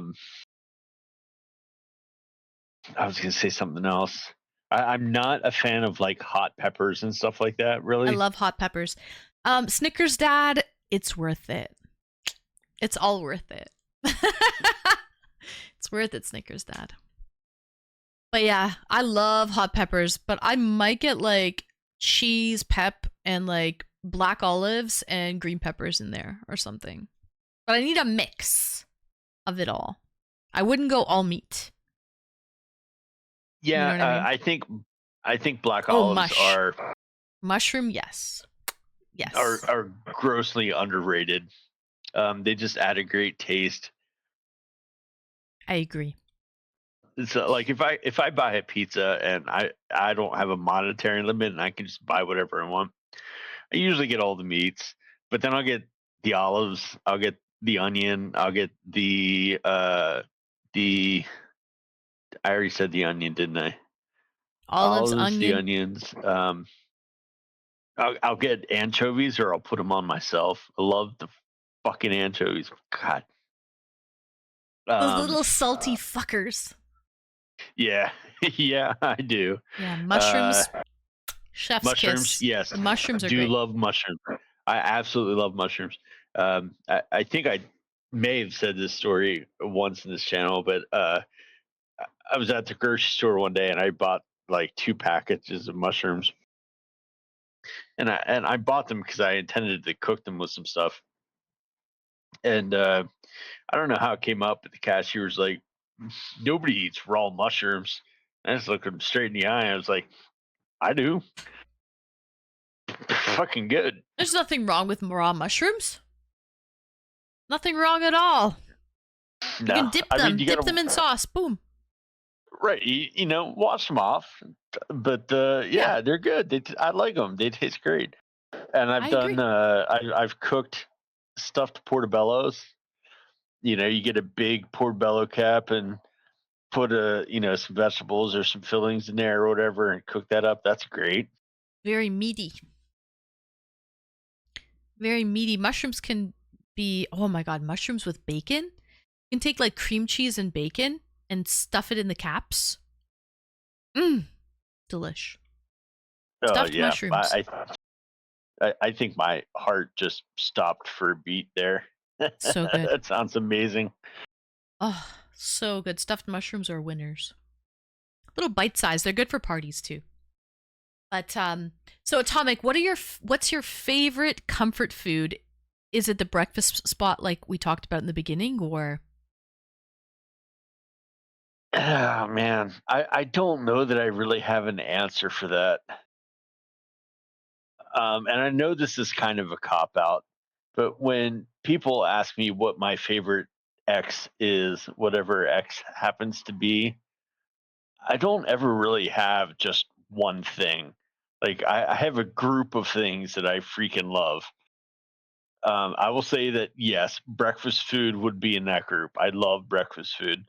Speaker 4: was gonna say something else. I'm not a fan of like hot peppers and stuff like that. Really,
Speaker 1: I love hot peppers. Snickers Dad, it's worth it. It's all worth it. It's worth it, Snickers Dad. But yeah, I love hot peppers, but I might get like cheese, pep, and like black olives and green peppers in there or something. But I need a mix of it all. I wouldn't go all meat.
Speaker 4: yeah.
Speaker 1: You know what I mean?
Speaker 4: I think black
Speaker 1: Oh,
Speaker 4: olives
Speaker 1: mush.
Speaker 4: are
Speaker 1: Mushroom, yes. Yes.
Speaker 4: are grossly underrated. They just add a great taste.
Speaker 1: I agree.
Speaker 4: So like if I buy a pizza and I don't have a monetary limit and I can just buy whatever I want, I usually get all the meats, but then I'll get the olives, I'll get the onion, I'll get the I already said the onion, didn't I?
Speaker 1: Olives,
Speaker 4: The
Speaker 1: onion.
Speaker 4: onions, I'll get anchovies or I'll put them on myself. I love the fucking anchovies. God.
Speaker 1: Those
Speaker 4: Um,
Speaker 1: little salty fuckers.
Speaker 4: yeah, yeah, I do.
Speaker 1: Yeah, mushrooms. Chef's
Speaker 4: Mushrooms,
Speaker 1: kiss.
Speaker 4: yes.
Speaker 1: The mushrooms
Speaker 4: I
Speaker 1: are
Speaker 4: do
Speaker 1: great.
Speaker 4: love mushrooms. I absolutely love mushrooms. I think I may have said this story once in this channel, but I was at the grocery store one day and I bought like 2 packages of mushrooms, and I bought them because I intended to cook them with some stuff. And I don't know how it came up, but the cashier was like, "Nobody eats raw mushrooms." I just looked him straight in the eye. I was like, "I do. Fucking good."
Speaker 1: There's nothing wrong with raw mushrooms. Nothing wrong at all. You
Speaker 4: No,
Speaker 1: can dip
Speaker 4: I
Speaker 1: them.
Speaker 4: mean, you
Speaker 1: Dip
Speaker 4: gotta
Speaker 1: them in sauce. Boom.
Speaker 4: right. You know, wash them off, but yeah, they're good. I like them. They taste great. And I've
Speaker 1: I
Speaker 4: done.
Speaker 1: agree.
Speaker 4: I've cooked stuffed portobellos. You know, you get a big portobello cap and put some vegetables or some fillings in there or whatever, and cook that up. That's great.
Speaker 1: Very meaty. Very meaty. Mushrooms can be, oh my god, mushrooms with bacon. You can take like cream cheese and bacon and stuff it in the caps. Delish. Stuffed
Speaker 4: Yeah,
Speaker 1: mushrooms.
Speaker 4: I think my heart just stopped for a beat there.
Speaker 1: So good.
Speaker 4: That sounds amazing.
Speaker 1: Oh, so good. Stuffed mushrooms are winners. Little bite size. They're good for parties too. But so Atomic, what's your favorite comfort food? Is it the breakfast spot like we talked about in the beginning, or?
Speaker 4: Oh man, I don't know that I really have an answer for that. And I know this is kind of a cop out, but when people ask me what my favorite X is, whatever X happens to be, I don't ever really have just one thing. Like I have a group of things that I freaking love. I will say that yes, breakfast food would be in that group. I love breakfast food.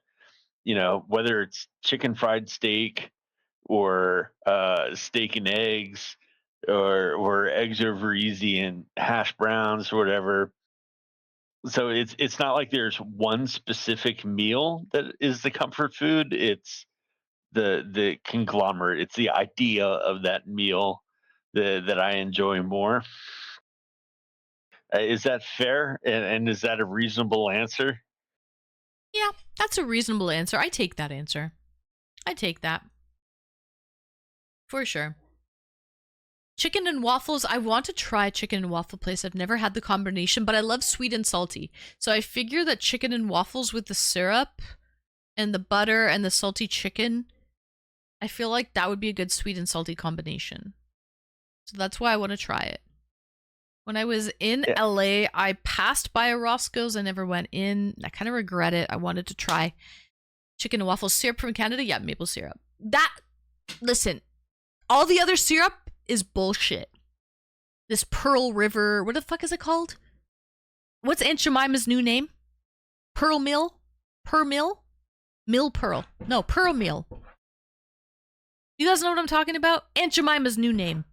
Speaker 4: You know, whether it's chicken fried steak or steak and eggs or eggs over easy and hash browns or whatever. So it's not like there's one specific meal that is the comfort food. It's the conglomerate. It's the idea of that meal that I enjoy more. Is that fair? And is that a reasonable answer?
Speaker 1: Yeah, that's a reasonable answer. I take that answer. I take that. For sure. Chicken and waffles. I want to try a chicken and waffle place. I've never had the combination, but I love sweet and salty. So I figure that chicken and waffles with the syrup and the butter and the salty chicken, I feel like that would be a good sweet and salty combination. So that's why I want to try it. When I was in
Speaker 4: Yeah.
Speaker 1: LA, I passed by a Roscoe's. I never went in. I kind of regret it. I wanted to try chicken and waffles. Syrup from Canada? Yeah, maple syrup. Listen, all the other syrup is bullshit. This Pearl River, what the fuck is it called? What's Aunt Jemima's new name? Pearl Mill? Pearl Mill? Mill Pearl. No, Pearl Mill. You guys know what I'm talking about? Aunt Jemima's new name.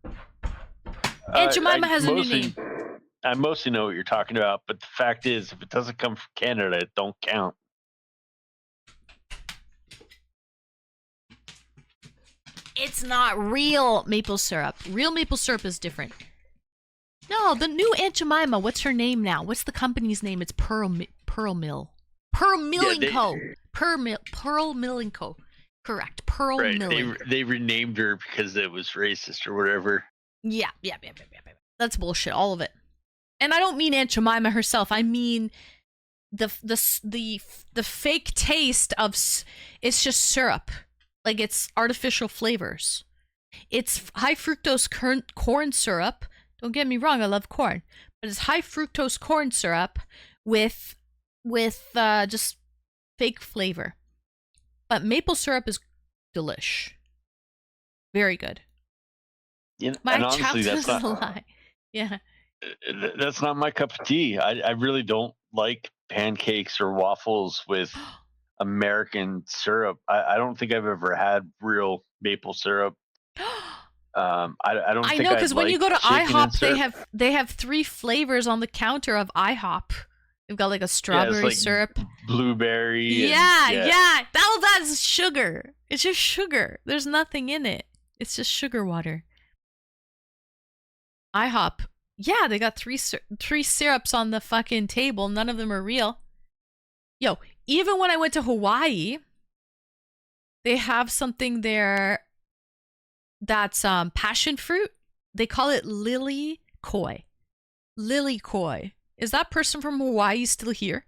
Speaker 1: Aunt Jemima has a new name.
Speaker 4: I mostly know what you're talking about, but the fact is, if it doesn't come from Canada, it don't count.
Speaker 1: It's not real maple syrup. Real maple syrup is different. No, the new Aunt Jemima. What's her name now? What's the company's name? It's Pearl Mill. Pearl Milling Co. Pearl Milling Co. Correct. Pearl
Speaker 4: Right.
Speaker 1: Milling.
Speaker 4: They renamed her because it was racist or whatever.
Speaker 1: Yeah. That's bullshit. All of it. And I don't mean Aunt Jemima herself. I mean the fake taste of it's just syrup. Like it's artificial flavors. It's high fructose corn syrup. Don't get me wrong, I love corn, but it's high fructose corn syrup with just fake flavor. But maple syrup is delish. Very good.
Speaker 4: You know,
Speaker 1: My
Speaker 4: and honestly,
Speaker 1: childhood
Speaker 4: that's
Speaker 1: is a
Speaker 4: not
Speaker 1: lie. Yeah.
Speaker 4: that's not my cup of tea. I really don't like pancakes or waffles with American syrup. I don't think I've ever had real maple syrup. I don't
Speaker 1: I
Speaker 4: think
Speaker 1: know,
Speaker 4: I'd
Speaker 1: because when you go
Speaker 4: like
Speaker 1: to
Speaker 4: chicken and
Speaker 1: IHOP,
Speaker 4: syrup.
Speaker 1: they have 3 flavors on the counter of IHOP. They've got like a
Speaker 4: Yeah, it's
Speaker 1: strawberry
Speaker 4: like
Speaker 1: syrup.
Speaker 4: blueberry and
Speaker 1: Yeah. That's sugar. It's just sugar. There's nothing in it. It's just sugar water. IHOP. Yeah, they got 3 syrups on the fucking table. None of them are real. Yo, even when I went to Hawaii, they have something there that's passion fruit. They call it lily koi. Lily koi. Is that person from Hawaii still here?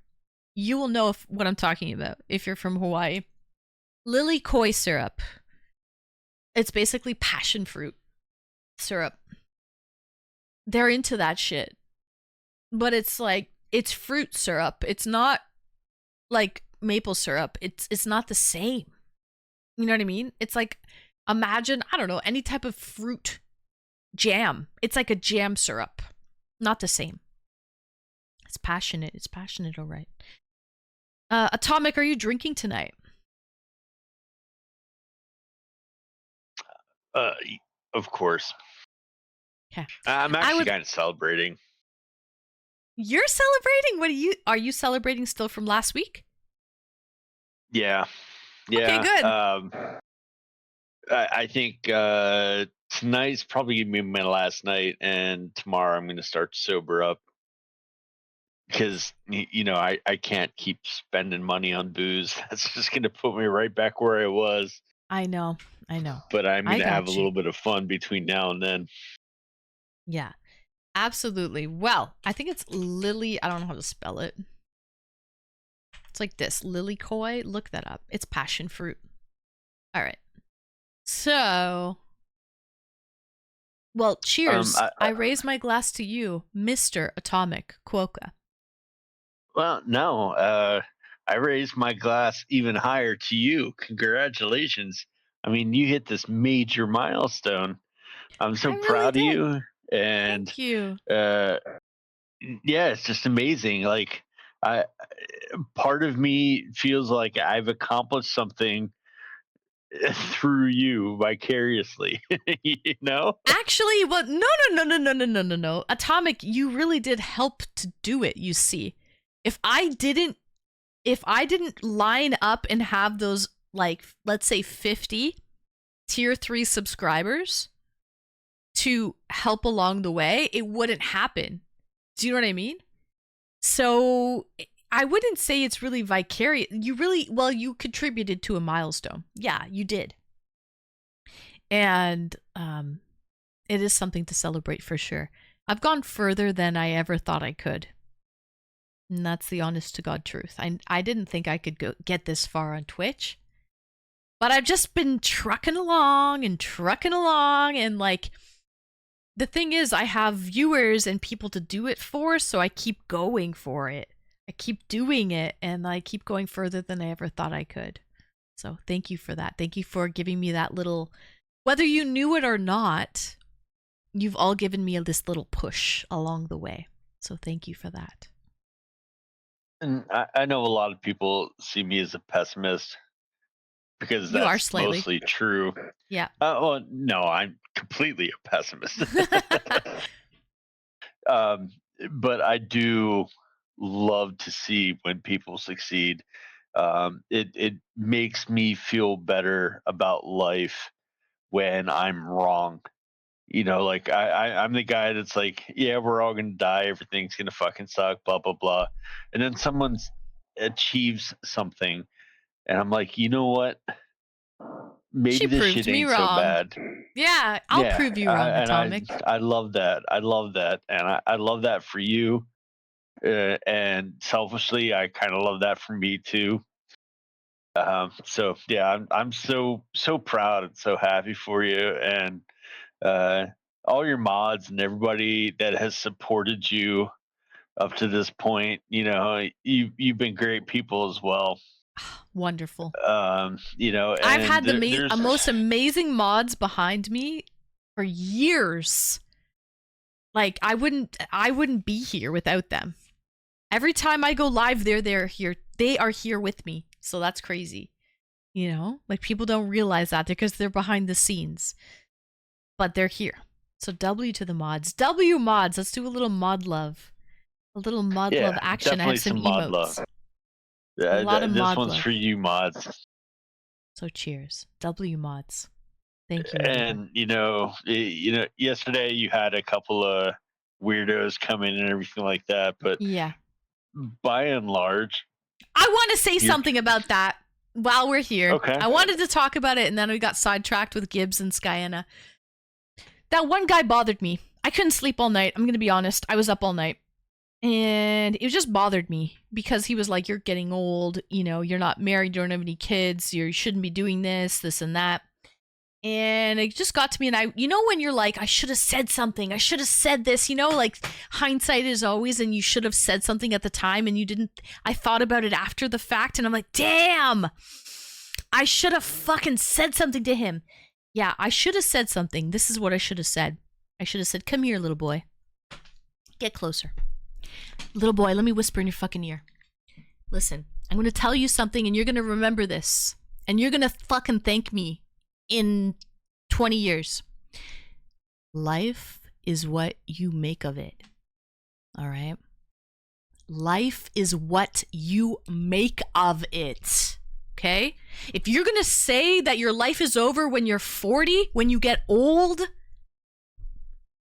Speaker 1: You will know what I'm talking about if you're from Hawaii. Lily koi syrup. It's basically passion fruit syrup. They're into that shit. But it's like, it's fruit syrup. It's not like maple syrup. It's not the same. You know what I mean? It's like, imagine, I don't know, any type of fruit jam. It's like a jam syrup. Not the same. It's passionate. It's passionate, all right. Atomic, are you drinking tonight?
Speaker 4: Of course.
Speaker 1: Okay.
Speaker 4: I'm actually kind of celebrating.
Speaker 1: You're celebrating? Are you celebrating still from last week?
Speaker 4: Yeah.
Speaker 1: Okay, good.
Speaker 4: I think tonight's probably gonna be my last night, and tomorrow I'm gonna start to sober up because I can't keep spending money on booze. That's just gonna put me right back where I was.
Speaker 1: I know.
Speaker 4: But I'm gonna have a little bit of fun between now and then.
Speaker 1: Yeah, absolutely. Well, I think it's Lily. I don't know how to spell it. It's like this, lily koi. Look that up. It's passion fruit. All right. So, well, cheers. I raise my glass to you, Mr. Atomic Quokka.
Speaker 4: Well, no. I raise my glass even higher to you. Congratulations. I mean, you hit this major milestone. I'm so proud of you. And
Speaker 1: thank you.
Speaker 4: Yeah, it's just amazing. Like, part of me feels like I've accomplished something through you vicariously. You know?
Speaker 1: Actually, well, no. Atomic, you really did help to do it. You see, if I didn't line up and have those, like, let's say 50 tier 3 subscribers to help along the way, it wouldn't happen. Do you know what I mean? So I wouldn't say it's really vicarious. You contributed to a milestone. Yeah, you did. And it is something to celebrate for sure. I've gone further than I ever thought I could. And that's the honest to God truth. I didn't think I could get this far on Twitch. But I've just been trucking along, and like, the thing is, I have viewers and people to do it for, so I keep going for it. I keep doing it, and I keep going further than I ever thought I could. So thank you for that. Thank you for giving me that little, whether you knew it or not, you've all given me this little push along the way. So thank you for that.
Speaker 4: And I know a lot of people see me as a pessimist because that's mostly true.
Speaker 1: Yeah.
Speaker 4: Well, no, I'm completely a pessimist. But I do love to see when people succeed. It makes me feel better about life when I'm wrong. Like I'm the guy that's like, yeah, we're all gonna die, everything's gonna fucking suck, blah blah blah, and then someone achieves something, and I'm like, you know what? Maybe this shit ain't so bad.
Speaker 1: Yeah, I'll prove you wrong, Atomic.
Speaker 4: I love that. I love that, and I love that for you. And selfishly, I kind of love that for me too. So yeah, I'm so proud and so happy for you, and all your mods and everybody that has supported you up to this point. You've been great people as well.
Speaker 1: Wonderful.
Speaker 4: I've
Speaker 1: had the most amazing mods behind me for years. Like, I wouldn't be here without them. Every time I go live, they're here. They are here with me. So that's crazy. Like, people don't realize that because they're behind the scenes. but they're here. So W to the mods. W mods. Let's do a little mod love. A little mod love action. I have some
Speaker 4: mod
Speaker 1: emotes.
Speaker 4: love. Yeah,
Speaker 1: A lot of
Speaker 4: this
Speaker 1: mod
Speaker 4: one's
Speaker 1: love.
Speaker 4: for you mods.
Speaker 1: So cheers. W mods. Thank you.
Speaker 4: And yesterday you had a couple of weirdos come in and everything like that, but
Speaker 1: Yeah.
Speaker 4: by and large,
Speaker 1: I want to say something about that while we're here.
Speaker 4: Okay.
Speaker 1: I wanted to talk about it, and then we got sidetracked with Gibbs and Skyena. That one guy bothered me. I couldn't sleep all night. I'm going to be honest. I was up all night. And it just bothered me because he was like, you're getting old. You're not married. You don't have any kids. You shouldn't be doing this and that. And it just got to me. And when you're like, I should have said something. I should have said this. Like hindsight is always, and you should have said something at the time and you didn't. I thought about it after the fact and I'm like, damn, I should have fucking said something to him. Yeah, I should have said something. This is what I should have said. I should have said, come here, little boy. Get closer. Little boy, let me whisper in your fucking ear. Listen, I'm going to tell you something and you're going to remember this. And you're going to fucking thank me in 20 years. Life is what you make of it. All right? Life is what you make of it. Okay? If you're going to say that your life is over when you're 40, when you get old,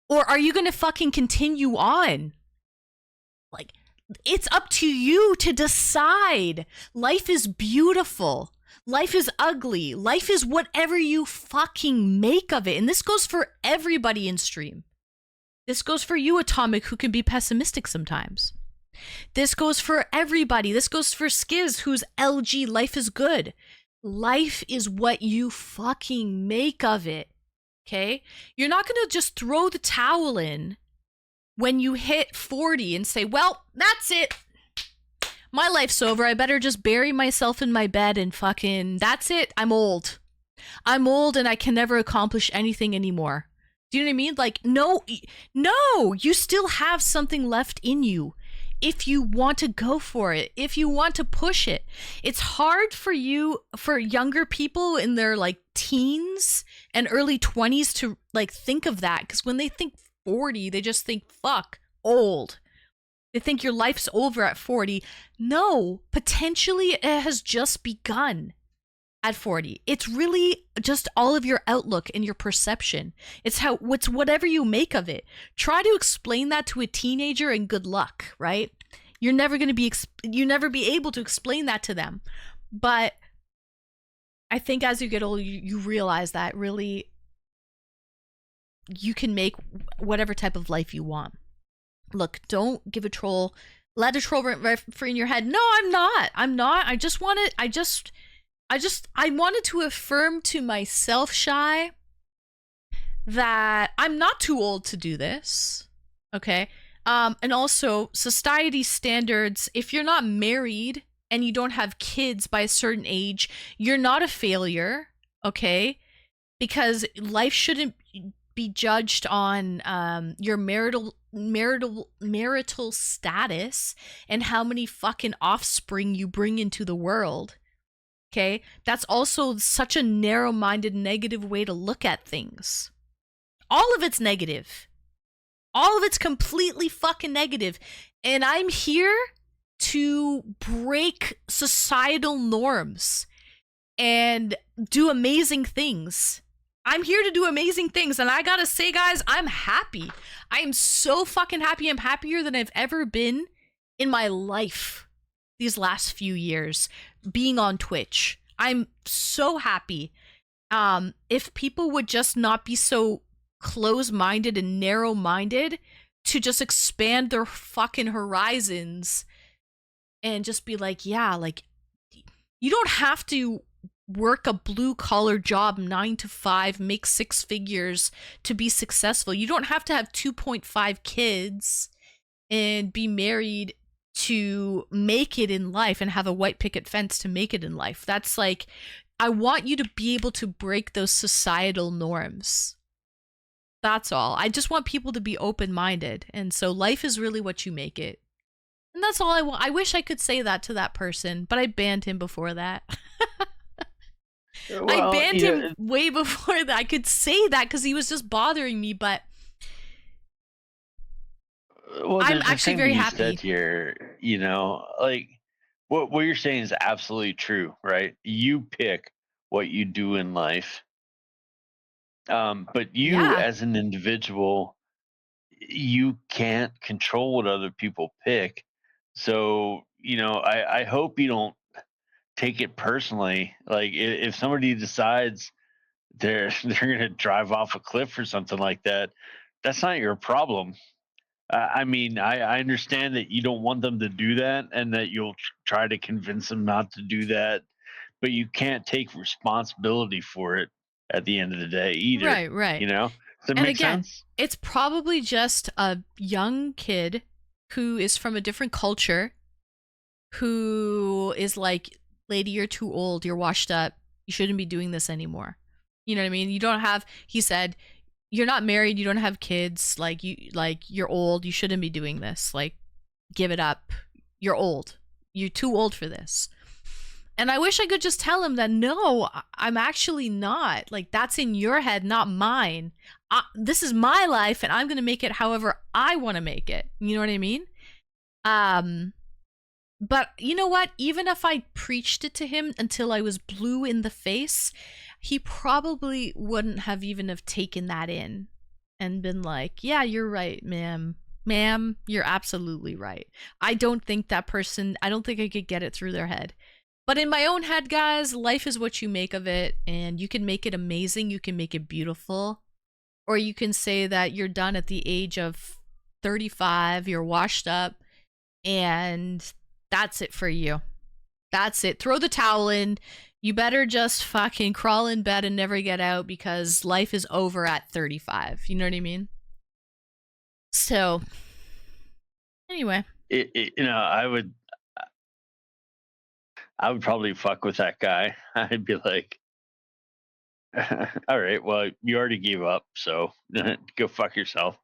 Speaker 1: or are you going to fucking continue on? Like, it's up to you to decide. Life is beautiful. Life is ugly. Life is whatever you fucking make of it. And this goes for everybody in stream. This goes for you, Atomic, who can be pessimistic sometimes. This goes for everybody. This goes for Skiz, who's LG. Life is good. Life is what you fucking make of it. Okay? You're not going to just throw the towel in when you hit 40 and say, well, that's it. My life's over. I better just bury myself in my bed and fucking, that's it. I'm old. I'm old and I can never accomplish anything anymore. Do you know what I mean? Like, no, you still have something left in you. If you want to go for it, if you want to push it. It's hard for younger people in their like teens and early 20s to like think of that. Because when they think 40, they just think, fuck, old. They think your life's over at 40. No, potentially it has just begun at 40. It's really just all of your outlook and your perception. It's whatever you make of it. Try to explain that to a teenager and good luck, right? You're never be able to explain that to them. But I think as you get older, you realize that really you can make whatever type of life you want. Look, don't let a troll run free in your head. No, I'm not. I wanted to affirm to myself, Shy, that I'm not too old to do this. Okay. And also society standards, if you're not married and you don't have kids by a certain age, you're not a failure. Okay. Because life shouldn't be judged on your marital status and how many fucking offspring you bring into the world. Okay? That's also such a narrow-minded, negative way to look at things. All of it's negative. All of it's completely fucking negative. And I'm here to break societal norms and do amazing things. I'm here to do amazing things, and I gotta say, guys, I'm happy. I am so fucking happy. I'm happier than I've ever been in my life these last few years being on Twitch. I'm so happy. If people would just not be so close-minded and narrow-minded to just expand their fucking horizons and just be like, yeah, like, you don't have to work a blue-collar job 9 to 5, make 6 figures to be successful. You don't have to have 2.5 kids and be married to make it in life and have a white picket fence to make it in life. That's like, I want you to be able to break those societal norms. That's all. I just want people to be open-minded. And so life is really what you make it. And that's all I want. I wish I could say that to that person, but I banned him before that. I
Speaker 4: Well,
Speaker 1: banned
Speaker 4: you
Speaker 1: him
Speaker 4: know,
Speaker 1: way before that. I could say that because he was just bothering me, but
Speaker 4: well,
Speaker 1: I'm
Speaker 4: there's a
Speaker 1: actually
Speaker 4: thing to
Speaker 1: very
Speaker 4: be
Speaker 1: happy.
Speaker 4: said here. Like what you're saying is absolutely true, right? You pick what you do in life, but you
Speaker 1: Yeah.
Speaker 4: as an individual, you can't control what other people pick. So I hope you don't take it personally. Like if somebody decides they're gonna drive off a cliff or something like that, that's not your problem. I mean, I understand that you don't want them to do that and that you'll try to convince them not to do that, but you can't take responsibility for it at the end of the day either.
Speaker 1: Right, right.
Speaker 4: Does that
Speaker 1: And
Speaker 4: make
Speaker 1: again,
Speaker 4: sense?
Speaker 1: it's probably just a young kid who is from a different culture who is like, lady, you're too old, you're washed up, you shouldn't be doing this anymore. You know what I mean? You don't have, he said, you're not married, you don't have kids, you're old, you shouldn't be doing this. Like, give it up. You're old. You're too old for this. And I wish I could just tell him that no, I'm actually not. Like, that's in your head, not mine. This is my life, and I'm going to make it however I want to make it. You know what I mean? But you know what? Even if I preached it to him until I was blue in the face, he probably wouldn't have even have taken that in and been like, yeah, you're right, ma'am. Ma'am, you're absolutely right. I don't think I could get it through their head. But in my own head, guys, life is what you make of it, and you can make it amazing, you can make it beautiful, or you can say that you're done at the age of 35, you're washed up, and that's it for you. That's it. Throw the towel in. You better just fucking crawl in bed and never get out because life is over at 35. You know what I mean? So, anyway.
Speaker 4: I would probably fuck with that guy. I'd be like, all right, well, you already gave up, so go fuck yourself.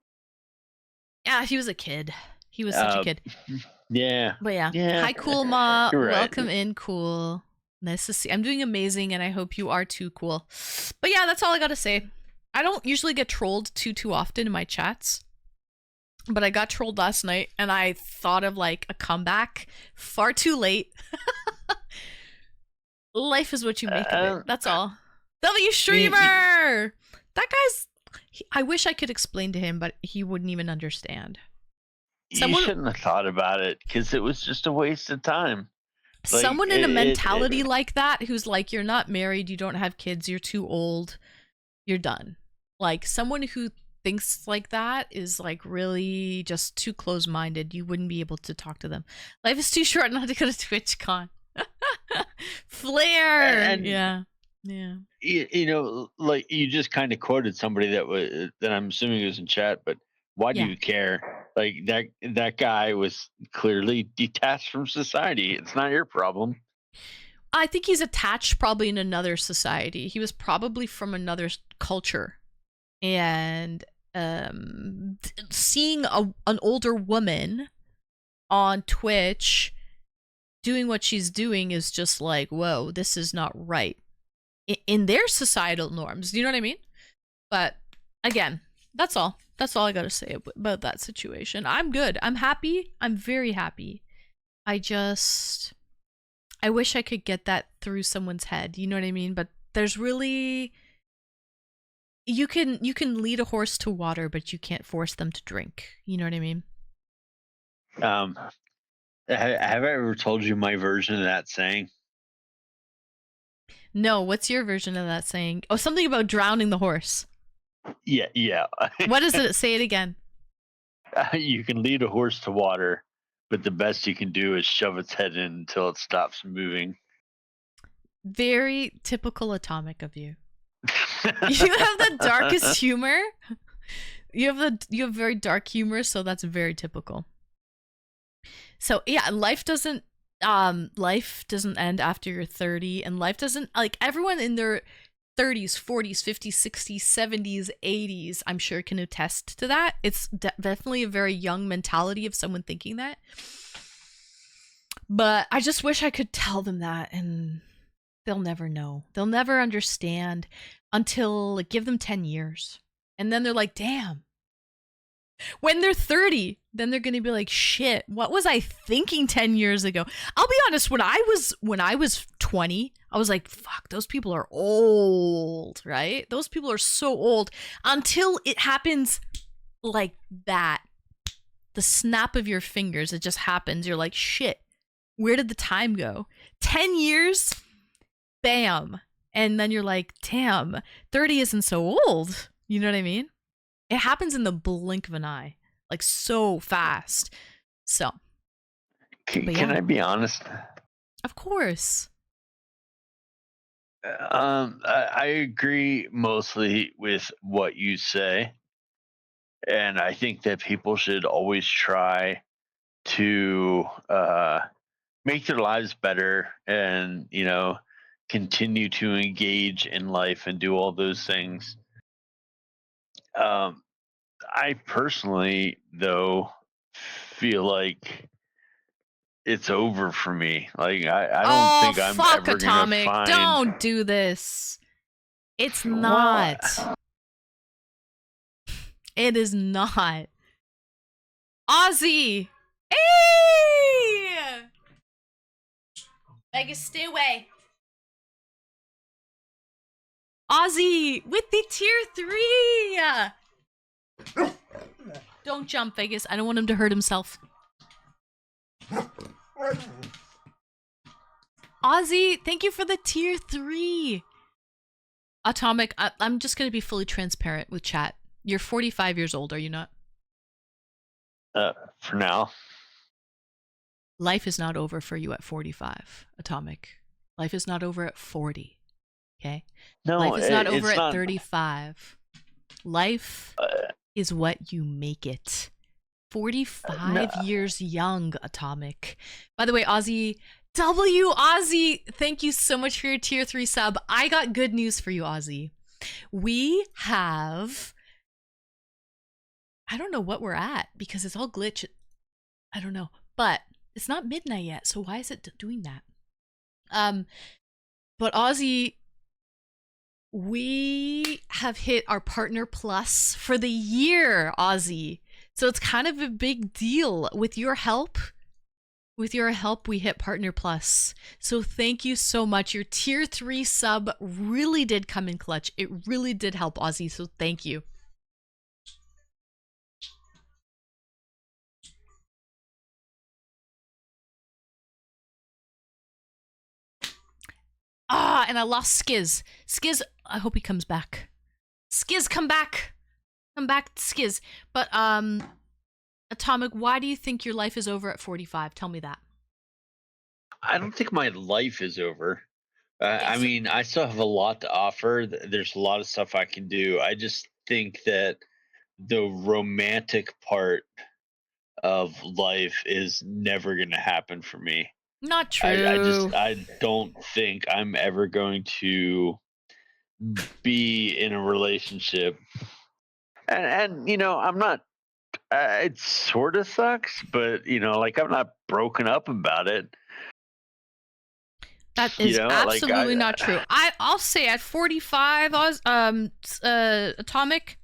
Speaker 1: Yeah, he was a kid. He was such a kid.
Speaker 4: Yeah.
Speaker 1: But yeah.
Speaker 4: Yeah.
Speaker 1: Hi, Cool Ma.
Speaker 4: You're right.
Speaker 1: Welcome in, Cool. Nice to see. I'm doing amazing, and I hope you are too, Cool. But yeah, that's all I gotta say. I don't usually get trolled too often in my chats. But I got trolled last night, and I thought of like a comeback far too late. Life is what you make of it. That's all. W Streamer! That guy's... I wish I could explain to him, but he wouldn't even understand.
Speaker 4: You shouldn't have thought about it, because it was just a waste of time. Like,
Speaker 1: someone in a mentality like that, who's like, you're not married, you don't have kids, you're too old, you're done. Like, someone who thinks like that is like really just too close-minded. You wouldn't be able to talk to them. Life is too short not to go to TwitchCon. Flair!
Speaker 4: And
Speaker 1: yeah.
Speaker 4: Like you just kind of quoted somebody that I'm assuming was in chat, but why do you care? Like that guy was clearly detached from society. It's not your problem.
Speaker 1: I think he's attached probably in another society. He was probably from another culture. And seeing an older woman on Twitch doing what she's doing is just like, whoa, this is not right in their societal norms. Do you know what I mean? But again, that's all I gotta say about that situation. I'm good. I'm happy. I'm very happy. I wish I could get that through someone's head. You know what I mean? But there's really... You can lead a horse to water, but you can't force them to drink. You know what I mean?
Speaker 4: Have I ever told you my version of that saying?
Speaker 1: No, what's your version of that saying? Oh, something about drowning the horse.
Speaker 4: Yeah.
Speaker 1: What does it say? It again.
Speaker 4: You can lead a horse to water, but the best you can do is shove its head in until it stops moving.
Speaker 1: Very typical Atomic of you. You have the darkest humor. You have very dark humor, so that's very typical. So yeah, life doesn't end after you're 30, and life doesn't, like, everyone in their 30s, 40s, 50s, 60s, 70s, 80s, I'm sure can attest to that. It's definitely a very young mentality of someone thinking that. But I just wish I could tell them that, and they'll never know. They'll never understand until like, give them 10 years. And then they're like, damn. When they're 30, then they're going to be like, shit, what was I thinking 10 years ago? I'll be honest, when I was 20, I was like, fuck, those people are old, right? Those people are so old until it happens like that. The snap of your fingers, it just happens. You're like, shit, where did the time go? 10 years, bam. And then you're like, damn, 30 isn't so old. You know what I mean? It happens in the blink of an eye, like so fast. So,
Speaker 4: Can I be honest?
Speaker 1: Of course.
Speaker 4: I agree mostly with what you say. And I think that people should always try to make their lives better and, continue to engage in life and do all those things. I personally, though, feel like it's over for me. Like I don't think I'm
Speaker 1: fuck,
Speaker 4: ever
Speaker 1: Atomic.
Speaker 4: gonna find.
Speaker 1: Don't do this. It's
Speaker 4: Well,
Speaker 1: not. It is not. Ozzy! Hey! Vegas, stay away. Ozzy with the tier 3! Don't jump, Vegas. I don't want him to hurt himself. Ozzy, thank you for the tier 3. Atomic, I'm just going to be fully transparent with chat. You're 45 years old, are you not?
Speaker 4: For now.
Speaker 1: Life is not over for you at 45, Atomic. Life is not over at 40, okay?
Speaker 4: No,
Speaker 1: Life is not over
Speaker 4: it's
Speaker 1: at 35. Life is what you make it. 45 years young, Atomic. By the way, Ozzy, thank you so much for your tier 3 sub. I got good news for you, Ozzy. We have... I don't know what we're at because it's all glitch. I don't know. But it's not midnight yet, so why is it doing that? But Ozzy, we have hit our Partner Plus for the year, Ozzy. So it's kind of a big deal. With your help, we hit Partner Plus. So thank you so much. Your tier 3 sub really did come in clutch. It really did help, Ozzy. So thank you. And I lost Skiz. Skiz, I hope he comes back. Skiz, come back. Come back, Skiz. But, Atomic, why do you think your life is over at 45? Tell me that.
Speaker 4: I don't think my life is over. I mean, I still have a lot to offer. There's a lot of stuff I can do. I just think that the romantic part of life is never going to happen for me.
Speaker 1: Not true.
Speaker 4: I don't think I'm ever going to be in a relationship. And I'm not, it sort of sucks, but like I'm not broken up about it.
Speaker 1: That is absolutely not true. I'll say at 45, Atomic,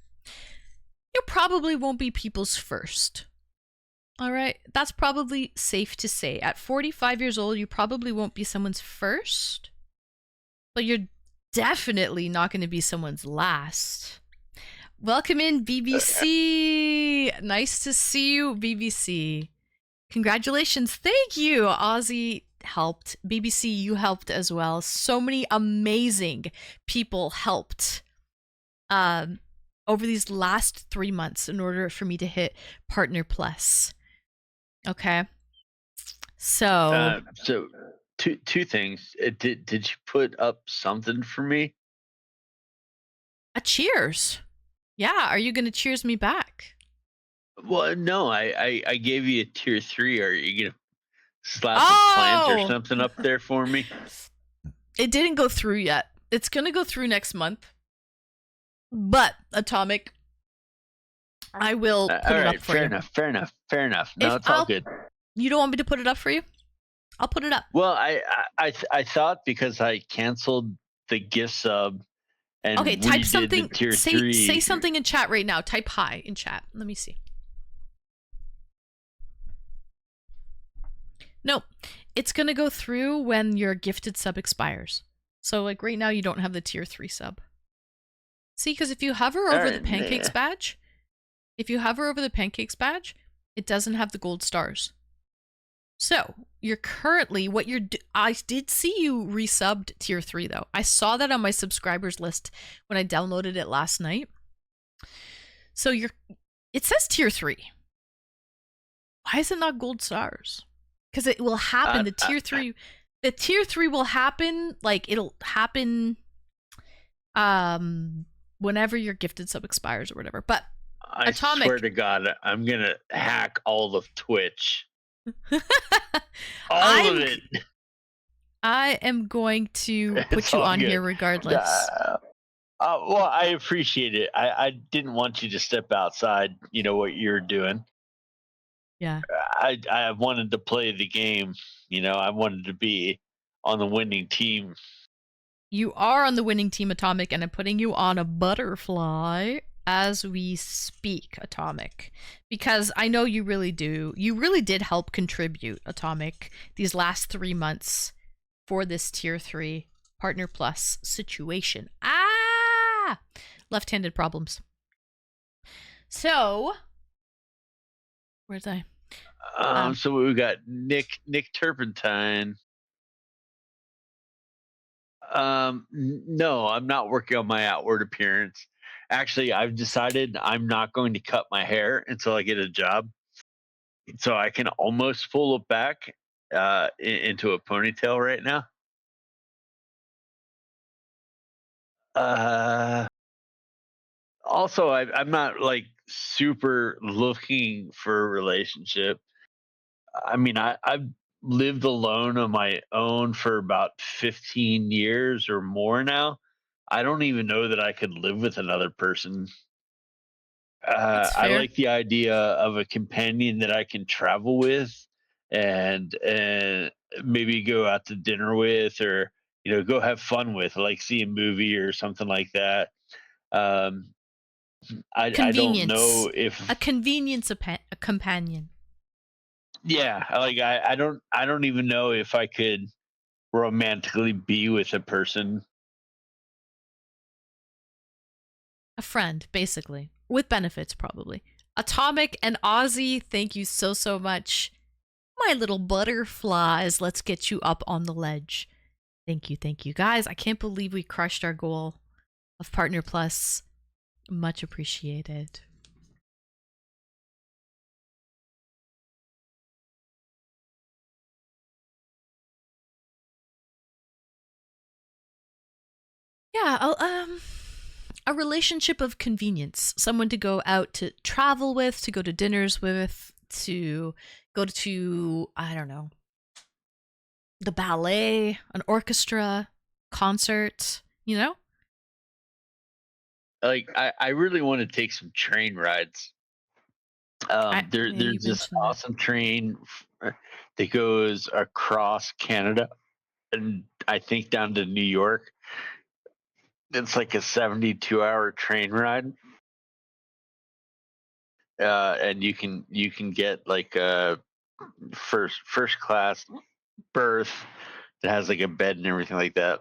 Speaker 1: you probably won't be people's first. All right, that's probably safe to say. At 45 years old, you probably won't be someone's first, but you're definitely not going to be someone's last. Welcome in, BBC. Nice to see you, BBC. Congratulations. Thank you. Ozzy helped. BBC, you helped as well. So many amazing people helped over these last 3 months in order for me to hit Partner Plus. Okay. So
Speaker 4: two things. Did you put up something for me?
Speaker 1: A cheers. Yeah, are you gonna cheers me back?
Speaker 4: Well, no, I gave you a tier 3. Are you gonna slap a plant or something up there for me?
Speaker 1: It didn't go through yet. It's gonna go through next month. But Atomic, I will put it up for you.
Speaker 4: Fair enough. No, it's all good.
Speaker 1: You don't want me to put it up for you? I'll put it up.
Speaker 4: Well, I thought because I canceled the gift sub and
Speaker 1: Okay, type
Speaker 4: redid the
Speaker 1: something.
Speaker 4: tier
Speaker 1: Say
Speaker 4: 3.
Speaker 1: something in chat right now. Type hi in chat. Let me see. No, it's gonna go through when your gifted sub expires. So like right now you don't have the tier 3 sub. See, because if you hover over the
Speaker 4: Alright,
Speaker 1: pancakes
Speaker 4: nah.
Speaker 1: badge, it doesn't have the gold stars. So you're currently I did see you resubbed tier 3 though. I saw that on my subscribers list when I downloaded it last night. So it says tier 3. Why is it not gold stars? Because it will happen. The tier 3 will happen. Like it'll happen whenever your gifted sub expires or whatever. But
Speaker 4: I
Speaker 1: Atomic,
Speaker 4: swear to God, I'm gonna hack all of Twitch. All of it.
Speaker 1: I am going to put
Speaker 4: It's
Speaker 1: you
Speaker 4: all
Speaker 1: on
Speaker 4: good.
Speaker 1: here regardless.
Speaker 4: Well, I appreciate it. I didn't want you to step outside, what you're doing.
Speaker 1: Yeah.
Speaker 4: I wanted to play the game. I wanted to be on the winning team.
Speaker 1: You are on the winning team, Atomic, and I'm putting you on a butterfly as we speak, Atomic. Because I know you really do. You really did help contribute, Atomic, these last 3 months for this tier 3 Partner Plus situation. Left-handed problems. So, where's I?
Speaker 4: So we got Nick Turpentine. No, I'm not working on my outward appearance. Actually, I've decided I'm not going to cut my hair until I get a job, so I can almost pull it back into a ponytail right now. Also, I'm not like super looking for a relationship. I mean, I've lived alone on my own for about 15 years or more now. I don't even know that I could live with another person.
Speaker 1: That's
Speaker 4: I
Speaker 1: fair.
Speaker 4: like the idea of a companion that I can travel with and maybe go out to dinner with, or go have fun with, like see a movie or something like that. Um, I don't know if
Speaker 1: A convenience a companion.
Speaker 4: yeah, like I don't even know if I could romantically be with a person.
Speaker 1: A friend, basically. With benefits, probably. Atomic and Ozzy, thank you so much. My little butterflies, let's get you up on the ledge. Thank you. Guys, I can't believe we crushed our goal of Partner Plus. Much appreciated. Yeah, a relationship of convenience. Someone to go out to travel with, to go to dinners with, to go to, I don't know, the ballet, an orchestra, concert,
Speaker 4: Like I really want to take some train rides. There's this awesome train that goes across Canada and I think down to New York. It's like a 72-hour train ride. And you can get like a first class berth that has like a bed and everything like that.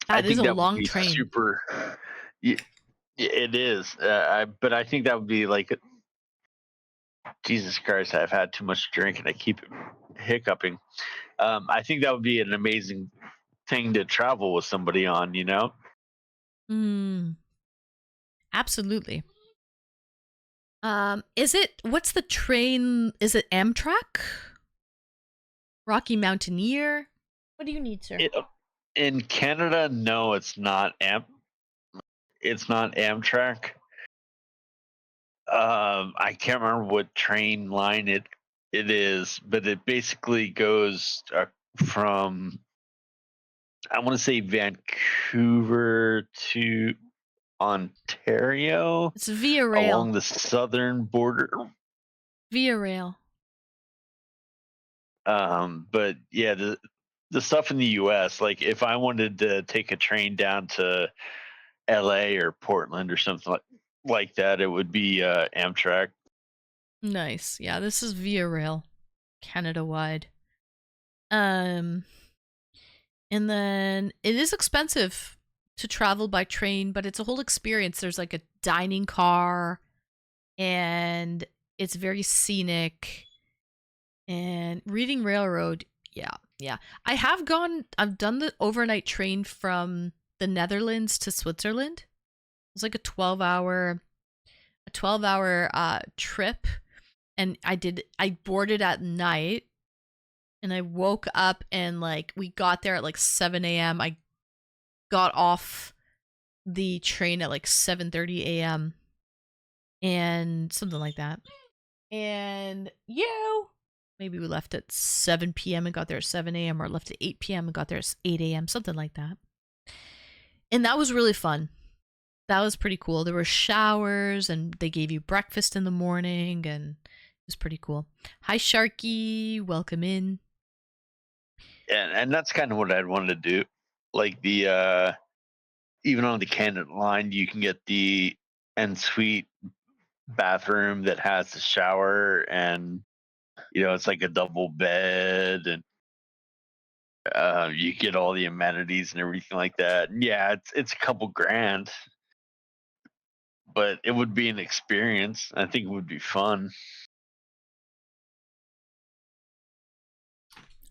Speaker 1: That is a long
Speaker 4: would be
Speaker 1: train.
Speaker 4: Super. It is, but I think that would be like, Jesus Christ! I've had too much drink and I keep hiccuping. I think that would be an amazing thing to travel with somebody on.
Speaker 1: Absolutely. What's the train? Is it Amtrak? Rocky Mountaineer? What do you need, sir?
Speaker 4: In Canada, no, it's not It's not Amtrak. I can't remember what train line it is, but it basically goes from, I want to say, Vancouver to Ontario.
Speaker 1: It's Via Rail.
Speaker 4: Along the southern border.
Speaker 1: Via Rail.
Speaker 4: But yeah, the stuff in the U.S. Like if I wanted to take a train down to L.A. or Portland or something like that, it would be Amtrak.
Speaker 1: Nice. Yeah, this is Via Rail, Canada wide. And then it is expensive to travel by train, but it's a whole experience. There's like a dining car, and it's very scenic. And Reading Railroad, yeah. I've done the overnight train from the Netherlands to Switzerland. It was like a 12-hour trip, and I boarded at night, and I woke up, and like we got there at like 7 a.m. I got off the train at like 7:30 a.m. and something like that. And maybe we left at 7 p.m. and got there at 7 a.m. or left at 8 p.m. and got there at 8 a.m., something like that. And that was really fun. That was pretty cool. There were showers, and they gave you breakfast in the morning, and it was pretty cool. Hi, Sharky. Welcome in.
Speaker 4: And that's kind of what I'd want to do. Like the even on the Canada line, you can get the en-suite bathroom that has the shower, and it's like a double bed, and you get all the amenities and everything like that. And yeah, it's a couple grand, but it would be an experience. I think it would be fun.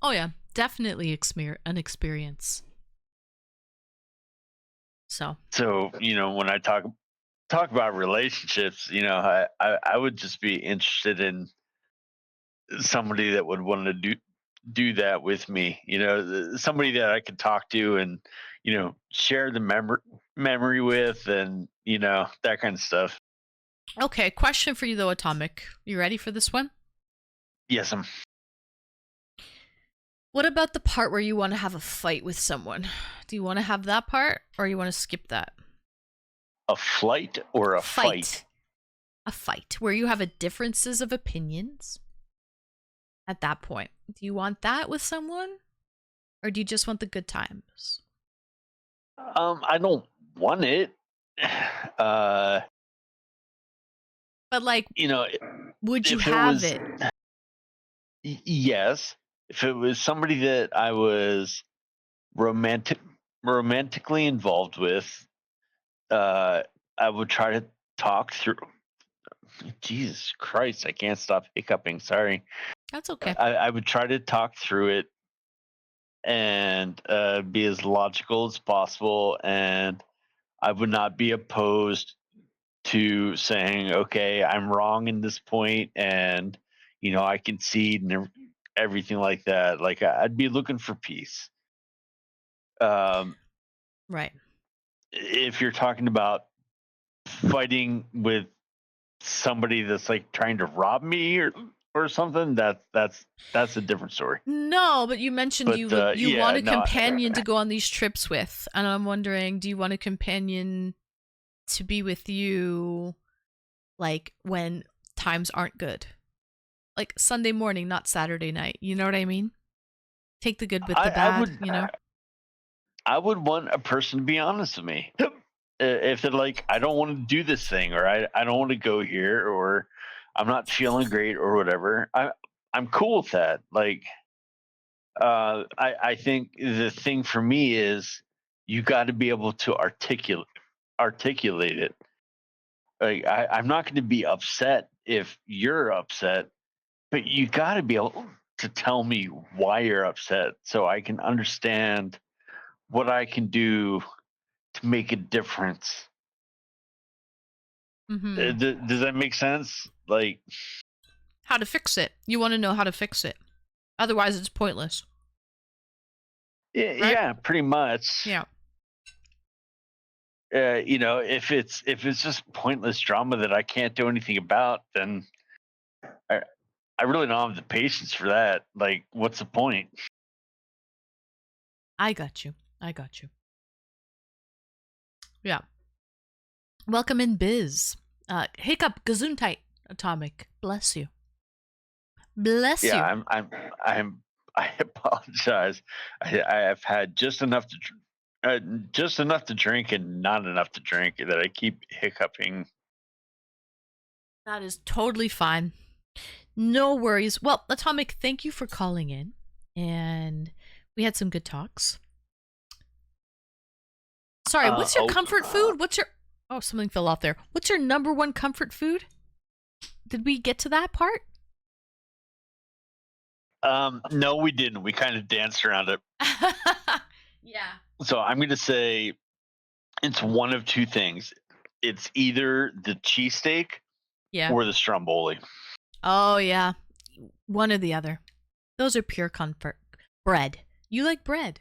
Speaker 1: Oh yeah, definitely an experience. So
Speaker 4: when I talk about relationships, I would just be interested in somebody that would want to do that with me. Somebody that I could talk to and share the memory with, and that kind of stuff.
Speaker 1: Okay, question for you though, Atomic. You ready for this one?
Speaker 4: Yes, I'm.
Speaker 1: What about the part where you want to have a fight with someone? Do you want to have that part, or you want to skip that?
Speaker 4: A flight or a fight?
Speaker 1: A fight where you have differences of opinions. At that point, do you want that with someone, or do you just want the good times?
Speaker 4: I don't want it.
Speaker 1: But like, would you have it?
Speaker 4: Yes, if it was somebody that I was romantically involved with, I would try to talk through. Jesus Christ, I can't stop hiccuping. Sorry.
Speaker 1: That's okay.
Speaker 4: I would try to talk through it and be as logical as possible, and I would not be opposed to saying, okay, I'm wrong in this point, and I concede and everything like that. Like I'd be looking for peace.
Speaker 1: Right.
Speaker 4: If you're talking about fighting with somebody that's like trying to rob me or something, that's a different story.
Speaker 1: No, but you mentioned you want a companion to go on these trips with, and I'm wondering, do you want a companion to be with you like when times aren't good? Like Sunday morning, not Saturday night. You know what I mean? Take the good with the bad,
Speaker 4: I would want a person to be honest with me. If they're like, I don't want to do this thing, or I don't want to go here, or I'm not feeling great or whatever, I'm cool with that. Like, I think the thing for me is you got to be able to articulate it. Like, I'm not going to be upset if you're upset, but you got to be able to tell me why you're upset so I can understand what I can do to make a difference.
Speaker 1: Mm-hmm.
Speaker 4: Does that make sense? Like,
Speaker 1: how to fix it. You want to know how to fix it. Otherwise, it's pointless.
Speaker 4: Yeah, right? Yeah, pretty much.
Speaker 1: Yeah.
Speaker 4: If it's just pointless drama that I can't do anything about, then I really don't have the patience for that. Like, what's the point?
Speaker 1: I got you. Yeah. Welcome in, Biz. Hiccup, Gesundheit, Atomic. Bless you. Bless you.
Speaker 4: Yeah, I apologize. I've had just enough to drink and not enough to drink that I keep hiccuping.
Speaker 1: That is totally fine. No worries. Well, Atomic, thank you for calling in. And we had some good talks. Sorry, what's your comfort food? Oh, something fell off there. What's your number one comfort food? Did we get to that part?
Speaker 4: No, we didn't. We kind of danced around it.
Speaker 1: Yeah.
Speaker 4: So I'm going to say it's one of two things. It's either the cheesesteak
Speaker 1: Yeah.
Speaker 4: or the stromboli.
Speaker 1: Oh, yeah. One or the other. Those are pure comfort. Bread. You like bread?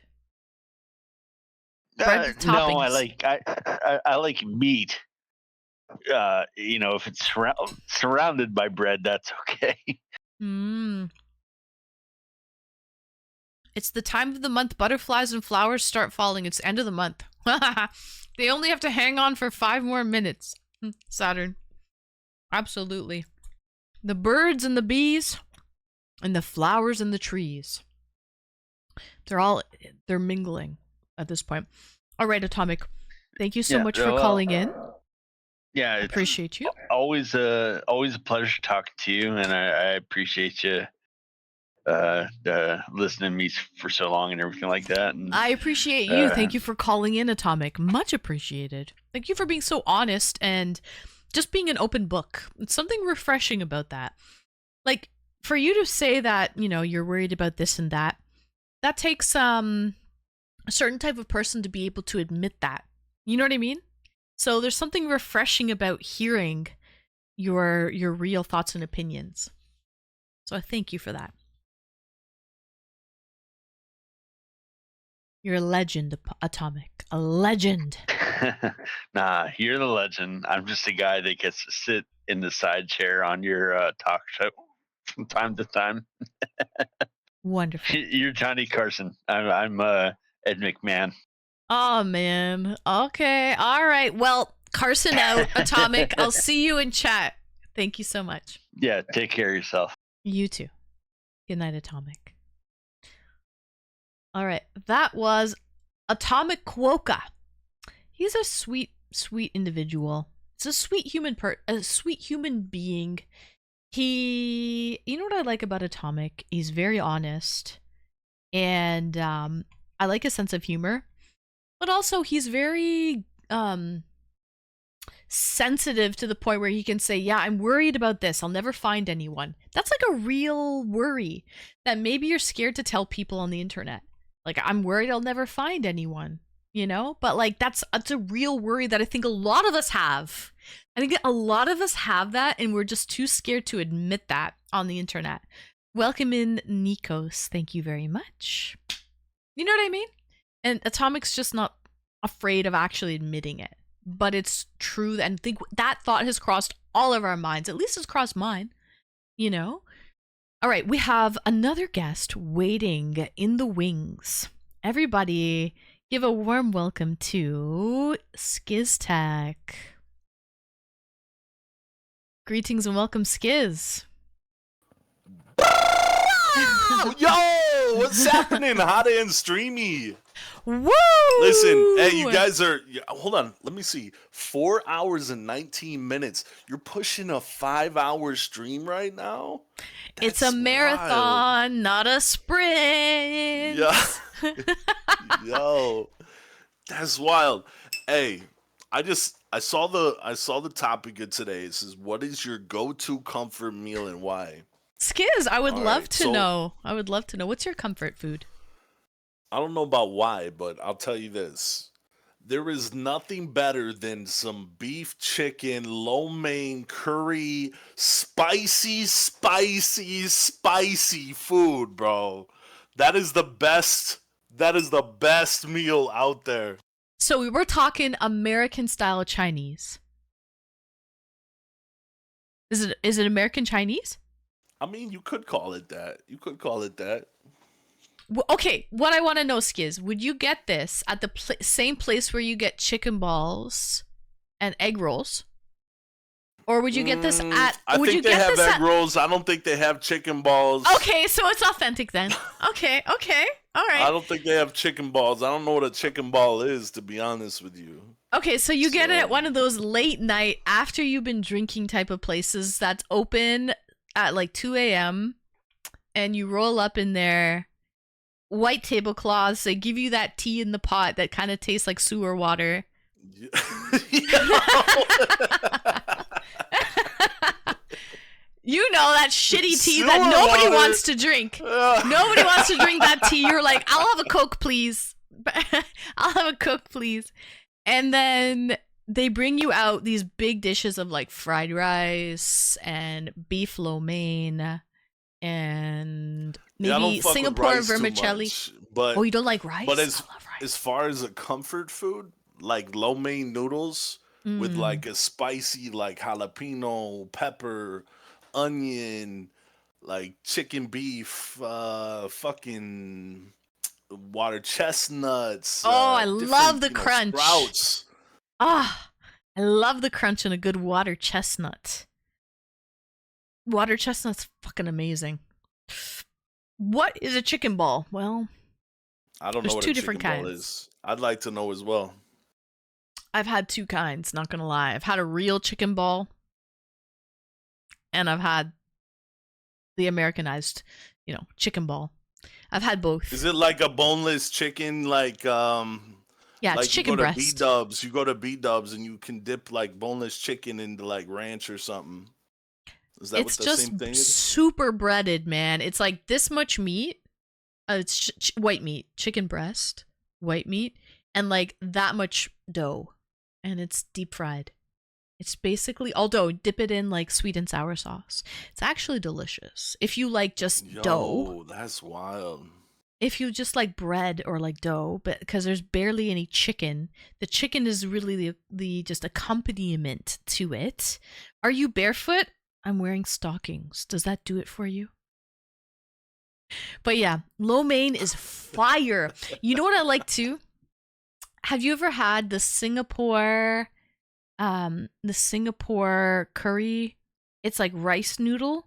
Speaker 1: Bread with
Speaker 4: No,
Speaker 1: toppings.
Speaker 4: I like meat. If it's surrounded by bread, that's okay.
Speaker 1: It's the time of the month butterflies and flowers start falling. It's end of the month. They only have to hang on for 5 more minutes. Saturn. Absolutely. The birds and the bees and the flowers and the trees. They're mingling at this point. All right, Atomic. Thank you so much for calling in.
Speaker 4: Yeah,
Speaker 1: I appreciate you.
Speaker 4: Always a pleasure talking to you, and I appreciate you listening to me for so long and everything like that. And
Speaker 1: I appreciate you. Thank you for calling in, Atomic. Much appreciated. Thank you for being so honest and just being an open book. It's something refreshing about that. Like, for you to say that, you're worried about this and that takes a certain type of person to be able to admit that. You know what I mean? So there's something refreshing about hearing your real thoughts and opinions. So I thank you for that. You're a legend, Atomic. A legend.
Speaker 4: Nah, you're the legend. I'm just a guy that gets to sit in the side chair on your talk show from time to time.
Speaker 1: Wonderful.
Speaker 4: You're Johnny Carson. I'm Ed McMahon.
Speaker 1: Oh, man. Okay. All right. Well, Carson out. Atomic. I'll see you in chat. Thank you so much.
Speaker 4: Yeah, take care of yourself.
Speaker 1: You too. Good night, Atomic. All right. That was Atomic Quokka. He's a sweet, sweet individual. It's a sweet human being. You know what I like about Atomic? He's very honest. And I like his sense of humor. But also he's very sensitive to the point where he can say, yeah, I'm worried about this. I'll never find anyone. That's like a real worry that maybe you're scared to tell people on the internet. Like, I'm worried I'll never find anyone, But like, that's a real worry that I think a lot of us have. I think a lot of us have that, and we're just too scared to admit that on the internet. Welcome in, Nikos. Thank you very much. You know what I mean? And Atomic's just not afraid of actually admitting it. But it's true, and I think that thought has crossed all of our minds. At least it's crossed mine, All right, we have another guest waiting in the wings. Everybody, give a warm welcome to Skiztech. Greetings and welcome, Skiz.
Speaker 5: Yo, what's happening? Hot and streamy.
Speaker 1: Woo!
Speaker 5: Listen, hey, you guys are. Hold on, let me see. 4 hours and 19 minutes. You're pushing a 5-hour stream right now.
Speaker 1: It's a marathon,
Speaker 5: wild.
Speaker 1: not a sprint.
Speaker 5: Yeah. Yo, that's wild. Hey, I saw the topic of today. It says, "What is your go-to comfort meal and why?"
Speaker 1: Skiz, I would
Speaker 5: All
Speaker 1: love
Speaker 5: right,
Speaker 1: to
Speaker 5: so-
Speaker 1: know. I would love to know. What's your comfort food?
Speaker 5: I don't know about why, but I'll tell you this. There is nothing better than some beef chicken, lo mein curry, spicy food, bro. That is the best meal out there.
Speaker 1: So we were talking American style Chinese. Is it American Chinese?
Speaker 5: I mean, you could call it that.
Speaker 1: Okay, what I want to know, Skiz, would you get this at the same place where you get chicken balls and egg rolls? Or would you get this at?
Speaker 5: I
Speaker 1: Would you
Speaker 5: think they
Speaker 1: get
Speaker 5: have
Speaker 1: this
Speaker 5: egg
Speaker 1: at?
Speaker 5: rolls. I don't think they have chicken balls.
Speaker 1: Okay, so it's authentic then. Okay, all
Speaker 5: I
Speaker 1: right.
Speaker 5: don't think they have chicken balls. I don't know what a chicken ball is, to be honest with you.
Speaker 1: Okay, so you get it at
Speaker 5: So-
Speaker 1: one of those late night after you've been drinking type of places that's open at like 2 a.m. and you roll up in there, white tablecloths. They give you that tea in the pot that kind of tastes like sewer water. You know, that shitty tea that
Speaker 5: Sewer
Speaker 1: nobody
Speaker 5: water.
Speaker 1: wants to drink. Nobody wants to drink that tea. You're like, I'll have a Coke, please. I'll have a Coke, please. And then they bring you out these big dishes of like fried rice and beef lo mein and
Speaker 5: Yeah, I don't
Speaker 1: maybe
Speaker 5: fuck with
Speaker 1: Singapore
Speaker 5: rice too
Speaker 1: vermicelli.
Speaker 5: much, but
Speaker 1: Oh, you don't like rice?
Speaker 5: but
Speaker 1: I
Speaker 5: as
Speaker 1: love rice.
Speaker 5: as far as a comfort food, like lo mein noodles with
Speaker 1: Mm.
Speaker 5: like a spicy like jalapeno, pepper, onion, like chicken beef, fucking water chestnuts.
Speaker 1: Oh, I
Speaker 5: different,
Speaker 1: love the crunch.
Speaker 5: Sprouts.
Speaker 1: Ah, I love the crunch in a good water chestnut. Water chestnut's fucking amazing. What is a chicken ball? Well,
Speaker 5: I don't
Speaker 1: There's
Speaker 5: know what
Speaker 1: two
Speaker 5: a
Speaker 1: different
Speaker 5: chicken ball
Speaker 1: kinds.
Speaker 5: is. I'd like to know as well.
Speaker 1: I've had two kinds, not gonna lie. I've had a real chicken ball, and I've had the Americanized, chicken ball. I've had both.
Speaker 5: Is it like a boneless chicken, like
Speaker 1: Yeah, it's
Speaker 5: like
Speaker 1: chicken
Speaker 5: you go to
Speaker 1: breast.
Speaker 5: B-Dubs, you go to B-Dubs and you can dip like boneless chicken into like ranch or something. Is that
Speaker 1: It's
Speaker 5: what the
Speaker 1: just
Speaker 5: same thing is?
Speaker 1: super breaded, man. It's like this much meat. It's white meat, chicken breast, white meat, and like that much dough, and it's deep fried. It's basically all dough. Dip it in like sweet and sour sauce. It's actually delicious. If you like just dough,
Speaker 5: Yo, that's wild.
Speaker 1: if you just like bread or like dough, but because there's barely any chicken, the chicken is really the just accompaniment to it. Are you barefoot? I'm wearing stockings. Does that do it for you? But yeah, lo mein is fire. You know what I like too? Have you ever had the Singapore curry? It's like rice noodle.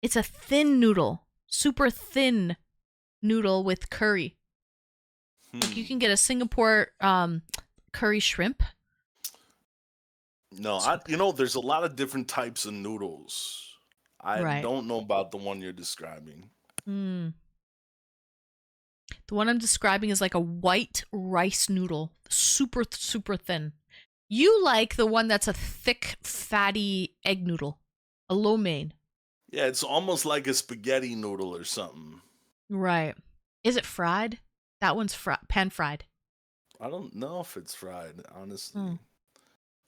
Speaker 1: It's a thin noodle, super thin noodle with curry. Like you can get a Singapore curry shrimp.
Speaker 5: No, there's a lot of different types of noodles. I
Speaker 1: Right.
Speaker 5: don't know about the one you're describing.
Speaker 1: Mm. The one I'm describing is like a white rice noodle, super, super thin. You like the one that's a thick, fatty egg noodle, a lo mein.
Speaker 5: Yeah, it's almost like a spaghetti noodle or something.
Speaker 1: Right. Is it fried? That one's pan fried.
Speaker 5: I don't know if it's fried, honestly.
Speaker 1: Hmm.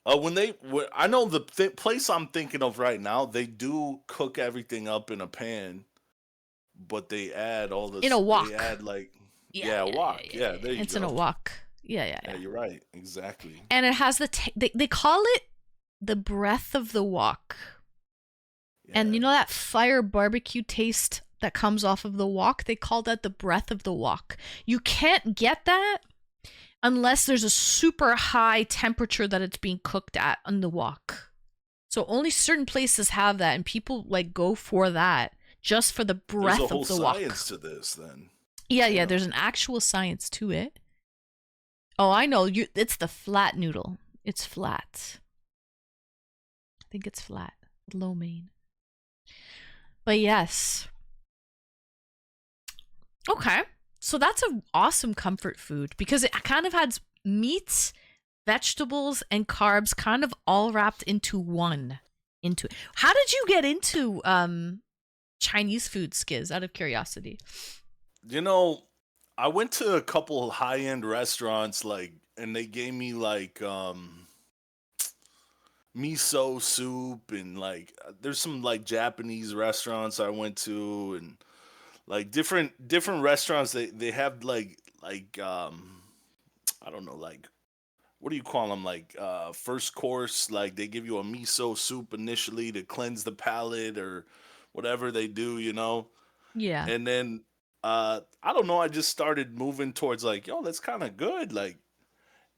Speaker 5: I know the place I'm thinking of right now, they do cook everything up in a pan, but they add all this.
Speaker 1: In a wok.
Speaker 5: They add like
Speaker 1: Yeah,
Speaker 5: wok. Yeah, there you
Speaker 1: It's
Speaker 5: go.
Speaker 1: in a wok. Yeah.
Speaker 5: Yeah, you're right. Exactly.
Speaker 1: And it has they call it the breath of the wok. And you
Speaker 5: Yeah.
Speaker 1: know that fire barbecue taste that comes off of the wok? They call that the breath of the wok. You can't get that unless there's a super high temperature that it's being cooked at on the wok. So only certain places have that, and people like go for that just for the breath
Speaker 5: There's a whole
Speaker 1: of the wok.
Speaker 5: science to this, then.
Speaker 1: Yeah,
Speaker 5: Yeah.
Speaker 1: there's an actual science to it. Oh, I know. It's the flat noodle. It's flat. I think it's flat. Lo mein. But yes. Okay. So that's an awesome comfort food because it kind of has meats, vegetables, and carbs kind of all wrapped into one. How did you get into Chinese food, Skiz, out of curiosity?
Speaker 5: I went to a couple high-end restaurants, and they gave me miso soup, and there's some Japanese restaurants I went to, and different restaurants. They have I don't know, what do you call them? First course, they give you a miso soup initially to cleanse the palate or whatever they do,
Speaker 1: Yeah.
Speaker 5: and then I don't know, I just started moving towards yo, that's kind of good,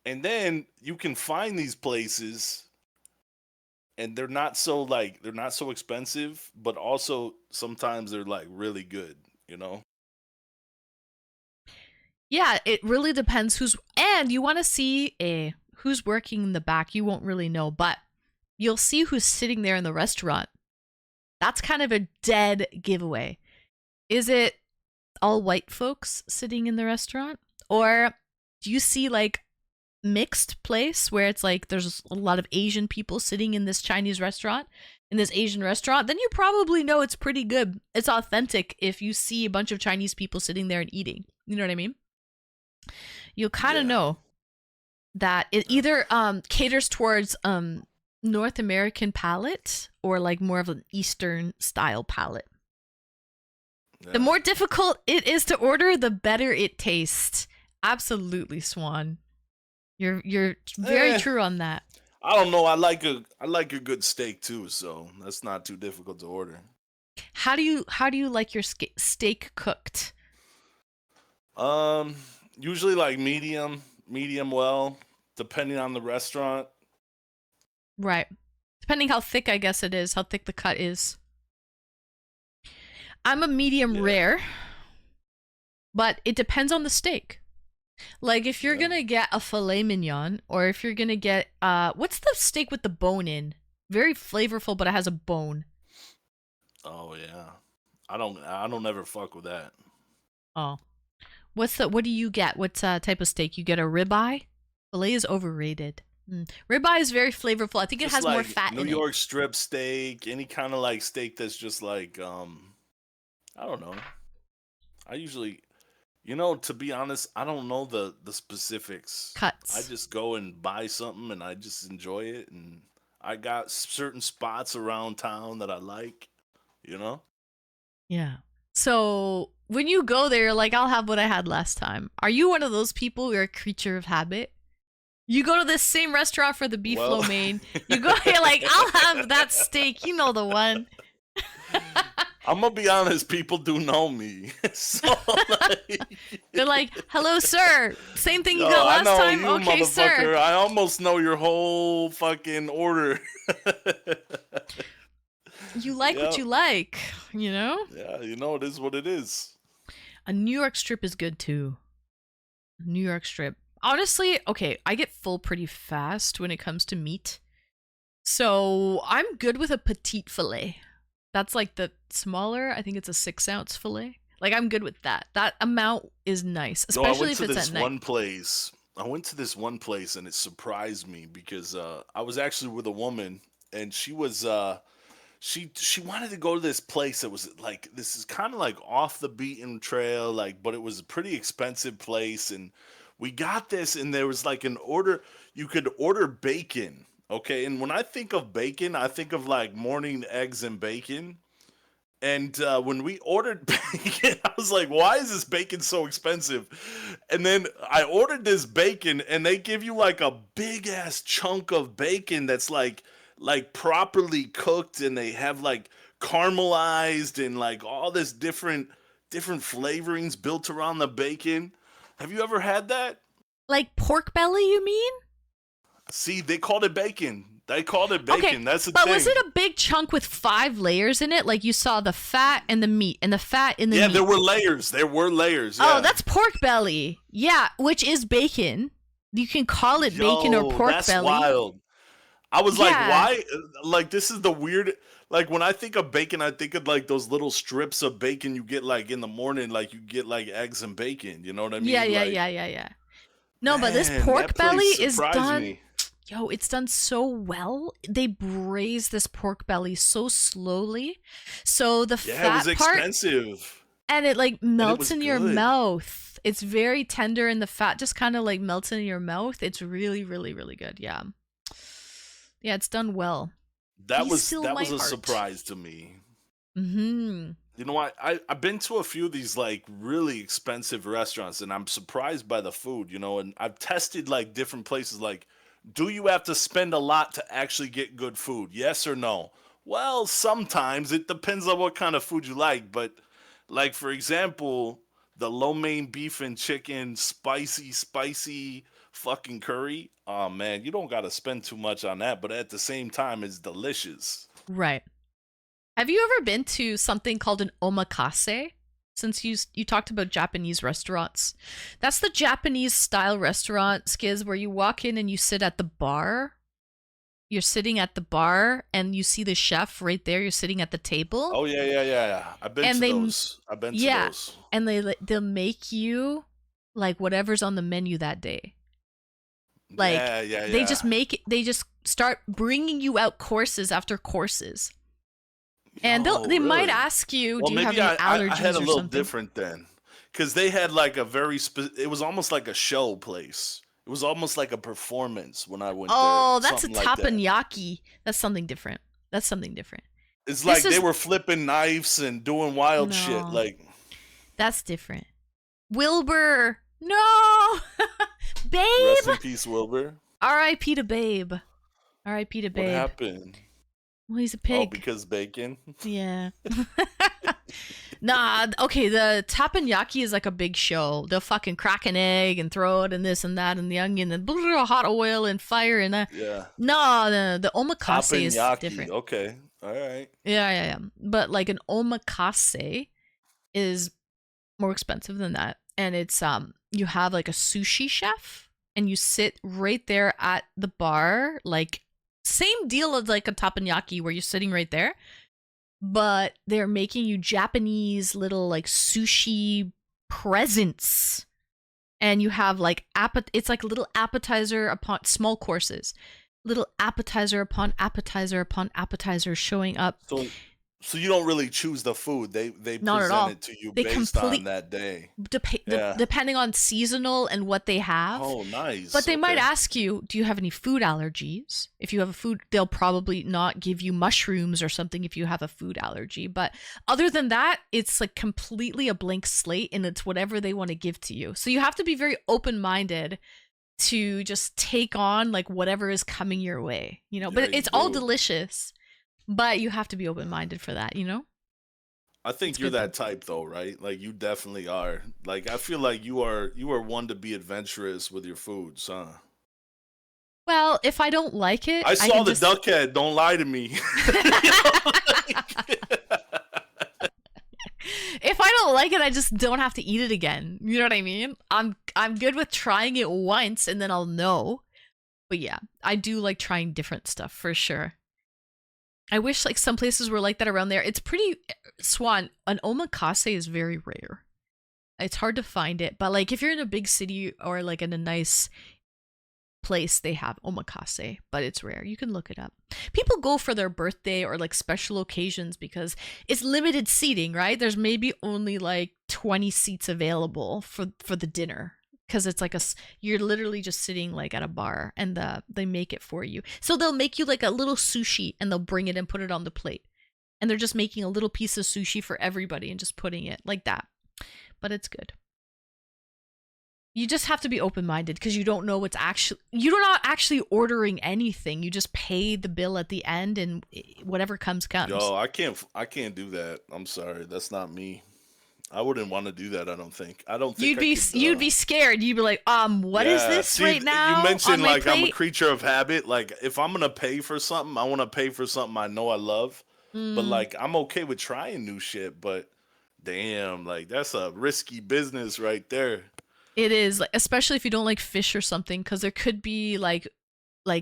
Speaker 5: and then you can find these places and they're not so expensive, but also sometimes they're like really good, you know?
Speaker 1: Yeah, it really depends and you want to see who's working in the back. You won't really know, but you'll see who's sitting there in the restaurant. That's kind of a dead giveaway. Is it all white folks sitting in the restaurant? Or do you see like mixed place where it's like there's a lot of Asian people sitting in this Chinese restaurant, in this Asian restaurant? Then you probably know it's pretty good. It's authentic if you see a bunch of Chinese people sitting there and eating. You know what I mean? You'll kind of
Speaker 5: Yeah.
Speaker 1: know that it either caters towards North American palate or like more of an Eastern style palate.
Speaker 5: Yeah.
Speaker 1: The more difficult it is to order, the better it tastes. Absolutely, Swan. You're very
Speaker 5: Eh,
Speaker 1: true on that.
Speaker 5: I don't know. I like a good steak too, so that's not too difficult to order.
Speaker 1: How do you like your steak cooked?
Speaker 5: Usually like medium well, depending on the restaurant.
Speaker 1: Right. Depending how thick, I guess it is, how thick the cut is. I'm a medium
Speaker 5: Yeah.
Speaker 1: rare, but it depends on the steak. Like if you're
Speaker 5: Yeah.
Speaker 1: gonna get a filet mignon, or if you're gonna get what's the steak with the bone in? Very flavorful, but it has a bone.
Speaker 5: Oh yeah. I don't ever fuck with that.
Speaker 1: Oh, what do you get? What type of steak? You get a ribeye? Filet is overrated. Ribeye is very flavorful. I think it
Speaker 5: Just
Speaker 1: has more
Speaker 5: like
Speaker 1: fat
Speaker 5: New
Speaker 1: in
Speaker 5: York strip steak, any kind of like steak that's just like I don't know. I usually, to be honest, I don't know the specifics.
Speaker 1: it. Cuts.
Speaker 5: I just go and buy something and I just enjoy it, and I got certain spots around town that I like, you know?
Speaker 1: Yeah. So when you go there, you're like, I'll have what I had last time. Are you one of those people who are a creature of habit? You go to this same restaurant for the beef lo mein. You go here like, I'll have that steak. You know the one.
Speaker 5: I'm gonna be honest, people do know me. So like,
Speaker 1: They're like, hello, sir. Same thing you
Speaker 5: yo,
Speaker 1: got
Speaker 5: I
Speaker 1: last
Speaker 5: know
Speaker 1: time?
Speaker 5: you,
Speaker 1: Okay, sir.
Speaker 5: motherfucker. I almost know your whole fucking order.
Speaker 1: You like what
Speaker 5: Yep.
Speaker 1: you like, you know?
Speaker 5: Yeah, it is what it is.
Speaker 1: A New York strip is good too. New York strip. Honestly, okay, I get full pretty fast when it comes to meat. So I'm good with a petite filet. That's like the smaller, I think it's a 6-ounce filet. Like I'm good with that. That amount is nice,
Speaker 5: No, I
Speaker 1: especially
Speaker 5: went
Speaker 1: if
Speaker 5: to
Speaker 1: it's
Speaker 5: this
Speaker 1: at night.
Speaker 5: one place. I went to this one place and it surprised me because I was actually with a woman and she was she wanted to go to this place that was like this is kind of like off the beaten trail, like, but it was a pretty expensive place, and we got this and there was like an order. You could order bacon, okay? And when I think of bacon, I think of like morning eggs and bacon. And when we ordered bacon, I was like, why is this bacon so expensive? And then I ordered this bacon, and they give you like a big ass chunk of bacon that's like properly cooked, and they have like caramelized and like all this different flavorings built around the bacon. Have you ever had that?
Speaker 1: Like pork belly, you mean?
Speaker 5: See, they called it bacon. They called it
Speaker 1: Okay,
Speaker 5: bacon. That's the
Speaker 1: but
Speaker 5: thing.
Speaker 1: was it a big chunk with 5 layers in it? Like you saw the fat and the meat and the fat in the
Speaker 5: Yeah,
Speaker 1: meat.
Speaker 5: there were layers. There were layers.
Speaker 1: Oh,
Speaker 5: Yeah.
Speaker 1: that's pork belly. Yeah, which is bacon. You can call it bacon or
Speaker 5: Yo,
Speaker 1: pork
Speaker 5: that's
Speaker 1: belly.
Speaker 5: wild. I was like,
Speaker 1: Yeah.
Speaker 5: why? Like, this is the weird. Like, when I think of bacon, I think of like those little strips of bacon you get like in the morning, like you get like eggs and bacon. You know what I mean?
Speaker 1: Yeah.
Speaker 5: Like,
Speaker 1: No, but this
Speaker 5: man,
Speaker 1: pork
Speaker 5: that place
Speaker 1: belly is
Speaker 5: surprised
Speaker 1: done.
Speaker 5: me.
Speaker 1: Yo, it's done so well. They braise this pork belly so slowly, so the
Speaker 5: Yeah, it
Speaker 1: fat
Speaker 5: was
Speaker 1: part
Speaker 5: expensive.
Speaker 1: and it like melts
Speaker 5: was
Speaker 1: in your
Speaker 5: good.
Speaker 1: mouth. It's very tender, and the fat just kind of like melts in your mouth. It's really, really, really good. Yeah, yeah, it's done well.
Speaker 5: That
Speaker 1: Be
Speaker 5: was
Speaker 1: still
Speaker 5: that
Speaker 1: my
Speaker 5: was a
Speaker 1: heart.
Speaker 5: surprise to me.
Speaker 1: Hmm.
Speaker 5: You know, I've been to a few of these like really expensive restaurants, and I'm surprised by the food. And I've tested like different places. Like, do you have to spend a lot to actually get good food? Yes or no? Well, sometimes it depends on what kind of food you like. But like for example, the lo mein beef and chicken, spicy fucking curry. Oh man, you don't gotta spend too much on that, but at the same time, it's delicious.
Speaker 1: Right. Have you ever been to something called an omakase? Since you talked about Japanese restaurants, that's the Japanese style restaurant, Skiz, where you walk in and you sit at the bar. You're sitting at the bar and you see the chef right there. You're sitting at the table.
Speaker 5: Oh yeah. I've been
Speaker 1: And
Speaker 5: to
Speaker 1: they-
Speaker 5: those. I've been to
Speaker 1: yeah.
Speaker 5: those.
Speaker 1: And they'll make you like whatever's on the menu that day. Like,
Speaker 5: yeah.
Speaker 1: They just they just start bringing you out courses after courses. And
Speaker 5: Oh,
Speaker 1: they might
Speaker 5: really?
Speaker 1: ask you,
Speaker 5: Well,
Speaker 1: do you have
Speaker 5: maybe
Speaker 1: any allergies
Speaker 5: I had a
Speaker 1: or
Speaker 5: little
Speaker 1: something?
Speaker 5: different then, because they had like a very it was almost like a show place. It was almost like a performance when I went
Speaker 1: Oh,
Speaker 5: there.
Speaker 1: that's a
Speaker 5: something like that.
Speaker 1: teppanyaki. That's something different. That's something different.
Speaker 5: It's
Speaker 1: This
Speaker 5: like they
Speaker 1: is-
Speaker 5: were flipping knives and doing wild shit.
Speaker 1: No.
Speaker 5: Like,
Speaker 1: That's different. Wilbur, no, Babe.
Speaker 5: rest in peace, Wilbur.
Speaker 1: R.I.P. to Babe. R.I.P. to
Speaker 5: What
Speaker 1: Babe.
Speaker 5: happened?
Speaker 1: Well, he's a
Speaker 5: Oh,
Speaker 1: pig.
Speaker 5: because bacon.
Speaker 1: Yeah. Nah, okay, the teppanyaki is like a big show. They'll fucking crack an egg and throw it and this and that and the onion and hot oil and fire and that.
Speaker 5: Yeah.
Speaker 1: No, the omakase is
Speaker 5: Teppanyaki.
Speaker 1: different.
Speaker 5: Okay. All right.
Speaker 1: Yeah. But like an omakase is more expensive than that. And it's you have like a sushi chef and you sit right there at the bar, like same deal as like a teppanyaki where you're sitting right there, but they're making you Japanese little like sushi presents. And you have like it's like a little appetizer upon small courses. Little appetizer upon appetizer upon appetizer showing up.
Speaker 5: So you don't really choose the food. They
Speaker 1: Not at
Speaker 5: present
Speaker 1: all.
Speaker 5: it to you
Speaker 1: They
Speaker 5: based on that day. Yeah.
Speaker 1: Depending on seasonal and what they have.
Speaker 5: Oh, nice.
Speaker 1: But they might
Speaker 5: Okay.
Speaker 1: ask you, do you have any food allergies? If you have a food, they'll probably not give you mushrooms or something if you have a food allergy. But other than that, it's like completely a blank slate and it's whatever they want to give to you. So you have to be very open-minded to just take on like whatever is coming your way, you know?
Speaker 5: Yeah,
Speaker 1: But
Speaker 5: you
Speaker 1: it's all
Speaker 5: do.
Speaker 1: delicious. But you have to be open-minded for that, you know?
Speaker 5: I think
Speaker 1: It's
Speaker 5: you're
Speaker 1: good
Speaker 5: that type though, right? Like you definitely are. Like I feel like you are one to be adventurous with your foods, huh?
Speaker 1: Well, if I don't like it,
Speaker 5: I saw
Speaker 1: can
Speaker 5: the
Speaker 1: just...
Speaker 5: duck head. Don't lie to me.
Speaker 1: If I don't like it, I just don't have to eat it again. You know what I mean? I'm good with trying it once and then I'll know. But yeah, I do like trying different stuff for sure. I wish like some places were like that around there. It's pretty Swan, an omakase is very rare. It's hard to find it, but like if you're in a big city or like in a nice place, they have omakase, but it's rare. You can look it up. People go for their birthday or like special occasions because it's limited seating, right? There's maybe only like 20 seats available for the dinner because it's like you're literally just sitting like at a bar and they make it for you. So they'll make you like a little sushi and they'll bring it and put it on the plate. And they're just making a little piece of sushi for everybody and just putting it like that. But it's good. You just have to be open-minded because you don't know you're not actually ordering anything. You just pay the bill at the end and whatever comes.
Speaker 5: Yo, I can't do that. I'm sorry. That's not me. I wouldn't want to do that, I don't think.
Speaker 1: You'd be scared. You'd be like, what is this
Speaker 5: see,
Speaker 1: right now?
Speaker 5: You mentioned
Speaker 1: on my
Speaker 5: like I'm a
Speaker 1: plate?
Speaker 5: creature of habit. Like if I'm gonna pay for something, I want to pay for something I know I love. But like I'm okay with trying new shit. But damn, like that's a risky business right there.
Speaker 1: It is, like, especially if you don't like fish or something, because there could be like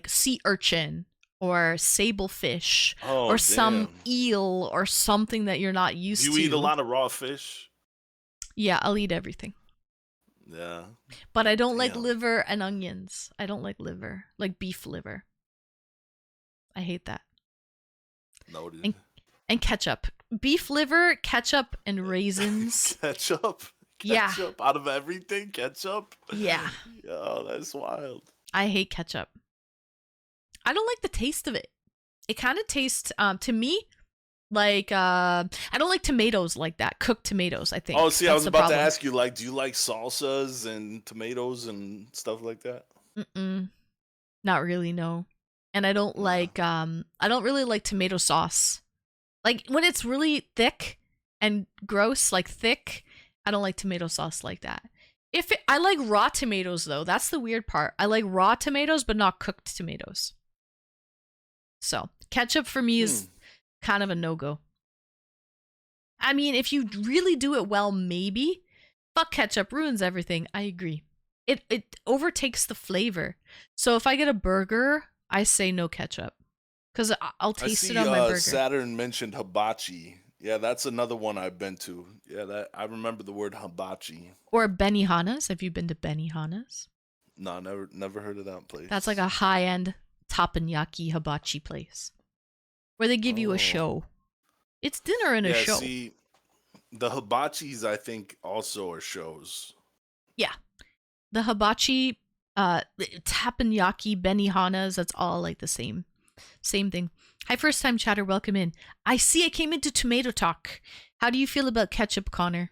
Speaker 1: sea urchin or sable fish
Speaker 5: Oh,
Speaker 1: or some
Speaker 5: damn.
Speaker 1: eel or something that you're not used
Speaker 5: Do
Speaker 1: to.
Speaker 5: you eat a lot of raw fish?
Speaker 1: Yeah, I'll eat everything.
Speaker 5: Yeah.
Speaker 1: But I don't like
Speaker 5: Damn.
Speaker 1: liver and onions. I don't like liver, like beef liver. I hate that.
Speaker 5: Noted.
Speaker 1: And ketchup. Beef liver, ketchup, and raisins.
Speaker 5: Ketchup?
Speaker 1: Yeah.
Speaker 5: Ketchup out of everything? Ketchup?
Speaker 1: Yeah.
Speaker 5: Yo, that's wild.
Speaker 1: I hate ketchup. I don't like the taste of it. It kind of tastes, to me, like, I don't like tomatoes like that. Cooked tomatoes, I think.
Speaker 5: Oh, see, I
Speaker 1: That's
Speaker 5: was
Speaker 1: the
Speaker 5: about to
Speaker 1: problem.
Speaker 5: ask you, like, do you like salsas and tomatoes and stuff like that?
Speaker 1: Mm-mm. Not really, no. And I don't like, I don't really like tomato sauce. Like, when it's really thick and gross, like thick, I don't like tomato sauce like that. I like raw tomatoes though. That's the weird part. I like raw tomatoes, but not cooked tomatoes. So ketchup for me is kind of a no-go. I mean, if you really do it well, maybe. Fuck, ketchup ruins everything. I agree. It overtakes the flavor. So if I get a burger, I say no ketchup. Because I'll taste it on my burger.
Speaker 5: Saturn mentioned hibachi. Yeah, that's another one I've been to. Yeah, that I remember the word hibachi.
Speaker 1: Or Benihana's. Have you been to Benihana's?
Speaker 5: No, never heard of that place.
Speaker 1: That's like a high-end teppanyaki hibachi place. Where they give you a show. It's dinner and a show.
Speaker 5: See, the hibachis, I think, also are shows.
Speaker 1: Yeah. The hibachi, teppanyaki, Benihana's, that's all like the same thing. Hi, first time chatter, welcome in. I see I came into tomato talk. How do you feel about ketchup, Connor?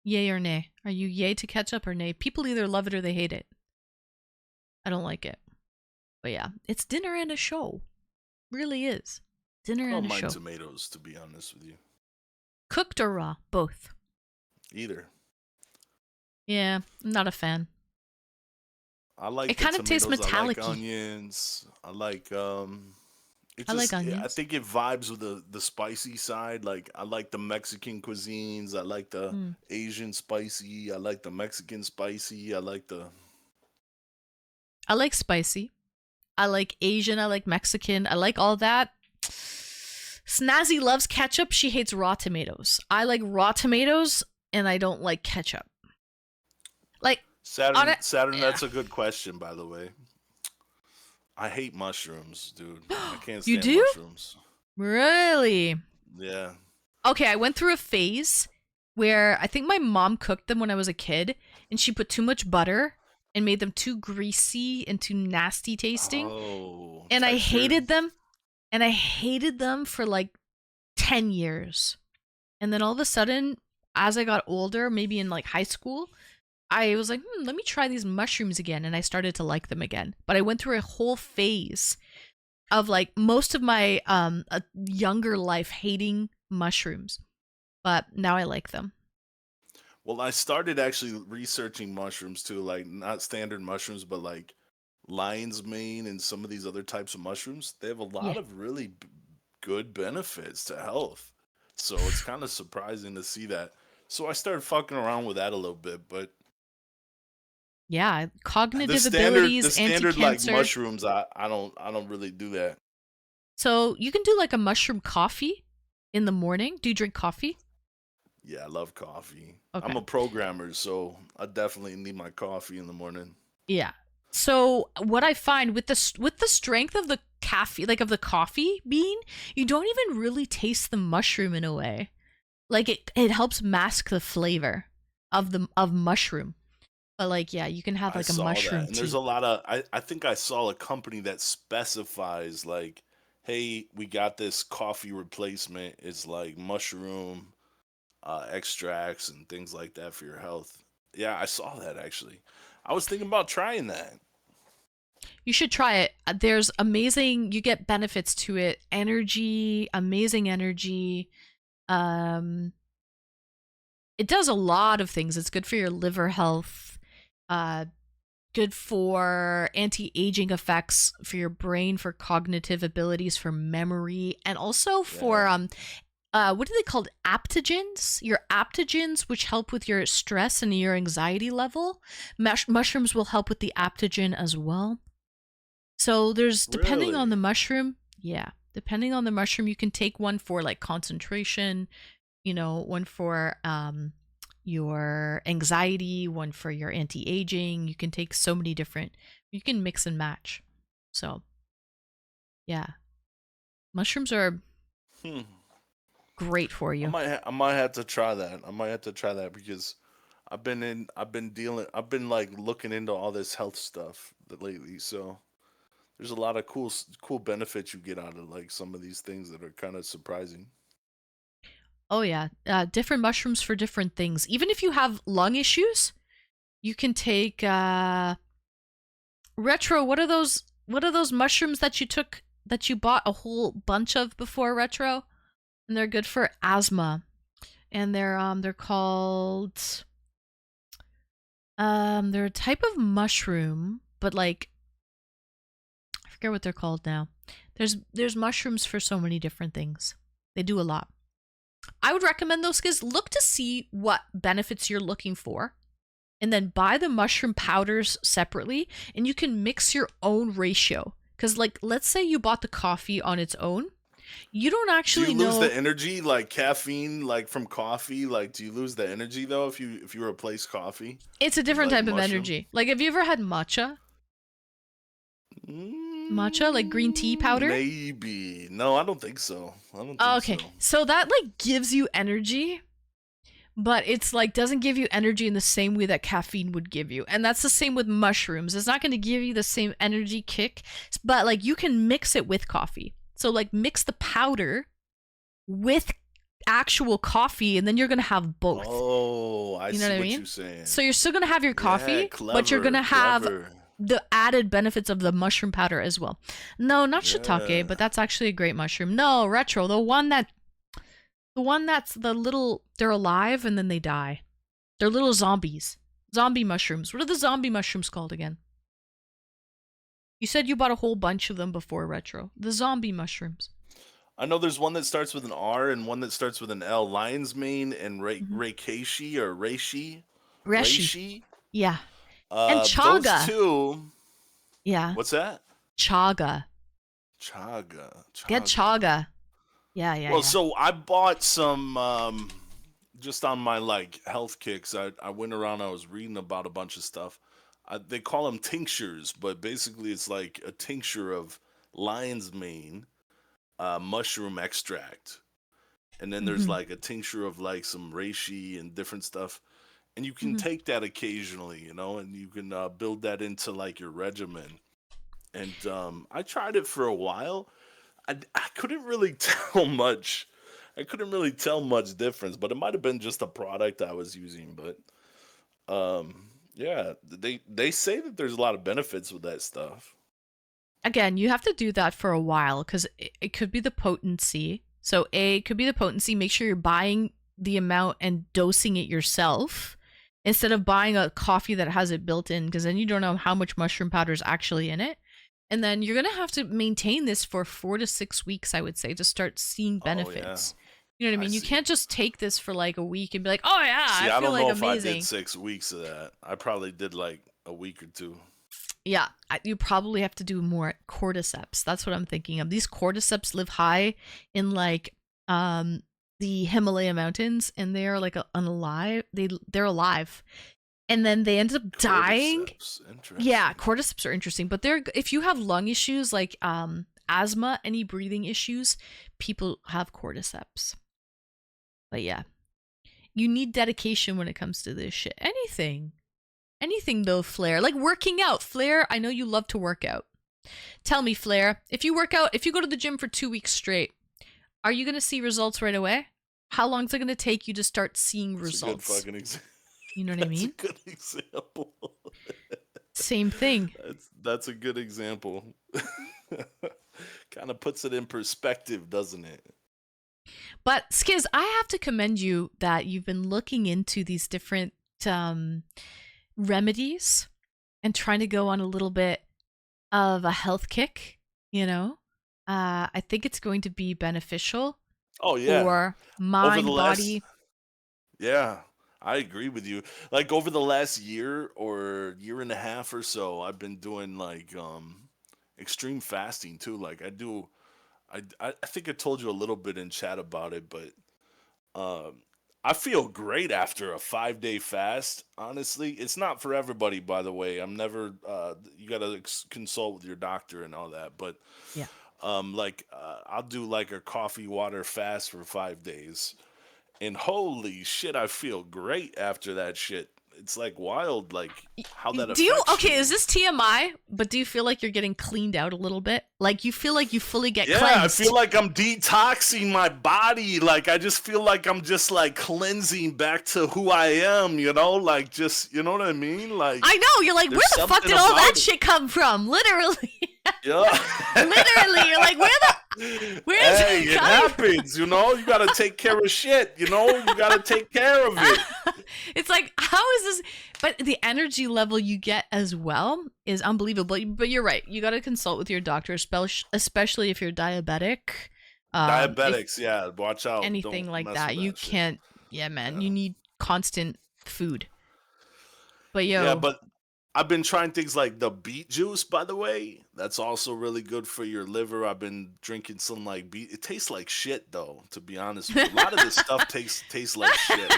Speaker 1: Yay or nay? Are you yay to ketchup or nay? People either love it or they hate it. I don't like it. But yeah, it's dinner and a show. Really is. Dinner and a show.
Speaker 5: I don't mind tomatoes, to be honest with you.
Speaker 1: Cooked or raw? Both.
Speaker 5: Either.
Speaker 1: Yeah, I'm not a fan.
Speaker 5: I like
Speaker 1: it kind of tastes metallic.
Speaker 5: I like onions. I like
Speaker 1: I like onions.
Speaker 5: I think it vibes with the spicy side. Like I like the Mexican cuisines. I like the Asian spicy. I like the Mexican spicy. I like
Speaker 1: spicy. I like Asian. I like Mexican. I like all that. Snazzy loves ketchup. She hates raw tomatoes. I like raw tomatoes, and I don't like ketchup. Like
Speaker 5: Saturn, that's a good question, by the way. I hate mushrooms, dude. I can't stand
Speaker 1: You do?
Speaker 5: mushrooms.
Speaker 1: Really?
Speaker 5: Yeah.
Speaker 1: Okay, I went through a phase where I think my mom cooked them when I was a kid, and she put too much butter and made them too greasy and too nasty tasting.
Speaker 5: Oh.
Speaker 1: And I hated them. And I hated them for like 10 years. And then all of a sudden, as I got older, maybe in like high school, I was like, let me try these mushrooms again. And I started to like them again. But I went through a whole phase of like most of my younger life hating mushrooms. But now I like them.
Speaker 5: Well, I started actually researching mushrooms too, like not standard mushrooms, but like lion's mane and some of these other types of mushrooms. They have a lot of really good benefits to health. So it's kind of surprising to see that. So I started fucking around with that a little bit, but
Speaker 1: yeah, cognitive abilities,
Speaker 5: the standard
Speaker 1: anti-cancer.
Speaker 5: like mushrooms, I don't really do that.
Speaker 1: So you can do like a mushroom coffee in the morning. Do you drink coffee?
Speaker 5: Yeah, I love coffee.
Speaker 1: Okay.
Speaker 5: I'm a programmer, so I definitely need my coffee in the morning.
Speaker 1: Yeah. So what I find with the strength of the caffeine, like of the coffee bean, you don't even really taste the mushroom in a way. Like it helps mask the flavor of mushroom. But like, yeah, you can have like a mushroom
Speaker 5: that. And there's a lot of I think I saw a company that specifies like, hey, we got this coffee replacement. It's like mushroom extracts and things like that for your health. Yeah, I saw that actually. I was thinking about trying that.
Speaker 1: You should try it. There's amazing, you get benefits to it. Energy, amazing energy. It does a lot of things. It's good for your liver health. Good for anti-aging effects for your brain, for cognitive abilities, for memory, and also for what are they called? Aptogens? Your aptogens, which help with your stress and your anxiety level. Mushrooms will help with the aptogen as well. So there's, depending on the mushroom, depending on the mushroom, you can take one for like concentration, one for your anxiety, one for your anti-aging. You can take so many different, you can mix and match. So, yeah. Mushrooms are great for you.
Speaker 5: I might have to try that. I might have to try that because I've been like looking into all this health stuff lately. So there's a lot of cool benefits you get out of like some of these things that are kind of surprising.
Speaker 1: Oh yeah, different mushrooms for different things. Even if you have lung issues, you can take Retro. What are those mushrooms that you bought a whole bunch of before, Retro? And they're good for asthma. And they're called They're a type of mushroom, but like I forget what they're called now. There's mushrooms for so many different things. They do a lot. I would recommend those because look to see what benefits you're looking for, and then buy the mushroom powders separately, and you can mix your own ratio. Because like, let's say you bought the coffee on its own, you don't
Speaker 5: Do
Speaker 1: actually
Speaker 5: you lose
Speaker 1: know.
Speaker 5: the energy like caffeine, like from coffee? Like, do you lose the energy though if you replace coffee
Speaker 1: It's a
Speaker 5: with
Speaker 1: different
Speaker 5: like
Speaker 1: type of
Speaker 5: mushroom?
Speaker 1: energy. Like, have you ever had matcha? Matcha, like green tea powder?
Speaker 5: Maybe. No, I don't think so. I don't
Speaker 1: Oh,
Speaker 5: think
Speaker 1: okay.
Speaker 5: so.
Speaker 1: So that like gives you energy, but it's like doesn't give you energy in the same way that caffeine would give you. And that's the same with mushrooms. It's not going to give you the same energy kick, but like you can mix it with coffee. So like mix the powder with actual coffee, and then you're going to have both.
Speaker 5: Oh, I
Speaker 1: You know
Speaker 5: see
Speaker 1: what I
Speaker 5: what
Speaker 1: mean?
Speaker 5: you're saying.
Speaker 1: So you're still going to have your
Speaker 5: Yeah,
Speaker 1: coffee, but you're going to
Speaker 5: clever,
Speaker 1: have
Speaker 5: clever.
Speaker 1: the added benefits of the mushroom powder as well. No, not shiitake,
Speaker 5: Yeah.
Speaker 1: but that's actually a great mushroom. No, retro, the one that's the little, they're alive and then they die. They're little zombies. Zombie mushrooms. What are the zombie mushrooms called again? You said you bought a whole bunch of them before, retro. The zombie mushrooms.
Speaker 5: I know there's one that starts with an R and one that starts with an L. Lion's mane and
Speaker 1: Mhm.
Speaker 5: Reishi or Reishi.
Speaker 1: Reshi. Yeah. And
Speaker 5: Those
Speaker 1: chaga.
Speaker 5: two.
Speaker 1: Yeah.
Speaker 5: What's that?
Speaker 1: Chaga.
Speaker 5: Chaga.
Speaker 1: Get chaga. Yeah, yeah,
Speaker 5: Well,
Speaker 1: yeah.
Speaker 5: so I bought some just on my like health kicks. I went around. I was reading about a bunch of stuff. They call them tinctures, but basically it's like a tincture of lion's mane, mushroom extract, and then there's
Speaker 1: Mhm.
Speaker 5: like a tincture of like some reishi and different stuff. And you can
Speaker 1: Mhm.
Speaker 5: take that occasionally, you know, and you can build that into like your regimen. And I tried it for a while. I couldn't really tell much. I couldn't really tell much difference, but it might have been just the product I was using. But yeah, they say that there's a lot of benefits with that stuff.
Speaker 1: Again, you have to do that for a while because it could be the potency. So it could be the potency. Make sure you're buying the amount and dosing it yourself instead of buying a coffee that has it built in, because then you don't know how much mushroom powder is actually in it. And then you're going to have to maintain this for 4 to 6 weeks, I would say, to start seeing
Speaker 5: Oh yeah,
Speaker 1: benefits. You know what I
Speaker 5: I
Speaker 1: mean? You
Speaker 5: see.
Speaker 1: can't just take this for like a week and be like, oh yeah,
Speaker 5: See,
Speaker 1: I
Speaker 5: I
Speaker 1: feel
Speaker 5: don't know
Speaker 1: like
Speaker 5: if I
Speaker 1: amazing.
Speaker 5: did 6 weeks of that. I probably did like a week or two.
Speaker 1: Yeah, you probably have to do more cordyceps. That's what I'm thinking of. These cordyceps live high in like the Himalaya mountains, and they are like unalive. They're alive, and then they end up dying.
Speaker 5: Cordyceps,
Speaker 1: Yeah,
Speaker 5: interesting.
Speaker 1: cordyceps are interesting, but they're if you have lung issues like asthma, any breathing issues, people have cordyceps. But yeah, you need dedication when it comes to this shit. Anything though, Flair. Like working out. Flair, I know you love to work out. Tell me, Flair, if you work out, if you go to the gym for 2 weeks straight, are you going to see results right away? How long is it going to take you to start seeing
Speaker 5: That's a good
Speaker 1: results?
Speaker 5: fucking example.
Speaker 1: You know what I
Speaker 5: That's
Speaker 1: mean?
Speaker 5: a good example.
Speaker 1: Same thing.
Speaker 5: That's a good example. Kind of puts it in perspective, doesn't it?
Speaker 1: But Skiz, I have to commend you that you've been looking into these different remedies and trying to go on a little bit of a health kick, you know? I think it's going to be beneficial
Speaker 5: Oh yeah.
Speaker 1: for
Speaker 5: Over
Speaker 1: mind,
Speaker 5: the last
Speaker 1: body.
Speaker 5: Yeah, I agree with you. Like over the last year or year and a half or so, I've been doing like extreme fasting too. Like I think I told you a little bit in chat about it, but um I feel great after a 5-day fast. Honestly, it's not for everybody, by the way. I'm never. You gotta consult with your doctor and all that. But
Speaker 1: Yeah.
Speaker 5: I'll do like a coffee water fast for 5 days, and holy shit, I feel great after that shit. It's like wild, like how that
Speaker 1: Do you,
Speaker 5: affects
Speaker 1: okay, is
Speaker 5: you.
Speaker 1: this TMI, but do you feel like you're getting cleaned out a little bit? Like you feel like you fully get
Speaker 5: Yeah,
Speaker 1: cleansed?
Speaker 5: I feel like I'm detoxing my body. Like I just feel like I'm just like cleansing back to who I am, you know? Like just, you know what I mean? Like
Speaker 1: I know, you're like, where
Speaker 5: there's
Speaker 1: the fuck
Speaker 5: something
Speaker 1: did all that
Speaker 5: about it.
Speaker 1: shit come from? Literally.
Speaker 5: Yeah.
Speaker 1: Literally, you're like, where the Where's
Speaker 5: Hey,
Speaker 1: it
Speaker 5: it
Speaker 1: coming
Speaker 5: happens, you know? You gotta take care of shit, you know? You gotta take care of it.
Speaker 1: It's like, how is this? But the energy level you get as well is unbelievable. But you're right. You got to consult with your doctor, especially if you're diabetic. If
Speaker 5: Diabetics, yeah, watch out.
Speaker 1: anything
Speaker 5: Don't
Speaker 1: like
Speaker 5: mess
Speaker 1: that,
Speaker 5: with
Speaker 1: you
Speaker 5: that shit.
Speaker 1: can't. Yeah, man.
Speaker 5: Yeah.
Speaker 1: You need constant food. But
Speaker 5: Yeah, but I've been trying things like the beet juice, by the way. That's also really good for your liver. I've been drinking some like beet. It tastes like shit though, to be honest with you. A lot of this stuff tastes like shit.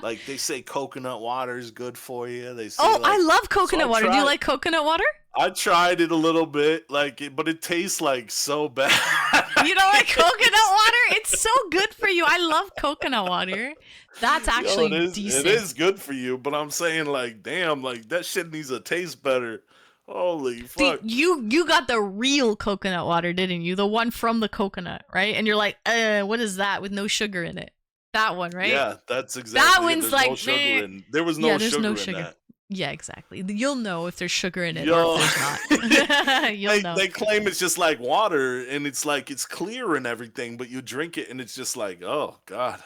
Speaker 5: Like they say coconut water is good for you. They say
Speaker 1: I
Speaker 5: like,
Speaker 1: love coconut
Speaker 5: I
Speaker 1: water. Do you
Speaker 5: tried-
Speaker 1: like coconut water?
Speaker 5: I tried it a little bit, but it tastes like so bad.
Speaker 1: You don't like coconut water? It's so good for you. I love coconut water. That's
Speaker 5: Yo,
Speaker 1: actually decent.
Speaker 5: It is good for you, but I'm saying like, damn, like that shit needs to taste better. Holy
Speaker 1: See,
Speaker 5: fuck!
Speaker 1: you got the real coconut water, didn't you? The one from the coconut, right? And you're like, what is that with no sugar in it? That one, right?
Speaker 5: Yeah, that's exactly.
Speaker 1: one's
Speaker 5: there's
Speaker 1: like,
Speaker 5: no sugar
Speaker 1: meh.
Speaker 5: in. There was
Speaker 1: Yeah,
Speaker 5: no
Speaker 1: there's
Speaker 5: sugar
Speaker 1: no
Speaker 5: in
Speaker 1: sugar.
Speaker 5: that.
Speaker 1: Yeah, exactly. You'll know if there's sugar in it
Speaker 5: Yo.
Speaker 1: or if there's not. You'll know.
Speaker 5: They claim it's just like water, and it's like it's clear and everything, but you drink it, and it's just like, oh god.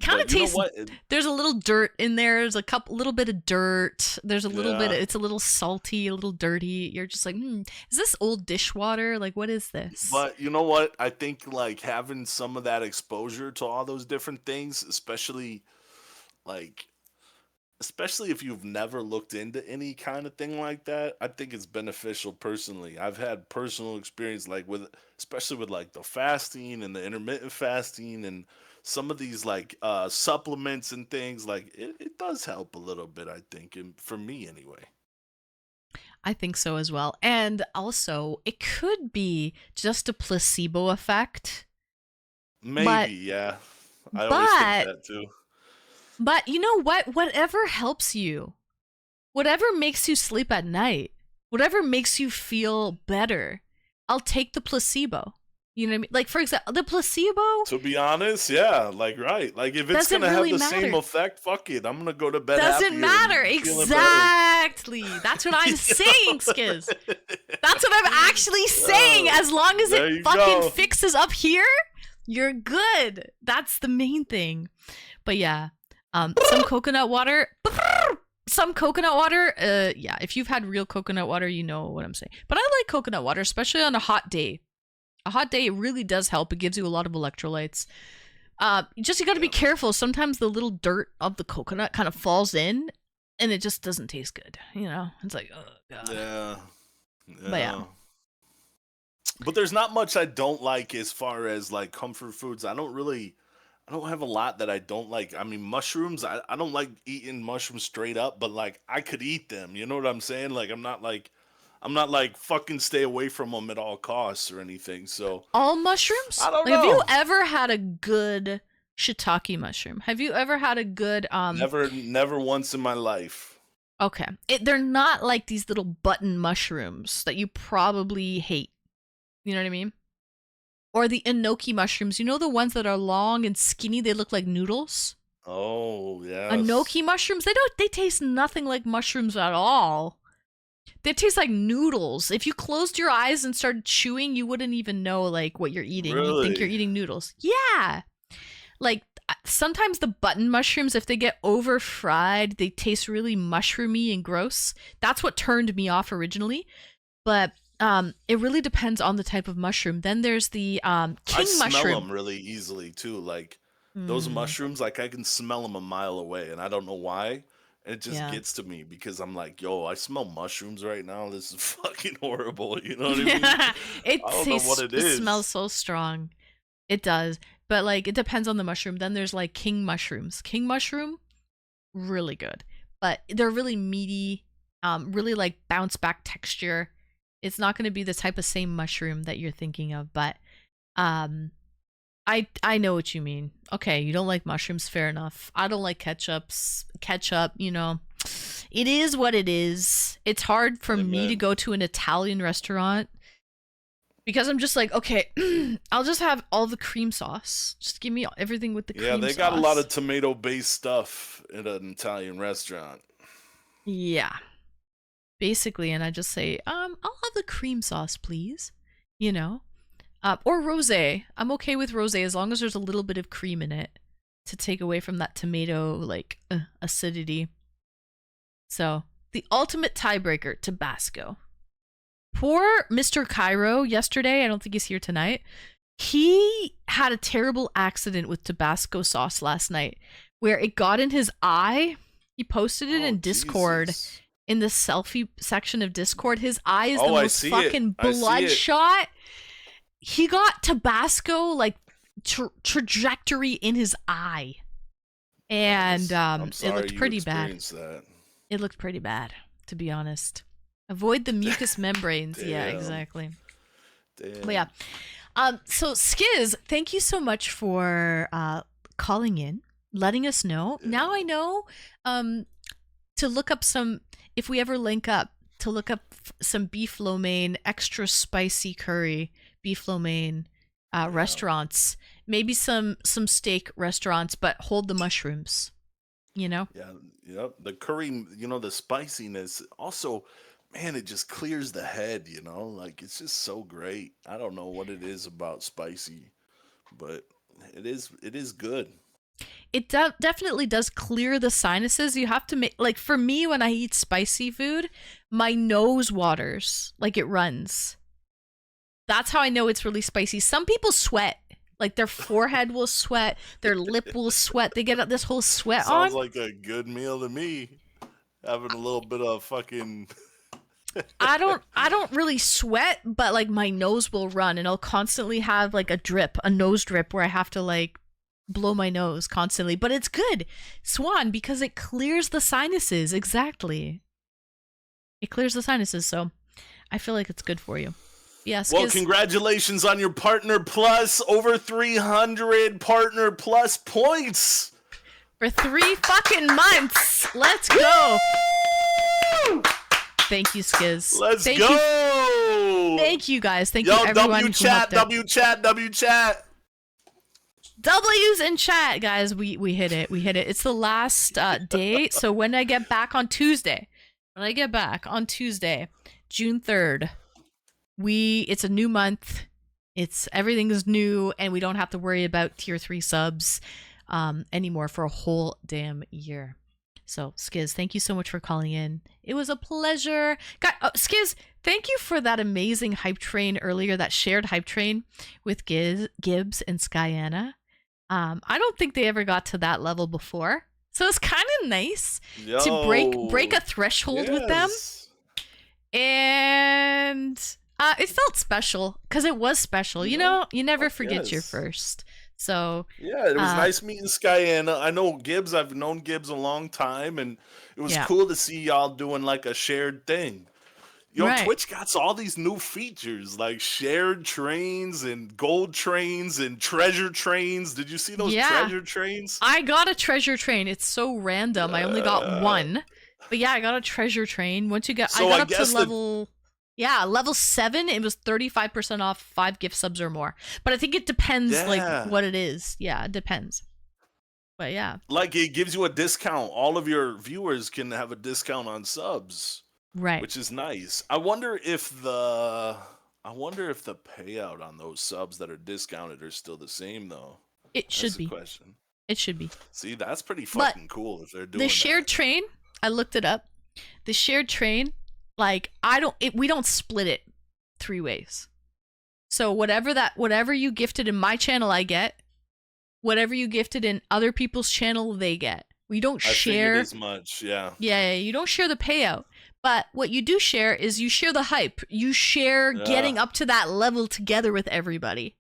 Speaker 1: Kind of
Speaker 5: But you know
Speaker 1: tastes.
Speaker 5: what?
Speaker 1: There's a little dirt in there. There's a little bit of dirt. There's a little bit.
Speaker 5: Yeah.
Speaker 1: It's a little salty, a little dirty. You're just like, is this old dishwater? Like, what is this?
Speaker 5: But you know what? I think like having some of that exposure to all those different things, especially if you've never looked into any kind of thing like that, I think it's beneficial personally. I've had personal experience like especially with like the fasting and the intermittent fasting and some of these like supplements and things, like it does help a little bit, I think, and for me anyway.
Speaker 1: I think so as well. And also, it could be just a placebo effect.
Speaker 5: Maybe, yeah. I always think that too.
Speaker 1: But you know what? Whatever helps you, whatever makes you sleep at night, whatever makes you feel better, I'll take the placebo. You know what I mean? Like, for example, the placebo
Speaker 5: To be honest, yeah, like right. Like if it's
Speaker 1: Doesn't
Speaker 5: gonna
Speaker 1: really
Speaker 5: have the
Speaker 1: matter.
Speaker 5: same effect, fuck it. I'm gonna go to bed.
Speaker 1: doesn't
Speaker 5: happier
Speaker 1: matter.
Speaker 5: and feeling better.
Speaker 1: Exactly. That's what I'm saying, Skiz. That's what I'm actually saying. As long as
Speaker 5: There
Speaker 1: it
Speaker 5: you
Speaker 1: fucking
Speaker 5: go.
Speaker 1: fixes up here, you're good. That's the main thing. But yeah, some coconut water. Yeah, if you've had real coconut water, you know what I'm saying. But I like coconut water, especially on a hot day. A hot day, it really does help. It gives you a lot of electrolytes. You got to be careful. Sometimes the little dirt of the coconut kind of falls in, and it just doesn't taste good. You know, it's like, oh god.
Speaker 5: Yeah.
Speaker 1: But yeah.
Speaker 5: But there's not much I don't like as far as like comfort foods. I don't have a lot that I don't like. I mean, mushrooms, I don't like eating mushrooms straight up, but like I could eat them. You know what I'm saying? Like I'm not like fucking stay away from them at all costs or anything. So
Speaker 1: All mushrooms?
Speaker 5: I don't
Speaker 1: Like, have you
Speaker 5: know.
Speaker 1: ever had a good shiitake mushroom? Have you ever had a good
Speaker 5: never once in my life.
Speaker 1: Okay, they're not like these little button mushrooms that you probably hate. You know what I mean? Or the enoki mushrooms. You know the ones that are long and skinny? They look like noodles.
Speaker 5: Oh yeah.
Speaker 1: Enoki mushrooms. They taste nothing like mushrooms at all. They taste like noodles. If you closed your eyes and started chewing, you wouldn't even know like what you're eating. You'd think you're
Speaker 5: Really?
Speaker 1: eating noodles. Yeah. Like sometimes the button mushrooms, if they get over fried, they taste really mushroomy and gross. That's what turned me off originally. But it really depends on the type of mushroom. Then there's the king
Speaker 5: I smell
Speaker 1: mushroom.
Speaker 5: them really easily too. Like those
Speaker 1: Mm.
Speaker 5: mushrooms, like I can smell them a mile away, and I don't know why. It just
Speaker 1: Yeah.
Speaker 5: gets to me because I'm like, yo, I smell mushrooms right now. This is fucking horrible. You know what I mean?
Speaker 1: It
Speaker 5: I don't know
Speaker 1: tastes,
Speaker 5: what it
Speaker 1: it
Speaker 5: is.
Speaker 1: smells so strong. It does. But like it depends on the mushroom. Then there's like king mushrooms. King mushroom, really good. But they're really meaty, really like bounce back texture. It's not going to be the type of same mushroom that you're thinking of, but I know what you mean. Okay, you don't like mushrooms, fair enough. I don't like ketchup, you know. It is what it is. It's hard for me to
Speaker 5: Amen.
Speaker 1: go to an Italian restaurant because I'm just like, okay, I'll just have all the cream sauce. Just give me everything with the cream
Speaker 5: Yeah,
Speaker 1: sauce.
Speaker 5: they got a lot of tomato-based stuff at an Italian restaurant.
Speaker 1: Yeah. Basically, and I just say, I'll have the cream sauce, please. You know? Or rosé. I'm okay with rosé as long as there's a little bit of cream in it to take away from that tomato like acidity. So the ultimate tiebreaker, Tabasco. Poor Mr. Cairo yesterday. I don't think he's here tonight. He had a terrible accident with Tabasco sauce last night where it got in his eye. He posted it in Discord.
Speaker 5: Jesus.
Speaker 1: In the selfie section of Discord, his eye is
Speaker 5: Oh,
Speaker 1: the
Speaker 5: I
Speaker 1: most
Speaker 5: see it.
Speaker 1: fucking
Speaker 5: I see it.
Speaker 1: bloodshot. He got Tabasco like trajectory in his eye, and
Speaker 5: I'm
Speaker 1: it
Speaker 5: sorry
Speaker 1: looked
Speaker 5: you
Speaker 1: pretty bad.
Speaker 5: experienced that.
Speaker 1: It looked pretty bad, to be honest. Avoid the mucous membranes. Yeah,
Speaker 5: Damn.
Speaker 1: exactly.
Speaker 5: Damn.
Speaker 1: But yeah. So Skiz, thank you so much for calling in, letting us know.
Speaker 5: Yeah.
Speaker 1: Now I know to look up some, if we ever link up, to look up some beef lo mein, extra spicy curry, beef lo mein restaurants. Maybe some steak restaurants, but hold the mushrooms, you know?
Speaker 5: Yeah, yep. The curry, the spiciness. Also, man, it just clears the head, Like it's just so great. I don't know what it is about spicy, but it is good.
Speaker 1: It definitely does clear the sinuses. You have to make, like, for me, when I eat spicy food, my nose waters, like it runs. That's how I know it's really spicy. Some people sweat, like their forehead will sweat, their lip will sweat. They get this whole sweat
Speaker 5: Sounds
Speaker 1: on.
Speaker 5: like a good meal to me. Having a little bit of fucking
Speaker 1: I don't really sweat, but like my nose will run, and I'll constantly have like a nose drip where I have to like blow my nose constantly. But it's good, Swan, because it clears the sinuses. Exactly, it clears the sinuses, so I feel like it's good for you. Yes.
Speaker 5: Well, congratulations on your Partner Plus, over 300 Partner Plus points.
Speaker 1: For 3 fucking months. Let's go. Thank you, Skiz.
Speaker 5: Let's
Speaker 1: Thank
Speaker 5: go.
Speaker 1: You. Thank you, guys. Thank you, everyone.
Speaker 5: W chat.
Speaker 1: W's in chat, guys. We hit it. It's the last day. So when I get back on Tuesday, June 3rd, it's a new month. Everything is new, and we don't have to worry about tier 3 subs anymore for a whole damn year. So Skiz, thank you so much for calling in. It was a pleasure. Skiz, thank you for that amazing hype train earlier, that shared hype train with Gibbs and Skyana. I don't think they ever got to that level before, so it's kind of nice to break a threshold with them. And it felt special because it was special. You never forget your first. So
Speaker 5: yeah, it was nice meeting Skyana. I know Gibbs. I've known Gibbs a long time, and it was cool to see y'all doing like a shared thing.
Speaker 1: Right.
Speaker 5: Twitch got all these new features like shared trains and gold trains and treasure trains. Did you see those treasure trains?
Speaker 1: I got a treasure train. It's so random. I only got one. But yeah, I got a treasure train. Once you get,
Speaker 5: So
Speaker 1: I got up to level 7. It was 35% off 5 gift subs or more. But I think it depends like what it is. Yeah, it depends. But yeah,
Speaker 5: like it gives you a discount. All of your viewers can have a discount on subs,
Speaker 1: right?
Speaker 5: Which is nice. I wonder if the payout on those subs that are discounted are still the same though.
Speaker 1: It should
Speaker 5: That's
Speaker 1: be.
Speaker 5: the question.
Speaker 1: It should be.
Speaker 5: See, that's pretty fucking cool if they're doing
Speaker 1: the shared train. I looked it up. The shared train, like we don't split it 3 ways. So whatever you gifted in my channel, I get. Whatever you gifted in other people's channel, they get. We don't share
Speaker 5: as much. Yeah.
Speaker 1: Yeah, you don't share the payout. But what you do share is you share the hype. You share getting up to that level together with everybody.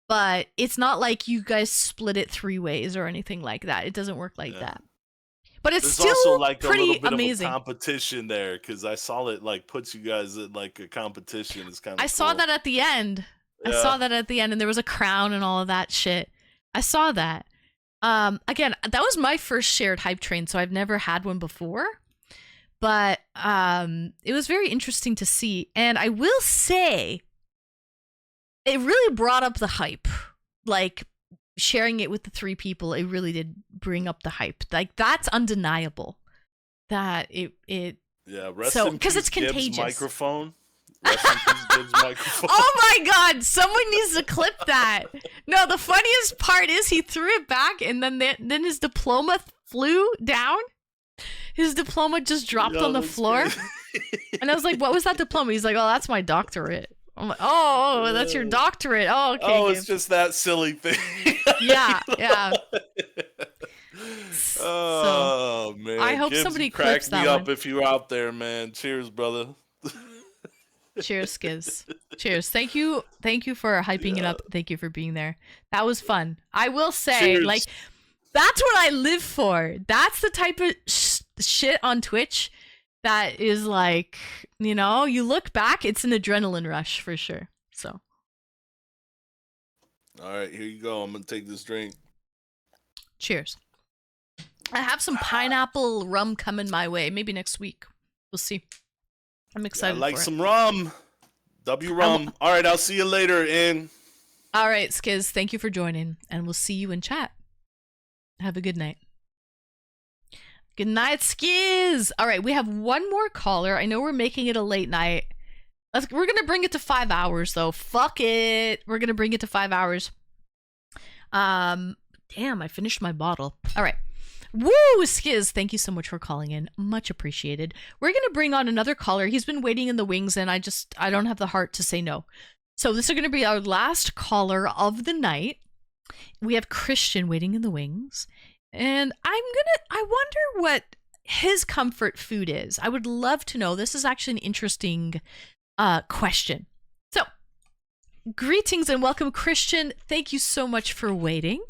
Speaker 1: But it's not like you guys split it 3 ways or anything like that. It doesn't work like that. But it's
Speaker 5: There's
Speaker 1: still
Speaker 5: also like
Speaker 1: pretty
Speaker 5: a little bit
Speaker 1: amazing.
Speaker 5: of a competition there because I saw it like puts you guys in like a competition. It's kind of.
Speaker 1: I saw that at the end.
Speaker 5: Yeah.
Speaker 1: I saw that at the end, and there was a crown and all of that shit. I saw that. Again, that was my first shared hype train, so I've never had one before. But it was very interesting to see, and I will say, it really brought up the hype. Like sharing it with the 3 people, it really did bring up the hype. Like that's undeniable. That it
Speaker 5: yeah. Rest
Speaker 1: so
Speaker 5: in
Speaker 1: because
Speaker 5: peace,
Speaker 1: it's
Speaker 5: Gibbs
Speaker 1: contagious.
Speaker 5: microphone. Rest in peace, Gibbs microphone.
Speaker 1: Oh my god, someone needs to clip that. No, the funniest part is he threw it back and then his diploma flew down. His diploma just dropped
Speaker 5: Yo,
Speaker 1: on the
Speaker 5: that's
Speaker 1: floor.
Speaker 5: good.
Speaker 1: And I was like, what was that diploma? He's like, oh, that's my doctorate. I'm like, oh, that's your doctorate. Oh, okay.
Speaker 5: Oh,
Speaker 1: Gabe.
Speaker 5: it's just that silly thing.
Speaker 1: Yeah, yeah.
Speaker 5: Oh man!
Speaker 1: I hope
Speaker 5: Gibbs,
Speaker 1: somebody
Speaker 5: you
Speaker 1: clips
Speaker 5: crack me
Speaker 1: that
Speaker 5: up
Speaker 1: one.
Speaker 5: if you're out there, man. Cheers, brother.
Speaker 1: Cheers, Skiz. Cheers. Thank you for hyping it
Speaker 5: Yeah.
Speaker 1: up. Thank you for being there. That was fun. I will say,
Speaker 5: Cheers.
Speaker 1: like, that's what I live for. That's the type of shit on Twitch that is like, you know, you look back, it's an adrenaline rush for sure. So,
Speaker 5: All right, here you go. I'm gonna take this drink.
Speaker 1: cheers. I have some pineapple rum coming my way. Maybe next week. We'll see. I'm
Speaker 5: I
Speaker 1: excited
Speaker 5: like
Speaker 1: for it.
Speaker 5: some rum. W rum. All right, I'll see you later. In.
Speaker 1: All right, Skiz, thank you for joining, and we'll see you in chat. Have a good night. Good night, Skiz. All right, we have one more caller. I know we're making it a late night. We're gonna bring it to 5 hours, though. Fuck it. We're gonna bring it to 5 hours. Damn, I finished my bottle. All right. Woo, Skiz, thank you so much for calling in. Much appreciated. We're going to bring on another caller. He's been waiting in the wings, and I don't have the heart to say no. So this is going to be our last caller of the night. We have Christian waiting in the wings. And I wonder what his comfort food is. I would love to know. This is actually an interesting question. So, greetings and welcome, Christian. Thank you so much for waiting.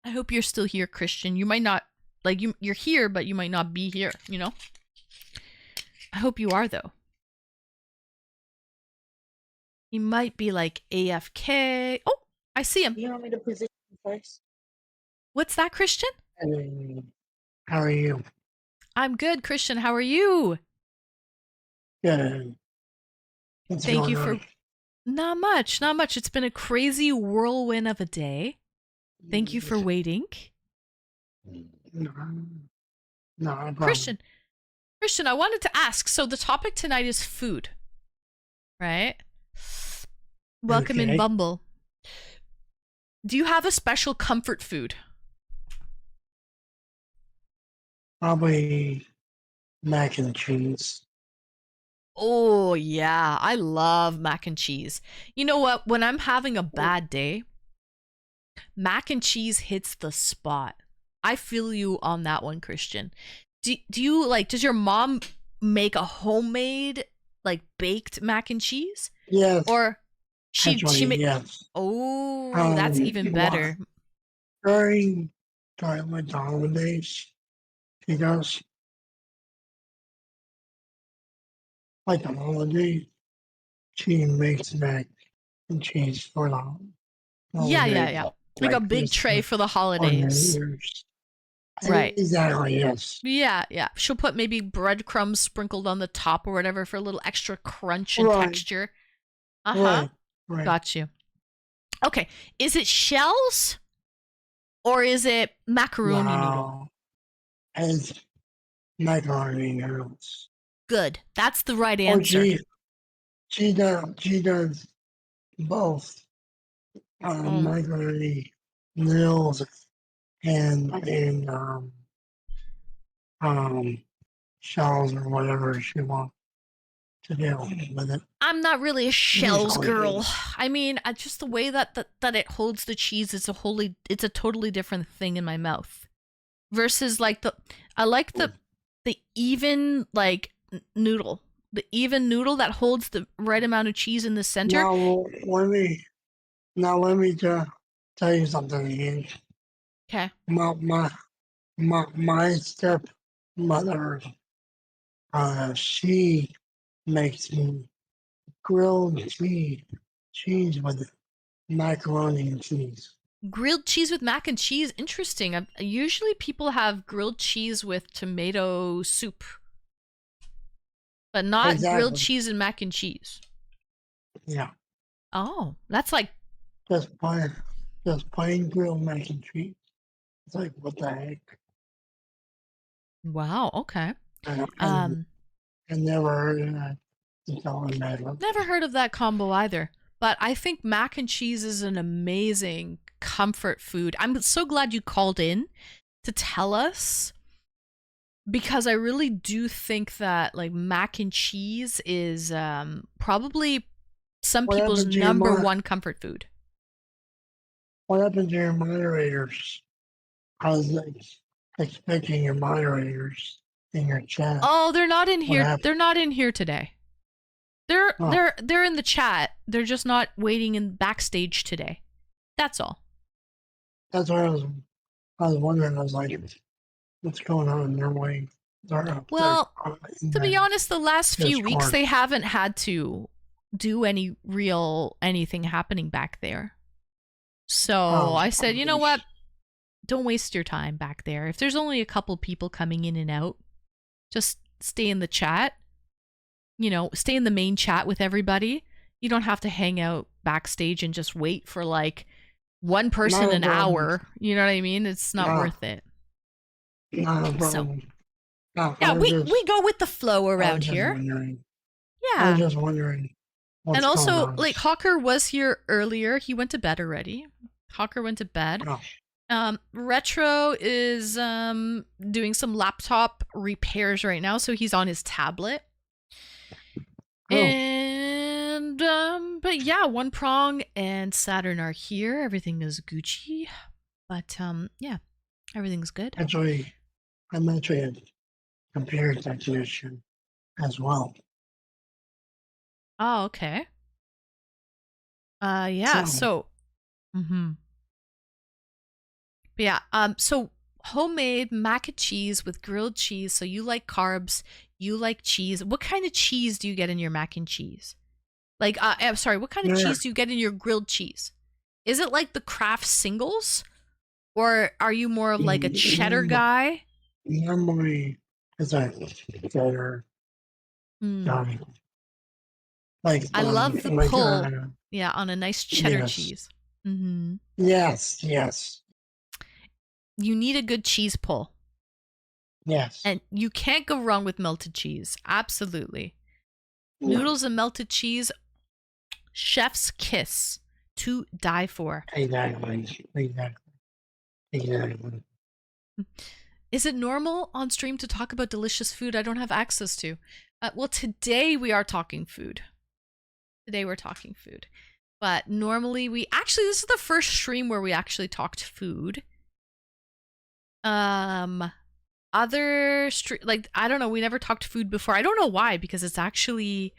Speaker 1: I hope you're still here, Christian. You might not, like, you're here, but you might not be here, you know? I hope you are, though. He might be, like, AFK. Oh, I see him.
Speaker 6: You want me to position first?
Speaker 1: What's that, Christian?
Speaker 6: How are you?
Speaker 1: I'm good, Christian. How are you?
Speaker 6: Good. What's
Speaker 1: Thank
Speaker 6: going
Speaker 1: you for...
Speaker 6: on?
Speaker 1: Not much, not much. It's been a crazy whirlwind of a day. Thank you for waiting.
Speaker 6: No, no problem.
Speaker 1: Christian, I wanted to ask, so the topic tonight is food, right? Welcome in
Speaker 6: Okay.
Speaker 1: Bumble. Do you have a special comfort food?
Speaker 6: Probably mac and cheese.
Speaker 1: Oh, yeah. I love mac and cheese. You know what? When I'm having a bad day, mac and cheese hits the spot. I feel you on that one, Christian. Do you, like, does your mom make a homemade, like, baked mac and cheese?
Speaker 6: Yes.
Speaker 1: Or she
Speaker 6: actually,
Speaker 1: makes...
Speaker 6: yes.
Speaker 1: Oh, that's even
Speaker 6: well,
Speaker 1: better.
Speaker 6: During like the holidays, she does. Like the holiday, she makes mac and cheese for the
Speaker 1: Yeah.
Speaker 6: holidays,
Speaker 1: Like a big tray
Speaker 6: Christmas
Speaker 1: for the
Speaker 6: or New
Speaker 1: holidays.
Speaker 6: Year's.
Speaker 1: Right.
Speaker 6: Exactly, yes.
Speaker 1: Yeah. She'll put maybe breadcrumbs sprinkled on the top or whatever for a little extra crunch and
Speaker 6: Right.
Speaker 1: texture. Uh-huh.
Speaker 6: Right.
Speaker 1: Got you. Okay. Is it shells or is it macaroni noodle?
Speaker 6: No. It's macaroni noodles.
Speaker 1: Good. That's the right
Speaker 6: Or
Speaker 1: answer.
Speaker 6: she does both macaroni noodles and shells or whatever she wants to do with it.
Speaker 1: I'm not really a shells
Speaker 6: Usually
Speaker 1: girl.
Speaker 6: is.
Speaker 1: I mean, just the way that it holds the cheese, it's a totally different thing in my mouth. Versus like I like the even like noodle. The even noodle that holds the right amount of cheese in the center.
Speaker 6: Now let me just tell you something again.
Speaker 1: Okay.
Speaker 6: My stepmother, she makes me grilled cheese with macaroni and cheese.
Speaker 1: Grilled cheese with mac and cheese. Interesting. Usually people have grilled cheese with tomato soup. But not grilled
Speaker 6: Exactly.
Speaker 1: cheese and mac and cheese.
Speaker 6: Yeah,
Speaker 1: Oh, that's like,
Speaker 6: just plain grilled mac and cheese. It's like, what the heck?
Speaker 1: Wow. Okay.
Speaker 6: And
Speaker 1: Um,
Speaker 6: I never heard of that until I met him.
Speaker 1: never heard of that combo either. But I think mac and cheese is an amazing comfort food. I'm so glad you called in to tell us, because I really do think that like mac and cheese is probably some
Speaker 6: What
Speaker 1: people's
Speaker 6: happened to your
Speaker 1: number
Speaker 6: mo-
Speaker 1: one comfort food.
Speaker 6: What happened to your moderators? I was expecting your moderators in your chat.
Speaker 1: Oh, they're not in
Speaker 6: What
Speaker 1: here.
Speaker 6: happened?
Speaker 1: They're not in here today. They're
Speaker 6: Oh.
Speaker 1: they're in the chat. They're just not waiting in backstage today. That's all.
Speaker 6: That's what I was wondering. I was like, what's going on? They're waiting.
Speaker 1: Well,
Speaker 6: in
Speaker 1: to be
Speaker 6: the
Speaker 1: honest, the last few weeks
Speaker 6: Discord.
Speaker 1: they haven't had to do any real anything happening back there. So
Speaker 6: Oh,
Speaker 1: I said, you know
Speaker 6: geez.
Speaker 1: what? Don't waste your time back there. If there's only a couple people coming in and out, just stay in the chat. You know, stay in the main chat with everybody. You don't have to hang out backstage and just wait for like one person
Speaker 6: Not a
Speaker 1: an
Speaker 6: problem.
Speaker 1: hour. You know what I mean? It's not
Speaker 6: No.
Speaker 1: worth it.
Speaker 6: Not a
Speaker 1: So-
Speaker 6: problem. No,
Speaker 1: Yeah,
Speaker 6: I was
Speaker 1: we go with the flow
Speaker 6: I was
Speaker 1: around
Speaker 6: just
Speaker 1: here.
Speaker 6: wondering. I
Speaker 1: Yeah.
Speaker 6: was just wondering. What's
Speaker 1: And also,
Speaker 6: going on.
Speaker 1: like Hawker was here earlier. He went to bed already. Hawker went to bed.
Speaker 6: Oh,
Speaker 1: Retro is doing some laptop repairs right now, so he's on his tablet.
Speaker 6: Oh.
Speaker 1: And but yeah, One Prong and Saturn are here. Everything is Gucci. But yeah, everything's good.
Speaker 6: actually, I'm actually a computer technician as well.
Speaker 1: Oh, okay. Yeah,
Speaker 6: So-
Speaker 1: but yeah, so homemade mac and cheese with grilled cheese. So you like carbs, you like cheese. What kind of cheese do you get in your mac and cheese? Like, I'm sorry, what kind of
Speaker 6: Yeah.
Speaker 1: cheese do you get in your grilled cheese? Is it like the Kraft singles? Or are you more of like a cheddar guy?
Speaker 6: Normally, it's a cheddar.
Speaker 1: Hmm.
Speaker 6: Like
Speaker 1: I love the
Speaker 6: like,
Speaker 1: pull. Yeah, on a nice cheddar
Speaker 6: Yes.
Speaker 1: cheese. Mm-hmm.
Speaker 6: Yes.
Speaker 1: You need a good cheese pull.
Speaker 6: Yes.
Speaker 1: And you can't go wrong with melted cheese. Absolutely.
Speaker 6: Yeah,
Speaker 1: Noodles and melted cheese, chef's kiss to die for.
Speaker 6: Exactly.
Speaker 1: Is it normal on stream to talk about delicious food I don't have access to? Well, today we are talking food. But normally this is the first stream where we actually talked food. Like, I don't know, we never talked food before. I don't know why, because it's actually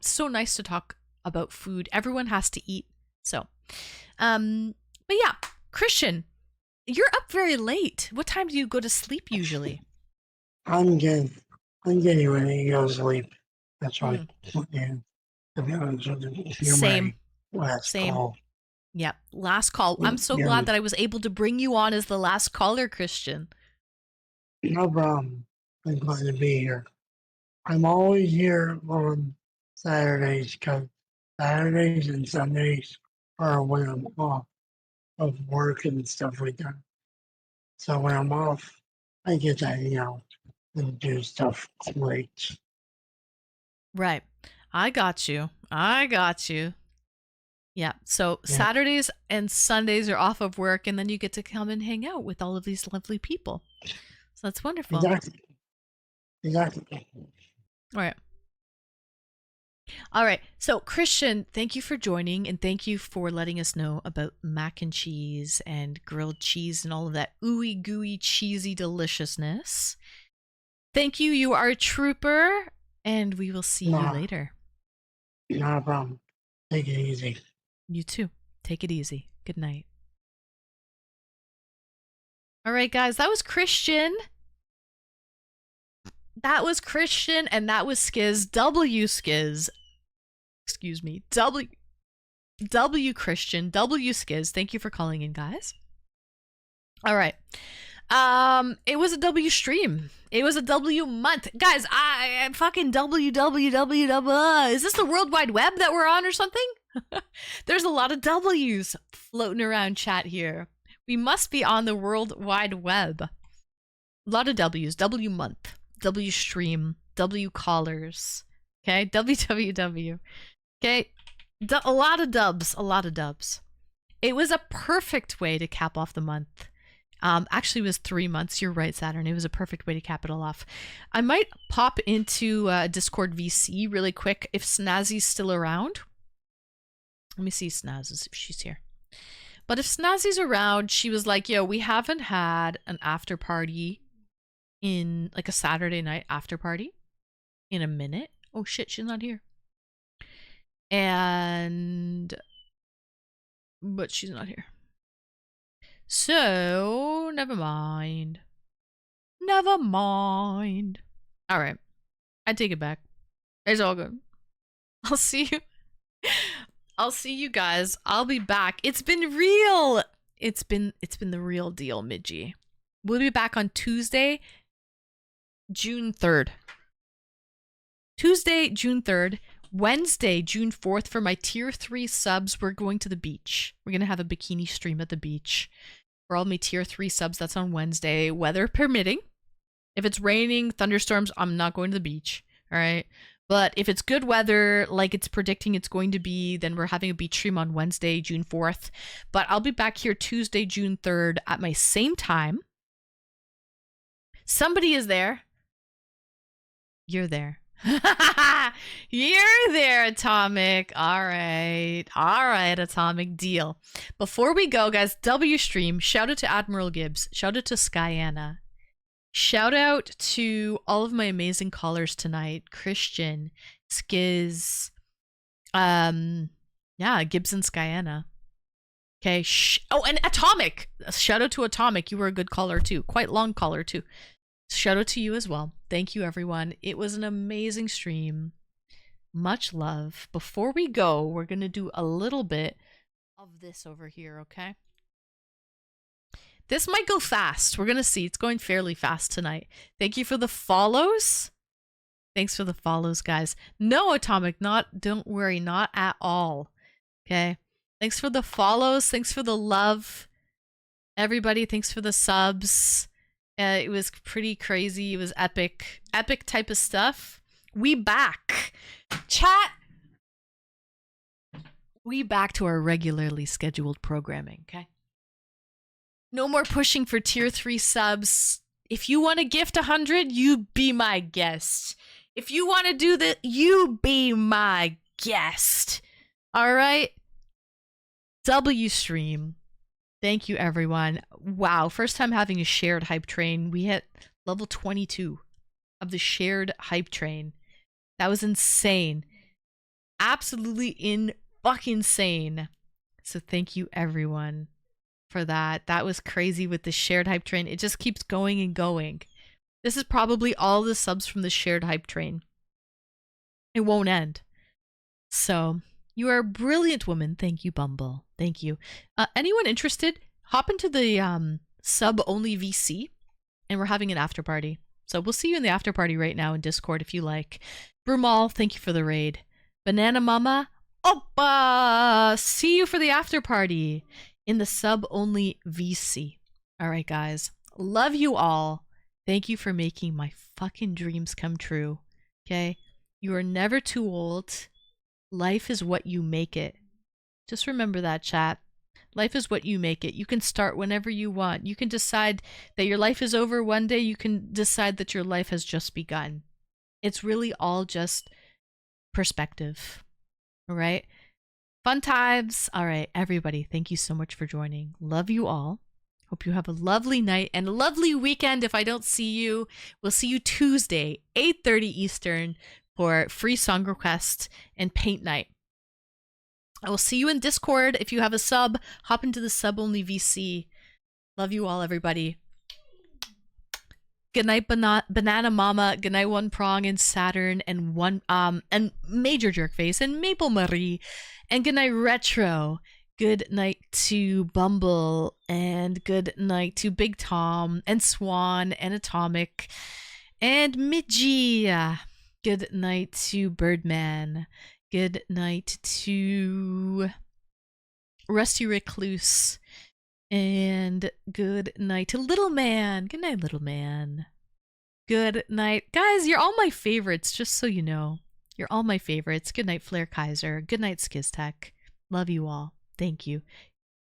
Speaker 1: so nice to talk about food. Everyone has to eat. So, but yeah, Christian, you're up very late. What time do you go to sleep usually?
Speaker 6: I'm getting ready to go to sleep. That's right.
Speaker 1: Hmm.
Speaker 6: Yeah. To be honest with you, you're
Speaker 1: Same.
Speaker 6: my last
Speaker 1: Same.
Speaker 6: call.
Speaker 1: Yep, last call. I'm so
Speaker 6: Yeah.
Speaker 1: glad that I was able to bring you on as the last caller, Christian.
Speaker 6: No problem. I'm glad to be here. I'm always here on Saturdays because Saturdays and Sundays are when I'm off of work and stuff like that. So when I'm off, I get to hang out and do stuff late.
Speaker 1: Right. I got you. Yeah. So
Speaker 6: Yeah.
Speaker 1: Saturdays and Sundays are off of work, and then you get to come and hang out with all of these lovely people. So that's wonderful.
Speaker 6: Exactly.
Speaker 1: All right. So, Christian, thank you for joining, and thank you for letting us know about mac and cheese and grilled cheese and all of that ooey gooey cheesy deliciousness. Thank you. You are a trooper, and we will see you
Speaker 6: Nah.
Speaker 1: later.
Speaker 6: Not a problem. Take it easy.
Speaker 1: You too. Take it easy. Good night. All right, guys, that was Christian. And that was Skiz. W Skiz. Excuse me. W Christian. W Skiz. Thank you for calling in, guys. All right. It was a W stream. It was a W month. Guys, I'm fucking www. Is this the World Wide Web that we're on or something? There's a lot of W's floating around chat here. We must be on the World Wide Web. A lot of W's. W month, W stream, W callers. Okay, WWW. Okay, a lot of dubs, a lot of dubs. It was a perfect way to cap off the month. Actually, it was 3 months. You're right, Saturn. It was a perfect way to cap it all off. I might pop into Discord VC really quick if Snazzy's still around. Let me see Snaz's if she's here. But if Snazzy's around, she was like, yo, we haven't had an after party in like a Saturday night after party in a minute. Oh shit, she's not here. But she's not here. So, never mind. Never mind. Alright. I take it back. It's all good. I'll see you. I'll see you guys. I'll be back. It's been real. It's been the real deal, Midgie. We'll be back on Tuesday, June 3rd. Tuesday, June 3rd. Wednesday, June 4th, for my tier 3 subs, we're going to the beach. We're going to have a bikini stream at the beach. For all my tier 3 subs, that's on Wednesday, weather permitting. If it's raining, thunderstorms, I'm not going to the beach. All right. But if it's good weather, like it's predicting it's going to be, then we're having a beach stream on Wednesday, June 4th. But I'll be back here Tuesday, June 3rd at my same time. Somebody is there. You're there. You're there, Atomic. All right, Atomic, deal. Before we go, guys, W stream, shout out to Admiral Gibbs, shout out to Skyana, shout out to all of my amazing callers tonight: Christian, Skiz, yeah, Gibbs and Skyana. Okay, oh, and Atomic, shout out to Atomic, you were a good caller too, quite long caller too. Shout out to you as well. Thank you, everyone. It was an amazing stream. Much love. Before we go, we're going to do a little bit of this over here, okay? This might go fast. We're going to see. It's going fairly fast tonight. Thank you for the follows. Thanks for the follows, guys. No, Atomic, don't worry, not at all. Okay? Thanks for the follows. Thanks for the love. Everybody, thanks for the subs. It was pretty crazy. It was epic. Epic type of stuff. We back. Chat. We back to our regularly scheduled programming, okay? No more pushing for tier 3 subs. If you want to gift 100, you be my guest. If you want to do that, you be my guest. All right? W stream. Thank you, everyone. Wow, first time having a shared hype train. We hit level 22 of the shared hype train. That was insane. Absolutely fucking insane. So thank you, everyone, for that. That was crazy with the shared hype train. It just keeps going and going. This is probably all the subs from the shared hype train. It won't end. So you are a brilliant woman. Thank you, Bumble. Thank you. Anyone interested? Hop into the sub-only VC, and we're having an after party. So we'll see you in the after party right now in Discord if you like. Brumal, thank you for the raid. Banana Mama, oppa! See you for the after party in the sub-only VC. All right, guys. Love you all. Thank you for making my fucking dreams come true. Okay? You are never too old. Life is what you make it. Just remember that, chat. Life is what you make it. You can start whenever you want. You can decide that your life is over one day. You can decide that your life has just begun. It's really all just perspective. All right? Fun times. All right, everybody, thank you so much for joining. Love you all. Hope you have a lovely night and a lovely weekend. If I don't see you, we'll see you Tuesday, 8:30 Eastern for free song request and paint night. I will see you in Discord. If you have a sub, hop into the sub-only VC. Love you all, everybody. Good night, Banana Mama. Good night, One Prong and Saturn and and Major Jerkface and Maple Marie. And good night, Retro. Good night to Bumble, and good night to Big Tom and Swan and Atomic and Midgie. Good night to Birdman. Good night to Rusty Recluse And good night to Little Man. Good night, Little Man. Good night. Guys, you're all my favorites, just so you know. You're all my favorites. Good night, Flare Kaiser. Good night, Skiztech. Love you all. Thank you.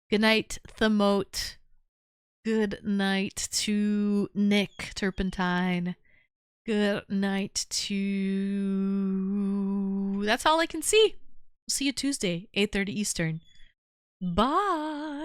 Speaker 1: Good night, Themote. Good night to Nick Turpentine. Good night to... That's all I can see. We'll see you Tuesday, 8:30 Eastern. Bye.